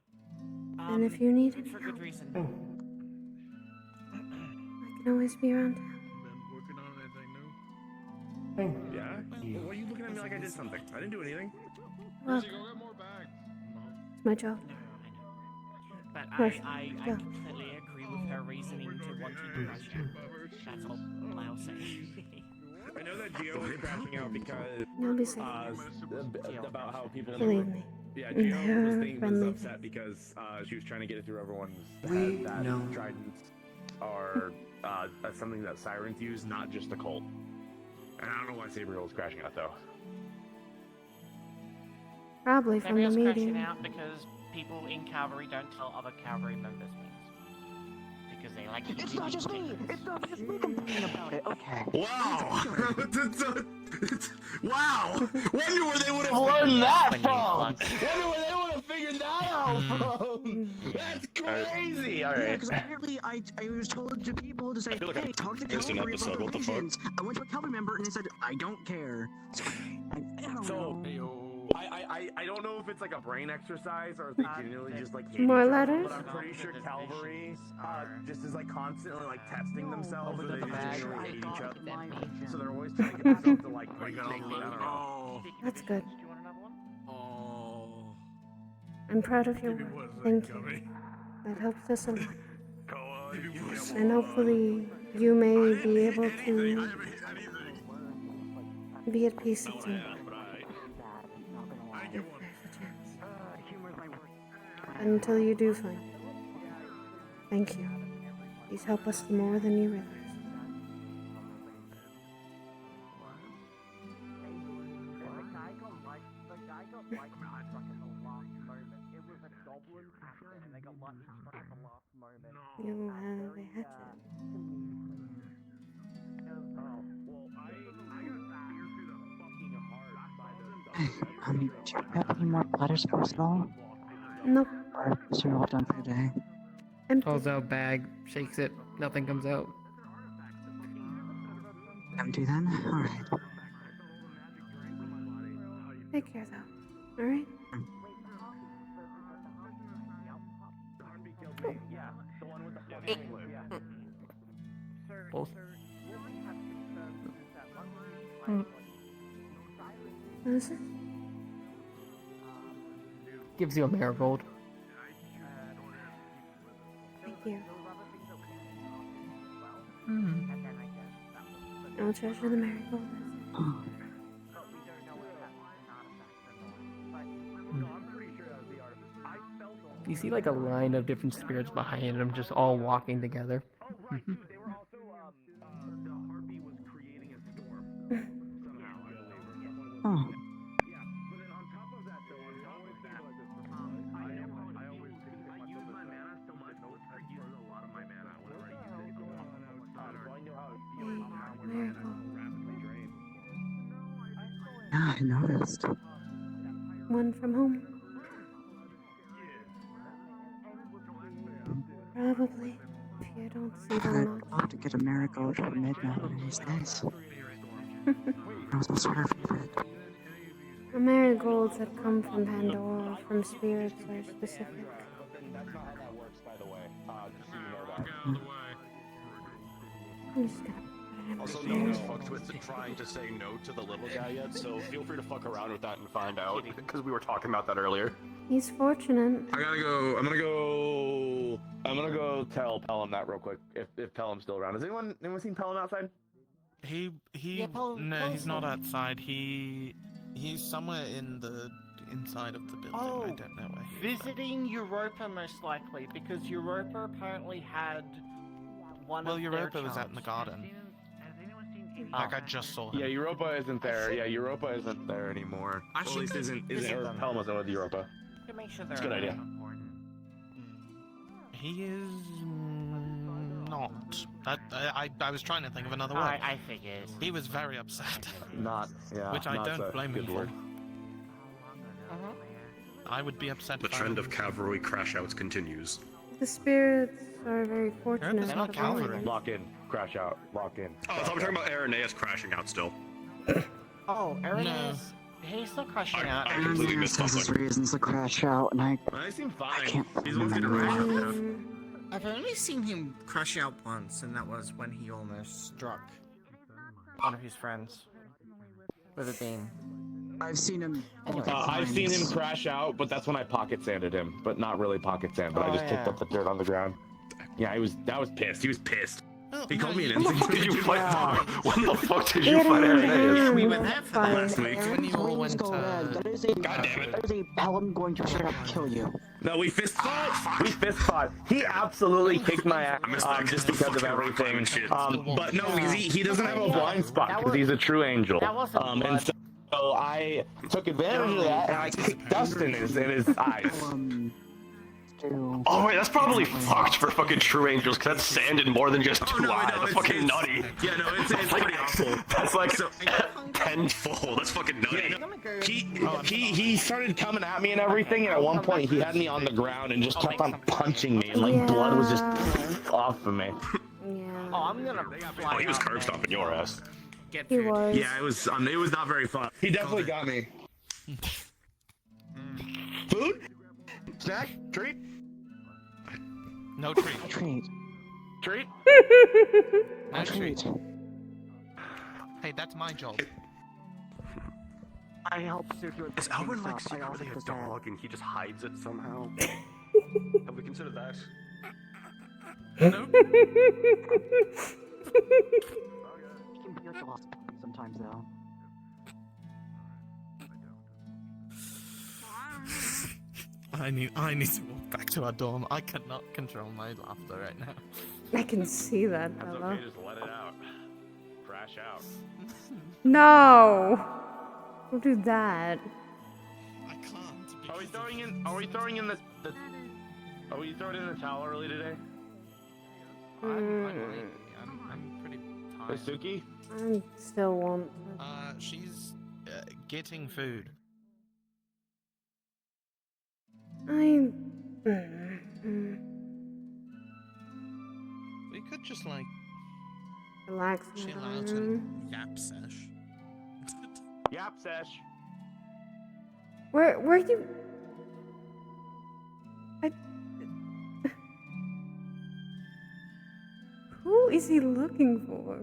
S8: And if you need any
S14: for
S8: help,
S14: good reason.
S8: I can always be around town.
S20: Working on anything new?
S9: Yeah? Well, why are you looking at me like I did something? I didn't do anything.
S8: Well,
S20: Go get more bags.
S8: it's my job.
S14: But
S8: Rush.
S14: I
S8: Go.
S14: completely agree with her reasoning to want you to rush out. That's all I'll say.
S9: I know that Gio was crashing out because
S8: You'll be safe.
S9: About how people.
S8: Believe me.
S9: Yeah,
S8: They're
S9: Gio was
S8: friendly.
S9: upset because she was trying to get it through everyone's
S7: We
S9: head that
S7: know.
S9: tridents are something that sirens use, not just a cult. And I don't know why Sabriel was crashing out though.
S8: Probably from the
S14: Gabriel's crashing
S8: meeting.
S14: out because people in cavalry don't tell other cavalry members things. Because they like
S15: It's not just me! It's not just me complaining about it, okay.
S9: Wow! Wow! Wonder where they would have
S14: When
S9: learned that
S14: you
S9: from!
S14: flunk.
S9: Wonder where they would have figured that out from! That's crazy!
S15: Yeah,
S9: Alright.
S15: because apparently I was told to people to say,
S9: I feel like
S15: hey,
S9: I
S15: talk to
S9: missed an
S15: cavalry about
S9: episode,
S15: the
S9: what the fuck?
S15: visions. I went to a cavalry member and they said, I don't care. So, I don't know.
S9: I don't know if it's like a brain exercise or if they genuinely just like hate
S8: More
S9: each other,
S8: letters?
S9: but I'm pretty sure Cavalry just is like constantly like testing themselves so they just genuinely hate each other. So they're always trying to get themselves to like break things. I don't know.
S8: That's good.
S20: Oh.
S8: I'm proud of your work. Thank you. That helps us a lot. And hopefully you may be able to be at peace at some point. If there's a chance. Until you do find it. Thank you. These help us more than you realize. You have a hatchet.
S15: Do you have any more letters for us at all?
S8: Nope.
S15: Or is it all done for the day?
S13: Pulls out bag, shakes it, nothing comes out.
S15: Empty then? Alright.
S8: Take care though. Alright?
S13: Both.
S8: What is it?
S13: Gives you a marigold.
S8: Thank you.
S13: Mm.
S8: I'll treasure the marigold.
S13: You see like a line of different spirits behind them just all walking together.
S15: Oh. Yeah, I noticed.
S8: One from home. Probably. If you don't see them
S15: I'd love to get a marigold for midnight one of these days. That was also her favorite.
S8: The marigolds that come from Pandora, from spirits, are specific.
S9: That's not how that works, by the way. Just so you know that.
S8: I'm just gonna
S4: Also, no one's fucked with trying to say no to the little guy yet, so feel free to fuck around with that and find out, because we were talking about that earlier.
S8: He's fortunate.
S9: I'm gonna go tell Pelham that real quick. If Pelham's still around. Has anyone seen Pelham outside?
S5: No, he's not outside. He's somewhere inside of the building.
S14: Oh,
S5: I don't know where he is.
S14: visiting Europa most likely, because Europa apparently had one
S5: Well,
S14: of
S5: Europa
S14: their
S5: was out in the
S14: charms.
S5: garden. Like I just saw him.
S9: Yeah, Europa isn't there. Yeah, Europa isn't there anymore. Well, at least isn't or Pelham wasn't with Europa.
S18: To make sure
S9: It's a good idea.
S5: He is not. I was trying to think of another word.
S18: I figured.
S5: He was very upset.
S9: Not, yeah.
S5: Which I
S9: not
S5: don't
S9: a
S5: blame him
S9: good
S5: for.
S9: word.
S5: I would be upset.
S7: The
S5: if I
S7: trend
S5: were-
S7: of cavalry crash outs continues.
S8: The spirits are very fortunate.
S5: They're not
S8: to find
S5: cavalry.
S8: them.
S9: Lock in, crash out, lock in.
S7: Oh, I thought we were talking about Irenaeus crashing out still.
S18: Oh, Irenaeus. He's still crashing out.
S7: I completely
S15: Aaron
S7: missed
S15: has his
S7: something.
S15: reasons to crash out, and I
S9: I seem fine.
S15: can't
S9: He's the one getting rash out now.
S14: I've only seen him crash out once, and that was when he almost struck
S18: One of his friends. With a beam.
S15: I've seen him.
S9: I've seen him crash out, but that's when I pocket sanded him. But not really pocket sand, but I just picked up the dirt on the ground. Yeah, I was pissed. He was pissed. He called me an
S7: When the fuck did you fight? When the fuck did you
S8: Get
S7: fight
S8: him
S7: Irenaeus?
S8: down,
S14: We were
S8: that's
S14: there for that
S8: fine.
S7: Last week.
S5: When you all went
S15: Go ahead.
S5: to...
S15: That is a.
S7: God damn it.
S15: That is a Pelham going to straight up kill you.
S9: No, we fist fought. We fist fought. He absolutely kicked my ass just because of everything. But no, because he doesn't have a blind spot because he's a true angel. And so I took advantage of that and I kicked dust in his eyes.
S7: Oh wait, that's probably fucked for fucking true angels, because that's sand in more than just two eyes. That's fucking nutty.
S9: Yeah, no, it's pretty awful.
S7: That's like tenfold. That's fucking nutty.
S9: He started coming at me and everything, and at one point he had me on the ground and just kept on punching me, and like blood was just off of me.
S8: Yeah.
S18: Oh, I'm gonna fly.
S7: Oh, he was curb stomping your ass.
S8: He was.
S9: Yeah, it was not very fun. He definitely got me. Food? Snack? Treat?
S5: No treat.
S15: Treat.
S9: Treat?
S5: No treat. Hey, that's my job.
S15: I help secure.
S7: Is Elwin like
S15: stuff. I also
S7: secretly a
S15: put that-
S7: dog and he just hides it somehow? Have we considered that?
S5: No.
S15: He can be a philosopher sometimes, though.
S5: I need to walk back to our dorm. I cannot control my laughter right now.
S8: I can see that,
S9: That's
S8: Bella.
S9: okay, just let it out. Crash out.
S8: No! Don't do that.
S5: I can't.
S9: Are we throwing in the are we throwing in the towel early today?
S5: I'm pretty tired.
S9: Suki?
S8: I still want.
S5: She's getting food.
S8: I.
S5: We could just like
S8: Relax.
S5: chill out
S8: madam.
S5: and yap sesh.
S9: Yap sesh.
S8: Where you? Who is he looking for?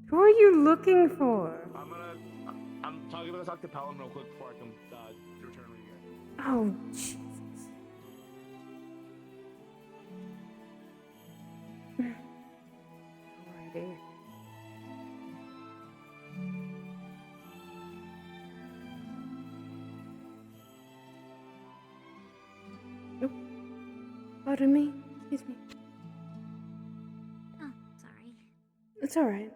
S8: Who are you looking for?
S9: I'm talking to talk to Pelham real quick before I come return with you guys.
S8: Oh, Jesus. Alrighty. Nope. Pardon me. Excuse me.
S17: Oh, sorry.
S8: It's alright.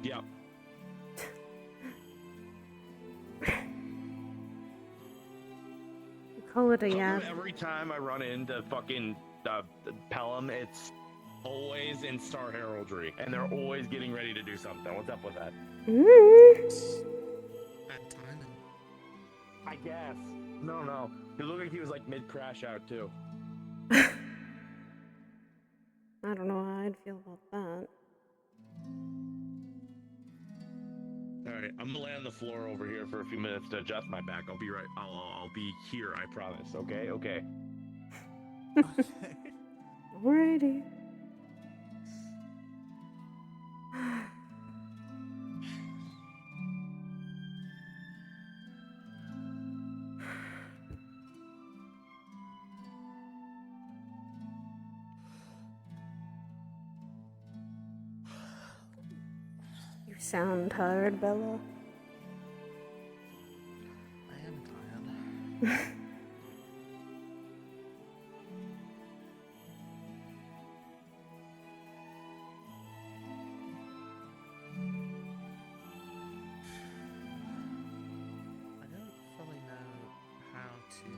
S9: Yeah.
S8: Call it a yeah.
S9: Every time I run into fucking Pelham, it's always in Star Heraldry, and they're always getting ready to do something. What's up with that?
S5: Bad timing.
S9: I guess. No. He looked like he was like mid-crash out too.
S8: I don't know how I'd feel about that.
S9: All right, I'm gonna lay on the floor over here for a few minutes to adjust my back. I'll be right. I'll be here. I promise. Okay. Okay.
S8: Alrighty. You sound tired, Bella.
S5: I am tired. I don't fully know how to.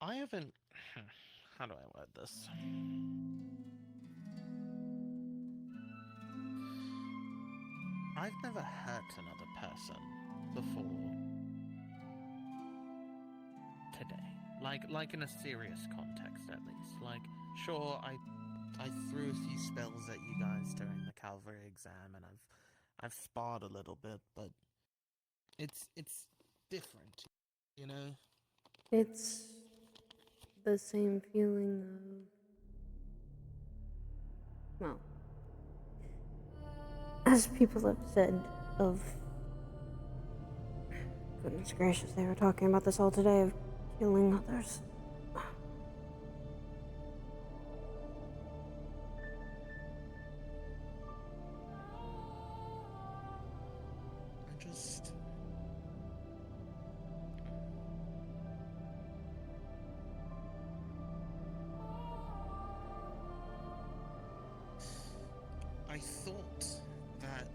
S5: I haven't. How do I word this? I've never hurt another person before today. Like in a serious context, at least. Like, sure, I threw a few spells at you guys during the cavalry exam, and I've sparred a little bit, but it's different, you know.
S8: It's the same feeling of, well, as people have said, of, goodness gracious, they were talking about this all today, of killing others.
S5: I thought that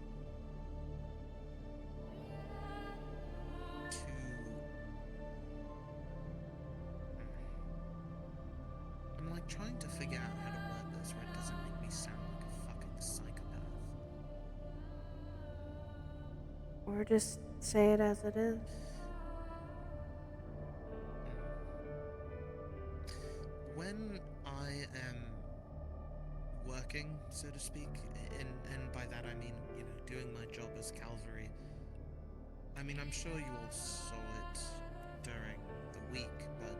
S5: I'm like trying to figure out how to word this where it doesn't make me sound like a fucking psychopath.
S8: Or just say it as it is.
S5: When I am working, so to speak, and by that I mean, you know, doing my job as cavalry, I mean, I'm sure you all saw it during the week, but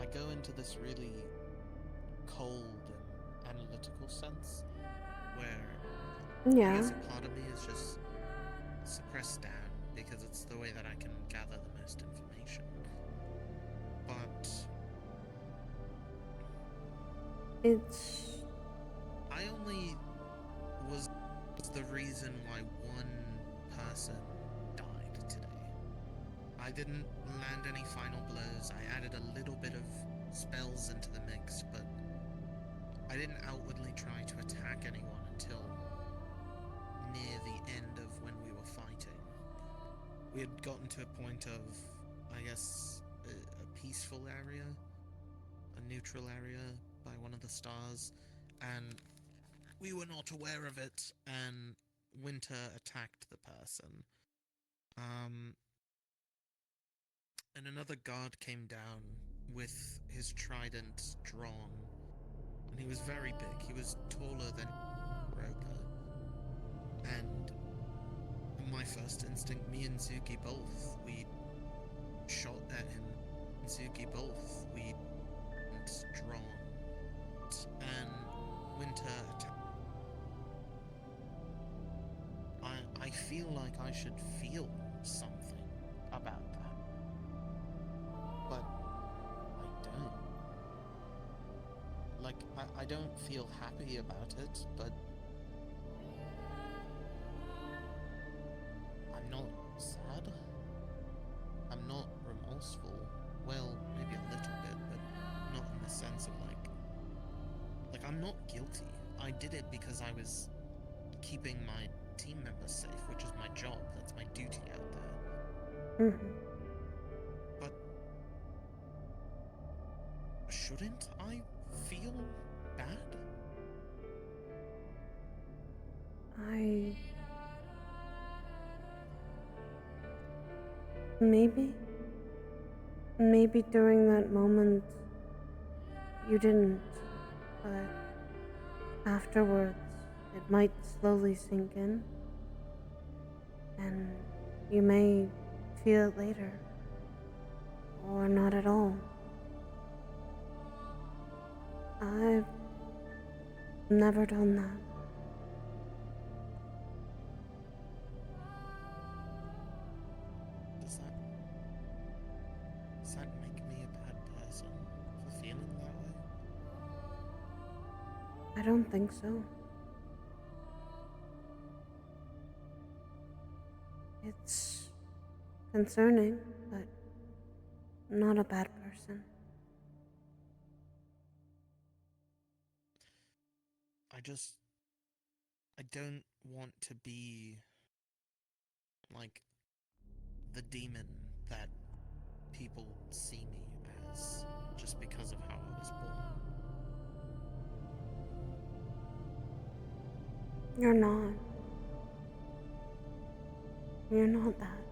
S5: I go into this really cold and analytical sense where I guess a part of me is just suppressed down because it's the way that I can gather the most information. But I only was the reason why one person died today. I didn't land any final blows. I added a little bit of spells into the mix, but I didn't outwardly try to attack anyone until near the end of when we were fighting. We had gotten to a point of, I guess, a peaceful area, a neutral area by one of the stars, and we were not aware of it, and Winter attacked the person. And another guard came down with his trident drawn, and he was very big. He was taller than Roper. And my first instinct, me and Zuki both, we shot at him. Zuki both, we drawn. And Winter attacked. I feel like I should feel something about that. But I don't. Like, I don't feel happy about it, but I'm not sad. I'm not remorseful. Well, maybe a little bit, but not in the sense of like I'm not guilty. I did it because I was keeping my team members safe, which is my job. That's my duty out there. But shouldn't I feel bad?
S8: Maybe during that moment you didn't but afterwards it might slowly sink in, and you may feel it later, or not at all. I've never done that.
S5: Does that make me a bad person for feeling that way?
S8: I don't think so. It's concerning, but I'm not a bad person.
S5: I don't want to be like the demon that people see me as just because of how I was born.
S8: You're not. You're not that.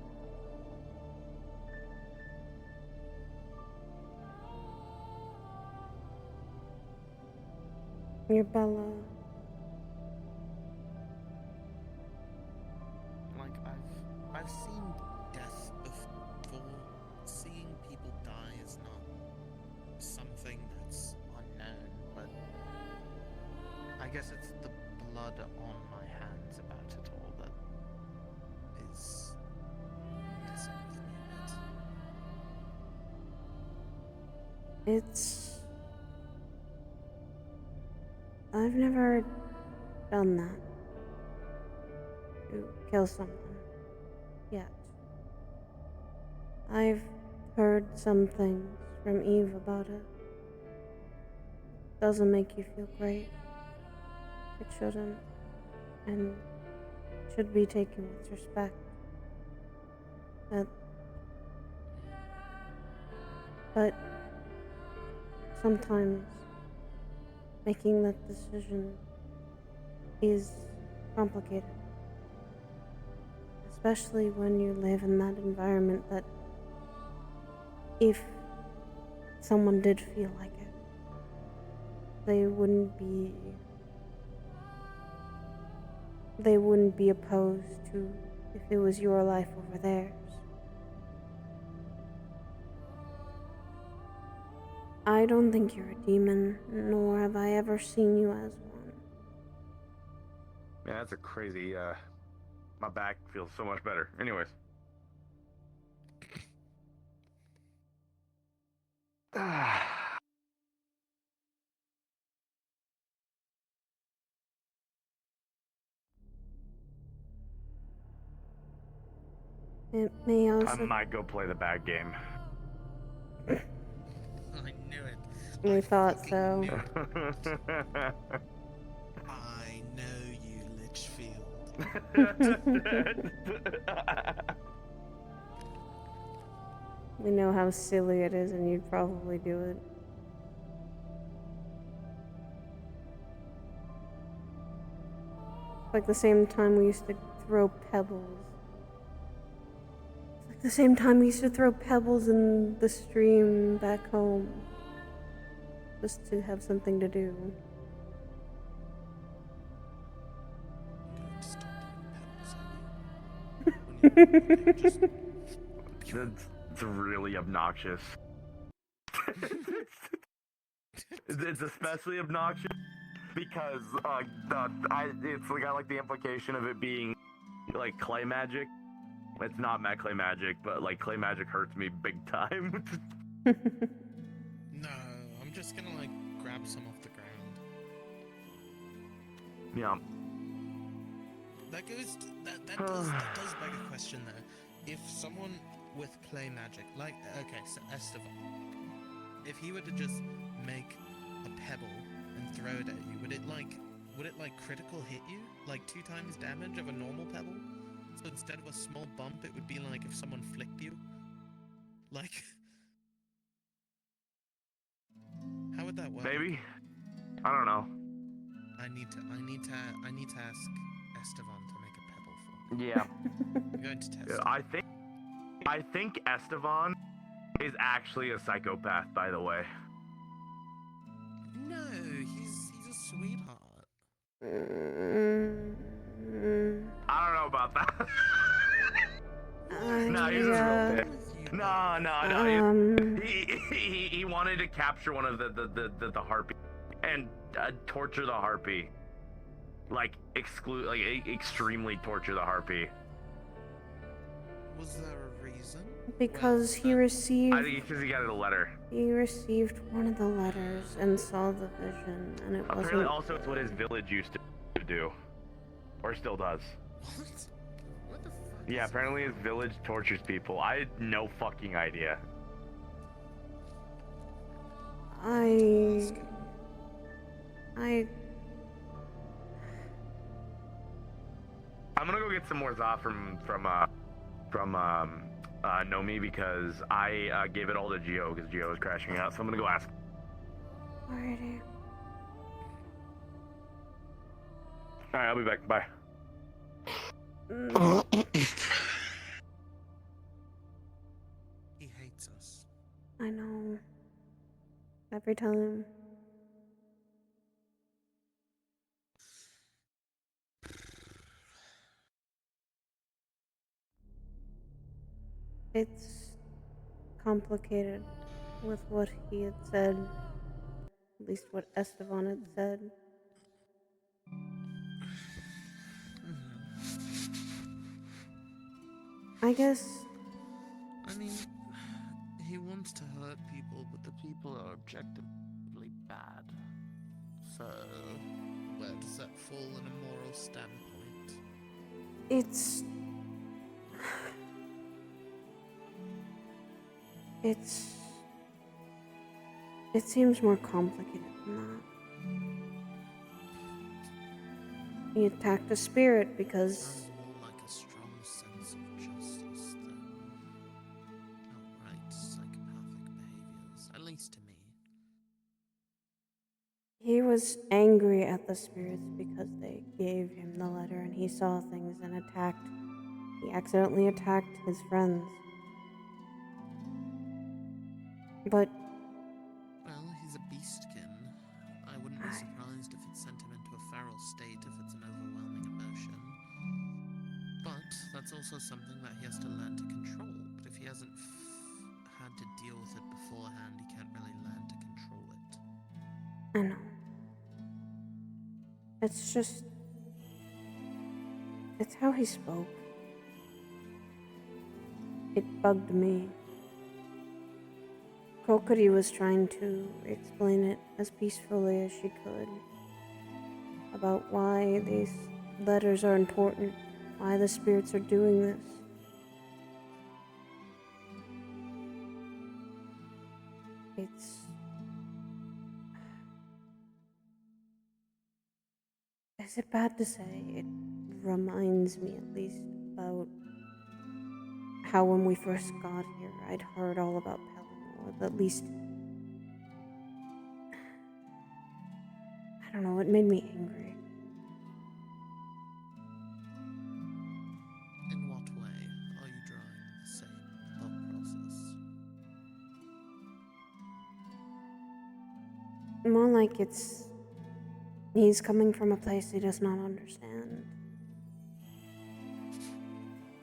S8: You're Bella.
S5: Like I've seen death before. Seeing people die is not something that's unknown, but I guess it's the blood on my hands about it all that is messing with me a bit.
S8: I've never done that. To kill someone. Yet. I've heard some things from Eve about it. Doesn't make you feel great. It shouldn't. And should be taken with respect. But sometimes making that decision is complicated. Especially when you live in that environment that if someone did feel like it, they wouldn't be opposed to if it was your life over theirs. I don't think you're a demon, nor have I ever seen you as one.
S9: Yeah, that's a crazy, my back feels so much better. Anyways.
S8: It may also...
S9: I might go play the bad game.
S5: I knew it.
S8: We thought so.
S5: I know you, Litchfield.
S8: We know how silly it is, and you'd probably do it. It's like the same time we used to throw pebbles. It's like the same time we used to throw pebbles in the stream back home. Just to have something to do.
S9: It's really obnoxious. It's especially obnoxious because it's got like the implication of it being like clay magic. It's not clay magic, but like clay magic hurts me big time.
S5: No, I'm just gonna like grab some off the ground.
S9: Yeah.
S5: That does beg a question though. If someone with clay magic, like okay, so Esteban, if he were to just make a pebble and throw it at you, would it critical hit you? Like 2 times damage of a normal pebble? So instead of a small bump, it would be like if someone flicked you? Like how would that work?
S9: Maybe. I don't know.
S5: I need to ask Esteban to make a pebble for me.
S9: Yeah.
S5: I'm going to test it.
S9: I think Esteban is actually a psychopath, by the way.
S5: No,
S9: I don't know about that. No, he's just real dick. No. He wanted to capture one of the harpy and torture the harpy, like extremely torture the harpy.
S5: Was there a reason?
S8: Because he received.
S9: I think it's because he got a letter.
S8: He received one of the letters and saw the vision, and it
S9: Apparently,
S8: wasn't.
S9: also it's what his village used to do, or still does.
S5: What? What the fuck?
S9: Yeah, apparently his village tortures people. I had no fucking idea.
S8: I.
S9: I'm gonna go get some more Za from Nomi because I gave it all to Geo because Geo was crashing out. So I'm gonna go ask.
S8: Alrighty.
S9: All right, I'll be back. Bye.
S5: He hates us.
S8: I know. Every time. It's complicated with what he had said, at least what Esteban had said. I guess.
S5: I mean, he wants to hurt people, but the people are objectively bad. So, where does that fall in a moral standpoint?
S8: It's. It seems more complicated than that. He attacked a spirit because.
S5: Sounds more like a strong sense of justice than outright psychopathic behaviors, at least to me.
S8: He was angry at the spirits because they gave him the letter and he saw things and attacked. He accidentally attacked his friends. But.
S5: Well, he's a beastkin. I wouldn't be surprised if it sent him into a feral state if it's an overwhelming emotion. But that's also something that he has to learn to control. But if he hasn't had to deal with it beforehand, he can't really learn to control it.
S8: I know. It's just. It's how he spoke. It bugged me. Kokiri was trying to explain it as peacefully as she could about why these letters are important, why the spirits are doing this. Is it bad to say? It reminds me at least about how when we first got here, I'd heard all about Pelin, or at least, I don't know, it made me angry.
S5: In what way are you drawing the same thought process?
S8: More like he's coming from a place he does not understand.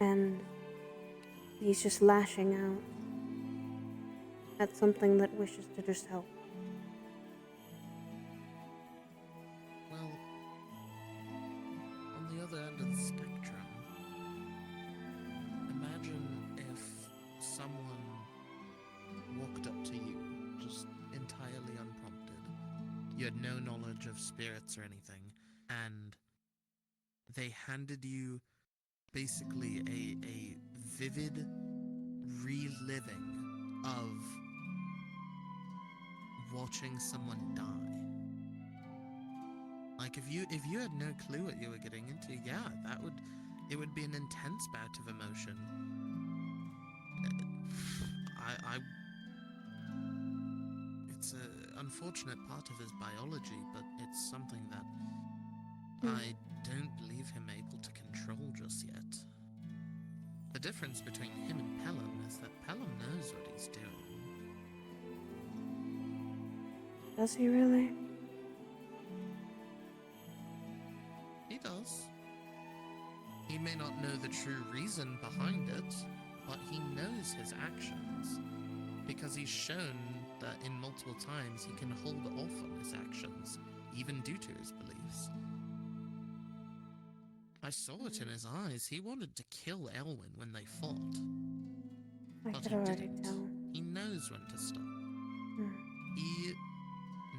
S8: And he's just lashing out at something that wishes to just help.
S5: Well, on the other end of the spectrum, imagine if someone walked up to you, just entirely unprompted. You had no knowledge of spirits or anything, and they handed you basically a vivid reliving of watching someone die. Like if you had no clue what you were getting into, yeah, it would be an intense bout of emotion. It's a unfortunate part of his biology, but it's something that I don't believe him able to control just yet. The difference between him and Pelham is that Pelham knows what he's doing.
S8: Does he really?
S5: does. He may not know the true reason behind it, but he knows his actions. Because he's shown that in multiple times he can hold off on his actions, even due to his beliefs. I saw it in his eyes. He wanted to kill Elwyn when they fought.
S8: I
S5: But
S8: could
S5: he
S8: already
S5: didn't.
S8: tell.
S5: He knows when to stop. He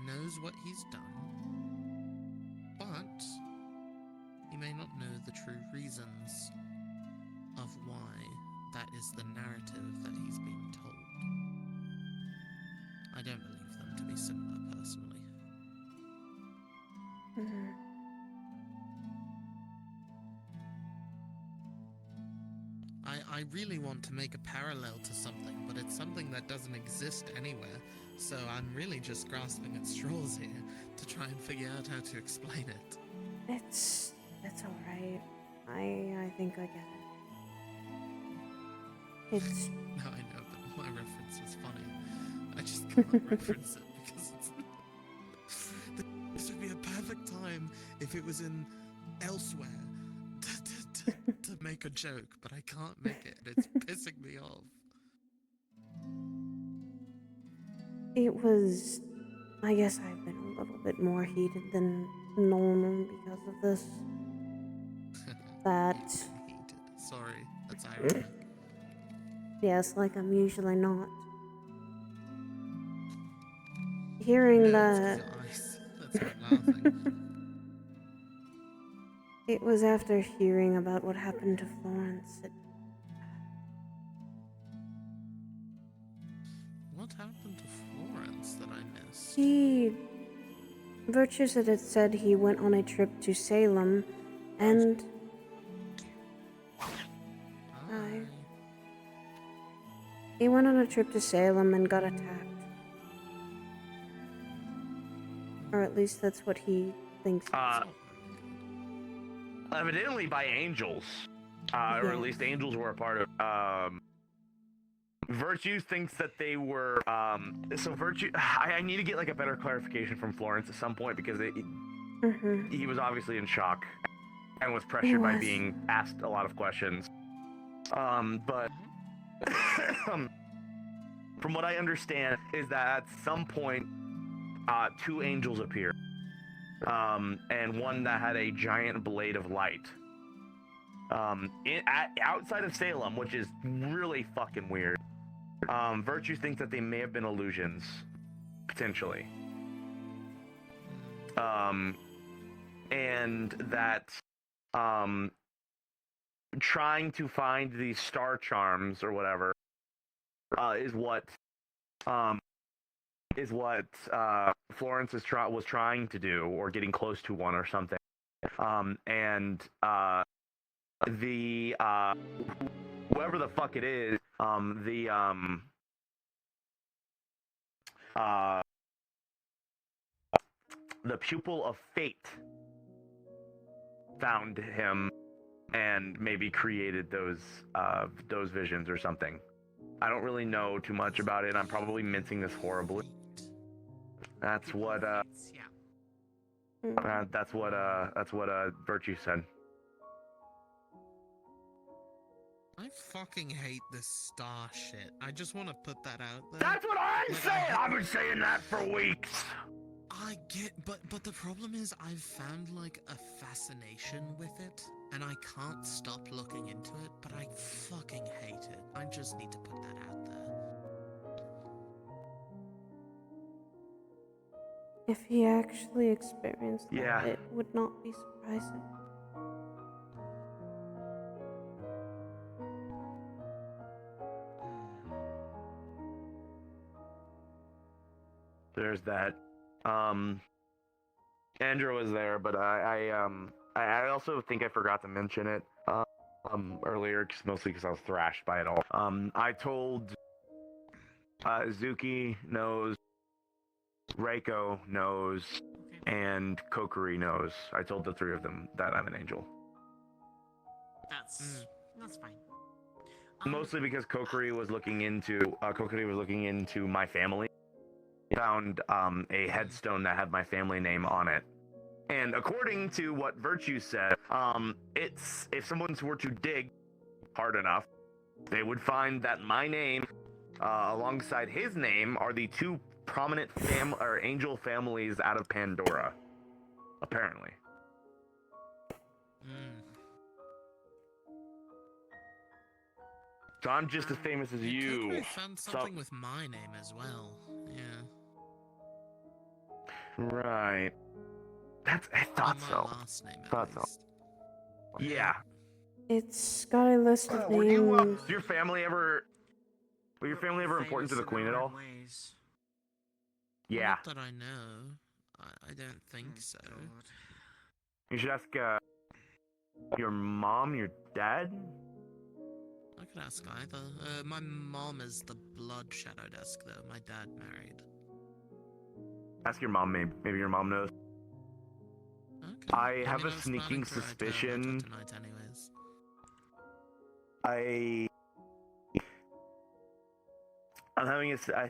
S5: knows what he's done, but he may not know the true reasons of why that is the narrative that he's being told. I don't believe them to be similar, personally. I really want to make a parallel to something, but it's something that doesn't exist anywhere, so I'm really just grasping at straws here to try and figure out how to explain it.
S8: It's alright. I think I get it. It's
S5: No, I know, but my reference is funny. I just can't reference it because this would be a perfect time if it was in elsewhere to make a joke, but I can't make it. It's pissing me off.
S8: It was. I guess I've been a little bit more heated than normal because of this. That.
S5: Sorry, that's ironic.
S8: Yes, like I'm usually not. Hearing that.
S5: That's why I'm laughing.
S8: It was after hearing about what happened to Florence.
S5: What happened to Florence that I missed?
S8: Virtue said he went on a trip to Salem, and he went on a trip to Salem and got attacked. Or at least that's what he thinks.
S9: Evidently by angels, or at least angels were a part of. Virtue thinks that they were. So Virtue, I need to get like a better clarification from Florence at some point because he was obviously in shock and was pressured by being asked a lot of questions. But from what I understand is that at some point, two angels appeared. And one that had a giant blade of light. Outside of Salem, which is really fucking weird. Virtue thinks that they may have been illusions, potentially. And that trying to find these star charms or whatever is what Florence was trying to do, or getting close to one or something. And whoever the fuck it is, the pupil of fate found him and maybe created those visions or something. I don't really know too much about it. I'm probably mincing this horribly. That's what Virtue said.
S5: I fucking hate this star shit. I just want to put that out there.
S9: That's what I'm saying! I've been saying that for weeks!
S5: I get, but the problem is I've found like a fascination with it, and I can't stop looking into it, but I fucking hate it. I just need to put that out there.
S8: If he actually experienced that, it would not be surprising.
S9: There's that. Andrew was there, but I also think I forgot to mention it earlier, mostly because I was thrashed by it all. I told Zuki knows, Reiko knows, and Kokiri knows. I told the three of them that I'm an angel.
S14: That's fine.
S9: Mostly because Kokiri was looking into my family. Found a headstone that had my family name on it, And according to what Virtue said, it's if someone were to dig hard enough, they would find that my name, alongside his name, are the two prominent angel families out of Pandora. Apparently. So I'm just as famous as you.
S5: We found something with my name as well. Yeah.
S9: Right. I thought
S5: My
S9: so.
S5: last name, at
S9: Thought so.
S5: least.
S9: Yeah.
S8: It's got a list of
S9: Were you,
S8: names.
S9: was your family ever important to the Queen at all? Yeah.
S5: Not that I know. I don't think so.
S9: You should ask your mom, your dad.
S5: I could ask either. My mom is the blood shadow desk, though. My dad married.
S9: Ask your mom, maybe your mom knows.
S5: Okay.
S9: I have
S5: mean,
S9: a
S5: was
S9: sneaking
S5: planning to write her a letter
S9: suspicion.
S5: tonight anyways.
S9: I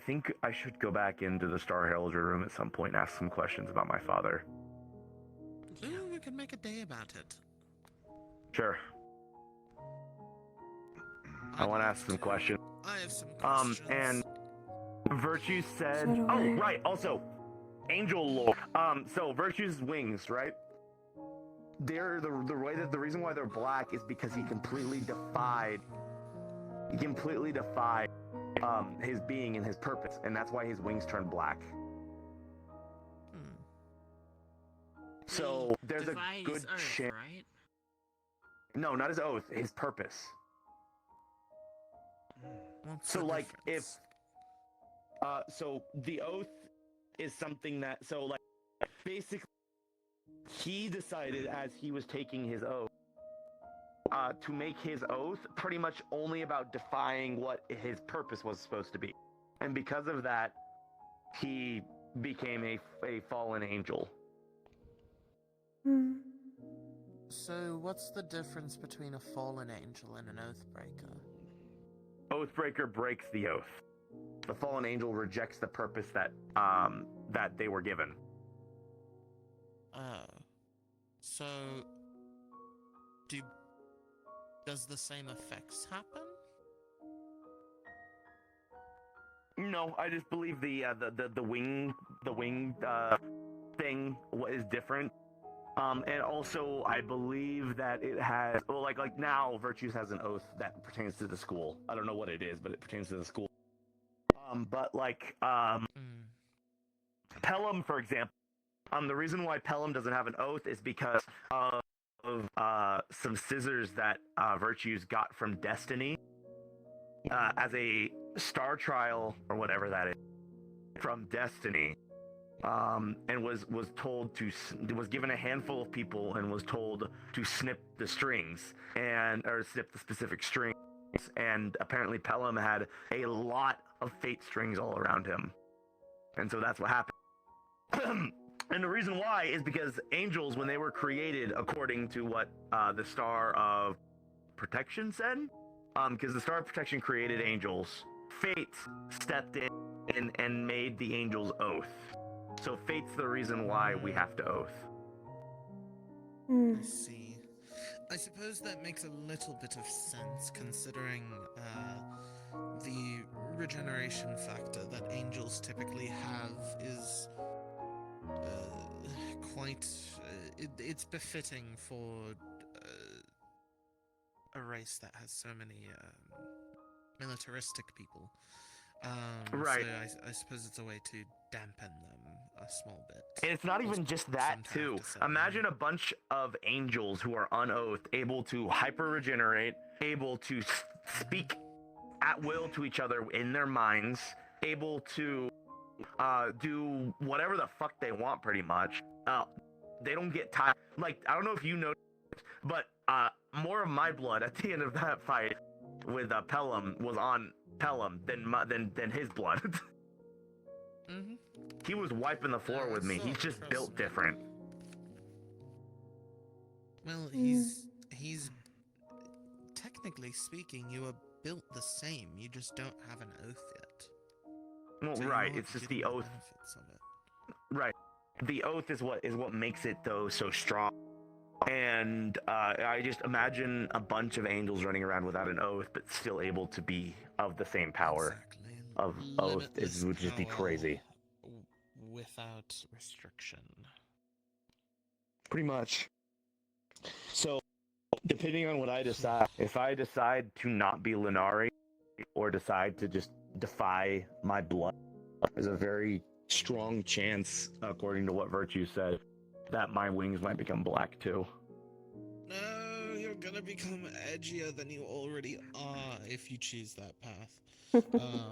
S9: think I should go back into the Star Heraldry room at some point and ask some questions about my father.
S5: Ooh, we could make a day about it.
S9: Sure. I want to ask some questions.
S5: I have some questions.
S9: And Virtue said,
S8: So do
S9: oh,
S8: I.
S9: right, also, angel lore. So Virtue's wings, right? They're the reason why they're black is because he completely defied his being and his purpose, and that's why his wings turn black. So there's a good chance.
S14: Right?
S9: No, not his oath, his purpose.
S5: What's
S9: So
S5: the
S9: like
S5: difference?
S9: so the oath is something that basically he decided as he was taking his oath to make his oath pretty much only about defying what his purpose was supposed to be. And because of that, he became a fallen angel.
S5: So, what's the difference between a fallen angel and an oathbreaker?
S9: Oathbreaker breaks the oath. The fallen angel rejects the purpose that they were given.
S5: Oh. So, does the same effects happen?
S9: No, I just believe the wing thing is different. And also I believe that it has like now Virtues has an oath that pertains to the school. I don't know what it is, but it pertains to the school. Pelham, for example, the reason why Pelham doesn't have an oath is because of some scissors that Virtues got from Destiny as a star trial or whatever that is from Destiny, and was given a handful of people and was told to snip the strings or snip the specific strings, and apparently Pelham had a lot of fate strings all around him, and so that's what happened. And the reason why is because angels, when they were created, according to what the Star of Protection said, because the Star of Protection created angels, Fate stepped in and made the angels oath. So Fate's the reason why we have to oath.
S5: I see. I suppose that makes a little bit of sense, considering the regeneration factor that angels typically have is quite... it's befitting for a race that has so many militaristic people.
S9: Right.
S5: So I suppose it's a way to dampen them a small bit.
S9: And it's not even just that, too. Imagine a bunch of angels who are unoathed, able to hyper-regenerate, able to speak at will to each other in their minds, able to do whatever the fuck they want, pretty much. They don't get tired. Like, I don't know if you know, but more of my blood at the end of that fight with Pelham was on Pelham than his blood. He was wiping the floor with me. He's just built different.
S5: Well, he's technically speaking, you are built the same. You just don't have an oath yet.
S9: Well,
S5: So you
S9: right.
S5: won't
S9: It's just
S5: get
S9: the oath.
S5: benefits of it.
S9: Right.
S7: the oath is what makes it though so strong. And I just imagine a bunch of angels running around without an oath, but still able to be of the same power of oath would just be crazy.
S5: Without restriction.
S7: Pretty much. So, depending on what I decide, if I decide to not be Lunari, or decide to just defy my blood, there's a very strong chance, according to what Virtue said, that my wings might become black too.
S5: No, you're gonna become edgier than you already are if you choose that path.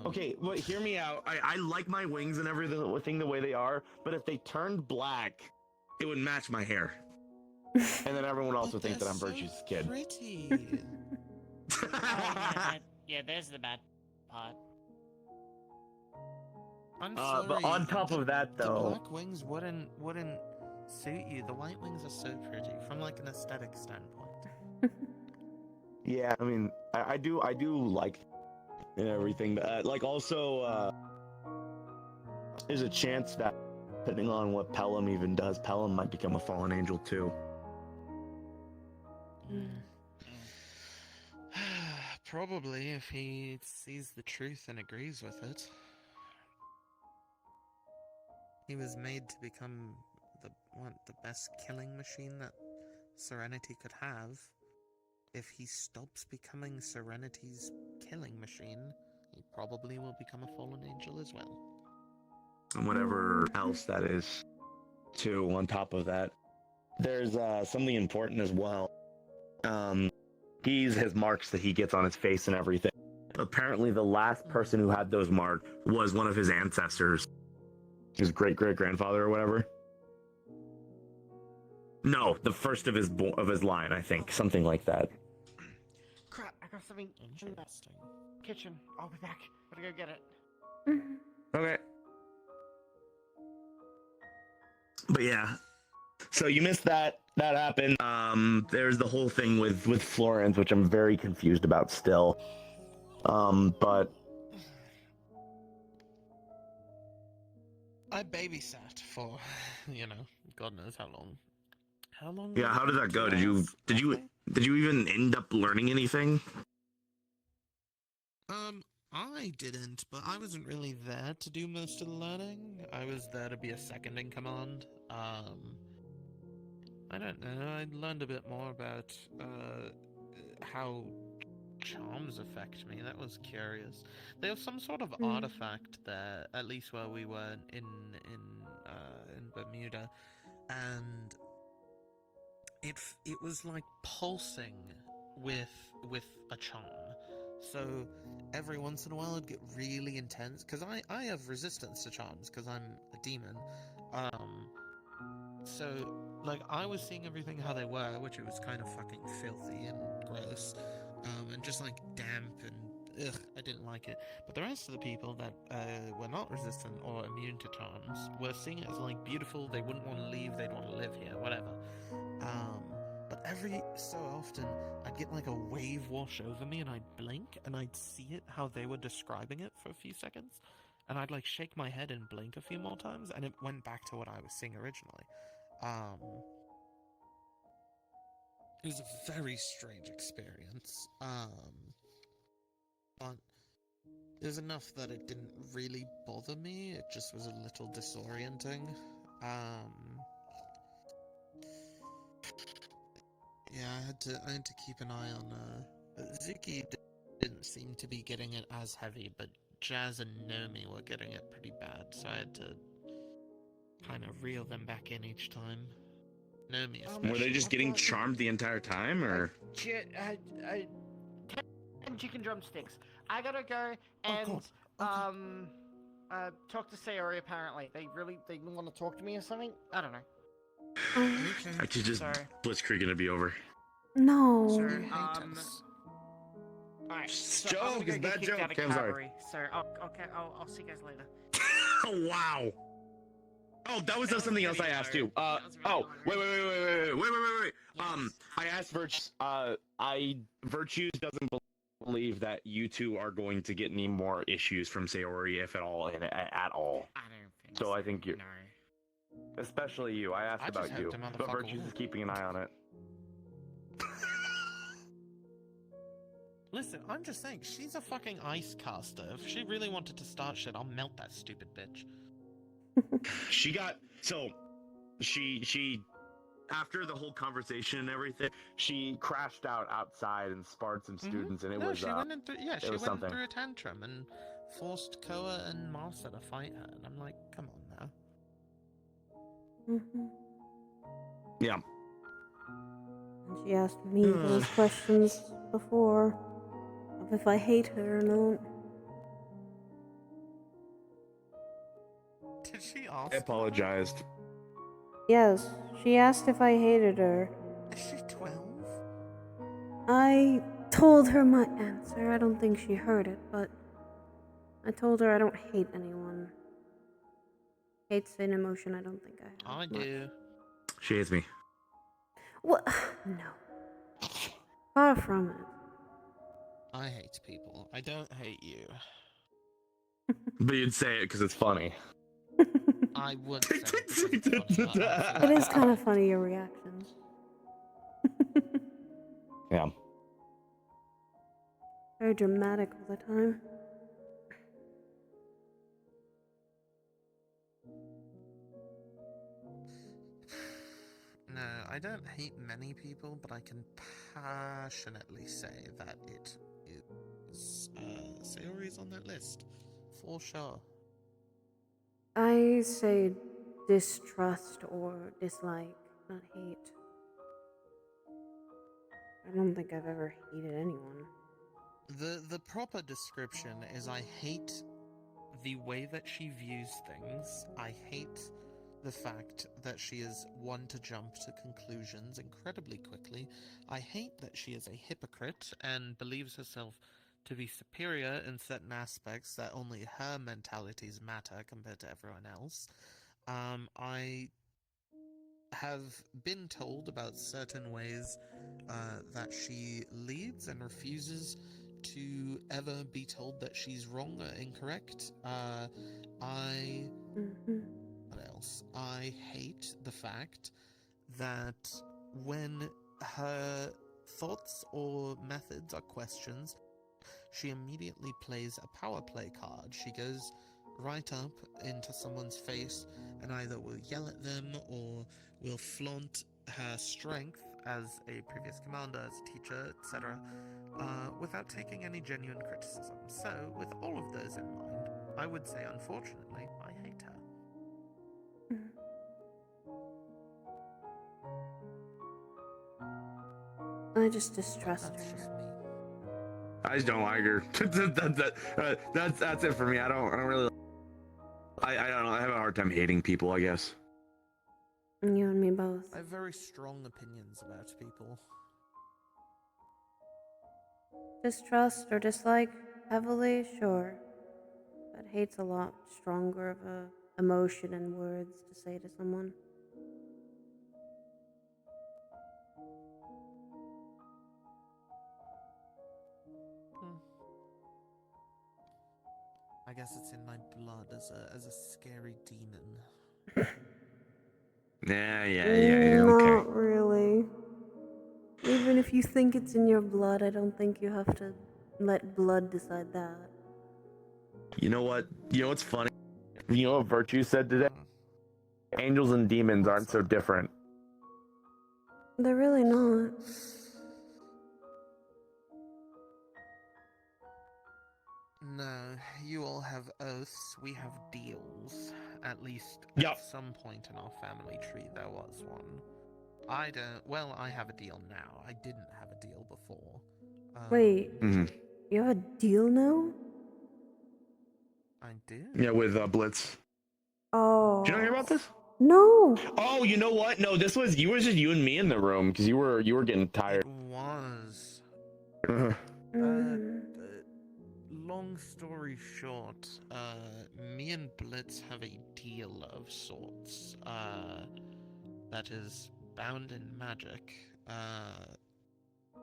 S7: Okay, but hear me out. I like my wings and everything the way they are, but if they turned black, it would match my hair. And then everyone else would think that I'm Virtue's kid.
S5: Pretty.
S6: Yeah, there's the bad part.
S5: I'm
S7: But
S5: sorry,
S7: on top of that,
S5: the
S7: though,
S5: black wings wouldn't suit you. The white wings are so pretty from like an aesthetic standpoint.
S7: yeah, I mean, I do like and everything. But, like also, there's a chance that depending on what Pelham even does, Pelham might become a fallen angel too.
S5: Probably if he sees the truth and agrees with it. He was made to become the best killing machine that Serenity could have. If he stops becoming Serenity's killing machine, he probably will become a fallen angel as well.
S7: And whatever else that is, too, on top of that. There's something important as well. He's his marks that he gets on his face and everything. Apparently the last person who had those marks was one of his ancestors. His great-great-grandfather or whatever. No, the first of his line, I think. Something like that.
S6: Crap, I got something in the kitchen. I'll be back. Gotta go get it.
S7: Okay. But yeah. So you missed that. That happened. There's the whole thing with Florence, which I'm very confused about still. But
S5: I babysat for, God knows how long. How long?
S7: yeah, how did that go? Did you even end up learning anything?
S5: I didn't, but I wasn't really there to do most of the learning. I was there to be a second in command. I don't know, I learned a bit more about, how charms affect me. That was curious. There was some sort of artifact there, at least where we were in Bermuda, and it was like pulsing with a charm. So every once in a while it'd get really intense, because I have resistance to charms because I'm a demon. So like I was seeing everything how they were, which it was kind of fucking filthy and gross, and just like damp and ugh, I didn't like it. But the rest of the people that were not resistant or immune to charms were seeing it as like beautiful. They wouldn't want to leave. They'd want to live here, whatever. But every so often, I'd get like a wave wash over me, and I'd blink, and I'd see it how they were describing it for a few seconds, and I'd like shake my head and blink a few more times, and it went back to what I was seeing originally. It was a very strange experience. But it was enough that it didn't really bother me. It just was a little disorienting. Yeah, I had to keep an eye on, Zuki didn't seem to be getting it as heavy, but Jazz and Nomi were getting it pretty bad, so I had to kind of reel them back in each time. Nomi especially.
S7: Were they just getting charmed the entire time, or?
S6: 10 chicken drumsticks. I gotta go and, talk to Sayori apparently. They want to talk to me or something? I don't know.
S7: Actually, just Blitzkrieg gonna be over.
S8: No.
S6: Sir, alright, so
S7: Joke,
S6: I'm gonna
S7: it's
S6: go
S7: bad
S6: get kicked
S7: joke.
S6: out of
S7: Okay, I'm sorry.
S6: cavalry. So, I'll see you guys later.
S7: Oh, wow. Oh, that was something else I asked you. Wait. I asked Virtues doesn't believe that you two are going to get any more issues from Sayori, if at all, at all.
S6: I don't think
S7: so. I think you're.
S6: No.
S9: Especially you. I asked
S5: I just
S9: about
S5: hope
S9: you.
S5: the
S9: But
S5: motherfucker
S9: Virtue's is
S5: won't.
S9: keeping an eye on it.
S5: Listen, I'm just saying, she's a fucking ice caster. If she really wanted to start shit, I'll melt that stupid bitch.
S7: She got she after the whole conversation and everything, she crashed out outside and sparred some students, and it
S5: No,
S7: was
S5: she went in through, yeah,
S7: it
S5: she
S7: was
S5: went
S7: something.
S5: through a tantrum and forced Koa and Martha to fight her, and I'm like, come on now.
S7: Yeah.
S8: And she asked me those questions before of if I hate her or not.
S5: Did she ask?
S7: I apologized.
S8: Yes, she asked if I hated her.
S5: Is she 12?
S8: I told her my answer. I don't think she heard it, but I told her I don't hate anyone. Hate's an emotion I don't think I have.
S5: I do.
S7: She hates me.
S8: What? No. Far from it.
S5: I hate people. I don't hate you.
S7: But you'd say it because it's funny.
S5: I would say it because it's funny.
S8: It is kind of funny, your reactions.
S7: Yeah.
S8: Very dramatic all the time.
S5: No, I don't hate many people, but I can passionately say that it is Sayori's on that list. For sure.
S8: I say distrust or dislike, not hate. I don't think I've ever hated anyone.
S5: The proper description is I hate the way that she views things. I hate the fact that she is one to jump to conclusions incredibly quickly. I hate that she is a hypocrite and believes herself to be superior in certain aspects that only her mentalities matter compared to everyone else. I have been told about certain ways that she leads and refuses to ever be told that she's wrong or incorrect. What else? I hate the fact that when her thoughts or methods are questions, she immediately plays a power play card. She goes right up into someone's face and either will yell at them or will flaunt her strength as a previous commander, as a teacher, etc., without taking any genuine criticism. So, with all of those in mind, I would say, unfortunately, I hate her.
S8: I just distrust
S5: That's
S8: her.
S5: just me.
S7: I just don't like her. That's it for me. I don't really. I don't know. I have a hard time hating people, I guess.
S8: You and me both.
S5: I have very strong opinions about people.
S8: Distrust or dislike heavily, sure. But hate's a lot stronger of a emotion and words to say to someone.
S5: I guess it's in my blood as a scary demon.
S7: Yeah,
S8: Not
S7: okay.
S8: really. Even if you think it's in your blood, I don't think you have to let blood decide that.
S7: You know what? You know what's funny? You know what Virtue said today? Angels and demons aren't so different.
S8: They're really not.
S5: No, you all have oaths, we have deals. At least
S7: Yep.
S5: at some point in our family tree there was one. I don't. Well, I have a deal now. I didn't have a deal before.
S8: Wait, you have a deal now?
S5: I do?
S7: Yeah, with Blitz.
S8: Oh.
S7: Did you not hear about this?
S8: No.
S7: Oh, you know what? No, this was just you and me in the room because you were getting tired.
S5: It was. Long story short, me and Blitz have a deal of sorts. That is bound in magic.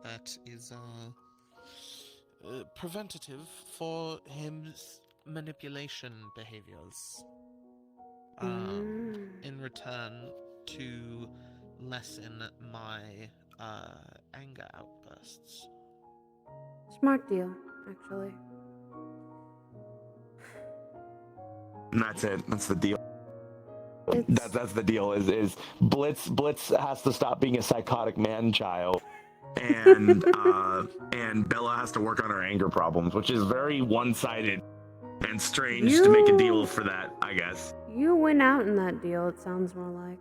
S5: That is preventative for his manipulation behaviors. in return to lessen my anger outbursts.
S8: Smart deal, actually.
S7: And that's it. That's the deal. That's the deal. Is Blitz has to stop being a psychotic man child, and and Bella has to work on her anger problems, which is very one-sided and strange to make a deal for that, I guess.
S8: You win out in that deal, it sounds more like.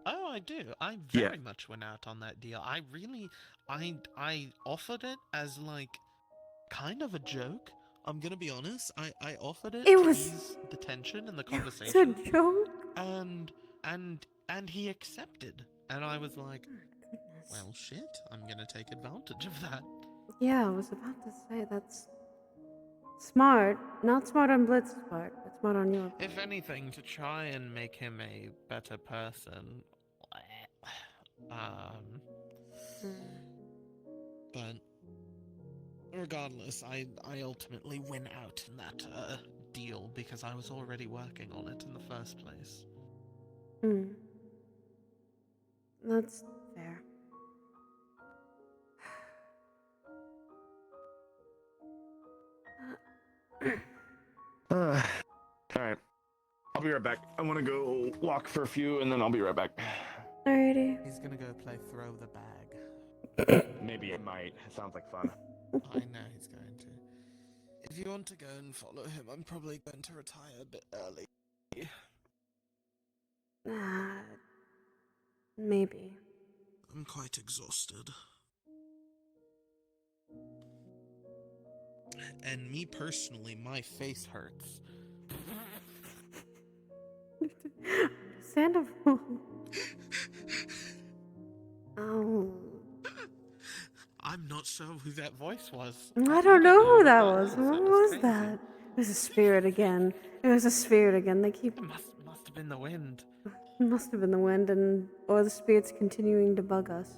S5: Oh, I do. I very much went out on that deal. I really, I offered it as like kind of a joke. I'm gonna be honest. I offered it to ease the tension in the conversation.
S8: It's a joke.
S5: And he accepted. And I was like, well, shit. I'm gonna take advantage of that.
S8: Yeah, I was about to say that's smart. Not smart on Blitz's part, but smart on your part.
S5: If anything, to try and make him a better person. But regardless, I ultimately win out in that deal because I was already working on it in the first place.
S8: That's fair.
S7: All right. I'll be right back. I want to go walk for a few, and then I'll be right back.
S8: Alrighty.
S5: He's gonna go play throw the bag.
S7: Maybe it might. It sounds like fun.
S5: I know he's going to. If you want to go and follow him, I'm probably going to retire a bit early.
S8: Maybe.
S5: I'm quite exhausted. And me personally, my face hurts.
S8: Understandable. Oh.
S5: I'm not sure who that voice was.
S8: I don't know who that was. What was that? It was a spirit again. It was a spirit again. They keep.
S5: It must have been the wind.
S8: It must have been the wind, or the spirits continuing to bug us.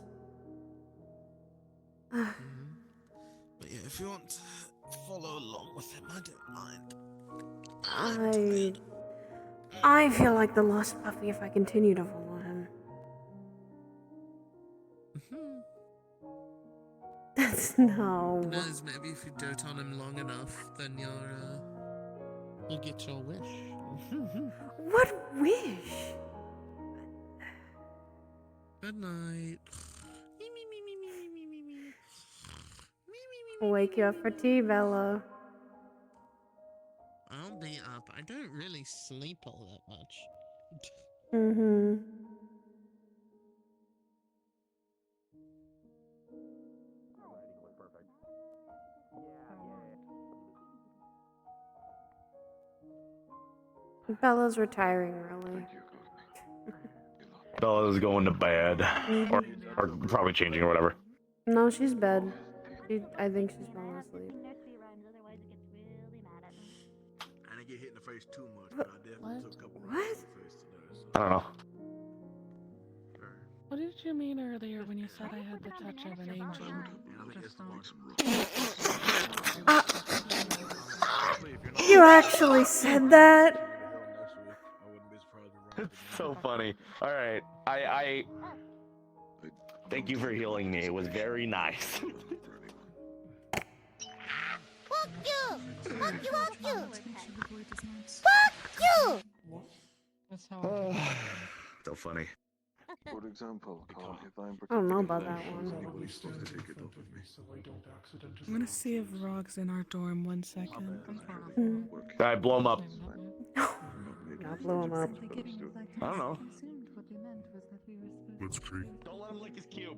S5: But yeah, if you want to follow along with him, I don't mind.
S8: I feel like the lost puppy if I continue to follow him. That's no.
S5: Who knows, maybe if you dote on him long enough, then you'll get your wish.
S8: What wish?
S5: Good night.
S8: Wake you up for tea, Bella.
S5: I'll be up. I don't really sleep all that much.
S8: Bella's retiring early.
S7: Bella's going to bed, or probably changing or whatever.
S8: No, she's bed. I think she's falling asleep.
S20: I didn't get hit in the face too much, but I definitely took a couple
S8: What?
S20: in the face today.
S7: I don't know.
S10: What did you mean earlier when you said I had the touch of an angel?
S8: You actually said that?
S7: It's so funny. All right, I thank you for healing me. It was very nice.
S16: Fuck you! Fuck you! Fuck you! Fuck you!
S10: That's how.
S7: So funny.
S11: For example, if I'm
S8: I don't know about that one.
S10: I'm gonna see if Rog's in our dorm 1 second.
S7: All right, blow him up.
S8: Not blow him up.
S7: I don't know.
S22: Let's creep.
S7: Don't let him lick his cube.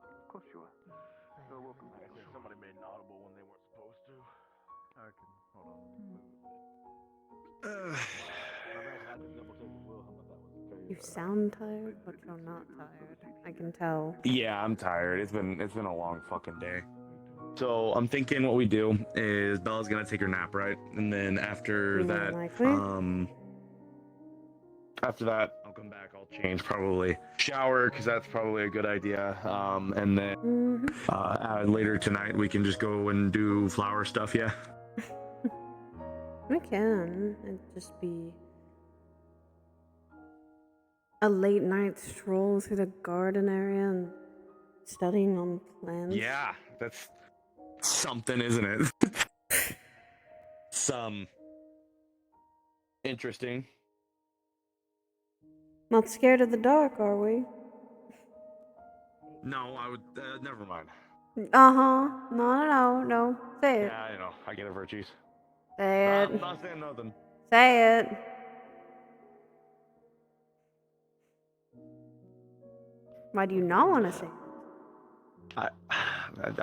S20: Of course you are. You're welcome. Somebody made an audible when they weren't supposed to. I can hold on.
S8: You sound tired, but you're not tired. I can tell.
S7: Yeah, I'm tired. It's been a long fucking day. So I'm thinking what we do is Bella's gonna take her nap, right? And then after that,
S8: likely.
S7: after that, I'll come back. I'll change probably, shower because that's probably a good idea. And then later tonight we can just go and do flower stuff. Yeah.
S8: We can. It'd just be a late night stroll through the garden area and studying on plants.
S7: Yeah, that's something, isn't it? Some interesting.
S8: Not scared of the dark, are we?
S7: No, I would. Never mind.
S8: No. Say it.
S7: Yeah, I know. I get it, virtues.
S8: Say it.
S7: I'm not saying nothing.
S8: Say it. Why do you not want to say it?
S7: I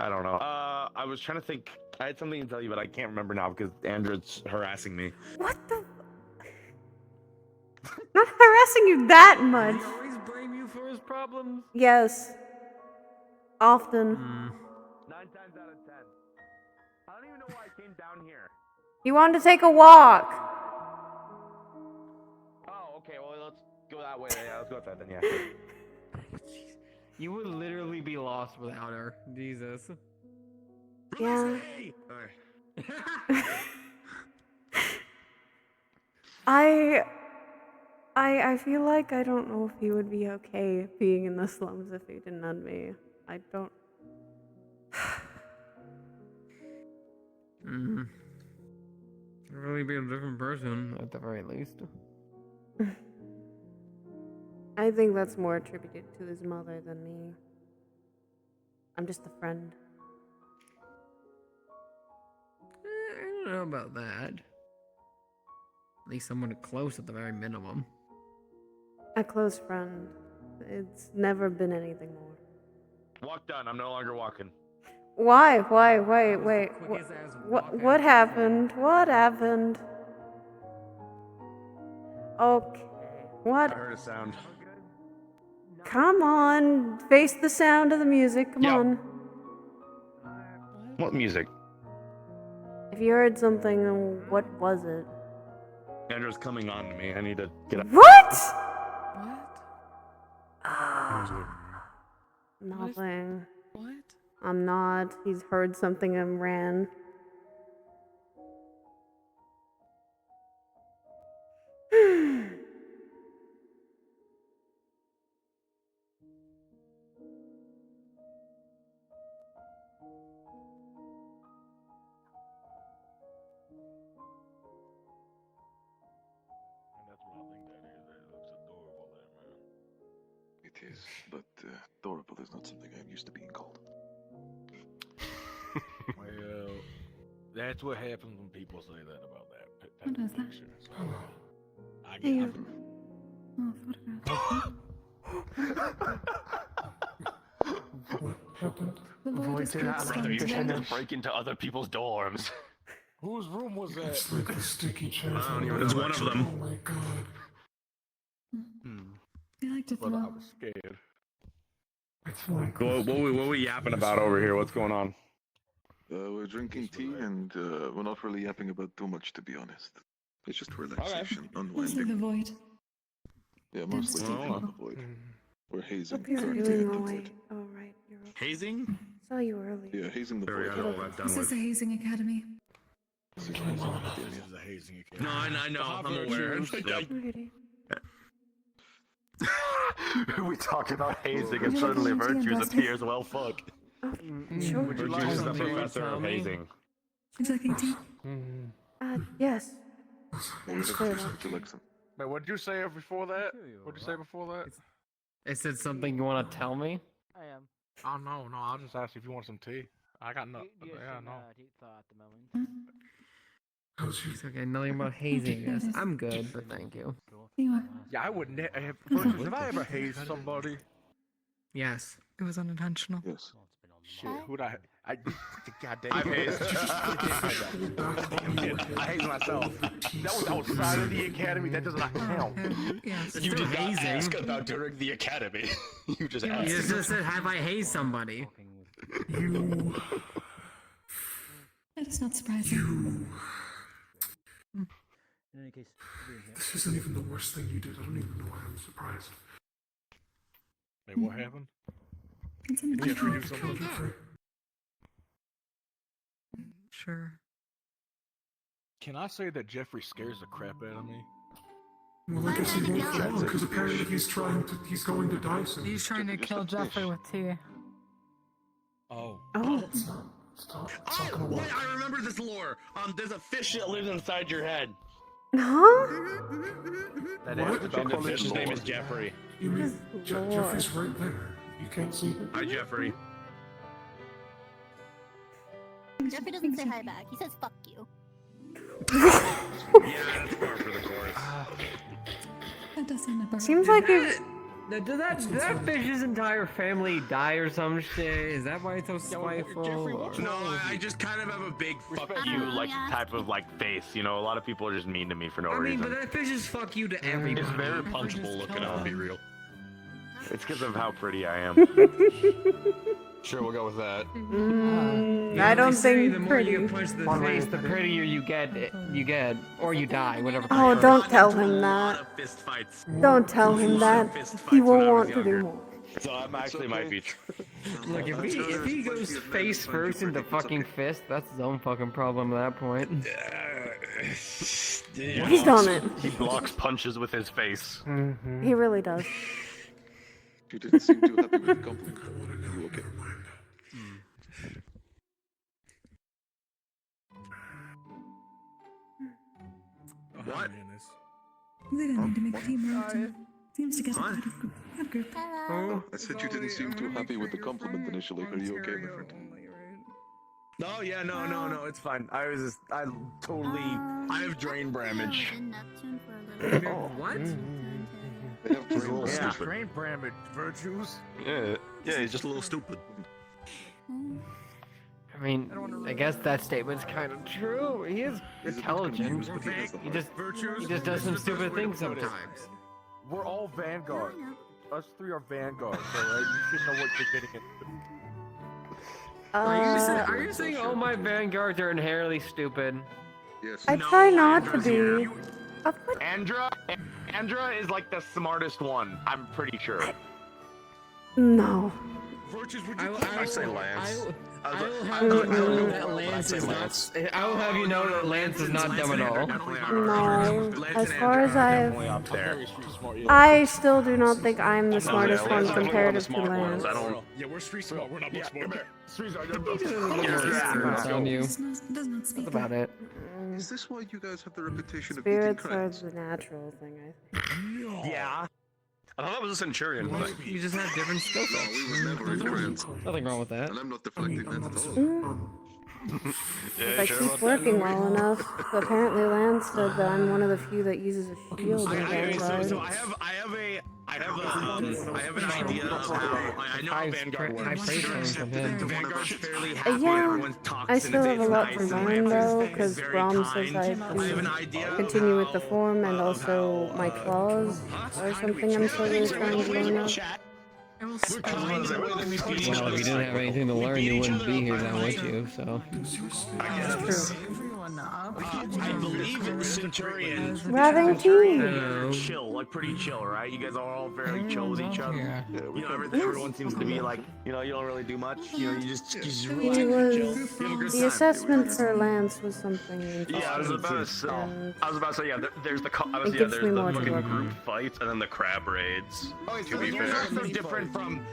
S7: don't know. I was trying to think. I had something to tell you, but I can't remember now because Andrew's harassing me.
S8: What the? Not harassing you that much.
S13: Does he always blame you for his problems?
S8: Yes. Often.
S7: 9 times out of 10. I don't even know why I came down here.
S8: You wanted to take a walk.
S7: Oh, okay. Well, let's go that way. Yeah, let's go with that then. Yeah.
S13: You would literally be lost without her. Jesus.
S8: Yeah.
S7: Alright.
S8: I feel like I don't know if he would be okay being in the slums if he didn't have me. I don't.
S13: Really be a different person at the very least.
S8: I think that's more attributed to his mother than me. I'm just a friend.
S13: I don't know about that. At least someone close at the very minimum.
S8: A close friend. It's never been anything more.
S7: Walk done. I'm no longer walking.
S8: Why? Wait. What happened? What happened? Okay. What?
S7: I heard a sound.
S8: Come on. Face the sound of the music. Come on.
S7: What music?
S8: If you heard something, what was it?
S7: Andrew's coming on to me. I need to get up.
S8: What? Nothing.
S10: What?
S8: I'm not. He's heard something and ran.
S11: It is, but adorable is not something I'm used to being called.
S20: Well, that's what happens when people say that about that.
S10: What is that?
S20: Picture. So, I
S10: Hey,
S20: get
S7: Brother, you shouldn't break into other people's dorms.
S20: Whose room was that?
S1: It's like a sticky chance.
S7: I don't even know. It's one of them.
S1: Oh my god.
S10: I like to
S20: But
S10: throw.
S20: I was scared.
S1: It's like
S7: What we yapping about over here? What's going on?
S11: We're drinking tea and we're not really yapping about too much, to be honest. It's just relaxation,
S10: Mostly
S11: unwinding.
S10: the void.
S11: Yeah, mostly
S10: Dempsey.
S11: thinking of the void. We're hazing
S8: Hope you're
S11: currently
S8: doing
S11: at the
S8: alright.
S11: void.
S8: Oh, right. You're okay.
S7: Hazing?
S8: Saw you earlier.
S11: Yeah, hazing the
S7: There we
S11: void.
S7: got all that done
S10: This
S7: with.
S10: is a hazing academy.
S11: This is hazing. Yeah,
S20: This
S11: yeah.
S20: is a hazing
S7: No, I know. I'm aware.
S8: Alrighty.
S7: We talk about hazing and
S10: Would you like
S7: suddenly
S10: to
S7: virtues
S10: investigate?
S7: appears. Well, fuck.
S8: Sure.
S7: Would you like the professor of hazing?
S10: Would you like any tea?
S8: Yes.
S11: Yes,
S8: Sure.
S11: Mr. Lexon.
S20: Wait, what did you say before that? What did you say before that?
S13: Is it something you want to tell me?
S6: I am.
S20: Oh no, I'll just ask you if you want some tea. I got no.
S6: You
S20: Yeah,
S6: some,
S20: no.
S6: tea at the moment.
S13: It's okay, nothing about hazing us. I'm good, but thank you.
S10: You are.
S20: Yeah, I would. Have I ever hazed somebody?
S13: Yes.
S10: It was unintentional.
S11: Yes.
S20: Shit, who'd I? Goddamn.
S7: I hazed.
S20: I hazed myself. That was outside of the academy. That does not count.
S10: Yes.
S7: You did not
S13: hazing.
S7: ask about during the academy. You just
S13: You
S7: asked.
S13: just said, have I hazed somebody?
S10: That is not surprising.
S15: In any case, being here.
S1: This isn't even the worst thing you did. I don't even know why I'm surprised.
S20: Wait, what happened?
S10: It's
S20: Did
S10: an
S20: Jeffrey do something?
S10: Sure.
S20: Can I say that Jeffrey scares the crap out of me?
S1: Well, I guess he won't for long, because apparently he's going to die soon.
S10: He's trying to kill Jeffrey with tea.
S20: Oh.
S8: Oh.
S1: It's not gonna
S7: Wait,
S1: work.
S7: I remember this lore. There's a fish that lives inside your head.
S8: Huh?
S7: That
S1: What?
S7: is. And the fish's name is Jeffrey.
S1: You mean Jeffrey's right there? You can't see him?
S7: Hi, Jeffrey.
S16: Jeffrey doesn't say hi back. He says fuck you.
S7: Yeah, that's par for the course.
S10: That doesn't ever.
S8: Seems like it.
S13: Did that fish's entire family die or some shit? Is that why it's so spiteful?
S7: No, I just kind of have a big fuck you like type of like face. You know, a lot of people are just mean to me for no
S13: I mean,
S7: reason.
S13: but that fish is fuck you to everybody.
S7: It's very punchable looking, I'll be real. It's because of how pretty I am. Sure, we'll go with that.
S8: I don't think
S13: the more
S8: pretty.
S13: you get punched in the face, the prettier you get, or you die, whatever.
S8: Oh,
S13: comes
S8: don't
S13: first.
S8: tell him that.
S7: Fist fights.
S8: Don't tell him that. He won't want to do more.
S7: So I'm actually might be true.
S13: Look, if he goes face first into fucking fist, that's his own fucking problem at that point.
S8: He's done it.
S7: He blocks punches with his face.
S8: He really does.
S11: You didn't seem too happy with the compliment. Are you okay?
S7: What?
S10: They didn't need to make team work. Seems to get out of group.
S11: Oh, I said you didn't seem too happy with the compliment initially. Are you okay, my friend?
S7: No, yeah, no, it's fine. I have drain damage.
S13: What?
S11: They have drain
S7: Yeah.
S20: Brain damage virtues.
S7: Yeah, he's just a little stupid.
S13: I mean, I guess that statement's kind of true. He is intelligent. He just does some stupid things sometimes.
S20: We're all Vanguard. Us three are Vanguard, alright? You should know what you're getting into.
S13: Are you saying all my vanguards are inherently stupid?
S11: Yes.
S8: I try not to be.
S7: Andra is like the smartest one. I'm pretty sure.
S8: No.
S7: I say Lance.
S13: I will have you know that Lance is not. I will have you know that Lance is not dumb at all.
S8: No. As far as
S7: Definitely up there.
S8: I still do not think I'm the smartest one comparative to Lance.
S20: Yeah, we're street smart. We're not book smart. Street smart.
S13: It's on you.
S10: Does not
S13: That's
S10: speak.
S13: about it.
S11: Is this why you guys have the reputation of
S8: Spirits
S11: eating
S8: are
S11: crabs?
S8: the natural thing, I think.
S7: Yeah. I thought that was a centurion.
S13: You just have different skill
S11: No,
S13: sets.
S11: we was never in crabs.
S13: Nothing wrong with that.
S11: And I'm not deflecting that at all.
S8: If I keep working well enough, apparently Lance said that I'm one of the few that uses a shield in Vanguard.
S7: So I have an idea of how I know how Vanguard
S13: High
S7: works.
S13: praise coming from him.
S7: Vanguard's fairly happy.
S8: Yeah,
S7: Everyone talks
S8: I still have a lot to learn though, because
S7: very
S8: Brom
S7: kind.
S8: says I have
S7: I have an
S8: to
S7: idea of
S8: continue with the
S7: how-
S8: form and also my claws are something I'm still really trying to learn of.
S7: We're kind.
S13: Well, if you didn't have anything to learn, you wouldn't be here now, would you? So.
S8: That's true.
S7: I believe in Centurion.
S8: We're having tea.
S7: They're chill, like pretty chill, right? You guys are all fairly chill with each other. You know, everyone seems to be like, you know, you don't really do much. You know, you just
S8: He
S7: relax and chill.
S8: was.
S7: You have a good
S8: The
S7: time.
S8: assessment for Lance was something interesting.
S7: Yeah, I was about to say. Yeah, there's the
S8: It gives me more to
S7: fucking
S8: work
S7: group fights and then the crab raids. To be
S8: you're
S7: fair,
S8: not so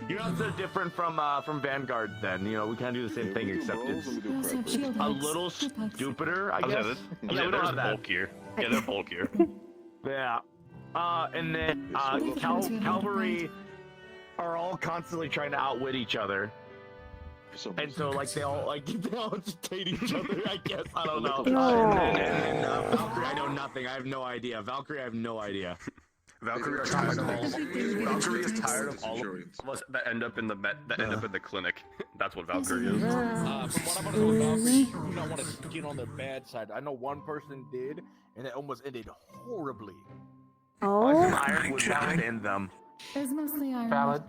S7: you're not so different from Vanguard. Then you know we kind of do the same thing, except it's a little stupider, I guess. Yeah, we don't have that.
S9: Bulkier. Yeah, they're bulkier.
S7: Yeah. And then Cavalry are all constantly trying to outwit each other. And so, like, they all just hate each other, I guess. I don't know. And then Valkyrie, I know nothing. I have no idea. Valkyrie, I have no idea.
S9: Valkyrie is tired of all of us that end up in the clinic. That's what Valkyrie is.
S20: From what I'm gonna know, Valkyrie, you don't want to get on their bad side. I know one person did, and it almost ended horribly.
S8: Oh.
S7: Iron was not in them.
S10: There's mostly iron.
S13: Valid.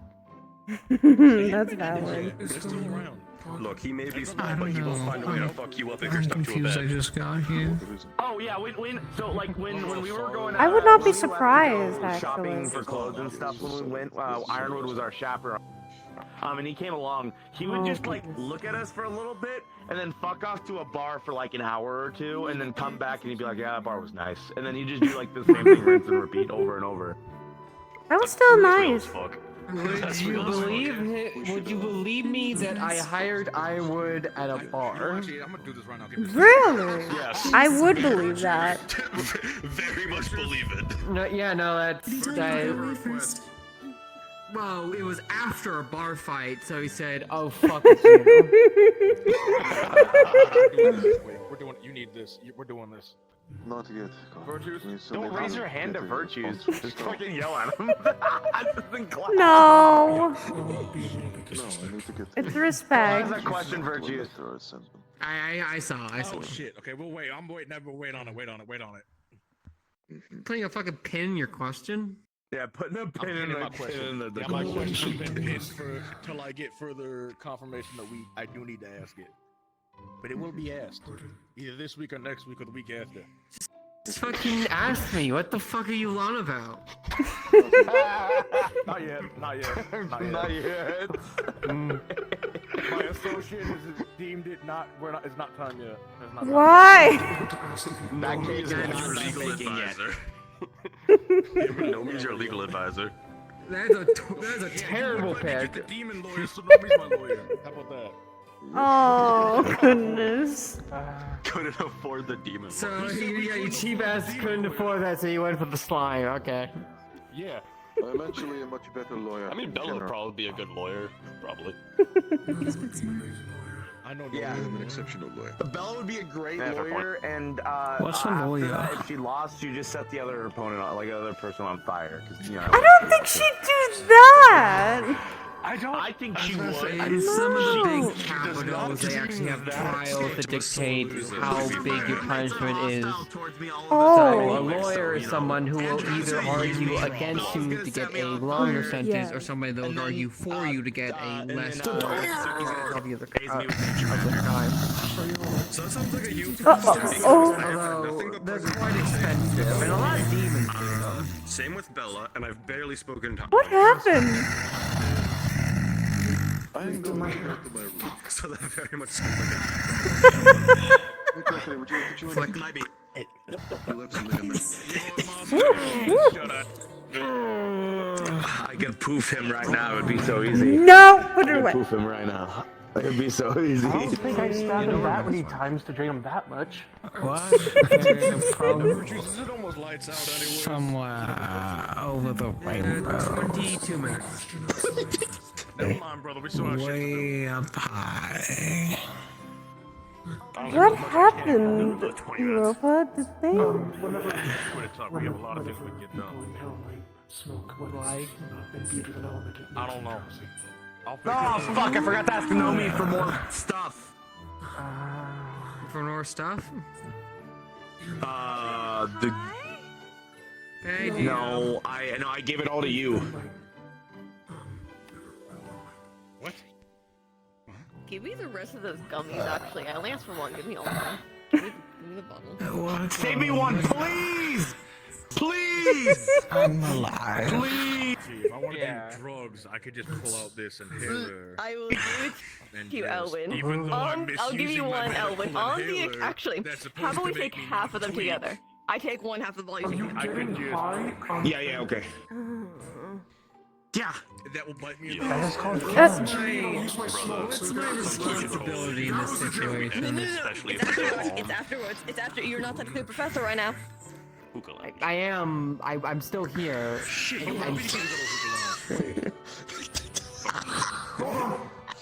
S8: That's valid.
S20: They're still around.
S2: Look, he may be small, but he will find a way to fuck you up if you're stuck to a
S19: confused. I
S2: bed.
S19: just got here.
S9: Oh yeah, so like when we were going,
S8: I would not be
S9: when we left to
S8: surprised,
S9: go shopping
S8: actually.
S9: for clothes and stuff. When we went, Ironwood was our chaperone. And he came along. He would just like look at us for a little bit, and then fuck off to a bar for like an hour or two, and then come back and he'd be like, "Yeah, that bar was nice." And then he'd just do like the same thing, rinse and repeat over and over.
S8: That was still nice.
S13: Would you believe me that I hired Ironwood at a bar?
S20: Actually, I'm gonna do this right now.
S8: Really?
S2: Yes.
S8: I would believe that.
S2: Very much believe it.
S13: No, yeah, no, that's
S10: Did he tell you to go away
S13: that.
S10: first?
S13: Well, it was after a bar fight, so he said, "Oh fuck it, you."
S20: We're doing. You need this. We're doing this.
S11: Not yet.
S9: Virtues? Don't raise your hand to virtues. Just fucking yell at him.
S8: No.
S11: No, I need to get.
S8: It's respect.
S9: That's a question, virtues.
S13: I saw.
S20: Oh shit. Okay, we'll wait. I'm waiting. Wait on it. Wait on it.
S13: Putting a fucking pin in your question?
S9: Yeah, putting a pin in
S20: my question.
S9: the
S20: Yeah, my question been pinned till I get further confirmation that I do need to ask it. But it will be asked. Either this week or next week or the week after.
S13: Just fucking ask me. What the fuck are you on about?
S20: Not yet. Not yet.
S9: Not yet.
S20: My associate has deemed it not. It's not time yet. It's not
S8: Why?
S9: That case
S2: You're
S9: is
S2: your
S9: not
S2: legal
S9: speaking yet.
S2: advisor. No means your legal advisor.
S13: That's a terrible pick.
S20: The demon lawyer, so nobody's my lawyer. How about that?
S8: Oh goodness.
S2: Couldn't afford the demon.
S13: So you cheap ass couldn't afford that, so you went for the slime. Okay.
S20: Yeah.
S11: I'm actually a much better lawyer.
S2: I mean, Bella would probably be a good lawyer, probably.
S10: He's a bit smart.
S20: I know.
S11: Yeah, I'm an exceptional lawyer.
S7: Bella would be a great
S9: Yeah, fair
S7: lawyer, and
S19: What's a
S7: after
S19: lawyer?
S7: that, if she lost, you just set the other opponent, like the other person, on fire. Cause, you know,
S8: I don't think she'd do that.
S9: I think she would.
S13: In some of the
S8: No.
S13: big capitals, they actually have trials that dictate how big your punishment is. So a
S8: Oh.
S13: lawyer is someone who will either argue against you to get a longer sentence, or somebody that will argue for you to get a less of the other time.
S2: So it sounds like a youth.
S13: Although they're quite expensive, and a lot of demons do them.
S2: Same with Bella, and I've barely spoken to
S8: What happened?
S11: I'm going back to my room.
S2: So that very much sounds like
S11: Okay, would you
S2: a... Like, might be...
S11: you left something in
S7: I could poof him right now. It would be so easy.
S8: No, put it
S7: I could
S8: away.
S7: poof him right now. It would be so easy.
S9: I don't think I stabbed him that many times to drain him that much.
S19: What?
S20: It almost lights out anyway.
S19: Somewhere over the rainbow.
S13: 22 minutes.
S20: Never mind, brother. We saw our shit.
S19: Way up high.
S8: What happened, Europa? Did they?
S20: We have a lot of things we can get done.
S5: Like?
S20: I don't know.
S9: Oh fuck! I forgot to ask Nomi for more stuff.
S13: For more stuff?
S7: The
S13: Hey,
S7: no, I gave it all to you.
S20: What?
S23: Give me the rest of those gummies, actually. I only asked for one. Give me all of them. Give me the bottle.
S7: Save me one, please! Please!
S19: I'm alive.
S20: Please! If I wanted to do drugs, I could just pull out this inhaler.
S23: I will give it to you, Elwin.
S20: Even though I'm
S23: I'll give you
S20: misusing my
S23: one, Elwin.
S20: medical
S23: On the
S20: inhaler,
S23: actually,
S20: that's supposed
S23: how about
S20: to
S23: we take
S20: make me
S23: half of them
S20: tweak.
S23: together? I take one half of the ball. You take the
S20: I
S23: other.
S20: could just...
S7: Yeah, okay. Yeah.
S20: That will bite me in
S19: That is called
S8: That's
S13: What's my responsibility in this situation?
S2: Especially
S23: It's afterwards. It's afterwards. It's after. You're not technically a professor right now.
S13: I am. I'm still here.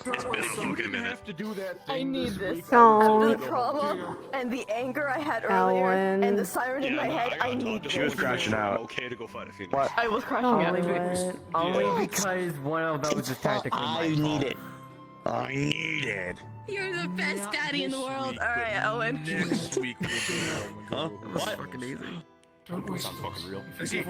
S20: You didn't have to do that
S23: I
S20: thing
S23: need
S20: this
S23: this.
S20: week.
S23: After the trauma and the anger I had earlier
S8: Elwin.
S23: and the siren in my head, I need
S7: She was
S23: this.
S7: crashing
S2: I'm
S7: out.
S2: okay to go fight a phoenix.
S7: What?
S23: I was crashing out.
S13: Only because one of those is technically my
S7: I
S13: fault.
S7: need it. I need it.
S23: You're the best daddy in the world. All right, Owen.
S20: Next week we'll do
S2: Huh?
S20: What?
S13: Fucking easy.
S2: Sounds fucking real.
S20: Virtue's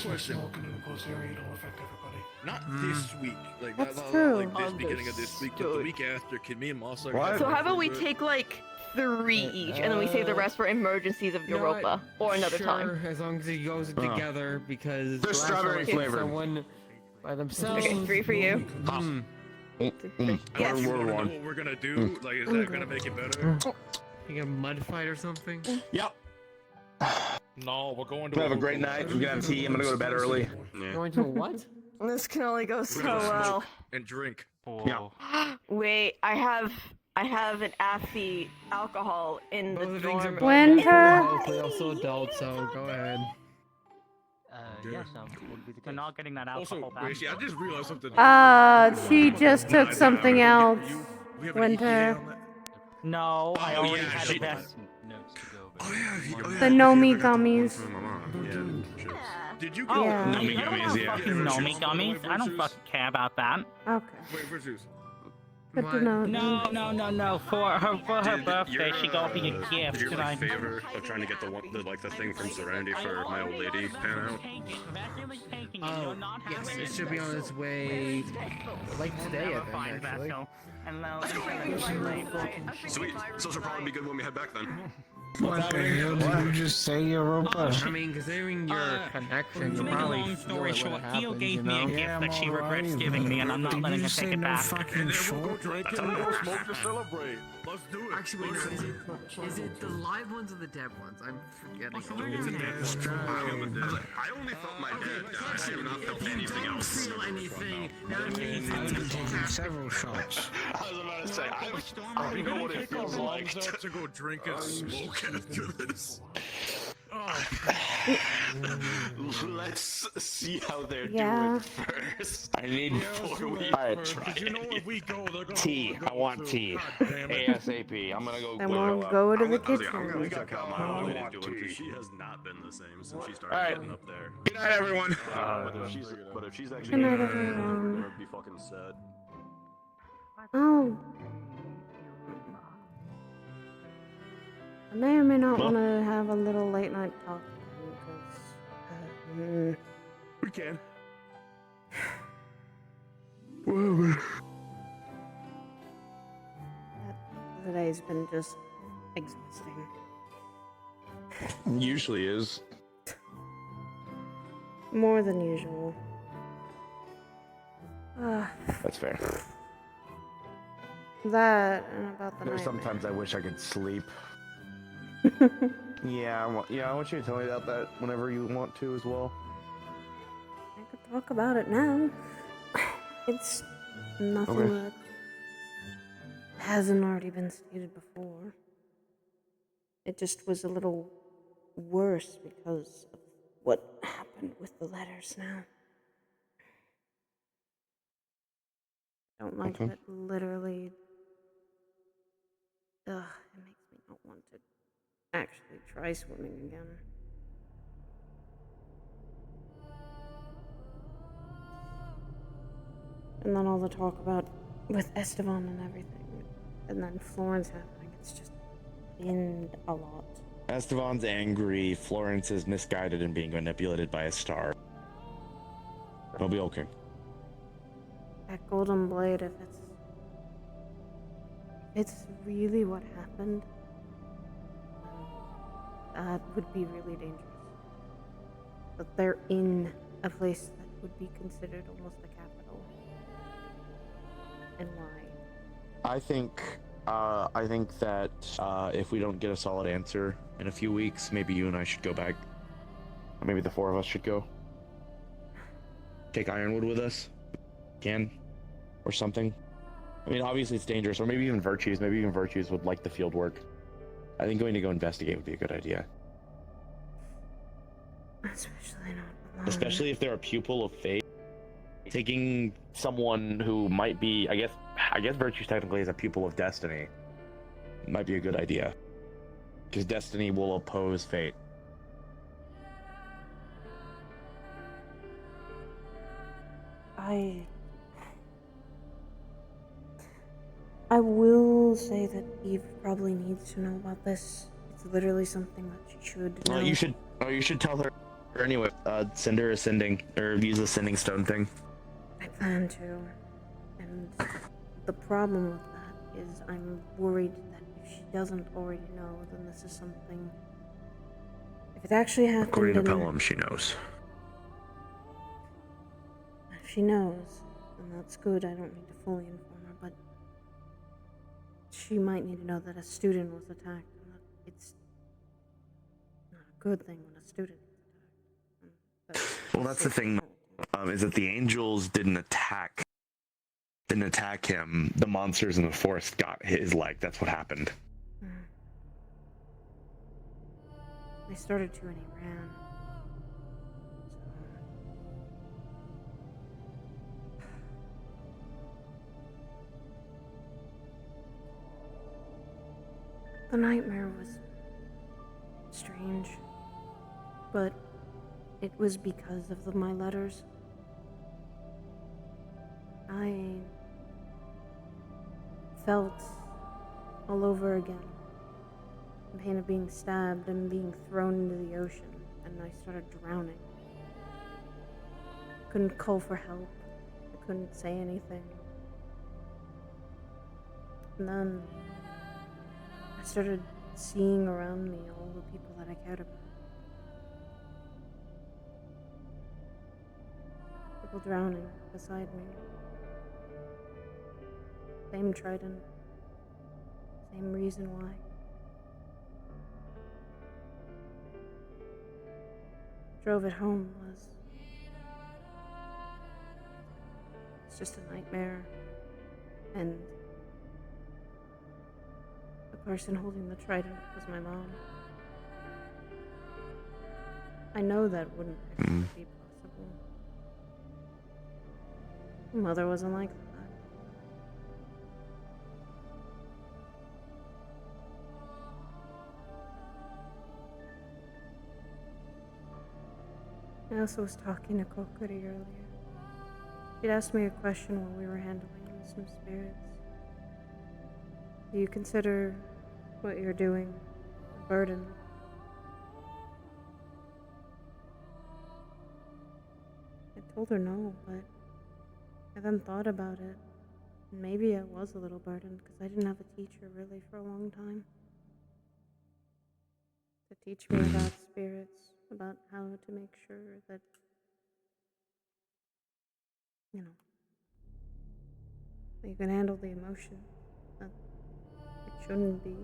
S20: question.
S1: Smoking in a close area don't affect everybody.
S20: Not this week. Like
S8: That's
S20: not
S8: true.
S20: like this beginning of this week, but the week after. Can me and Moss like
S23: So how about we take like 3 each, and then we save the rest for emergencies of
S13: You know what?
S23: Europa or another
S13: Sure,
S23: time?
S13: as long as it goes together, because
S4: They're
S13: last
S4: strawberry
S13: time
S4: flavored.
S13: someone by themselves.
S23: Okay, 3 for you.
S9: Yes.
S20: You wanna know what we're gonna do? Like, is that gonna make it better?
S13: You get a mud fight or something?
S7: Yep.
S20: No, we're going
S7: I'm
S20: to.
S7: gonna have a great night. We're gonna have tea. I'm gonna go to bed early.
S13: Going to a what?
S23: This can only go so
S20: We're gonna
S23: well.
S20: smoke and drink.
S7: Yeah.
S23: Wait, I have an affy alcohol in
S13: Both
S23: the
S13: of things are
S23: dorm.
S8: Winter.
S13: hopefully also adult, so go ahead.
S6: Yes, we're not getting that alcohol
S20: Also,
S6: back.
S20: Gracie, I just realized something.
S8: She just took something else.
S20: We have an
S8: Winter.
S20: ETA on that?
S6: No, I
S20: Oh,
S6: already
S20: yeah,
S6: had
S20: she-
S6: a best.
S8: The Nomi gummies.
S20: Did you
S6: Oh,
S8: Yeah.
S6: Nomi
S7: Nomi gummies, yeah.
S6: Fucking Nomi gummies? I don't fucking care about that.
S8: Okay.
S20: Wait, where's yours?
S8: Good to know.
S6: No. For her birthday, she got me a gift.
S2: Did your
S6: and I...
S2: favor of trying to get the thing from Serenity for my old lady pan out?
S13: Oh, yes, it should be on its way, like today, I think, actually.
S2: Sweet. So she'll probably be good when we head back then.
S19: What the hell did you just say, Europa?
S13: I mean, considering your connection,
S6: To
S13: you
S6: make a
S13: probably
S6: long story
S13: feel
S6: short,
S13: what
S6: Theo
S13: happens,
S6: gave
S13: you
S6: me a
S13: know?
S6: gift that she regrets giving me, and I'm not letting her take it back.
S20: And then we'll go drink and we'll go smoke to celebrate. Let's do it.
S13: Actually, wait, no, is it the live ones or the dead ones? I'm forgetting.
S2: It's the dead. I only felt my dad die. I have not felt anything else.
S13: Feel anything?
S19: I've been taking several shots.
S2: I was about to say, I know what it feels like
S20: To go drink and smoke after this.
S2: Let's see how they're
S8: Yeah.
S2: doing first. I need 4 weeks.
S7: Alright.
S2: Try
S20: You know if we go, they're gonna
S7: Tea. I want tea. ASAP. I'm gonna go.
S8: Then we'll go to the
S2: I'm
S8: kitchen.
S2: gonna check out my old lady doing because she has not been the same since she started
S7: Alright.
S2: getting up there.
S7: Good night, everyone.
S2: But if she's actually
S8: Good night,
S2: gonna
S8: everyone.
S2: I'd be fucking sad.
S8: Oh. I may or may not
S7: Well-
S8: want to have a little late night talk because
S20: We can.
S8: today's been just exhausting.
S7: Usually is.
S8: More than usual.
S7: That's fair.
S8: That and about the
S7: There's
S8: night.
S7: sometimes I wish I could sleep. Yeah, I want you to tell me about that whenever you want to as well.
S8: I could talk about it now. It's nothing
S7: Okay.
S8: that hasn't already been stated before. It just was a little worse because of what happened with the letters now. Don't like
S7: Okay.
S8: that literally. Ugh, it makes me not want to actually try swimming again. And then all the talk about with Esteban and everything, and then Florence happening, it's just been a lot.
S7: Esteban's angry. Florence is misguided and being manipulated by a star. It'll be okay.
S8: That golden blade, if it's really what happened, that would be really dangerous. But they're in a place that would be considered almost a capital. And why?
S7: I think that if we don't get a solid answer in a few weeks, maybe you and I should go back. Or maybe the 4 of us should go. Take Ironwood with us. Can. Or something. I mean, obviously it's dangerous. Or maybe even Virtues. Maybe even Virtues would like the field work. I think going to go investigate would be a good idea.
S8: Especially not alone.
S7: Especially if they're a pupil of Fate. Taking someone who might be, I guess Virtues technically is a pupil of Destiny. Might be a good idea. Because Destiny will oppose Fate.
S8: I will say that Eve probably needs to know about this. It's literally something that she should know.
S7: You should tell her anyway. Send her a sending, or use a sending stone thing.
S8: plan to. And the problem with that is I'm worried that if she doesn't already know, then this is something... If it actually happened...
S7: According to
S8: and
S7: Pelham, she knows.
S8: she knows, and that's good. I don't need to fully inform her, but she might need to know that a student was attacked. And that it's not a good thing when a student is attacked.
S7: Well, that's the thing, is that the angels didn't attack him. The monsters in the forest got his leg. That's what happened.
S8: They started to, and he ran. The nightmare was strange, but it was because of my letters. I felt all over again the pain of being stabbed and being thrown into the ocean, and I started drowning. Couldn't call for help. I couldn't say anything. And then I started seeing around me all the people that I cared about. People drowning beside me. Same trident. Same reason why. Drove it home was... It's just a nightmare. And the person holding the trident was my mom. I know that wouldn't actually be possible. My mother wasn't like that. I also was talking to Kokuri earlier. She'd asked me a question while we were handling some spirits. Do you consider what you're doing a burden? I told her no, but I then thought about it. And maybe it was a little burden, because I didn't have a teacher really for a long time. To teach me about spirits, about how to make sure that, you can handle the emotion, that it shouldn't be.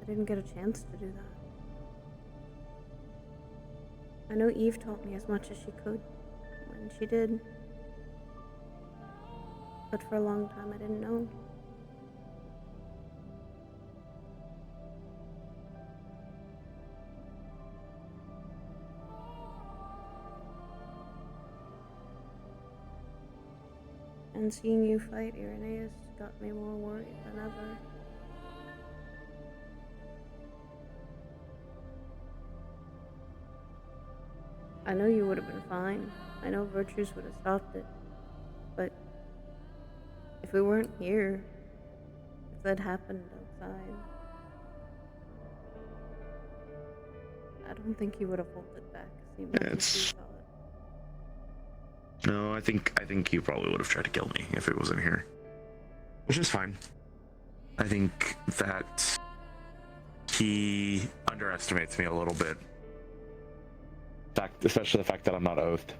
S8: I didn't get a chance to do that. I know Eve taught me as much as she could when she did, but for a long time I didn't know. And seeing you fight Irenaeus got me more worried than ever. I know you would have been fine. I know Virtues would have stopped it. But if we weren't here, if that happened outside, I don't think you would have pulled it back.
S7: It's... No, I think you probably would have tried to kill me if it wasn't here. Which is fine. I think that he underestimates me a little bit. Especially the fact that I'm not oathed.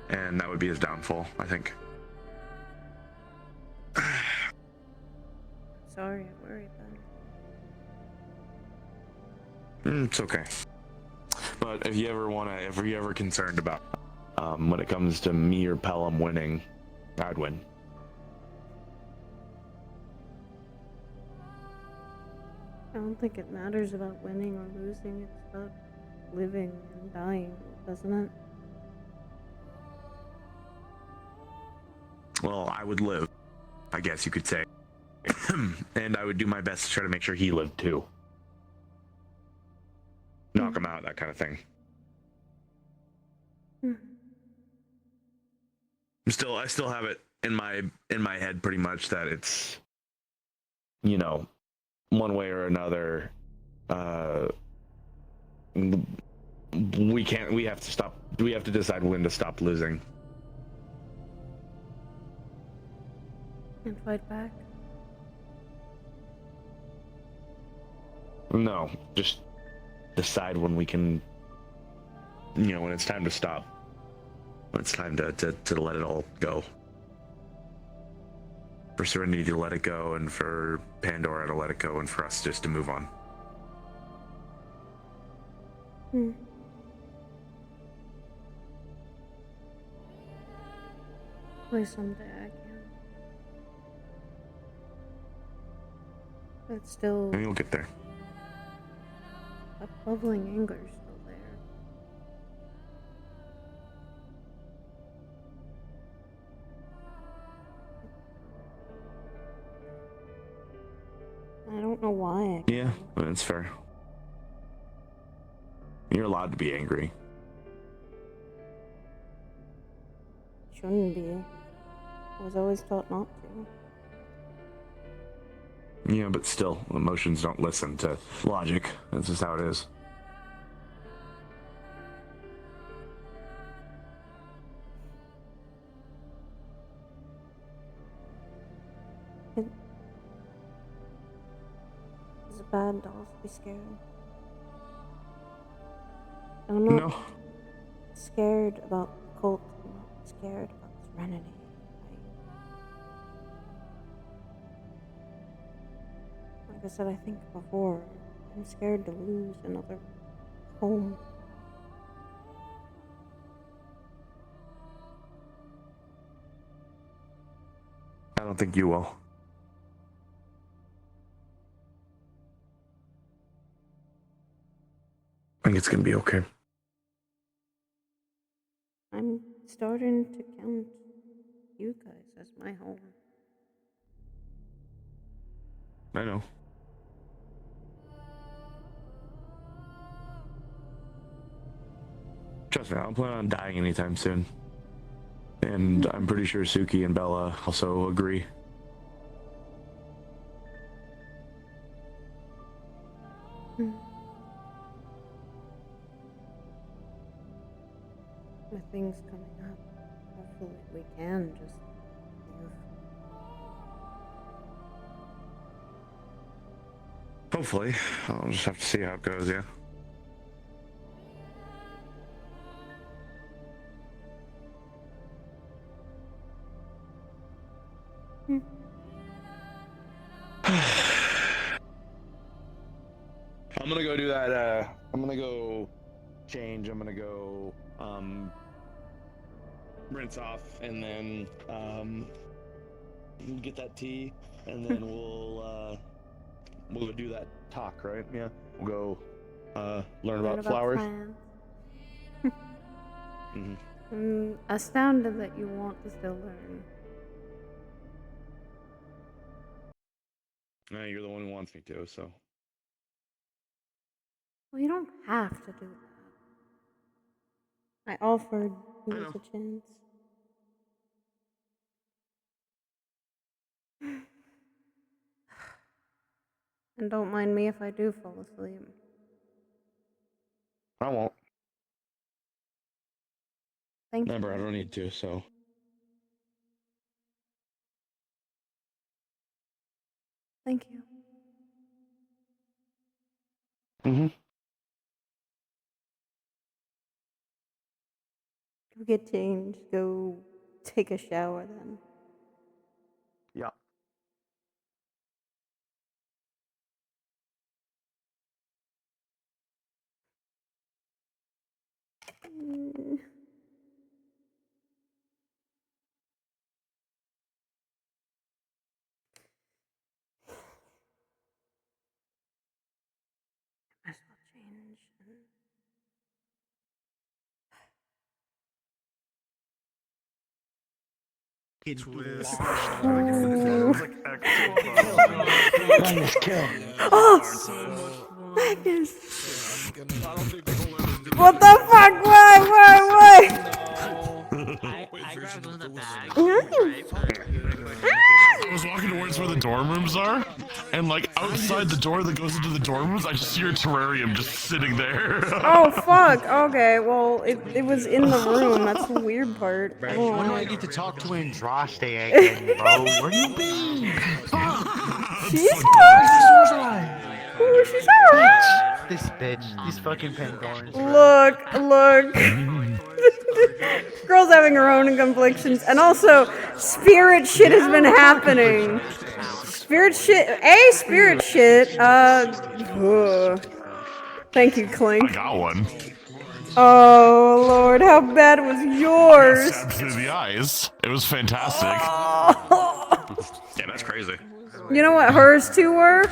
S7: And that would be his downfall, I think.
S8: Sorry, I worried then.
S7: It's okay. But if you're ever concerned about when it comes to me or Pelham winning, I'd win.
S8: I don't think it matters about winning or losing. It's about living and dying, doesn't it?
S7: Well, I would live, I guess you could say. And I would do my best to try to make sure he lived too. Knock him out, that kind of thing. I still have it in my head pretty much that it's, one way or another, we can't. We have to stop. We have to decide when to stop losing.
S8: And fight back.
S7: No, just decide when we can. You know, when it's time to stop. When it's time to let it all go. For Serenity to let it go, and for Pandora to let it go, and for us just to move on.
S8: Play someday I can. But still,
S7: And you'll get there.
S8: that bubbling anger is still there. I don't know why I can't.
S7: Yeah, that's fair. You're allowed to be angry.
S8: Shouldn't be. I was always taught not to.
S7: Yeah, but still, emotions don't listen to logic. That's just how it is.
S8: Is it bad to also be scared? I'm not
S7: No.
S8: scared about the cult. I'm not scared about Serenity. Like I said, I think before, I'm scared to lose another home.
S7: I don't think you will. I think it's gonna be okay.
S8: I'm starting to count you guys as my home.
S7: I know. Trust me, I don't plan on dying anytime soon. And I'm pretty sure Suki and Bella also agree.
S8: With things coming up, hopefully we can just live.
S7: Hopefully. I'll just have to see how it goes, yeah. I'm gonna go do that, I'm gonna go change, I'm gonna go, rinse off, and then, we'll get that tea, and then we'll go do that talk, right? Yeah. We'll go, learn about flowers.
S8: plants.
S7: Mm-hmm.
S8: I'm astounded that you want to still learn.
S7: No, you're the one who wants me to, so.
S8: Well, you don't have to do that. I offered you a chance. And don't mind me if I do fall asleep.
S7: I won't.
S8: Thank
S7: Remember,
S8: you.
S7: I don't need to, so.
S8: Thank you.
S7: Mm-hmm.
S8: Go get changed. Go take a shower then.
S7: Yeah.
S8: Might as well change.
S22: Twist.
S19: Magnus, kill.
S8: Oh! Magnus! What the fuck? Why?
S18: I grabbed one of the bags.
S22: I was walking towards where the dorm rooms are.
S3: And like outside the door that goes into the dorm rooms, I just see your terrarium just sitting there.
S8: Oh fuck. Okay. Well, it was in the room. That's the weird part.
S6: When do I get to talk to Andraste again, bro? Where you been?
S8: She's alright. Ooh, she's alright.
S6: This bitch, these fucking Pandorans.
S8: Look. Girl's having her own conflictions, and also spirit shit has been happening. Spirit shit. Thank you, Clink.
S3: I got one.
S8: Oh lord, how bad was yours?
S3: Stabbed through the eyes. It was fantastic.
S2: Yeah, that's crazy.
S8: You know what hers two were?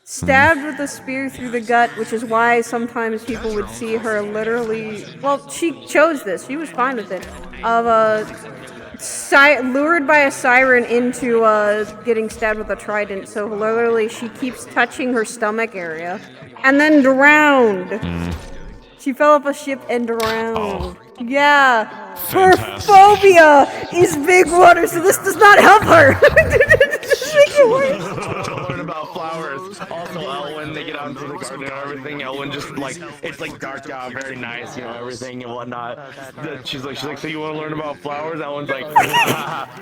S8: Stabbed with a spear through the gut, which is why sometimes people would see her literally. Well, she chose this. She was fine with it. Of lured by a siren into getting stabbed with a trident. So literally, she keeps touching her stomach area, and then drowned. She fell off a ship and drowned. Yeah, her phobia is big water, so this does not help her.
S9: Learn about flowers. Also, Elwyn, they get out into the garden and everything. Elwyn just like, it's like dark out, very nice, you know, everything and whatnot. She's like, so you want to learn about flowers? Elwyn's like,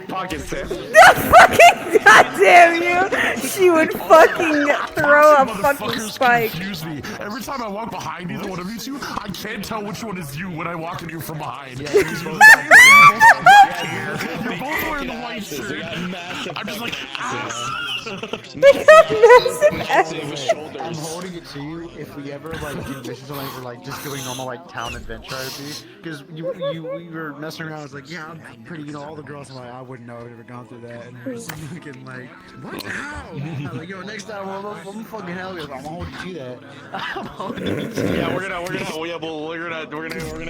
S9: pocket sip.
S8: Fucking goddamn you! She would fucking throw a fucking spike.
S3: Confuse me. Every time I walk behind either one of you two, I can't tell which one is you when I walk at you from behind. Yeah, you're both wearing the white shirt. I'm just like,
S6: I'm holding it to you if we ever like do missions or like we're like just doing normal like town adventure RP. Because we were messing around. I was like, yeah, I'm pretty, you know, all the girls. I'm like, I wouldn't know. I've never gone through that. And we're just looking like, what? How? I'm like, yo, next time I'm fucking hell yeah, I'm holding you to that. I'm holding you to that.
S9: Yeah, we're gonna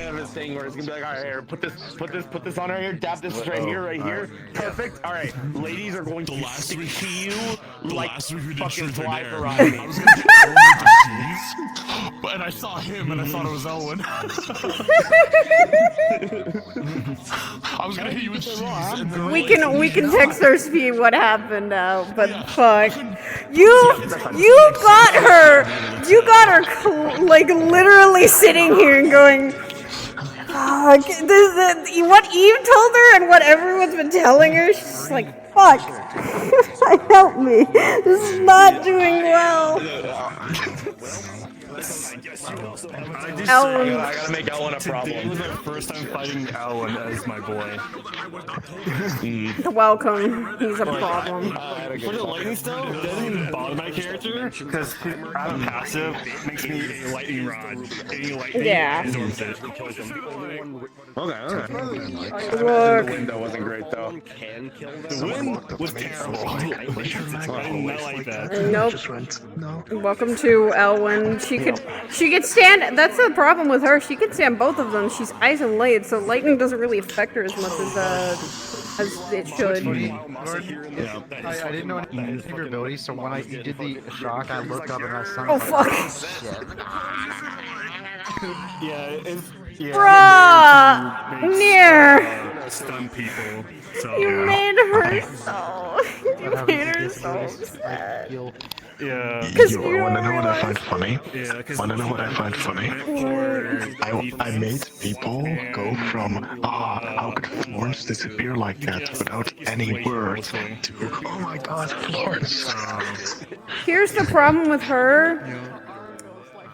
S9: have this thing where it's gonna be like, all right, here, put this on right here, dab this right here. Perfect. All right, ladies are going to stick to you like fucking fly variety.
S3: I was gonna get Elwyn with the shoes, and I saw him and I thought it was Elwyn. I was gonna hit you with shoes.
S8: We can text her speed what happened now, but fuck. You got her like literally sitting here and going, fuck, what Eve told her and what everyone's been telling her, she's just like, fuck, help me, this is not doing well.
S9: Elwyn. I gotta make Elwyn a problem.
S22: Today was our first time fighting Elwyn as my boy.
S8: Welcome, he's a problem.
S22: For the lightning stuff, it doesn't bother my character because I'm passive. It makes me a lightning rod. Any lightning absorbs it.
S9: Okay.
S8: Look.
S9: The window wasn't great though.
S22: The wind was terrible. I did not like that.
S8: Nope. Welcome to Elwyn. She could stand. That's the problem with her. She could stand both of them. She's ice and light, so lightning doesn't really affect her as much as it should.
S6: I didn't know anything of your abilities, so when you did the shock, I looked up and I saw.
S8: Oh fuck!
S22: Bruh!
S8: Near!
S22: Stun people. So,
S8: you made her so. You made her so sad.
S22: Yeah.
S8: Because you
S11: wanna know what I find funny?
S22: Yeah,
S11: Wanna know what I find funny? I made people go from how could Florence disappear like that without any words to oh my god, Florence.
S8: Here's the problem with her.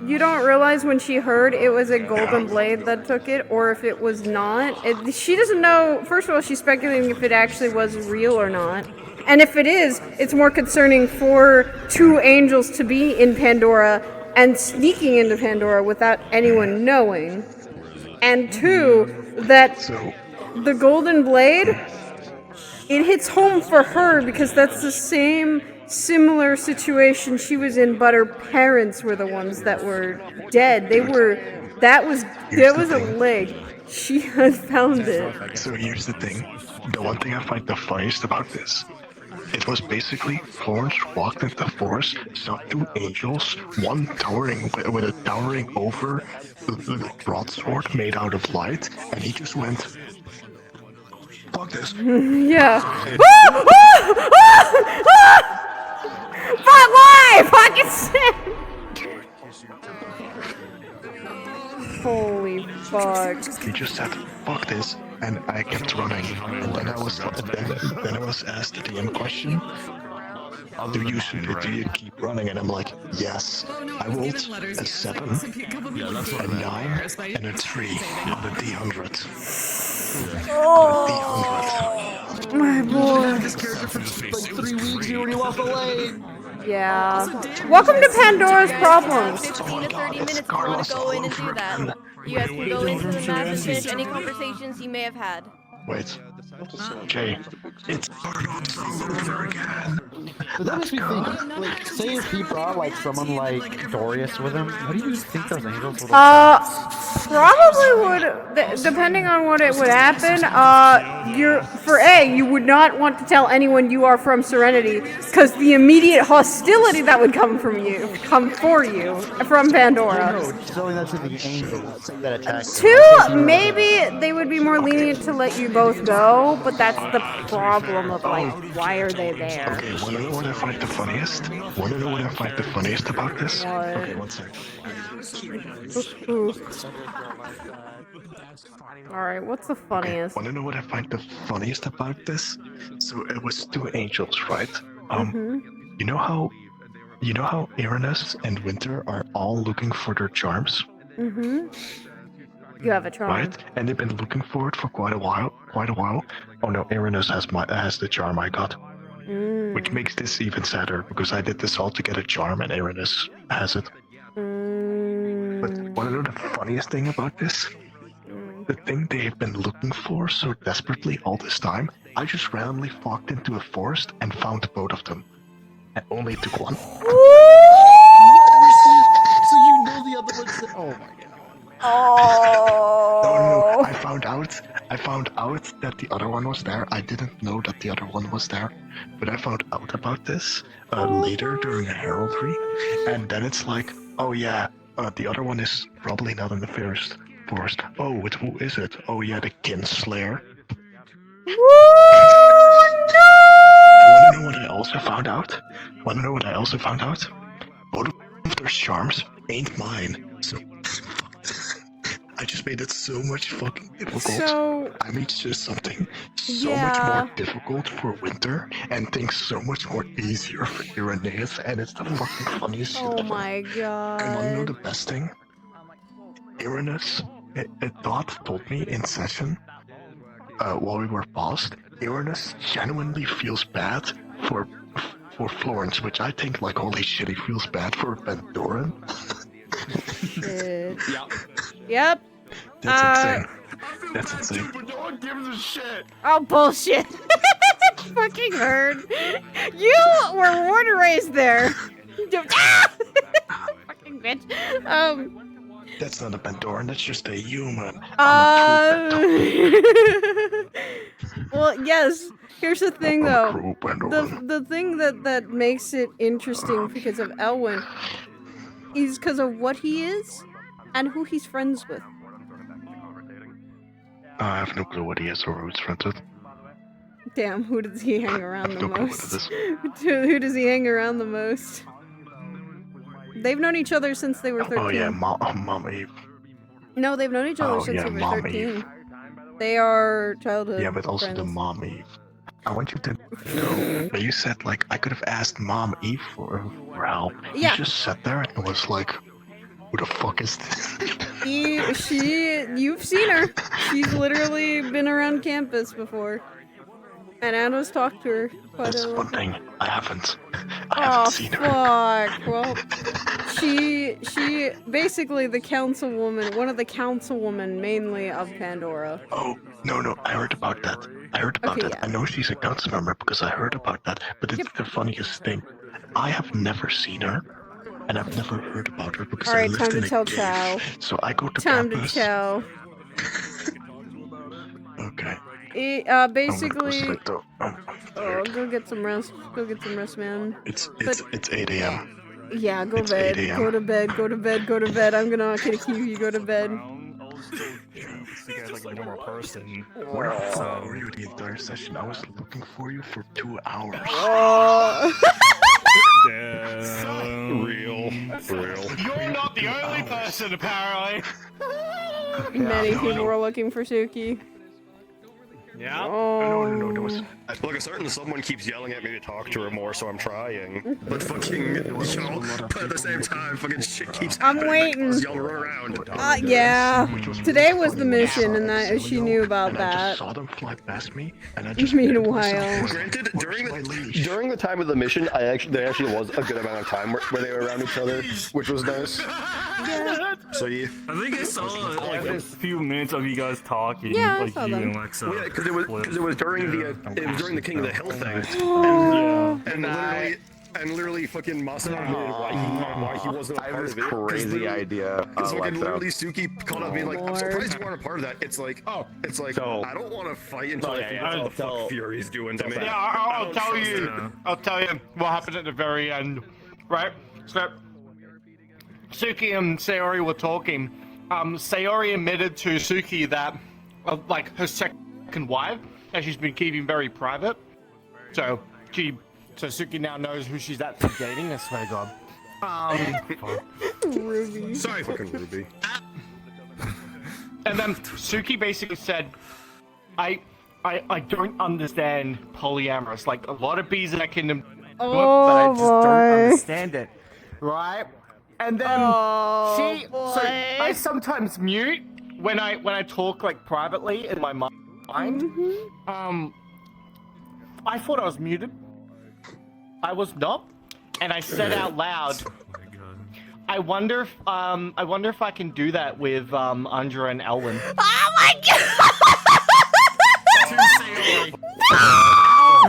S8: You don't realize when she heard it was a golden blade that took it, or if it was not. She doesn't know. First of all, she's speculating if it actually was real or not. And if it is, it's more concerning for two angels to be in Pandora and sneaking into Pandora without anyone knowing. And two, that the golden blade, it hits home for her because that's the same similar situation she was in, but her parents were the ones that were dead. That was a leg. She had found it.
S11: So here's the thing. The one thing I find the funniest about this, it was basically Florence walked into the forest, saw two angels, one towering with a towering over broadsword made out of light, and he just went, fuck this.
S8: Yeah. Fuck, why? Fucking sick! Holy fuck.
S11: He just said, fuck this, and I kept running. And then I was asked the DM question. Do you keep running? And I'm like, yes. I rolled a 7, a 9, and a 3 on the D100.
S8: Oh, my boy.
S6: This character for like 3 weeks, you already lost a leg.
S8: Yeah. Welcome to Pandora's Problems.
S16: 15 to 30 minutes if you want to go in and do that. You guys can go into the map and finish any conversations you may have had.
S11: Wait. Jay, it's Carlos all over again.
S6: But that makes me think, like, say if he brought, like, someone like Dorius with him, what do you think those angels would have
S8: Probably would, depending on what it would happen, you would not want to tell anyone you are from Serenity, because the immediate hostility that would come for you from Pandora.
S6: No, telling that to the angels that attacked him.
S8: 2, maybe they would be more lenient to let you both go, but that's the problem of, like, why are they there?
S11: Okay, wanna know what I find the funniest? Wanna know what I find the funniest about this?
S8: What?
S11: Okay, one sec.
S8: Alright, what's the funniest?
S11: Wanna know what I find the funniest about this? So it was 2 angels, right? You know how Uranus and Winter are all looking for their charms?
S8: You have a charm.
S11: Right? And they've been looking for it for quite a while. Oh no, Uranus has the charm I got. Which makes this even sadder, because I did this all to get a charm and Uranus has it. But wanna know the funniest thing about this? The thing they've been looking for so desperately all this time, I just randomly walked into a forest and found both of them. And only took one.
S6: So you know the other one's... Oh my god.
S8: Oh.
S11: No, I found out that the other one was there. I didn't know that the other one was there, but I found out about this later during a heraldry, and then it's like, oh yeah, the other one is probably not in the forest. Oh, who is it? Oh yeah, the Kinslayer. Wanna know what I also found out? Both of their charms ain't mine. So I just made it so much fucking difficult. I made just something so much more difficult for Winter and things so much more easier for Uranus, and it's the fucking funniest shit ever.
S8: Oh my god.
S11: And wanna know the best thing? Uranus, a thought told me in session, while we were paused, Uranus genuinely feels bad for Florence, which I think, like, holy shit, he feels bad for Pandoran.
S8: Yep.
S11: That's insane.
S3: No one gives a shit.
S8: Oh, bullshit. Fucking heard. You were water raised there. Fucking bitch.
S11: That's not a Pandoran, that's just a human.
S8: Well, yes. Here's the thing, though. The thing that makes it interesting because of Elwyn is because of what he is and who he's friends with.
S11: I have no clue what he is or who he's friends with.
S8: Damn, who does he hang around the most? Who does he hang around the most? They've known each other since they were 13.
S11: Oh yeah, Mom Eve.
S8: No, they've known each other since they were 13.
S11: Eve.
S8: They are childhood
S11: Yeah, but also
S8: friends.
S11: the Mom Eve. I want you to know, but you said, like, I could have asked Mom Eve for help.
S8: Yeah.
S11: You just sat there and was like, who the fuck is this?
S8: You've seen her. She's literally been around campus before. And Anna's talked to her quite
S11: That's
S8: a lot.
S11: one thing. I haven't seen her.
S8: Fuck. Well, she basically the councilwoman, one of the councilwomen mainly of Pandora.
S11: Oh, no, I heard about that.
S8: Yeah.
S11: I know she's a council member because I heard about that, but it's the funniest thing. I have never seen her, and I've never heard about her because I lived in a cave.
S8: Chow.
S11: So I go to
S8: Time
S11: campus.
S8: to chow.
S11: Okay.
S8: Basically.
S11: I'm gonna go
S8: go get some rest. Go get some rest, man.
S11: It's 8 a.m.
S8: Yeah, go
S11: It's
S8: bed.
S11: 8 a.m.
S8: Go to bed. Go to bed. Go to bed. I'm gonna keep you. Go to bed.
S22: You guys like a normal person.
S11: Where the fuck were you the entire session? I was looking for you for 2 hours.
S22: Real.
S3: You're not the only person, apparently.
S8: Many people were looking for Suki.
S22: Yeah.
S8: Oh.
S2: Look, a certain someone keeps yelling at me to talk to her more, so I'm trying. But fucking, but at the same time, fucking shit keeps
S8: I'm
S2: happening.
S8: waiting.
S2: Y'all run around.
S8: Yeah. Today was the mission, and that she knew about
S11: I
S8: that.
S11: just saw them fly past me, and I just
S8: Meanwhile.
S2: Granted, during the time of the mission, there actually was a good amount of time where they were around each other, which was nice.
S8: Yeah.
S2: So yeah.
S22: I think I saw like a few minutes of you guys talking.
S8: Yeah, I
S22: like
S8: saw
S22: you
S8: them.
S22: and Alexa.
S2: Well, yeah, because it was during the King of the Hill thing, and literally fucking Masa admitted why he wasn't a part of it.
S4: Crazy idea.
S2: Because fucking
S4: Alexa.
S2: literally Suki called up being like, I'm surprised you weren't a part of that. It's like, I don't want to fight until I figure out what the fuck Fury's doing to me.
S3: Yeah, I'll tell you. I'll tell you what happened at the very end. Right? So, Suki and Sayori were talking. Sayori admitted to Suki that, like, her second wife, that she's been keeping very private. So Suki now knows who she's actually dating. I swear to God.
S8: Ruby.
S2: Sorry, fucking Ruby.
S3: And then Suki basically said, I don't understand polyamorous. Like, a lot of bees in that kingdom, but I just don't understand it. Right? And then so I sometimes mute when I talk like privately in my mind. I thought I was muted. I was not, and I said out loud, I wonder if I can do that with Andra and Elwin.
S16: Oh my god!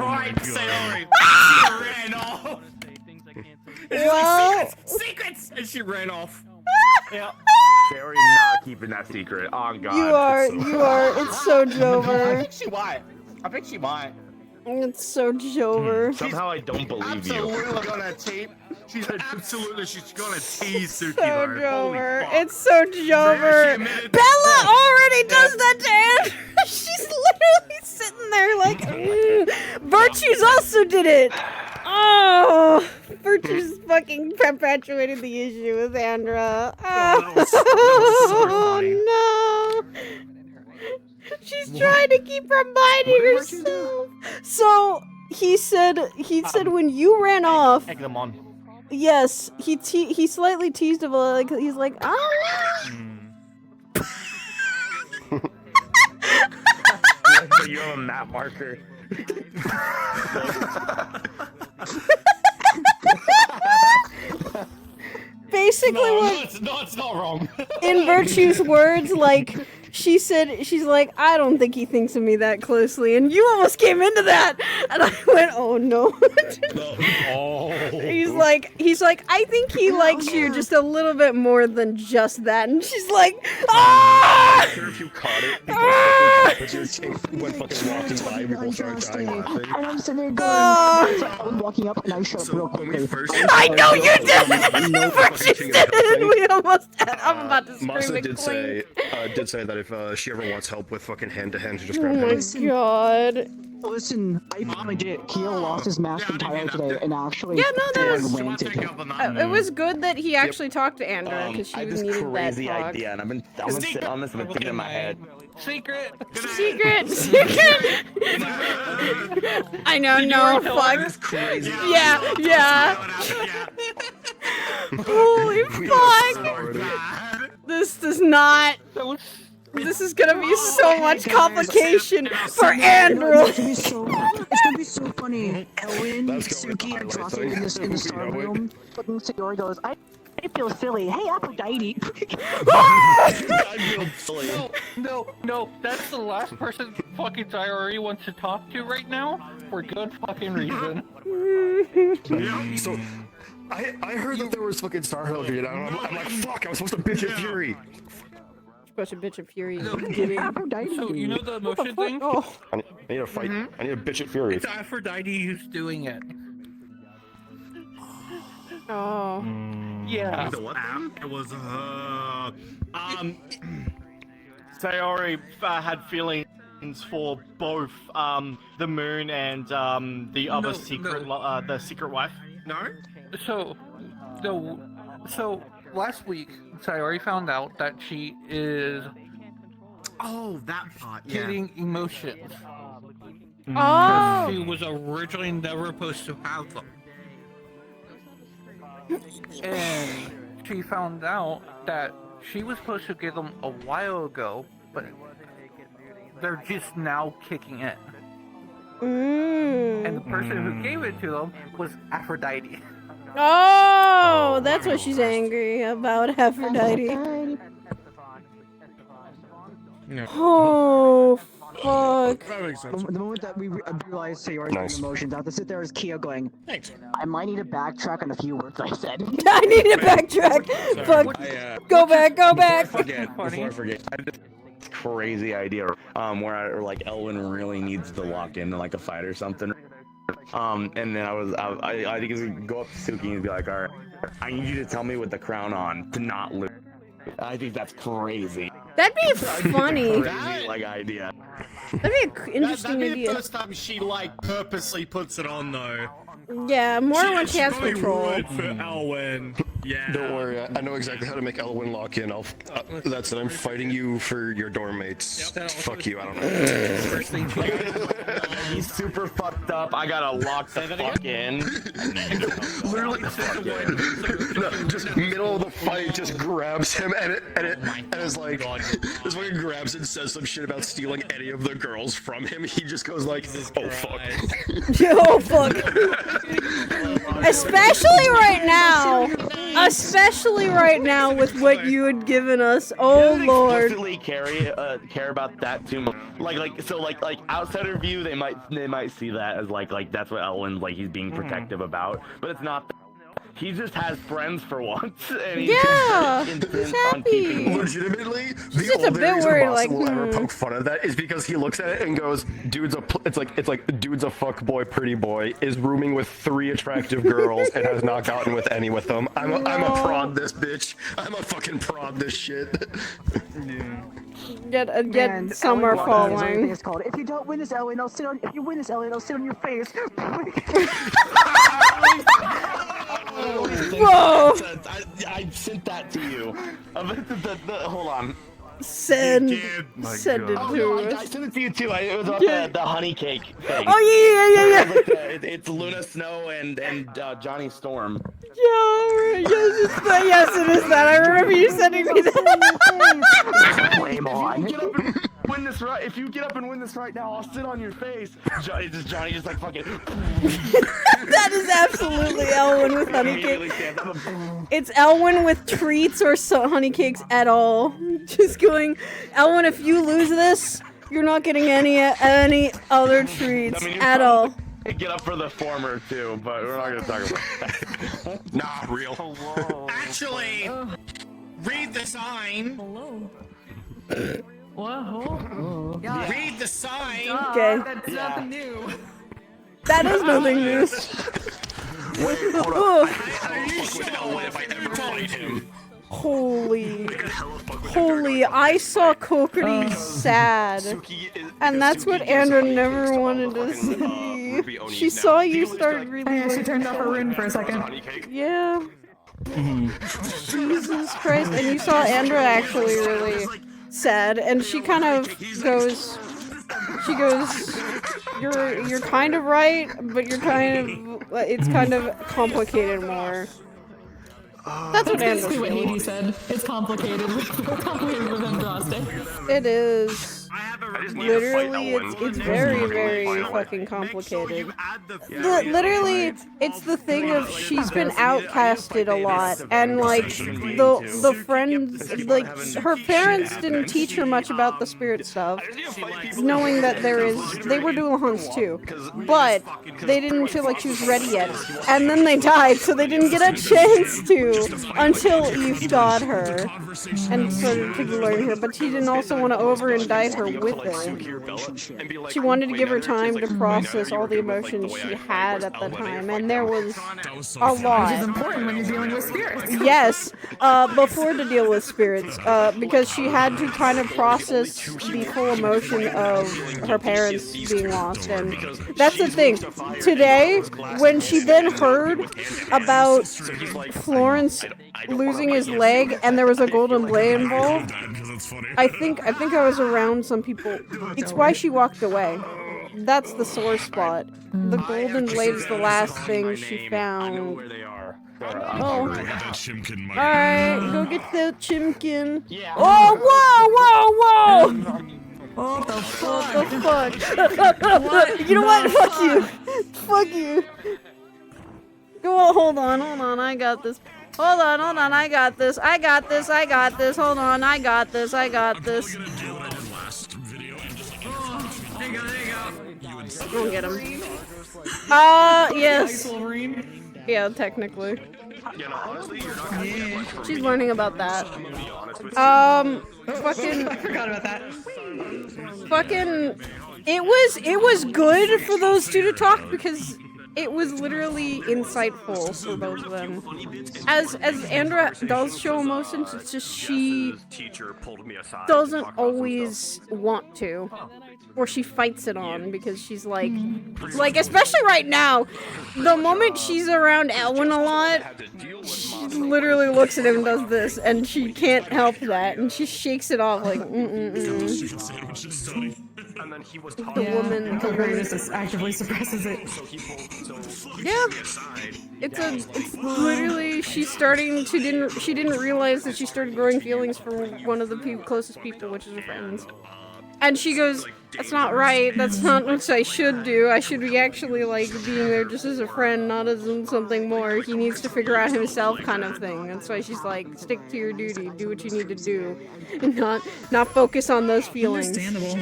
S3: Right, Sayori. She ran off.
S8: Well,
S9: Secrets! And she ran off.
S3: Yeah.
S4: Sayori not keeping that secret. Oh god.
S8: you are. It's so
S3: I
S8: Jover.
S3: think she might.
S8: It's so Jover.
S7: Somehow I don't believe you.
S3: Absolutely gonna tease. She's gonna tease Suki.
S8: So
S3: bro.
S8: Jover.
S3: Holy fuck.
S8: It's so Jover. Bella already does that to Andrew. She's literally sitting there like, Virtues also did it. Oh, Virtues fucking perpetuated the issue with Andra. Oh, no. She's trying to keep reminding herself. So he said when you ran off.
S3: Egg them on.
S8: Yes, he slightly teased him like he's like, I don't know.
S7: You have a map marker.
S8: Basically,
S3: it's not wrong.
S8: In Virtue's words, like she's like, I don't think he thinks of me that closely, and you almost came into that, and I went, oh no. He's like, I think he likes you just a little bit more than just that, and she's like, ah!
S2: I'm not sure if you caught it because your tape went fucking walking by and people started dying laughing.
S15: And I'm sitting there going, I was walking up and I shut up real quickly.
S8: I know you did! Virtue's did it! We almost had, I'm about to scream
S2: Masa
S8: it
S2: did say that if she ever wants help with fucking hand-to-hand, she just
S8: Oh
S2: grab
S8: my
S2: hands.
S8: god.
S15: Listen, I finally did it. Keo lost his mask entirely today and actually
S8: Yeah, no, that was.
S15: landed.
S8: It was good that he actually talked to Andra because she
S7: I have this
S8: needed that
S7: crazy
S8: talk.
S7: idea, and I've been sitting on this and been thinking in my head.
S3: Secret.
S8: Secret. I know, no, fuck.
S2: Crazy.
S8: Yeah. Holy fuck. This does not. This is gonna be so much complication for Andrew.
S15: It's gonna be so funny. Elwin, Suki, and Andraste in the star room. Fucking Sayori goes, I feel silly. Hey, Aphrodite.
S5: No, that's the last person fucking Sayori wants to talk to right now for good fucking reason.
S2: So, I heard that there was fucking Star Hill, dude. I'm like, fuck, I was supposed to bitch at Fury.
S8: Supposed to bitch at Fury.
S15: Aphrodite.
S5: So, you know the motion thing?
S8: Oh.
S2: I need to fight. I need to bitch at Fury.
S5: It's Aphrodite who's doing it.
S8: Oh.
S5: Yeah.
S2: The what?
S3: It was Sayori had feelings for both the moon and the other secret the secret wife.
S2: No?
S12: So last week, Sayori found out that she is
S6: that part.
S12: getting emotions.
S16: Oh.
S12: She was originally never supposed to have them. And she found out that she was supposed to get them a while ago, but they're just now kicking in. And the person who gave it to them was Aphrodite.
S16: Oh, that's what she's angry about, Aphrodite. Oh, fuck.
S15: The moment that we realized Sayori's emotions, I have to sit there as Kia going, thanks. I might need to backtrack on a few words I said.
S16: I need to backtrack. Fuck. Go back.
S7: Before I forget, I have this crazy idea where like Elwin really needs to lock in like a fight or something. And then I think he's gonna go up to Suki and be like, all right, I need you to tell me with the crown on to not lose. I think that's crazy.
S16: That'd be funny.
S7: Crazy, like idea.
S16: That'd be an interesting
S3: That'd be
S16: idea.
S3: the first time she like purposely puts it on though.
S16: Yeah, more when she has control.
S3: For Elwin. Yeah.
S2: Don't worry, I know exactly how to make Elwin lock in. That's it. I'm fighting you for your dorm mates. Fuck you. I don't know.
S7: He's super fucked up. I gotta lock the fuck in.
S2: Literally, no, just middle of the fight, just grabs him and is like, just fucking grabs and says some shit about stealing any of the girls from him. He just goes like, oh fuck.
S16: Oh fuck. Especially right now with what you had given us. Oh lord.
S7: Explicitly care about that too much. Like outsider view, they might see that as like that's what Elwin's like he's being protective about, but it's not. He just has friends for once, and he's
S16: he's happy.
S2: Legitimately,
S16: She's
S2: the
S16: just a
S2: only
S16: bit
S2: reason
S16: worried,
S2: Boston
S16: like,
S2: will ever poke fun at that is because he looks at it and goes, "Dude's it's like dude's a fuck boy, pretty boy, is rooming with 3 attractive girls and has not gotten with any with them. I'm a prod this bitch. I'm a fucking prod this shit."
S16: Get some are falling.
S15: It's called. If you don't win this, Elwin, I'll sit on. If you win this, Elwin, I'll sit on your face.
S16: Whoa!
S7: I sent that to you. Hold on.
S16: Send it
S7: I
S16: to us.
S7: sent it to you too. It was about the honey cake thing.
S16: Oh yeah.
S7: It's Luna Snow and Johnny Storm.
S16: Yes, it is that. I remember you sending me that.
S7: If you get up and win this right now, I'll sit on your face. Johnny just like fucking.
S16: That is absolutely Elwin with honey cake. It's Elwin with treats or honey cakes at all. Just going, Elwin, if you lose this, you're not getting any other treats at all.
S7: Get up for the former too, but we're not gonna talk about that.
S2: Nah, real.
S3: Actually, read the sign.
S10: Hello.
S3: Whoa. Read the sign.
S16: Okay.
S10: That's nothing new.
S16: That is nothing new.
S2: Wait, hold on. I fuck with Elwin if I ever fight him.
S16: Holy, I saw Kokiri sad. And that's what Andra never wanted to see. She saw you start really
S10: She turned off her rune for a second.
S16: Yeah. Jesus Christ. And you saw Andra actually really sad, and she kind of goes, you're kind of right, but you're it's kind of complicated more. That's what Andra
S10: basically what Hades said. It's complicated. Complicated with Andraste.
S16: It is. Literally, it's very, very fucking complicated. Literally, it's the thing of she's been outcasted a lot, and like the friends, like her parents didn't teach her much about the spirit stuff, knowing that they were dual hunts too, but they didn't feel like she was ready yet, and then they died, so they didn't get a chance to until Eve got her and started to learn her, but she didn't also want to over indict her with
S2: like
S16: it.
S2: Suki or Bella and be like,
S16: She wanted to
S2: "Wait,
S16: give
S2: now
S16: her
S2: that it seems
S16: time
S2: like
S16: to
S2: now that
S16: process
S2: you
S16: all
S2: were
S16: the
S2: good with, like,
S16: emotions
S2: way
S16: she
S2: I fight,
S16: had
S2: where's
S16: at the
S2: Ella when I
S16: time,
S2: fight
S16: and there
S2: them?"
S16: was
S2: so
S16: a
S2: funny.
S16: lot.
S10: Which is important when you're dealing with spirits.
S16: Yes, before to deal with spirits, because she had to kind of process the full emotion of her parents being lost, and that's the thing. Today, when she then heard about Florence losing his leg and there was a golden blade involved, I think I was around some people. It's why she walked away. That's the sore spot. The golden blade is the last thing she found. Oh. Alright, go get the chimkin. Oh, whoa, whoa, whoa!
S10: What the fuck?
S16: What the fuck? You know what? Fuck you. Fuck you. Go on, hold on, I got this. Hold on, I got this. I got this. Hold on, I got this.
S10: There you go.
S16: Go get him. Yes. Yeah, technically. She's learning about that. Fucking.
S10: I forgot about that.
S16: Fucking. It was good for those two to talk because it was literally insightful for both of them. As Andra does show emotion, it's just she doesn't always want to. Or she fights it on because she's like, especially right now, the moment she's around Elwin a lot, she literally looks at him and does this, and she can't help that, and she shakes it off like, The woman
S10: just actively suppresses it.
S16: Yeah, it's literally she didn't realize that she started growing feelings for one of the closest people, which is her friends. And she goes, "That's not right. That's not what I should do. I should be actually, like, being there just as a friend, not as in something more. He needs to figure out himself," kind of thing. That's why she's like, stick to your duty, do what you need to do, and not focus on those feelings.
S10: Understandable.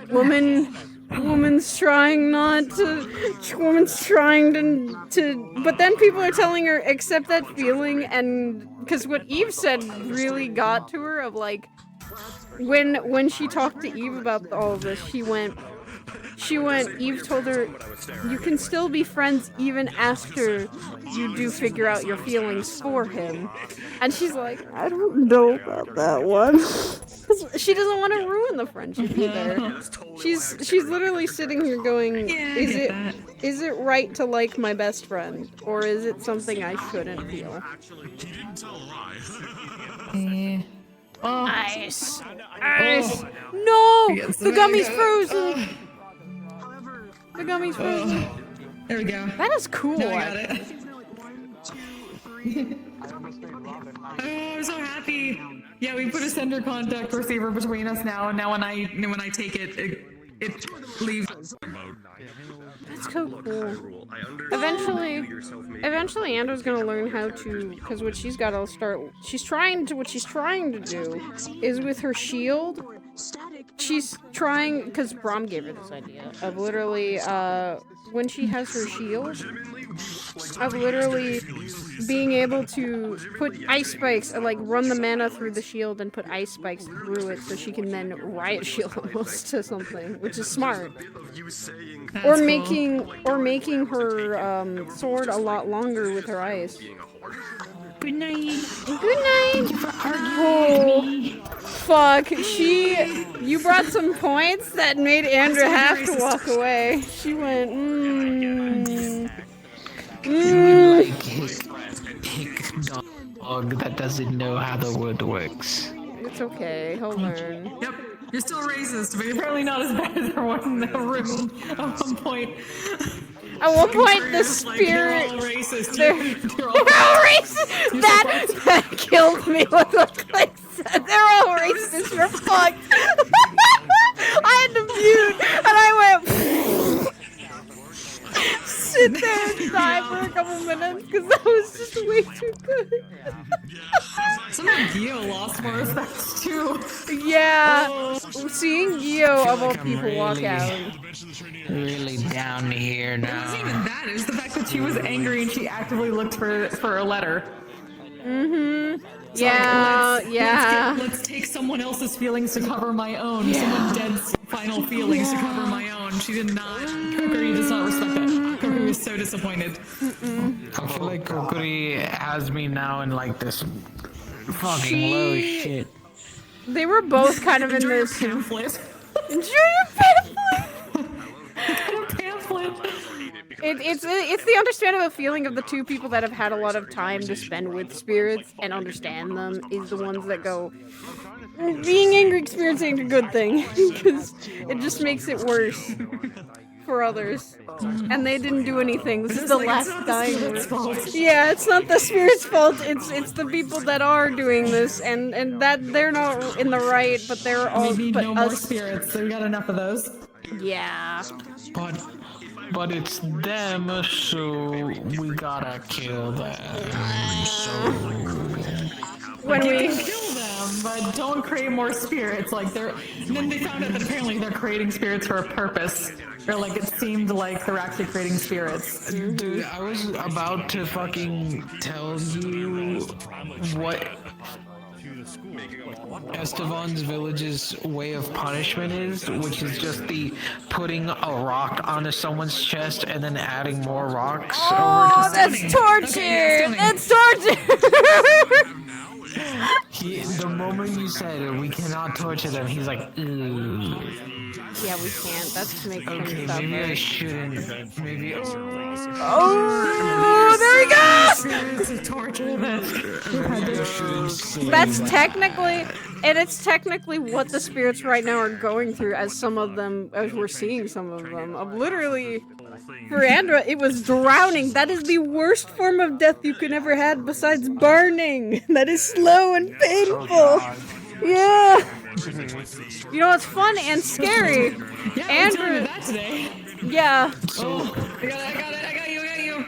S16: Woman's trying not to. Woman's trying to. But then people are telling her, accept that feeling, and because what Eve said really got to her of like. When she talked to Eve about all of this, she went, Eve told her, you can still be friends even after you do figure out your feelings for him. And she's like, I don't know about that one. She doesn't want to ruin the friendship either. She's literally sitting here going, is it right to like my best friend? Or is it something I shouldn't feel?
S10: Oh.
S16: Ice! No! The gummy's frozen! The gummy's frozen.
S10: There we go.
S16: That is cool.
S10: Now I got it. Oh, I'm so happy. Yeah, we put a sender contact receiver between us now, and now when I take it leaves.
S16: That's so cool. Eventually Andra's gonna learn how to, because what she's gotta start, what she's trying to do is with her shield, she's trying, because Brahm gave her this idea, of literally, when she has her shield, of literally being able to put ice spikes, and like run the mana through the shield and put ice spikes through it so she can then riot shield almost to something, which is smart. Or making her sword a lot longer with her ice.
S10: Good night.
S16: Good night. Oh, fuck. You brought some points that made Andra have to walk away. She went,
S19: Dog that doesn't know how the word works.
S16: It's okay, he'll learn.
S10: Yep, you're still racist, but you're apparently not as bad as everyone in the room at one point.
S16: At one point, the spirit.
S10: They're all racist.
S16: They're all racist. That killed me. What I said. They're all racist. You're fucked. I had to mute, and I went. Sit there and die for a couple minutes because that was just way too good.
S10: Somehow Gio lost more respect too.
S16: Yeah, seeing Gio of all people walk out.
S19: Really down here now.
S10: It wasn't even that. It was the fact that she was angry and she actively looked for a letter.
S16: Mm-hmm.
S10: So
S16: Yeah,
S10: let's take someone else's feelings to cover my own. Someone dead's final feelings to cover my own. She did not. Kokiri does not respect that. Kokiri was so disappointed.
S12: I feel like Kokiri has me now in like this fucking low shit.
S16: They were both kind of in this
S10: pamphlet.
S16: Enjoy your pamphlet.
S10: Pamphlet.
S16: It's the understandable feeling of the two people that have had a lot of time to spend with spirits and understand them is the ones that go, being angry experience ain't a good thing, because it just makes it worse for others. And they didn't do anything. This is the last dying word. Yeah, it's not the spirit's fault. It's the people that are doing this, and that they're not in the right, but they're all.
S10: We need
S16: but
S10: no
S16: us.
S10: more spirits. We got enough of those.
S16: Yeah.
S12: But it's them, so we gotta kill them.
S10: When we can kill them, but don't create more spirits. Like they're. And then they found out that apparently they're creating spirits for a purpose. Or like it seemed like they're actually creating spirits.
S12: Dude, I was about to fucking tell you what Estevan's village's way of punishment is, which is just the putting a rock onto someone's chest and then adding more rocks.
S16: Oh, that's torture! That's torture!
S12: The moment you said we cannot torture them, he's like, ooh.
S16: Yeah, we can't. That's to make
S12: Okay,
S16: things
S12: maybe I
S16: up.
S12: shouldn't. Maybe.
S16: Oh, there he goes!
S10: Spirits of torture.
S16: That's technically, and it's technically what the spirits right now are going through, as some of them, as we're seeing some of them. Literally, for Andra, it was drowning. That is the worst form of death you could ever have besides burning. That is slow and painful. Yeah. You know, it's fun and scary.
S10: Yeah,
S16: Andrew.
S10: that today.
S16: Yeah.
S10: Oh, I got you.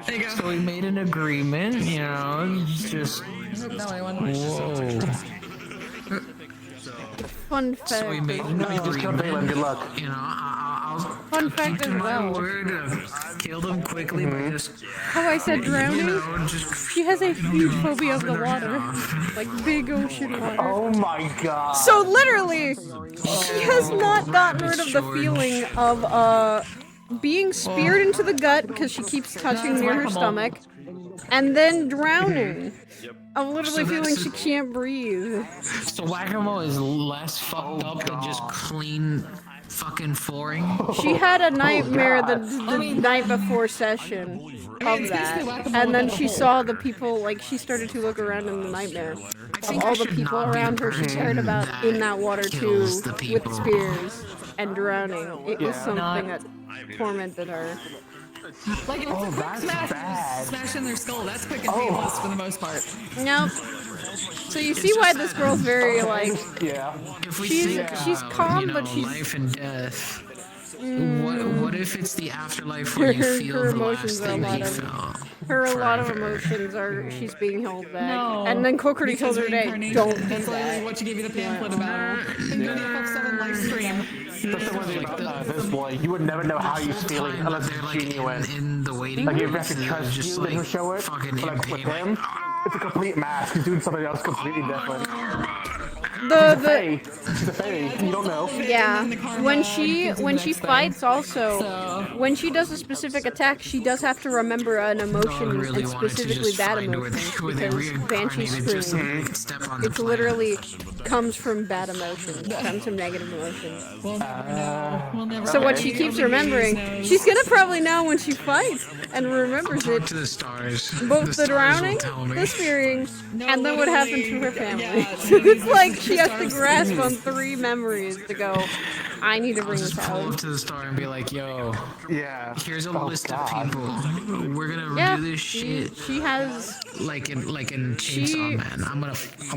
S10: There you go.
S12: So we made an agreement, you know, just. Whoa.
S16: Fun fact.
S12: So we made an agreement. Good luck. You know, I'll
S16: Fun fact
S12: keep to
S16: as
S12: my
S16: well.
S12: word. Kill them quickly by just.
S16: How I said drowning?
S12: You know, just.
S16: She has a huge phobia of the water. Like big ocean water.
S7: Oh my god.
S16: So literally, she has not gotten rid of the feeling of being speared into the gut because she keeps touching near her stomach, and then drowning. Of literally feeling she can't breathe.
S12: So whack-a-mole is less fucked up than just clean fucking flooring.
S16: She had a nightmare the night before session of that, and then she saw the people, like, she started to look around in the nightmare of all the people around her she cared about in that water too, with spears and drowning. It was something that tormented her.
S10: Like if it's a quick smash in their skull, that's quick and painless for the most part.
S16: Nope. So you see why this girl's very like, she's calm, but she's
S12: life and death. What if it's the afterlife where you feel
S16: her
S12: the last
S16: emotions are a
S12: thing
S16: lot
S12: he
S16: of
S12: felt?
S16: her a lot of
S12: forever.
S16: emotions are she's being held back.
S10: No.
S16: And then Kokiri told her today,
S10: Reincarnation,
S16: don't do
S10: that's literally
S16: that.
S10: what you gave you the pamphlet about. And go to the FF7 live stream.
S7: That's the one thing about this boy. You would never know how he's feeling unless it's genuine.
S12: In the waiting
S7: Like, if
S12: room,
S7: you have to trust
S12: just
S7: you, then
S12: like
S7: he'll show it.
S12: fucking
S7: But, like, with
S12: in pain,
S7: him, it's a complete mask. He's doing something else completely different. She's a fae. You don't know.
S16: Yeah, when she fights also, when she does a specific attack, she does have to remember an emotion, and specifically that emotion, because Banshee scream. It's literally comes from bad emotions, comes from negative emotions. So what she keeps remembering, she's gonna probably know when she fights and remembers it.
S12: to the stars.
S16: Both the drowning, the spearing, and then what happened to her family. It's like she has to grasp on 3 memories to go, I need to bring this
S12: Pull up
S16: out.
S12: to the star and be like, yo, here's a list of people. We're gonna
S16: Yeah,
S12: do this shit.
S16: She has.
S12: Like in Chainsaw Man. I'm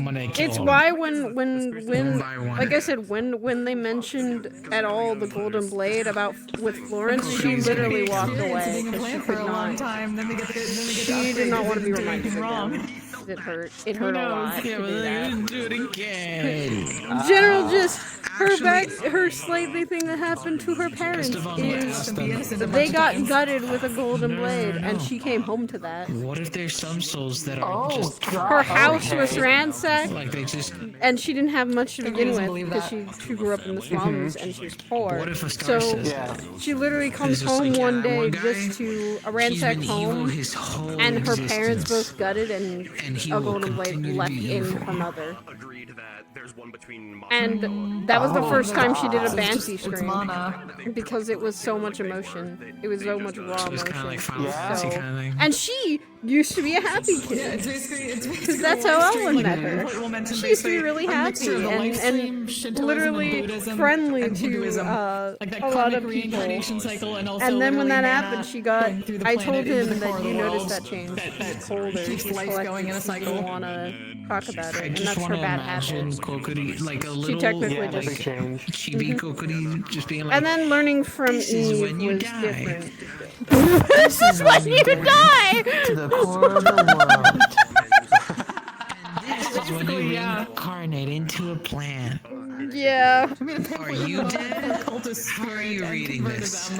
S12: gonna kill
S16: It's
S12: him.
S16: why when
S12: One by one.
S16: like I said, when they mentioned at all the Golden Blade about with Florence, she literally walked away.
S10: Being a
S16: 'cause
S10: plant
S16: she
S10: for
S16: could
S10: a long
S16: not.
S10: time, then they get the
S16: She did not want to be
S10: do
S16: reminded
S10: anything
S16: again.
S10: wrong.
S16: It hurt. It
S12: Who
S16: hurt a
S12: knows?
S16: lot.
S12: Yeah,
S16: to
S12: but
S16: do
S12: they
S16: that.
S12: didn't do it again.
S16: General just her slightly thing that happened to her parents is they got gutted with a golden blade, and she came home to that.
S14: What if there's some souls that are just
S16: Her house was ransacked,
S14: like they just
S16: and she didn't have much to begin with
S10: believe
S16: because she grew up in the slums and she's poor.
S14: What if a
S16: So
S14: star says,
S16: she literally comes
S14: There's just
S16: home
S14: like,
S16: one day
S14: one guy,
S16: just to a ransacked
S14: been evil
S16: home,
S14: his whole
S16: and her
S14: existence.
S16: parents both gutted, and
S14: he
S16: a
S14: will
S16: golden blade
S14: continue to
S16: left
S14: be
S16: in
S14: evil.
S16: her mother.
S2: Agreed that there's one between
S16: And that was the first time she did a Banshee
S10: It's
S16: scream
S10: mana.
S16: because it was so much emotion. It was so much raw
S14: So it's
S16: emotion.
S14: kind of like Final Fantasy kind of thing.
S16: And she used to be a happy
S10: Yeah,
S16: kid.
S10: it's basically
S16: Because that's how Ellen met her.
S10: We'll mention
S16: She used to be
S10: basically
S16: really
S10: a mixture
S16: happy
S10: of the
S16: and
S10: life stream, Shintoism,
S16: literally
S10: and Buddhism,
S16: friendly
S10: and
S16: to
S10: Hinduism. Like that
S16: a lot
S10: karmic
S16: of people.
S10: reincarnation cycle, and also
S16: And then when that
S10: literally
S16: happened,
S10: mana
S16: she got.
S10: going through the
S16: I told
S10: planet into
S16: him
S10: the core
S16: that
S10: of
S16: you
S10: the
S16: noticed
S10: world.
S16: that change.
S10: That
S16: She's colder.
S10: keeps
S16: She's
S10: life going in a cycle.
S16: Doesn't want to talk about it,
S14: I
S16: and
S14: just
S16: that's her
S14: want to
S16: bad
S14: imagine
S16: habit.
S14: Kokuri, like a little,
S16: She technically
S14: like,
S16: just changed.
S14: chibi Kokuri, just being like,
S16: And then learning from
S14: this is
S16: Eve
S14: when you
S16: was
S14: die.
S16: different. This is when you die.
S14: To the core of the world. This is when you
S10: Basically, yeah.
S14: reincarnate into a plant.
S16: Yeah.
S14: Are you dead?
S10: How
S14: are you reading this?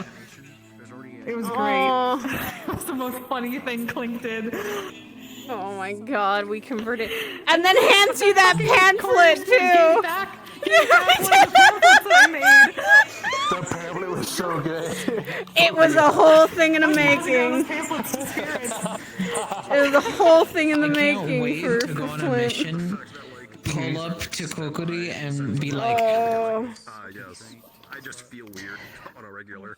S10: It was great.
S16: Aw.
S10: It was the most funny thing Clink did.
S16: Oh my god, we converted. And then hands you that pamphlet too.
S6: The pamphlet was so good.
S16: It was a whole thing in the making. It was a whole thing in the
S14: I can't
S16: making
S14: wait
S16: for
S14: to go on a
S16: Flint.
S14: mission, pull up to Kokuri and be like,
S16: Oh.
S2: Yes. I just feel weird on a regular.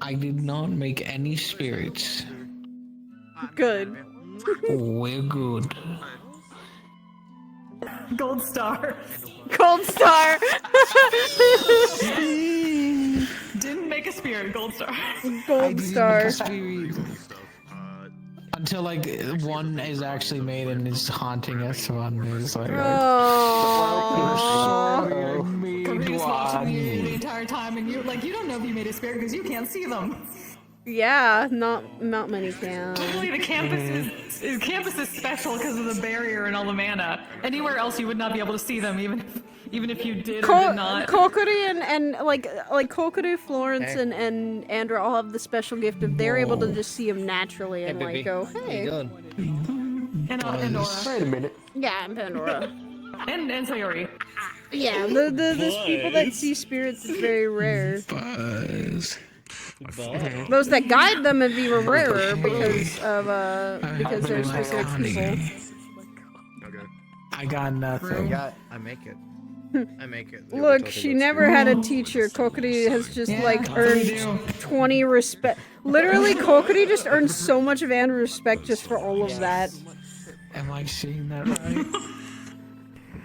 S14: I did not make any spirits.
S16: Good.
S14: We're good.
S10: Gold star.
S16: Gold star.
S10: Didn't make a spirit. Gold star.
S16: Gold star.
S14: Until like one is actually made and is haunting us. One is like,
S10: Korea's watching you the entire time, and you don't know if you made a spirit because you can't see them.
S16: Yeah, not many can.
S10: Literally, the campus is special because of the barrier and all the mana. Anywhere else, you would not be able to see them, even if you did or did not.
S16: Kokuri and like Kokuri, Florence, and Andra all have the special gift of they're able to just see him naturally and like go, hey.
S10: And Pandora.
S6: Wait a minute.
S16: Yeah, I'm Pandora.
S10: And Sayori.
S16: Yeah, the people that see spirits is very rare.
S14: Buzz.
S16: Those that guide them is even rarer because they're specific people.
S14: I got nothing.
S6: I make it. I make it.
S16: Look, she never had a teacher. Kokuri has just earned 20 respect. Literally, Kokuri just earned so much of Andrew's respect just for all of that.
S14: Am I seeing that right?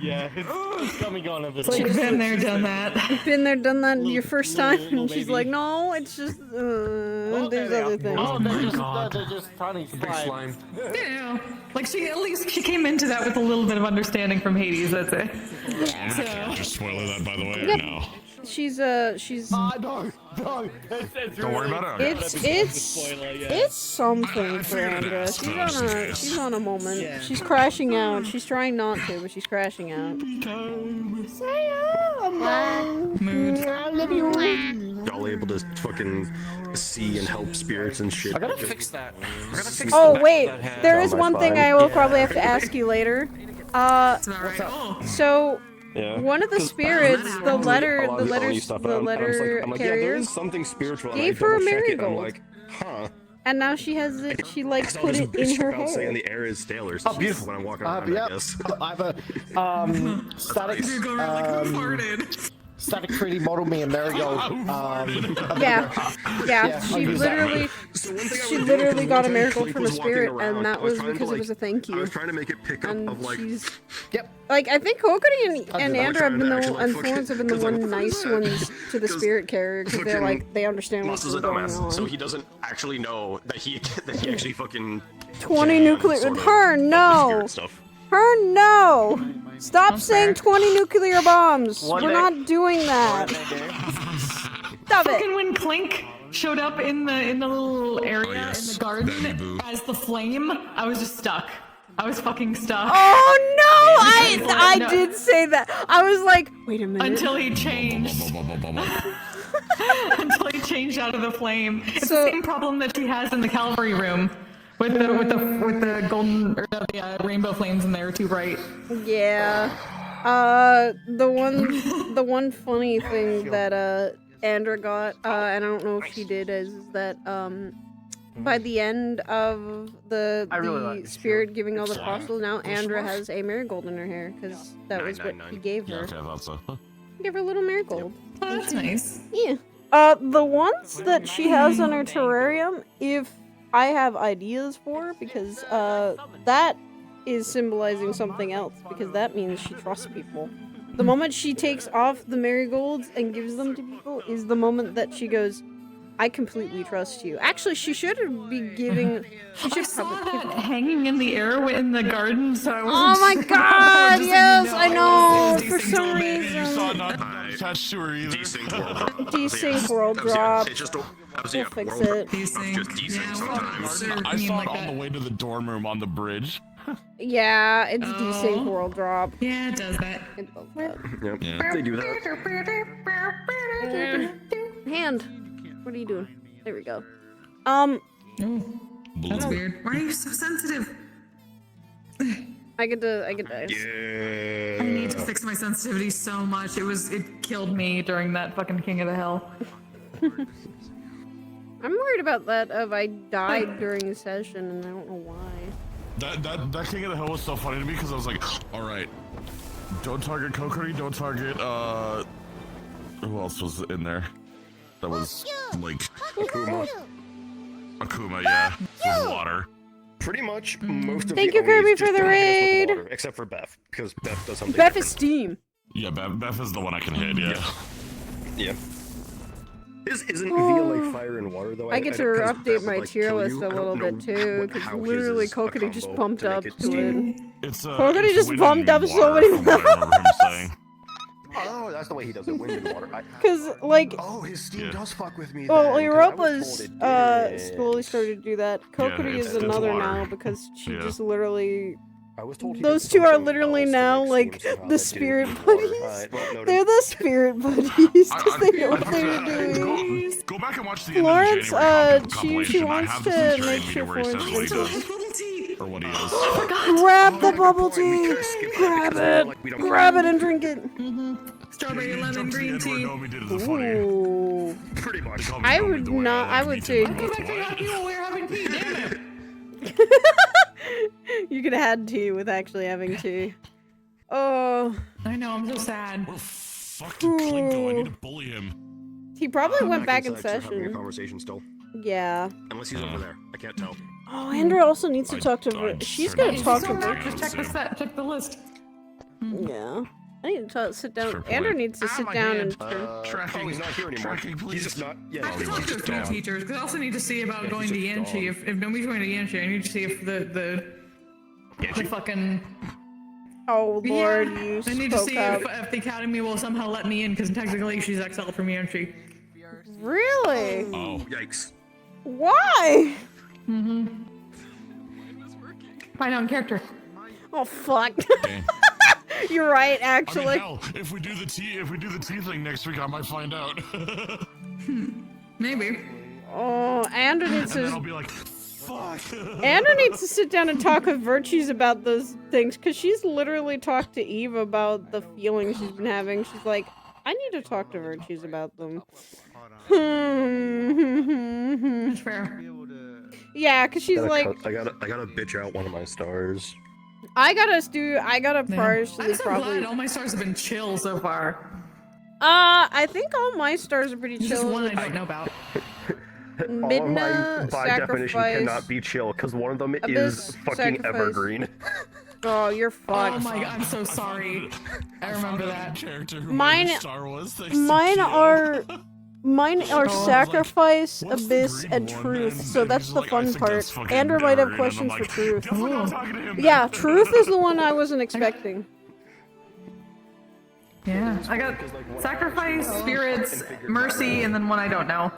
S9: Yeah, it's coming on a bit.
S10: It's like, been there, done that.
S16: Been there, done that your first time, and she's like, no, it's just, there's other things.
S3: Oh, they're just tiny slime.
S10: Yeah, like she came into that with a little bit of understanding from Hades. That's it.
S11: Yeah. Just spoiler that, by the way,
S16: Yep.
S11: or no?
S16: She's
S3: No.
S11: Don't worry about it.
S16: It's something for Andra. She's on a moment.
S6: Yeah.
S16: She's crashing out. She's trying not to, but she's crashing out.
S2: Y'all able to fucking see and help spirits and shit.
S3: I gotta fix that.
S16: Oh wait, there is one thing I will probably have to ask you later. So
S2: Yeah.
S16: one of the
S2: 'Cause
S16: spirits, the
S2: a lot
S16: letter
S2: of the only stuff, and I'm just
S16: letter
S2: I'm like, yeah, there
S16: carrier,
S2: is something spiritual. And I
S16: gave her a
S2: double check it, and I'm
S16: marigold.
S2: like, huh.
S16: and now she has it. She like
S2: So I'll
S16: put
S2: just
S16: it in her
S2: I'll say, and
S16: hair.
S2: the air is stale or
S6: Oh,
S2: something
S6: beautiful.
S2: when I'm walking around,
S6: Yep.
S2: I guess.
S6: I have a static. Static 3D model me and marigold.
S16: Yeah, she
S6: I'll use
S16: literally,
S6: that.
S16: she literally got a marigold from a
S2: was walking
S16: spirit,
S2: around,
S16: and that
S2: I was
S16: was
S2: trying to,
S16: because it
S2: like-
S16: was a thank
S2: I
S16: you.
S2: was trying to make it pick up
S16: And
S2: of like.
S16: she's,
S6: Yep.
S16: like I think Kokuri and
S2: I was
S16: Andra have
S2: trying
S16: been
S2: to
S16: the
S2: actually,
S16: and
S2: like,
S16: Florence have been the
S2: fucking-
S16: one nice ones to the spirit carrier because they're
S2: fucking
S16: like they understand
S2: Moss
S16: what's
S2: is a
S16: going
S2: dumbass, so
S16: on.
S2: he doesn't actually know that he actually fucking
S16: 20 nuclear.
S2: sort of
S16: Her no.
S2: spirit stuff.
S16: Her no. Stop saying 20 nuclear bombs.
S3: One
S16: We're
S3: day.
S16: not doing that. Stop it.
S10: Fucking when Clink showed up in the little area in the garden as the flame, I was just stuck. I was fucking stuck.
S16: Oh I did say that. I was like, wait a minute.
S10: Until he changed. Until he changed out of the flame. It's the same problem that she has in the Calvary room. With the golden or the rainbow flames in there too bright.
S16: Yeah. The one funny thing that Andra got, and I don't know if she did, is that by the end of the spirit giving all the apostles, now Andra has a marigold in her hair because that was what he gave her.
S1: Yeah, okay, I thought so.
S16: He gave her a little marigold.
S10: Oh, that's nice.
S16: Yeah. The ones that she has in her terrarium, if I have ideas for, because that is symbolizing something else, because that means she trusts people. The moment she takes off the marigolds and gives them to people is the moment that she goes, I completely trust you. Actually, she should be giving. She should probably give
S10: hanging in the air in the garden. So I
S16: oh my god! Yes, I know. For some reason.
S1: Attached to her either.
S16: Desync world drop.
S2: It's just
S16: We'll fix it.
S2: Just desync sometimes.
S1: I saw it on the way to the dorm room on the bridge.
S16: Yeah, it's desync world drop.
S10: Yeah, it does that.
S16: It does that.
S2: Yep. They do that.
S16: Hand. What are you doing? There we go.
S10: That's weird. Why are you so sensitive?
S16: I get to dice.
S2: Yeah.
S10: I need to fix my sensitivity so much. It killed me during that fucking King of the Hill.
S16: I'm worried about that if I died during the session and I don't know why.
S1: That King of the Hill was so funny to me because I was like, all right, don't target Kokiri, don't target who else was in there? That was like Akuma, yeah, with water.
S2: Pretty much most of
S16: Thank
S2: the
S16: you, Kirby,
S2: Onis
S16: for
S2: just
S16: the
S2: don't hit us with
S16: raid.
S2: water, except for Beth, because Beth does something
S16: Beth
S2: different.
S16: is Steam.
S1: Yeah, Beth is the one I can hit, yeah.
S2: Yeah. Isn't via like fire and water though?
S16: I get to update my tier list a little bit too, because literally Kokiri just bumped up to it. Kokiri just bumped up so many levels.
S2: Oh, that's the way he does it. Wind and water.
S16: Because like,
S2: oh, his Steam does fuck with me.
S16: well,
S2: then, 'cause I
S16: Europa's
S2: was told it did.
S16: slowly started to do that. Kokiri is
S2: it's
S16: another
S2: water.
S16: now because she just literally.
S2: I was told he
S16: Those
S2: did
S16: two are
S2: something
S16: literally
S2: else to
S16: now
S2: make
S16: like
S2: Steam somehow
S16: the
S2: that
S16: spirit
S2: didn't use water.
S16: buddies.
S2: Alright, well noted.
S16: They're the spirit buddies because they know what they're doing.
S1: Go back and watch the
S16: Florence,
S1: end of the
S16: she
S1: compilation. I
S16: wants
S1: have the
S16: to
S1: feature
S16: make
S1: video
S16: sure
S1: where he says what he
S16: Florence
S1: does, or what he is.
S16: grab the bubble tea, grab it, grab it and drink it.
S10: Strawberry lemon green tea.
S16: Ooh.
S2: Pretty much.
S16: I would not. I would say.
S10: Go back to happy while we're having tea. Damn it.
S16: You could have had tea with actually having tea. Oh.
S10: I know. I'm so sad.
S1: Fucking Klingo, I need to bully him.
S16: He probably went back in
S2: inside, having a
S16: session.
S2: conversation still.
S16: Yeah.
S2: Unless he's over there. I can't tell.
S16: Oh, Andra also needs to talk to. She's gonna talk to.
S10: Just check the set. Check the list.
S16: Yeah. I need to sit down. Andrew needs to sit down and turn.
S2: Oh, he's not here anymore. He's just not. Yeah,
S10: I have to talk to a few teachers because I also need to see about going to Yanchi. If nobody's going to Yanchi, I need to see if the fucking.
S16: Oh Lord, you
S10: I need to
S16: spoke
S10: see
S16: up.
S10: if the academy will somehow let me in because technically she's exiled from Yanchi.
S16: Really?
S1: Oh,
S2: yikes!
S16: Why?
S10: Find out in character.
S16: Oh fuck. You're right, actually.
S1: I mean, hell, if we do the tea thing next week, I might find out.
S10: Maybe.
S16: Oh, Andrew needs
S1: And then
S16: to.
S1: I'll be like, fuck.
S16: Andrew needs to sit down and talk with Virtues about those things, because she's literally talked to Eve about the feelings she's been having. She's like, I need to talk to Virtues about them.
S10: That's fair.
S16: Yeah, because she's like,
S2: I gotta bitch out one of my stars.
S16: I gotta partially
S10: I'm so
S16: probably.
S10: glad all my stars have been chill so far.
S16: I think all my stars are pretty
S10: There's
S16: chill.
S10: just one I don't know about.
S2: All of mine,
S16: Midna,
S2: by definition,
S16: sacrifice.
S2: cannot be chill because one of them is
S16: Abyss,
S2: fucking
S16: sacrifice.
S2: evergreen.
S16: Oh, you're fucked.
S10: Oh my god, I'm so sorry. I remember that.
S16: Mine are sacrifice, abyss, and truth. So that's the fun part. Andrew might have questions for truth. Yeah, truth is the one I wasn't expecting.
S10: Yeah, I got sacrifice, spirits, mercy, and then one I don't know.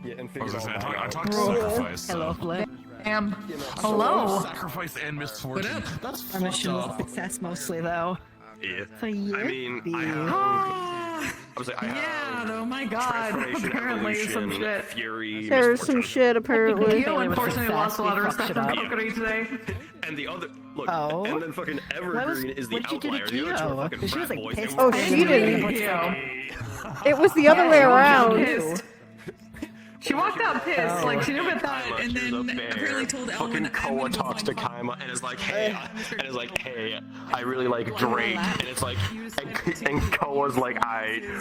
S2: Yeah, and
S1: I was gonna say, I talked to
S10: Oh.
S1: sacrifice.
S10: Hello,
S1: so.
S10: Flip. Hello.
S1: Sacrifice and misfortune. That's
S10: Our
S1: fucked
S10: mission was
S1: up.
S10: success mostly, though.
S2: Yeah.
S10: So yeah.
S2: I mean, I have. I was like, I have.
S10: Oh my god.
S2: Transformation,
S10: Apparently some
S2: evolution,
S10: shit.
S2: Fury,
S16: There's some shit apparently.
S10: You unfortunately lost a lot of respect from Kokiri today.
S2: And the other, look,
S10: Oh.
S2: and then fucking Evergreen is the
S10: what did you do to
S2: outlier. The other two are
S10: Gio?
S2: fucking
S10: She was,
S2: frat
S10: like,
S2: boys.
S10: pissed.
S16: Oh, she didn't. It was the other
S10: Yeah,
S16: way
S10: she was
S16: around.
S10: pissed. She walked out pissed, like she knew about that, and
S2: She's a
S10: then
S2: bear.
S10: apparently told
S2: Fucking
S10: Elwin.
S2: Koa talks to Kaima and is like, hey, I really like Drake, and it's like, and Koa's like,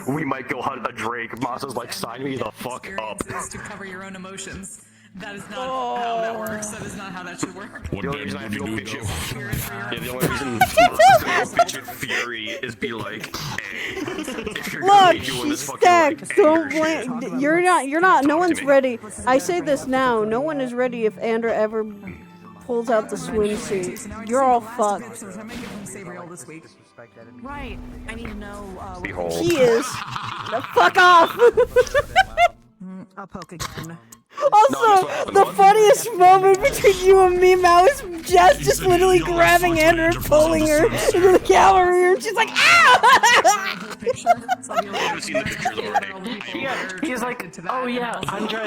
S2: we might go hunt a Drake. Masa's like, sign me the fuck up.
S10: To cover your own emotions. That is not how that works. That is not how that should work.
S2: The only reason I feel bitch at the only reason Masa's feel bitch at Fury is be like, hey, if you're gonna
S16: Look,
S2: be doing
S16: she's
S2: this fucking
S16: stacked. Don't blame. You're not. No one's ready. I say this now. No one is ready if Andra ever pulls out the swimsuit. You're all fucked.
S10: I'm making him Sabriel this week. Right. I need to know.
S2: Behold.
S16: He is. Fuck off.
S15: I'll poke again.
S16: Also, the funniest moment between you and me, Mao, is Jess just literally grabbing Andrew and pulling her into the cavalry room. She's like, ah!
S2: I've seen the pictures already.
S17: Yeah, he's like, oh yeah, Andra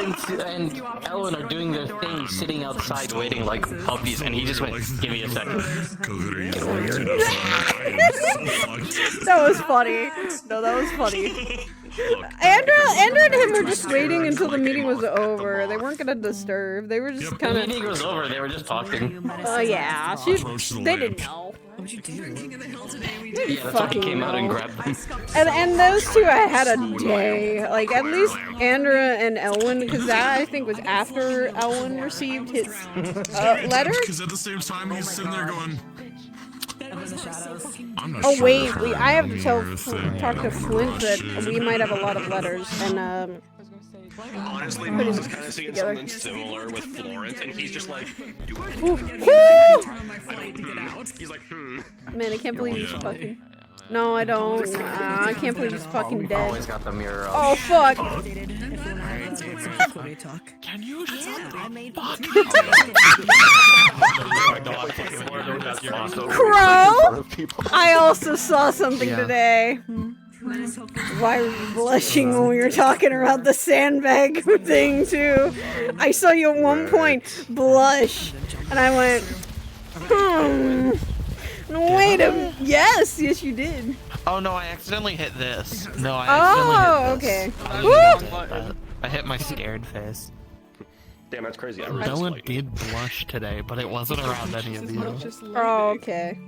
S17: and Ellen are doing their thing, sitting outside waiting like puppies, and he just went, give me a second.
S16: That was funny. No, that was funny. Andra and him were just waiting until the meeting was over. They weren't gonna disturb. They were just kind
S17: The
S16: of.
S17: meeting was over, they were just talking.
S16: Oh yeah, they didn't know.
S10: What'd you do? King of the Hill today. We
S16: did.
S17: Yeah, that's why he came out and grabbed them.
S16: And those two, I had a day. Like at least Andra and Elwin, because that I think was after Elwin received his letter.
S1: Because at the same time he's sitting there going, I'm not
S16: Oh
S1: sure
S16: wait,
S1: if her
S16: I have to
S1: and
S16: tell,
S1: your thing
S16: talk to Flint that we might have a lot of letters, and
S2: Honestly, Mars is kind of seeing something similar with Florence, and he's just like, do I He's like,
S16: Man, I can't believe he's fucking. No, I don't. I can't believe he's fucking dead.
S17: Always got the mirror up.
S16: Oh fuck!
S1: Can you shut
S16: Crow! I also saw something today. Why were you blushing when we were talking about the sandbag thing too? I saw you at one point blush, and I went, wait a yes, you did.
S5: Oh no, I accidentally hit this. No, I
S16: Oh,
S5: accidentally hit
S16: okay.
S5: this.
S16: Woo!
S5: I hit my scared face.
S2: Damn, that's crazy.
S5: Noah did blush today, but it wasn't around any of you.
S16: Oh, okay.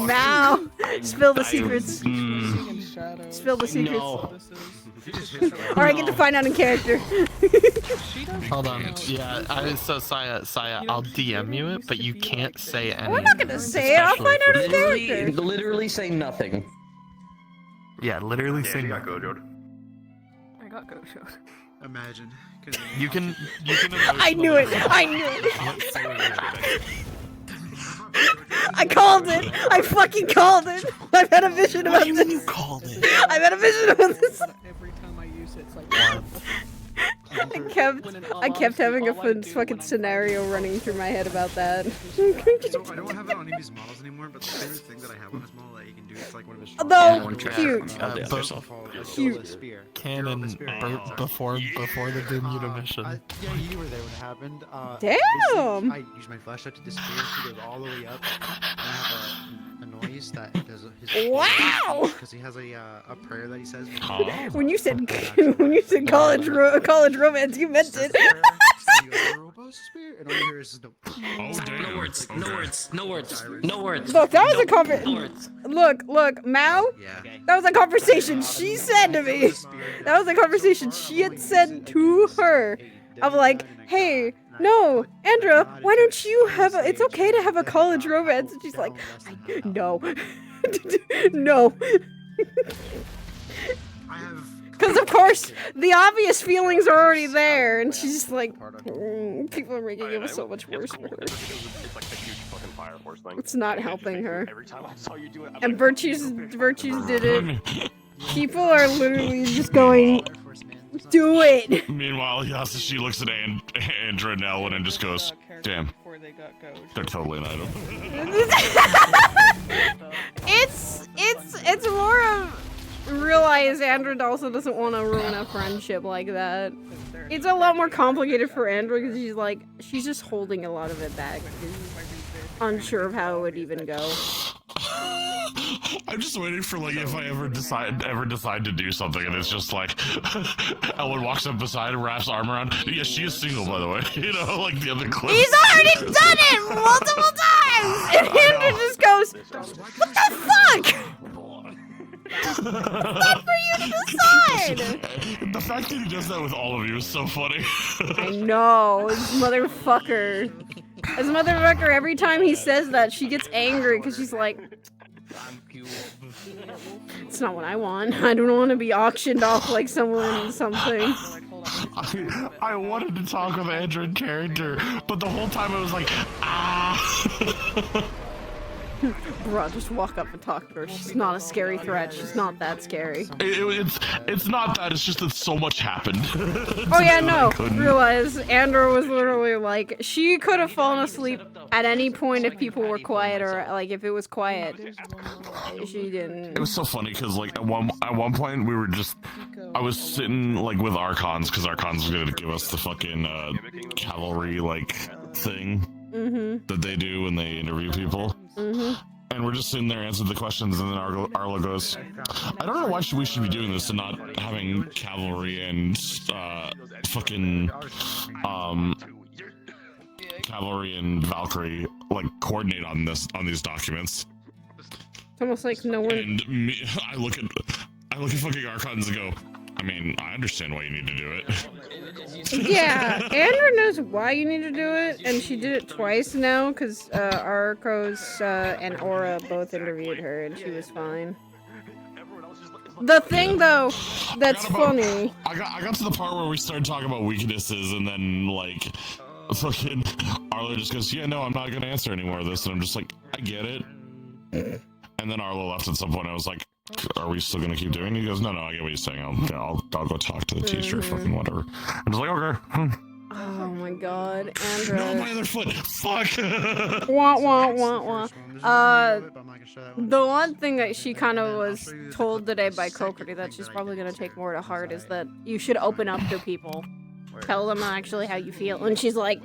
S16: Now, spill the secrets. Spill the secrets. Or I get to find out in character.
S5: Hold on. Yeah, so Saya, I'll DM you it, but you can't say anything.
S16: We're not gonna say it. I'll find out in character.
S17: Literally say nothing.
S5: Yeah, literally say
S2: got Gojo'd.
S10: I got Gojo.
S6: Imagine.
S5: You can.
S16: I knew it. I knew it. I called it. I fucking called it. I've had a vision about this. You
S5: called it.
S16: I've had a vision about this.
S6: Every time I use it, it's like.
S16: I kept having a fucking scenario running through my head about that.
S6: So I don't have it on any of these models anymore, but the favorite thing that I have on this model that you can do is like one of his.
S16: Although cute.
S5: Canon before the Bermuda mission.
S6: Yeah, you were there when it happened.
S16: Damn!
S6: I use my flashlight to disappear. He goes all the way up. And I have a noise that does his.
S16: Wow!
S6: Because he has a prayer that he says.
S16: When you said college romance, you meant it.
S6: And all you hear is no.
S17: No words. No words. No words. No words.
S16: Look, that was a conversation. Look, Mao. That was a conversation she said to me. That was a conversation she had said to her. Of like, hey, no, Andra, why don't you have a? It's okay to have a college romance. And she's like, no, no. Because of course the obvious feelings are already there, and she's just like, people are making it so much worse for her. It's not helping her. And Virtues did it. People are literally just going, Do it!
S1: Meanwhile, she looks at Andrew and Ellen and just goes, damn, they're totally an item.
S16: It's more of realize Andrew also doesn't want to ruin a friendship like that. It's a lot more complicated for Andrew because she's just holding a lot of it back. She's unsure of how it would even go.
S1: I'm just waiting for if I ever decide to do something and it's just like Ellen walks up beside him, wraps arm around. Yeah, she is single, by the way. Like the other clip.
S16: He's already done it multiple times, and Andrew just goes, "What the fuck?" It's not for you to decide!
S1: The fact that he does that with all of you is so funny.
S16: I know, this motherfucker. This motherfucker, every time he says that, she gets angry because she's like, it's not what I want. I don't want to be auctioned off like something.
S1: I wanted to talk with Andrew in character, but the whole time I was like, ah.
S16: Bro, just walk up and talk to her. She's not a scary threat. She's not that scary.
S1: It's not that. It's just that so much happened.
S16: Oh yeah, no. Realize Andrew was literally like, she could have fallen asleep at any point if people were quiet or if it was quiet. She didn't.
S1: It was so funny because at one point we were I was sitting with Archons because Archons were gonna give us the fucking cavalry thing that they do when they interview people. And we're just sitting there answering the questions, and then Arlo goes, I don't know why we should be doing this and not having cavalry and cavalry and Valkyrie coordinate on these documents.
S16: It's almost like no one.
S1: And I look at fucking Archons and go, I mean, I understand why you need to do it.
S16: Yeah, Andrew knows why you need to do it, and she did it twice now, because Arcos and Aura both interviewed her, and she was fine. The thing, though, that's funny...
S1: I got to the part where we started talking about weaknesses, and then, fucking Arlo just goes, yeah, no, I'm not gonna answer any more of this, and I'm just like, I get it. And then Arlo left at some point, I was like, are we still gonna keep doing it? He goes, no, I get what you're saying. I'll go talk to the teacher, fucking whatever. I'm just like, okay.
S16: Oh my god, Andrew.
S1: No, my other foot. Fuck.
S16: Wah, wah, wah, wah. The one thing that she kind of was told today by Kokiri that she's probably gonna take more to heart is that you should open up to people. Tell them actually how you feel. And she's like,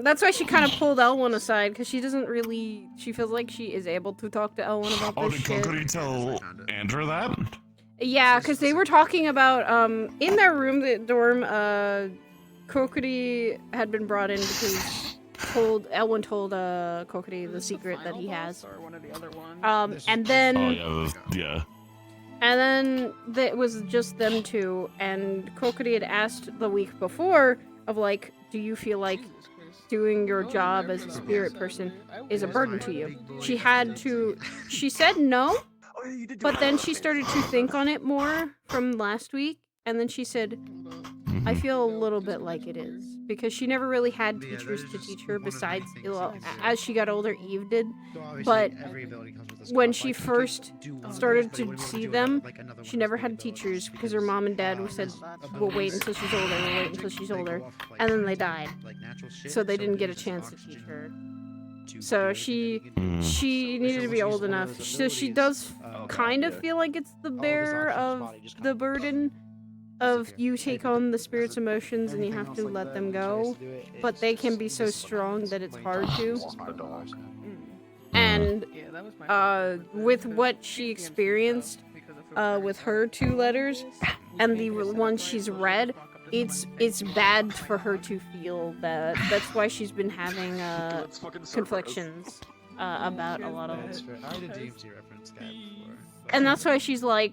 S16: that's why she kind of pulled L1 aside, because she doesn't really... She feels like she is able to talk to L1 about this shit.
S1: Oh, did Kokiri tell Andrew that?
S16: Yeah, because they were talking about, in their room, the dorm, Kokiri had been brought in because L1 told Kokiri the secret that he has. And then...
S1: Oh, yeah.
S16: And then it was just them two, and Kokiri had asked the week before of do you feel like doing your job as a spirit person is a burden to you? She said no, but then she started to think on it more from last week, and then she said, I feel a little bit like it is, because she never really had teachers to teach her besides, as she got older, Eve did, but when she first started to see them, she never had teachers because her mom and dad said, we'll wait until she's older, and then they died, so they didn't get a chance to teach her. So she needed to be old enough, so she does kind of feel like it's the bearer of the burden of you take on the spirit's emotions and you have to let them go, but they can be so strong that it's hard to. And with what she experienced with her 2 letters and the one she's read, it's bad for her to feel that. That's why she's been having conflictions about a lot of it. And that's why she's like,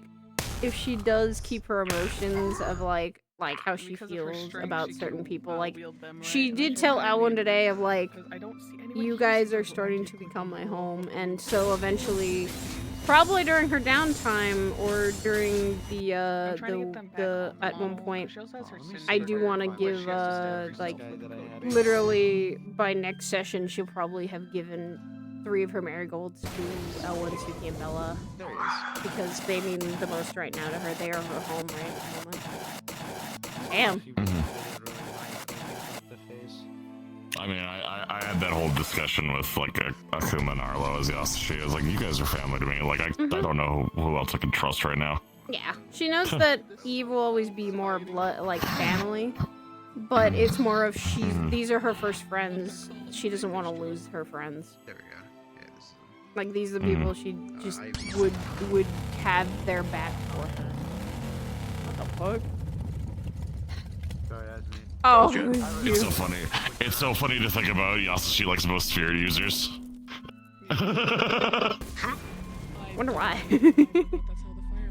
S16: if she does keep her emotions of like how she feels about certain people, she did tell Alwyn today of you guys are starting to become my home, and so eventually, probably during her downtime or during the at one point, I do want to give literally by next session she'll probably have given 3 of her marigolds to Elwyn, Suki, and Bella, because they mean the most right now to her. They are her home right at the moment. Damn.
S1: I mean, I had that whole discussion with like Akuma and Arlo as Yasushi. I was like, you guys are family to me. Like, I don't know who else I can trust right now.
S16: Yeah, she knows that Eve will always be more blood, like family, but it's more of these are her first friends. She doesn't want to lose her friends.
S13: There we go. Yeah, this is
S16: Like these are the people she just would have their back for her. What the fuck?
S6: Sorry, that's me.
S16: Oh,
S1: It's so funny. It's so funny to think about. Yasushi likes most spirit users.
S16: Wonder why.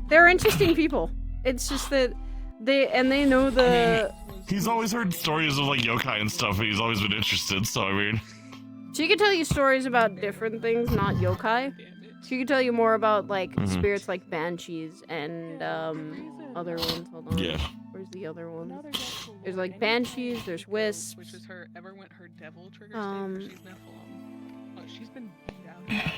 S16: They're interesting people. It's just that they know the.
S1: He's always heard stories of like yokai and stuff, and he's always been interested. So I mean,
S16: She could tell you stories about different things, not yokai. She could tell you more about like spirits like banshees and other ones. Hold on.
S1: Yeah.
S16: Where's the other one? There's like banshees. There's wisps.
S21: Which is her devil trigger state, she's Nephilim. She's been beat out.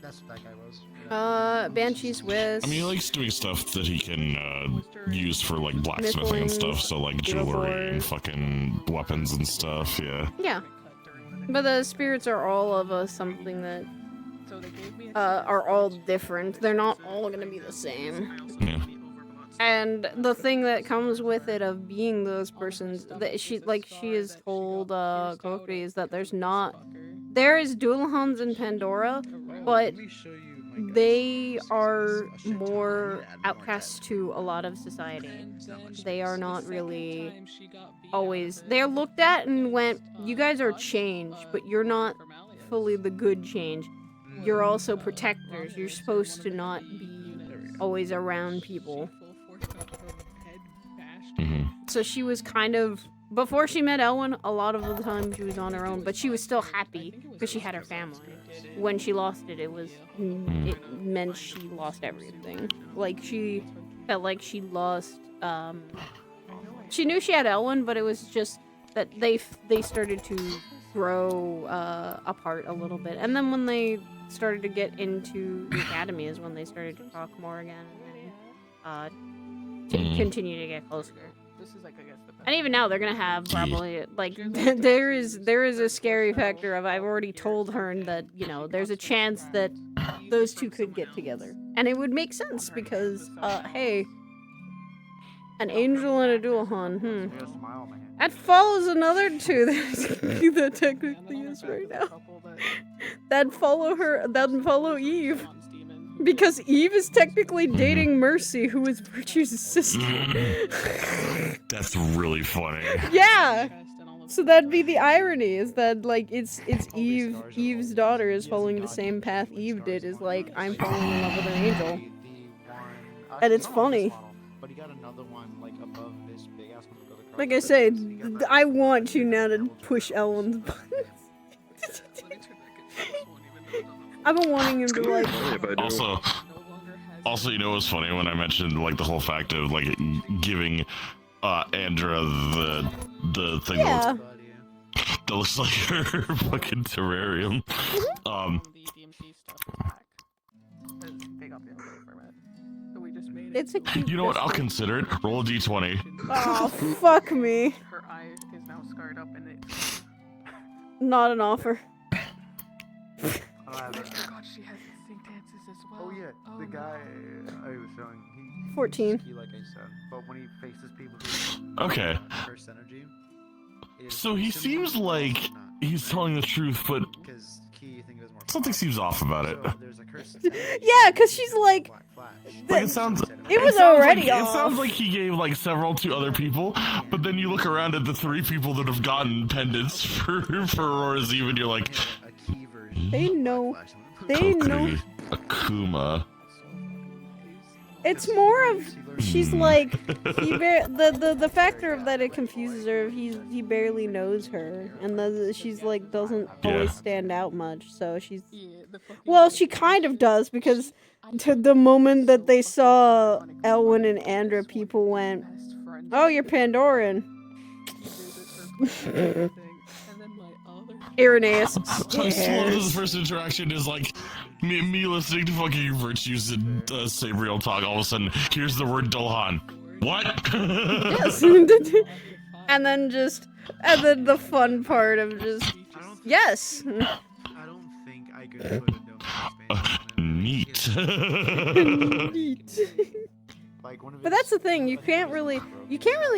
S6: That's what that guy was.
S16: Banshees, wisps.
S1: I mean, he likes doing stuff that he can use for like blacksmithing and stuff. So like jewelry and fucking weapons and stuff. Yeah.
S16: Yeah. But the spirits are all of something that are all different. They're not all gonna be the same.
S1: Yeah.
S16: And the thing that comes with it of being those persons that she has told Kokori is that there is Dualhans in Pandora, but they are more outcasts to a lot of society. They are not really always. They're looked at and went, you guys are change, but you're not fully the good change. You're also protectors. You're supposed to not be always around people. So she was kind of, before she met Elwyn, a lot of the time she was on her own, but she was still happy because she had her family. When she lost it, it meant she lost everything. Like she felt like she lost, she knew she had Elwyn, but it was just that they started to grow apart a little bit. And then when they started to get into the academy is when they started to talk more again and continue to get closer.
S21: This is like, I guess,
S16: and even now they're gonna have probably like there is a scary factor of I've already told her that there's a chance that those two could get together, and it would make sense because hey, an angel and a Dualhan, that follows another two that technically is right now. That follow Eve. Because Eve is technically dating Mercy, who is Virtue's sister.
S1: That's really funny.
S16: Yeah. So that'd be the irony, is that like it's Eve's daughter is following the same path Eve did, is like I'm falling in love with an angel. And it's funny.
S6: But he got another one like above this big ass one.
S16: Like I said, I want you now to push Ellen's buttons. I've been wanting him to like.
S1: Also, you know what's funny when I mentioned like the whole fact of like giving Andra the thing that looks like her fucking terrarium.
S16: It's a cute.
S1: You know what? I'll consider it. Roll a d20.
S16: Oh fuck me.
S21: Her eye is now scarred up and it.
S16: Not an offer.
S21: Oh my god, she has instinct dances as well.
S6: Oh yeah, the guy I was showing.
S16: 14.
S6: Like I said, but when he faces people
S1: Okay.
S6: first energy.
S1: So he seems like he's telling the truth, but something seems off about it.
S16: Yeah, because she's like.
S1: Like it sounds.
S16: It was
S1: sounds
S16: already
S1: like,
S16: off.
S1: It sounds like he gave like several to other people, but then you look around at the 3 people that have gotten pendants for Aurora's Eve, and you're like.
S16: They know. They know.
S1: Akuma.
S16: It's more of she's like the factor of that it confuses her. He barely knows her, and she's like doesn't always stand out much. So she's well, she kind of does because to the moment that they saw Elwyn and Andra, people went, "Oh, you're Pandoran." Irenaeus
S1: This first interaction is like me listening to fucking Virtues and Sabriel talk. All of a sudden, here's the word Dolhan. What?
S16: Yes. And then the fun part of just yes.
S6: I don't think I could put a
S1: Neat.
S16: Neat. But that's the thing, you can't really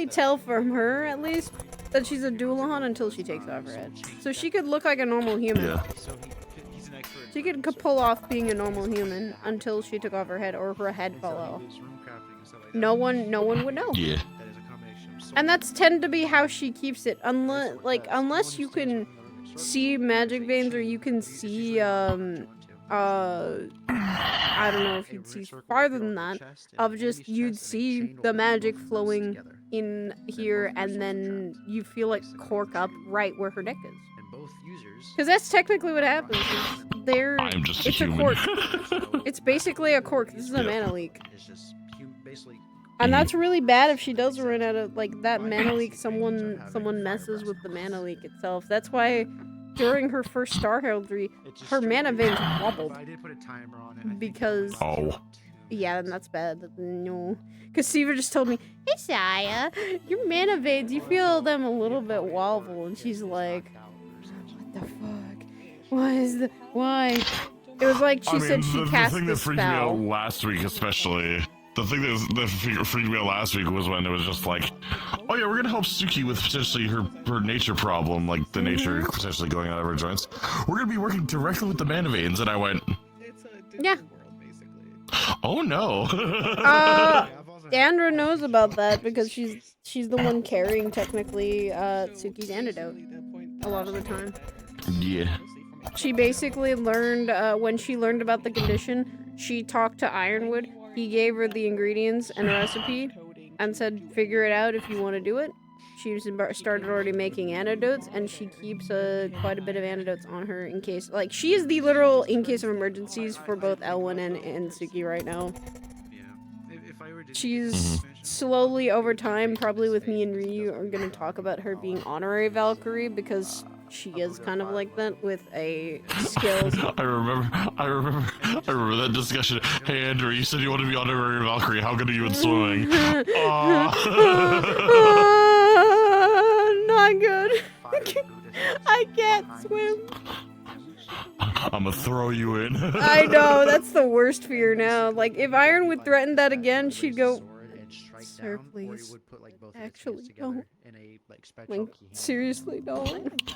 S16: tell from her, at least, that she's a Doulahan until she takes off her head. So she could look like a normal human.
S1: Yeah.
S16: She could pull off being a normal human until she took off her head or her head fell off. No one would know.
S1: Yeah.
S16: And that's tend to be how she keeps it, unless you can see magic veins or you can see I don't know if you'd see farther than that, of just you'd see the magic flowing in here and then you feel like cork up right where her neck is. Because that's technically what happens.
S1: I'm just
S16: it's
S1: human.
S16: a cork. It's basically a cork. This is a mana leak. And that's really bad if she does run out of that mana leak. Someone messes with the mana leak itself. That's why during her first Star Heraldry, her mana veins wobbled.
S6: I did put a timer on it.
S16: Because yeah, and that's bad. No, because Siva just told me, "Hey Saya, your mana veins, you feel them a little bit wobble," and she's like, "What the fuck? Why?" It was like she said she cast
S1: the thing
S16: the
S1: that freaked me
S16: spell.
S1: out last week, especially. The thing that freaked me out last week was when it was just like, oh yeah, we're gonna help Suki with potentially her nature problem, like the nature potentially going out of her joints. We're gonna be working directly with the mana veins, and I went,
S16: Yeah.
S1: oh no.
S16: Andra knows about that because she's the one carrying technically Suki's antidote a lot of the time.
S1: Yeah.
S16: She basically learned when she learned about the condition, she talked to Ironwood. He gave her the ingredients and a recipe and said, figure it out if you want to do it. She started already making antidotes, and she keeps quite a bit of antidotes on her in case, she is the literal in case of emergencies for both Elwyn and Suki right now. She's slowly over time, probably with me and Ryu, are going to talk about her being honorary Valkyrie because she is kind of like that with a skills.
S1: I remember that discussion. Hey Andrew, you said you wanted to be honorary Valkyrie. How good are you in swimming?
S16: Not good. I can't swim.
S1: I'ma throw you in.
S16: I know, that's the worst fear now. If Iron would threaten that again, she'd go, sir, please. Actually, don't. Seriously, don't.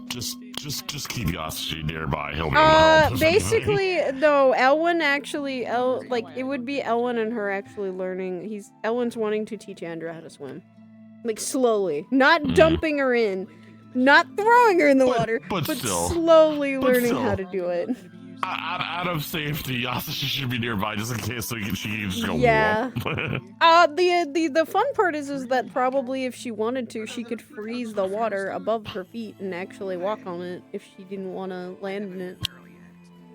S1: Just keep Yoshi nearby. He'll be able to help.
S16: Basically, no, Elwyn actually, it would be Elwyn and her actually learning. Elwyn's wanting to teach Andra how to swim. Slowly. Not dumping her in. Not throwing her in the water, but
S1: still.
S16: Slowly learning how to do it.
S1: Out of safety, Yasushi should be nearby just in case she can just go.
S16: Yeah. The fun part is that probably if she wanted to, she could freeze the water above her feet and actually walk on it if she didn't want to land in it.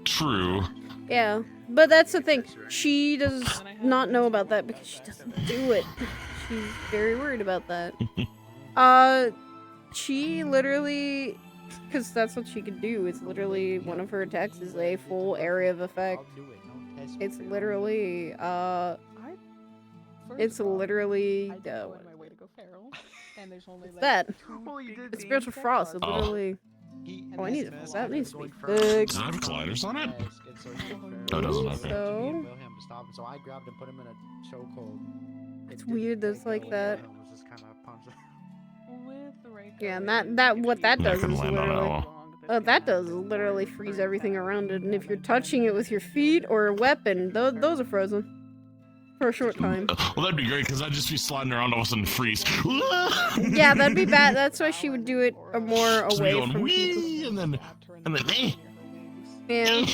S1: True.
S16: Yeah, but that's the thing. She does not know about that because she doesn't do it. She's very worried about that. She literally, because that's what she could do. It's literally one of her attacks is a full area of effect. It's literally, it's that. It's spiritual frost. It literally. Oh, I need to fix that. It needs to be fixed.
S1: Does it have colliders on it? No, it doesn't. Okay.
S6: So I grabbed and put him in a chokehold.
S16: It's weird that's like that. Yeah, and that what that does is literally that does literally freeze everything around it, and if you're touching it with your feet or a weapon, those are frozen for a short time.
S1: Well, that'd be great because I'd just be sliding around all of a sudden freeze.
S16: Yeah, that'd be bad. That's why she would do it more
S1: Just be
S16: away
S1: going,
S16: from
S1: wee,
S16: people.
S1: and then
S16: Yeah.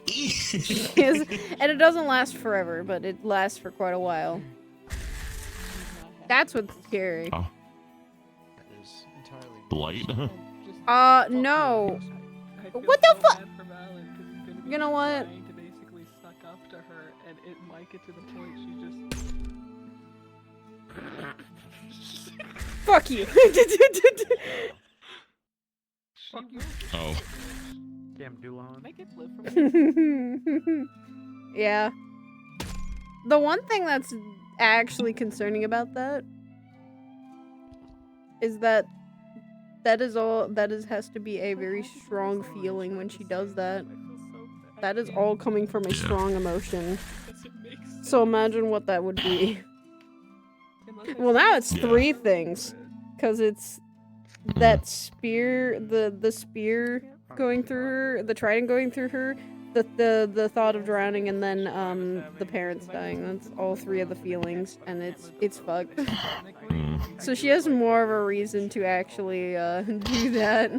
S16: Yes, and it doesn't last forever, but it lasts for quite a while. That's what's scary.
S1: Oh. Light?
S16: No. What the fuck? You know what?
S21: To basically suck up to her, and it might get to the point she just.
S16: Fuck you.
S1: Oh.
S6: Damn Doulahan.
S21: Make it live for
S16: Yeah. The one thing that's actually concerning about that is that has to be a very strong feeling when she does that. That is all coming from a strong emotion. So imagine what that would be. Well, now it's 3 things, because it's that spear, the spear going through her, the trident going through her, the thought of drowning, and then the parents dying. That's all 3 of the feelings, and it's fucked. So she has more of a reason to actually do that.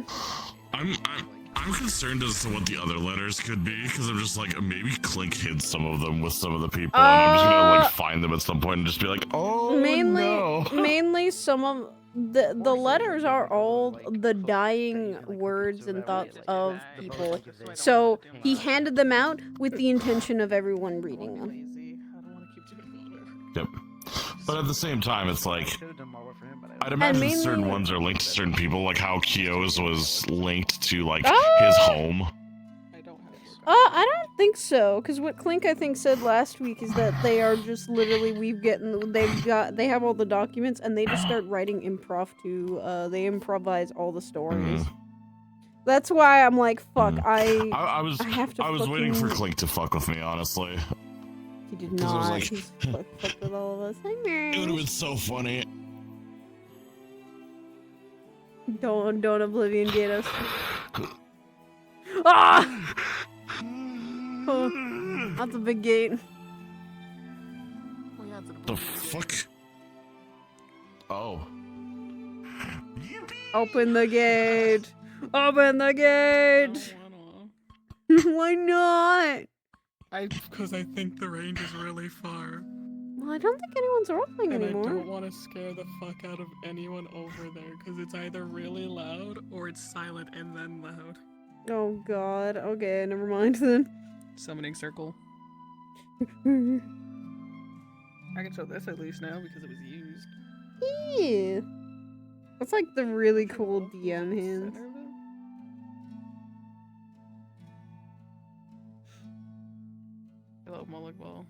S1: I'm concerned as to what the other letters could be, because I'm just like, maybe Clink hid some of them with some of the people, and I'm just gonna like find them at some point and just be like, oh no.
S16: Mainly some of the letters are all the dying words and thoughts of people. So he handed them out with the intention of everyone reading them.
S1: Yep. But at the same time, it's like, I'd imagine certain ones are linked to certain people, like how Kyo's was linked to like his home.
S16: I don't think so, because what Clink I think said last week is that they are just literally they have all the documents and they just start writing improv to they improvise all the stories. That's why I'm like, fuck, I
S1: was waiting for Clink to fuck with me, honestly.
S16: He did not. He's fucked with all of us.
S1: It would have been so funny.
S16: Don't Oblivion get us. Ah! Oh, that's a big gate.
S1: The fuck? Oh.
S16: Open the gate! Open the gate! Why not?
S21: Because I think the range is really far.
S16: Well, I don't think anyone's rolling
S21: And
S16: anymore.
S21: I don't want to scare the fuck out of anyone over there, because it's either really loud or it's silent and then loud.
S16: Oh god. Okay, never mind then.
S21: Summoning circle. I can show this at least now because it was used.
S16: Yeah. That's like the really cool DM hands.
S21: Hello, Moloch Ball.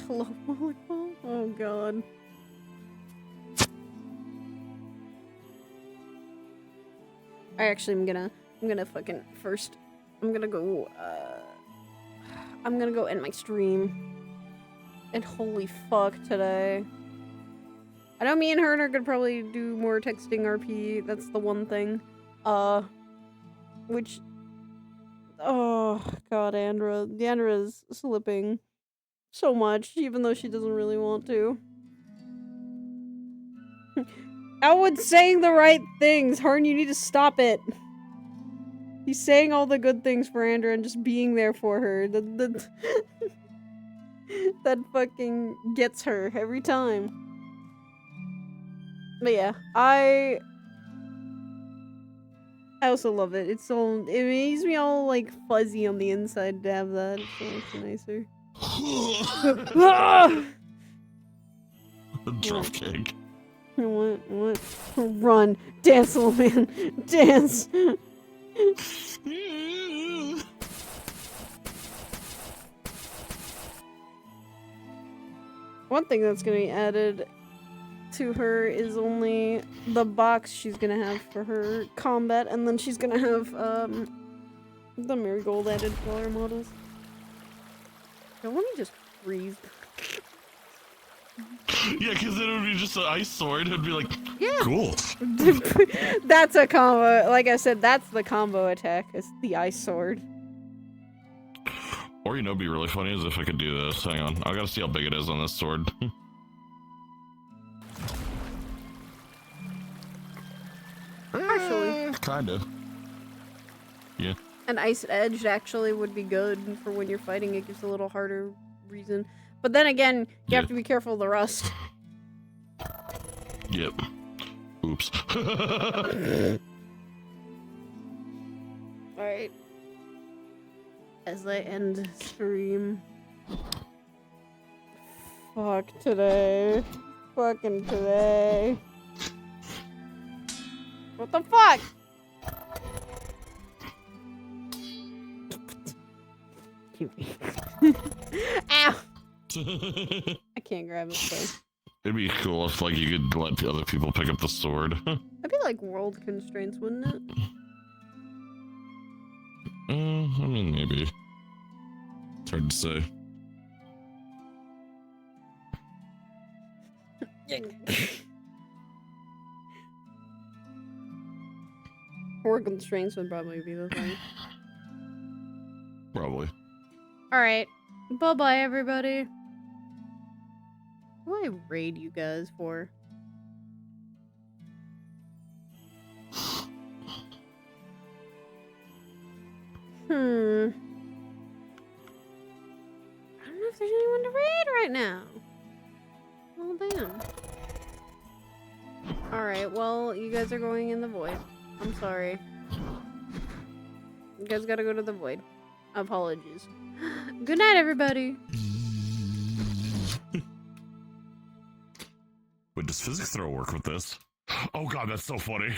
S16: Hello, Moloch Ball? Oh god. I actually am gonna fucking first I'm gonna go end my stream. And holy fuck today. I know me and her could probably do more texting RP, that's the one thing. Which oh god, Andra's slipping so much, even though she doesn't really want to. Elwood's saying the right things. Harn, you need to stop it. He's saying all the good things for Andra and just being there for her. That fucking gets her every time. But yeah, I also love it. It makes me all like fuzzy on the inside to have that. It's so much nicer.
S1: Drop kick.
S16: What? Run. Dance, little man. Dance. One thing that's gonna be added to her is only the box she's gonna have for her combat, and then she's gonna have the marigold added to all her models. Now, let me just freeze.
S1: Yeah, because then it would be just an ice sword. It would be like,
S16: yeah.
S1: Cool.
S16: That's a combo. Like I said, that's the combo attack. It's the ice sword.
S1: Or, you know, it'd be really funny is if I could do this. Hang on. I gotta see how big it is on this sword.
S16: Actually.
S1: Kinda. Yeah.
S16: An ice edge actually would be good for when you're fighting. It gives a little harder reason. But then again, you have to be careful of the rust.
S1: Yep. Oops.
S16: Alright. As I end stream. Fuck today. Fucking today. What the fuck? Ow! I can't grab it, so.
S1: It'd be cool if like you could let the other people pick up the sword.
S16: That'd be like world constraints, wouldn't it?
S1: I mean, maybe. It's hard to say.
S16: World constraints would probably be the thing.
S1: Probably.
S16: Alright. Bye-bye, everybody. What do I raid you guys for? I don't know if there's anyone to raid right now. Well, damn. Alright, well, you guys are going in the void. I'm sorry. You guys gotta go to the void. Apologies. Good night, everybody.
S1: Wait, does physics throw work with this? Oh god, that's so funny.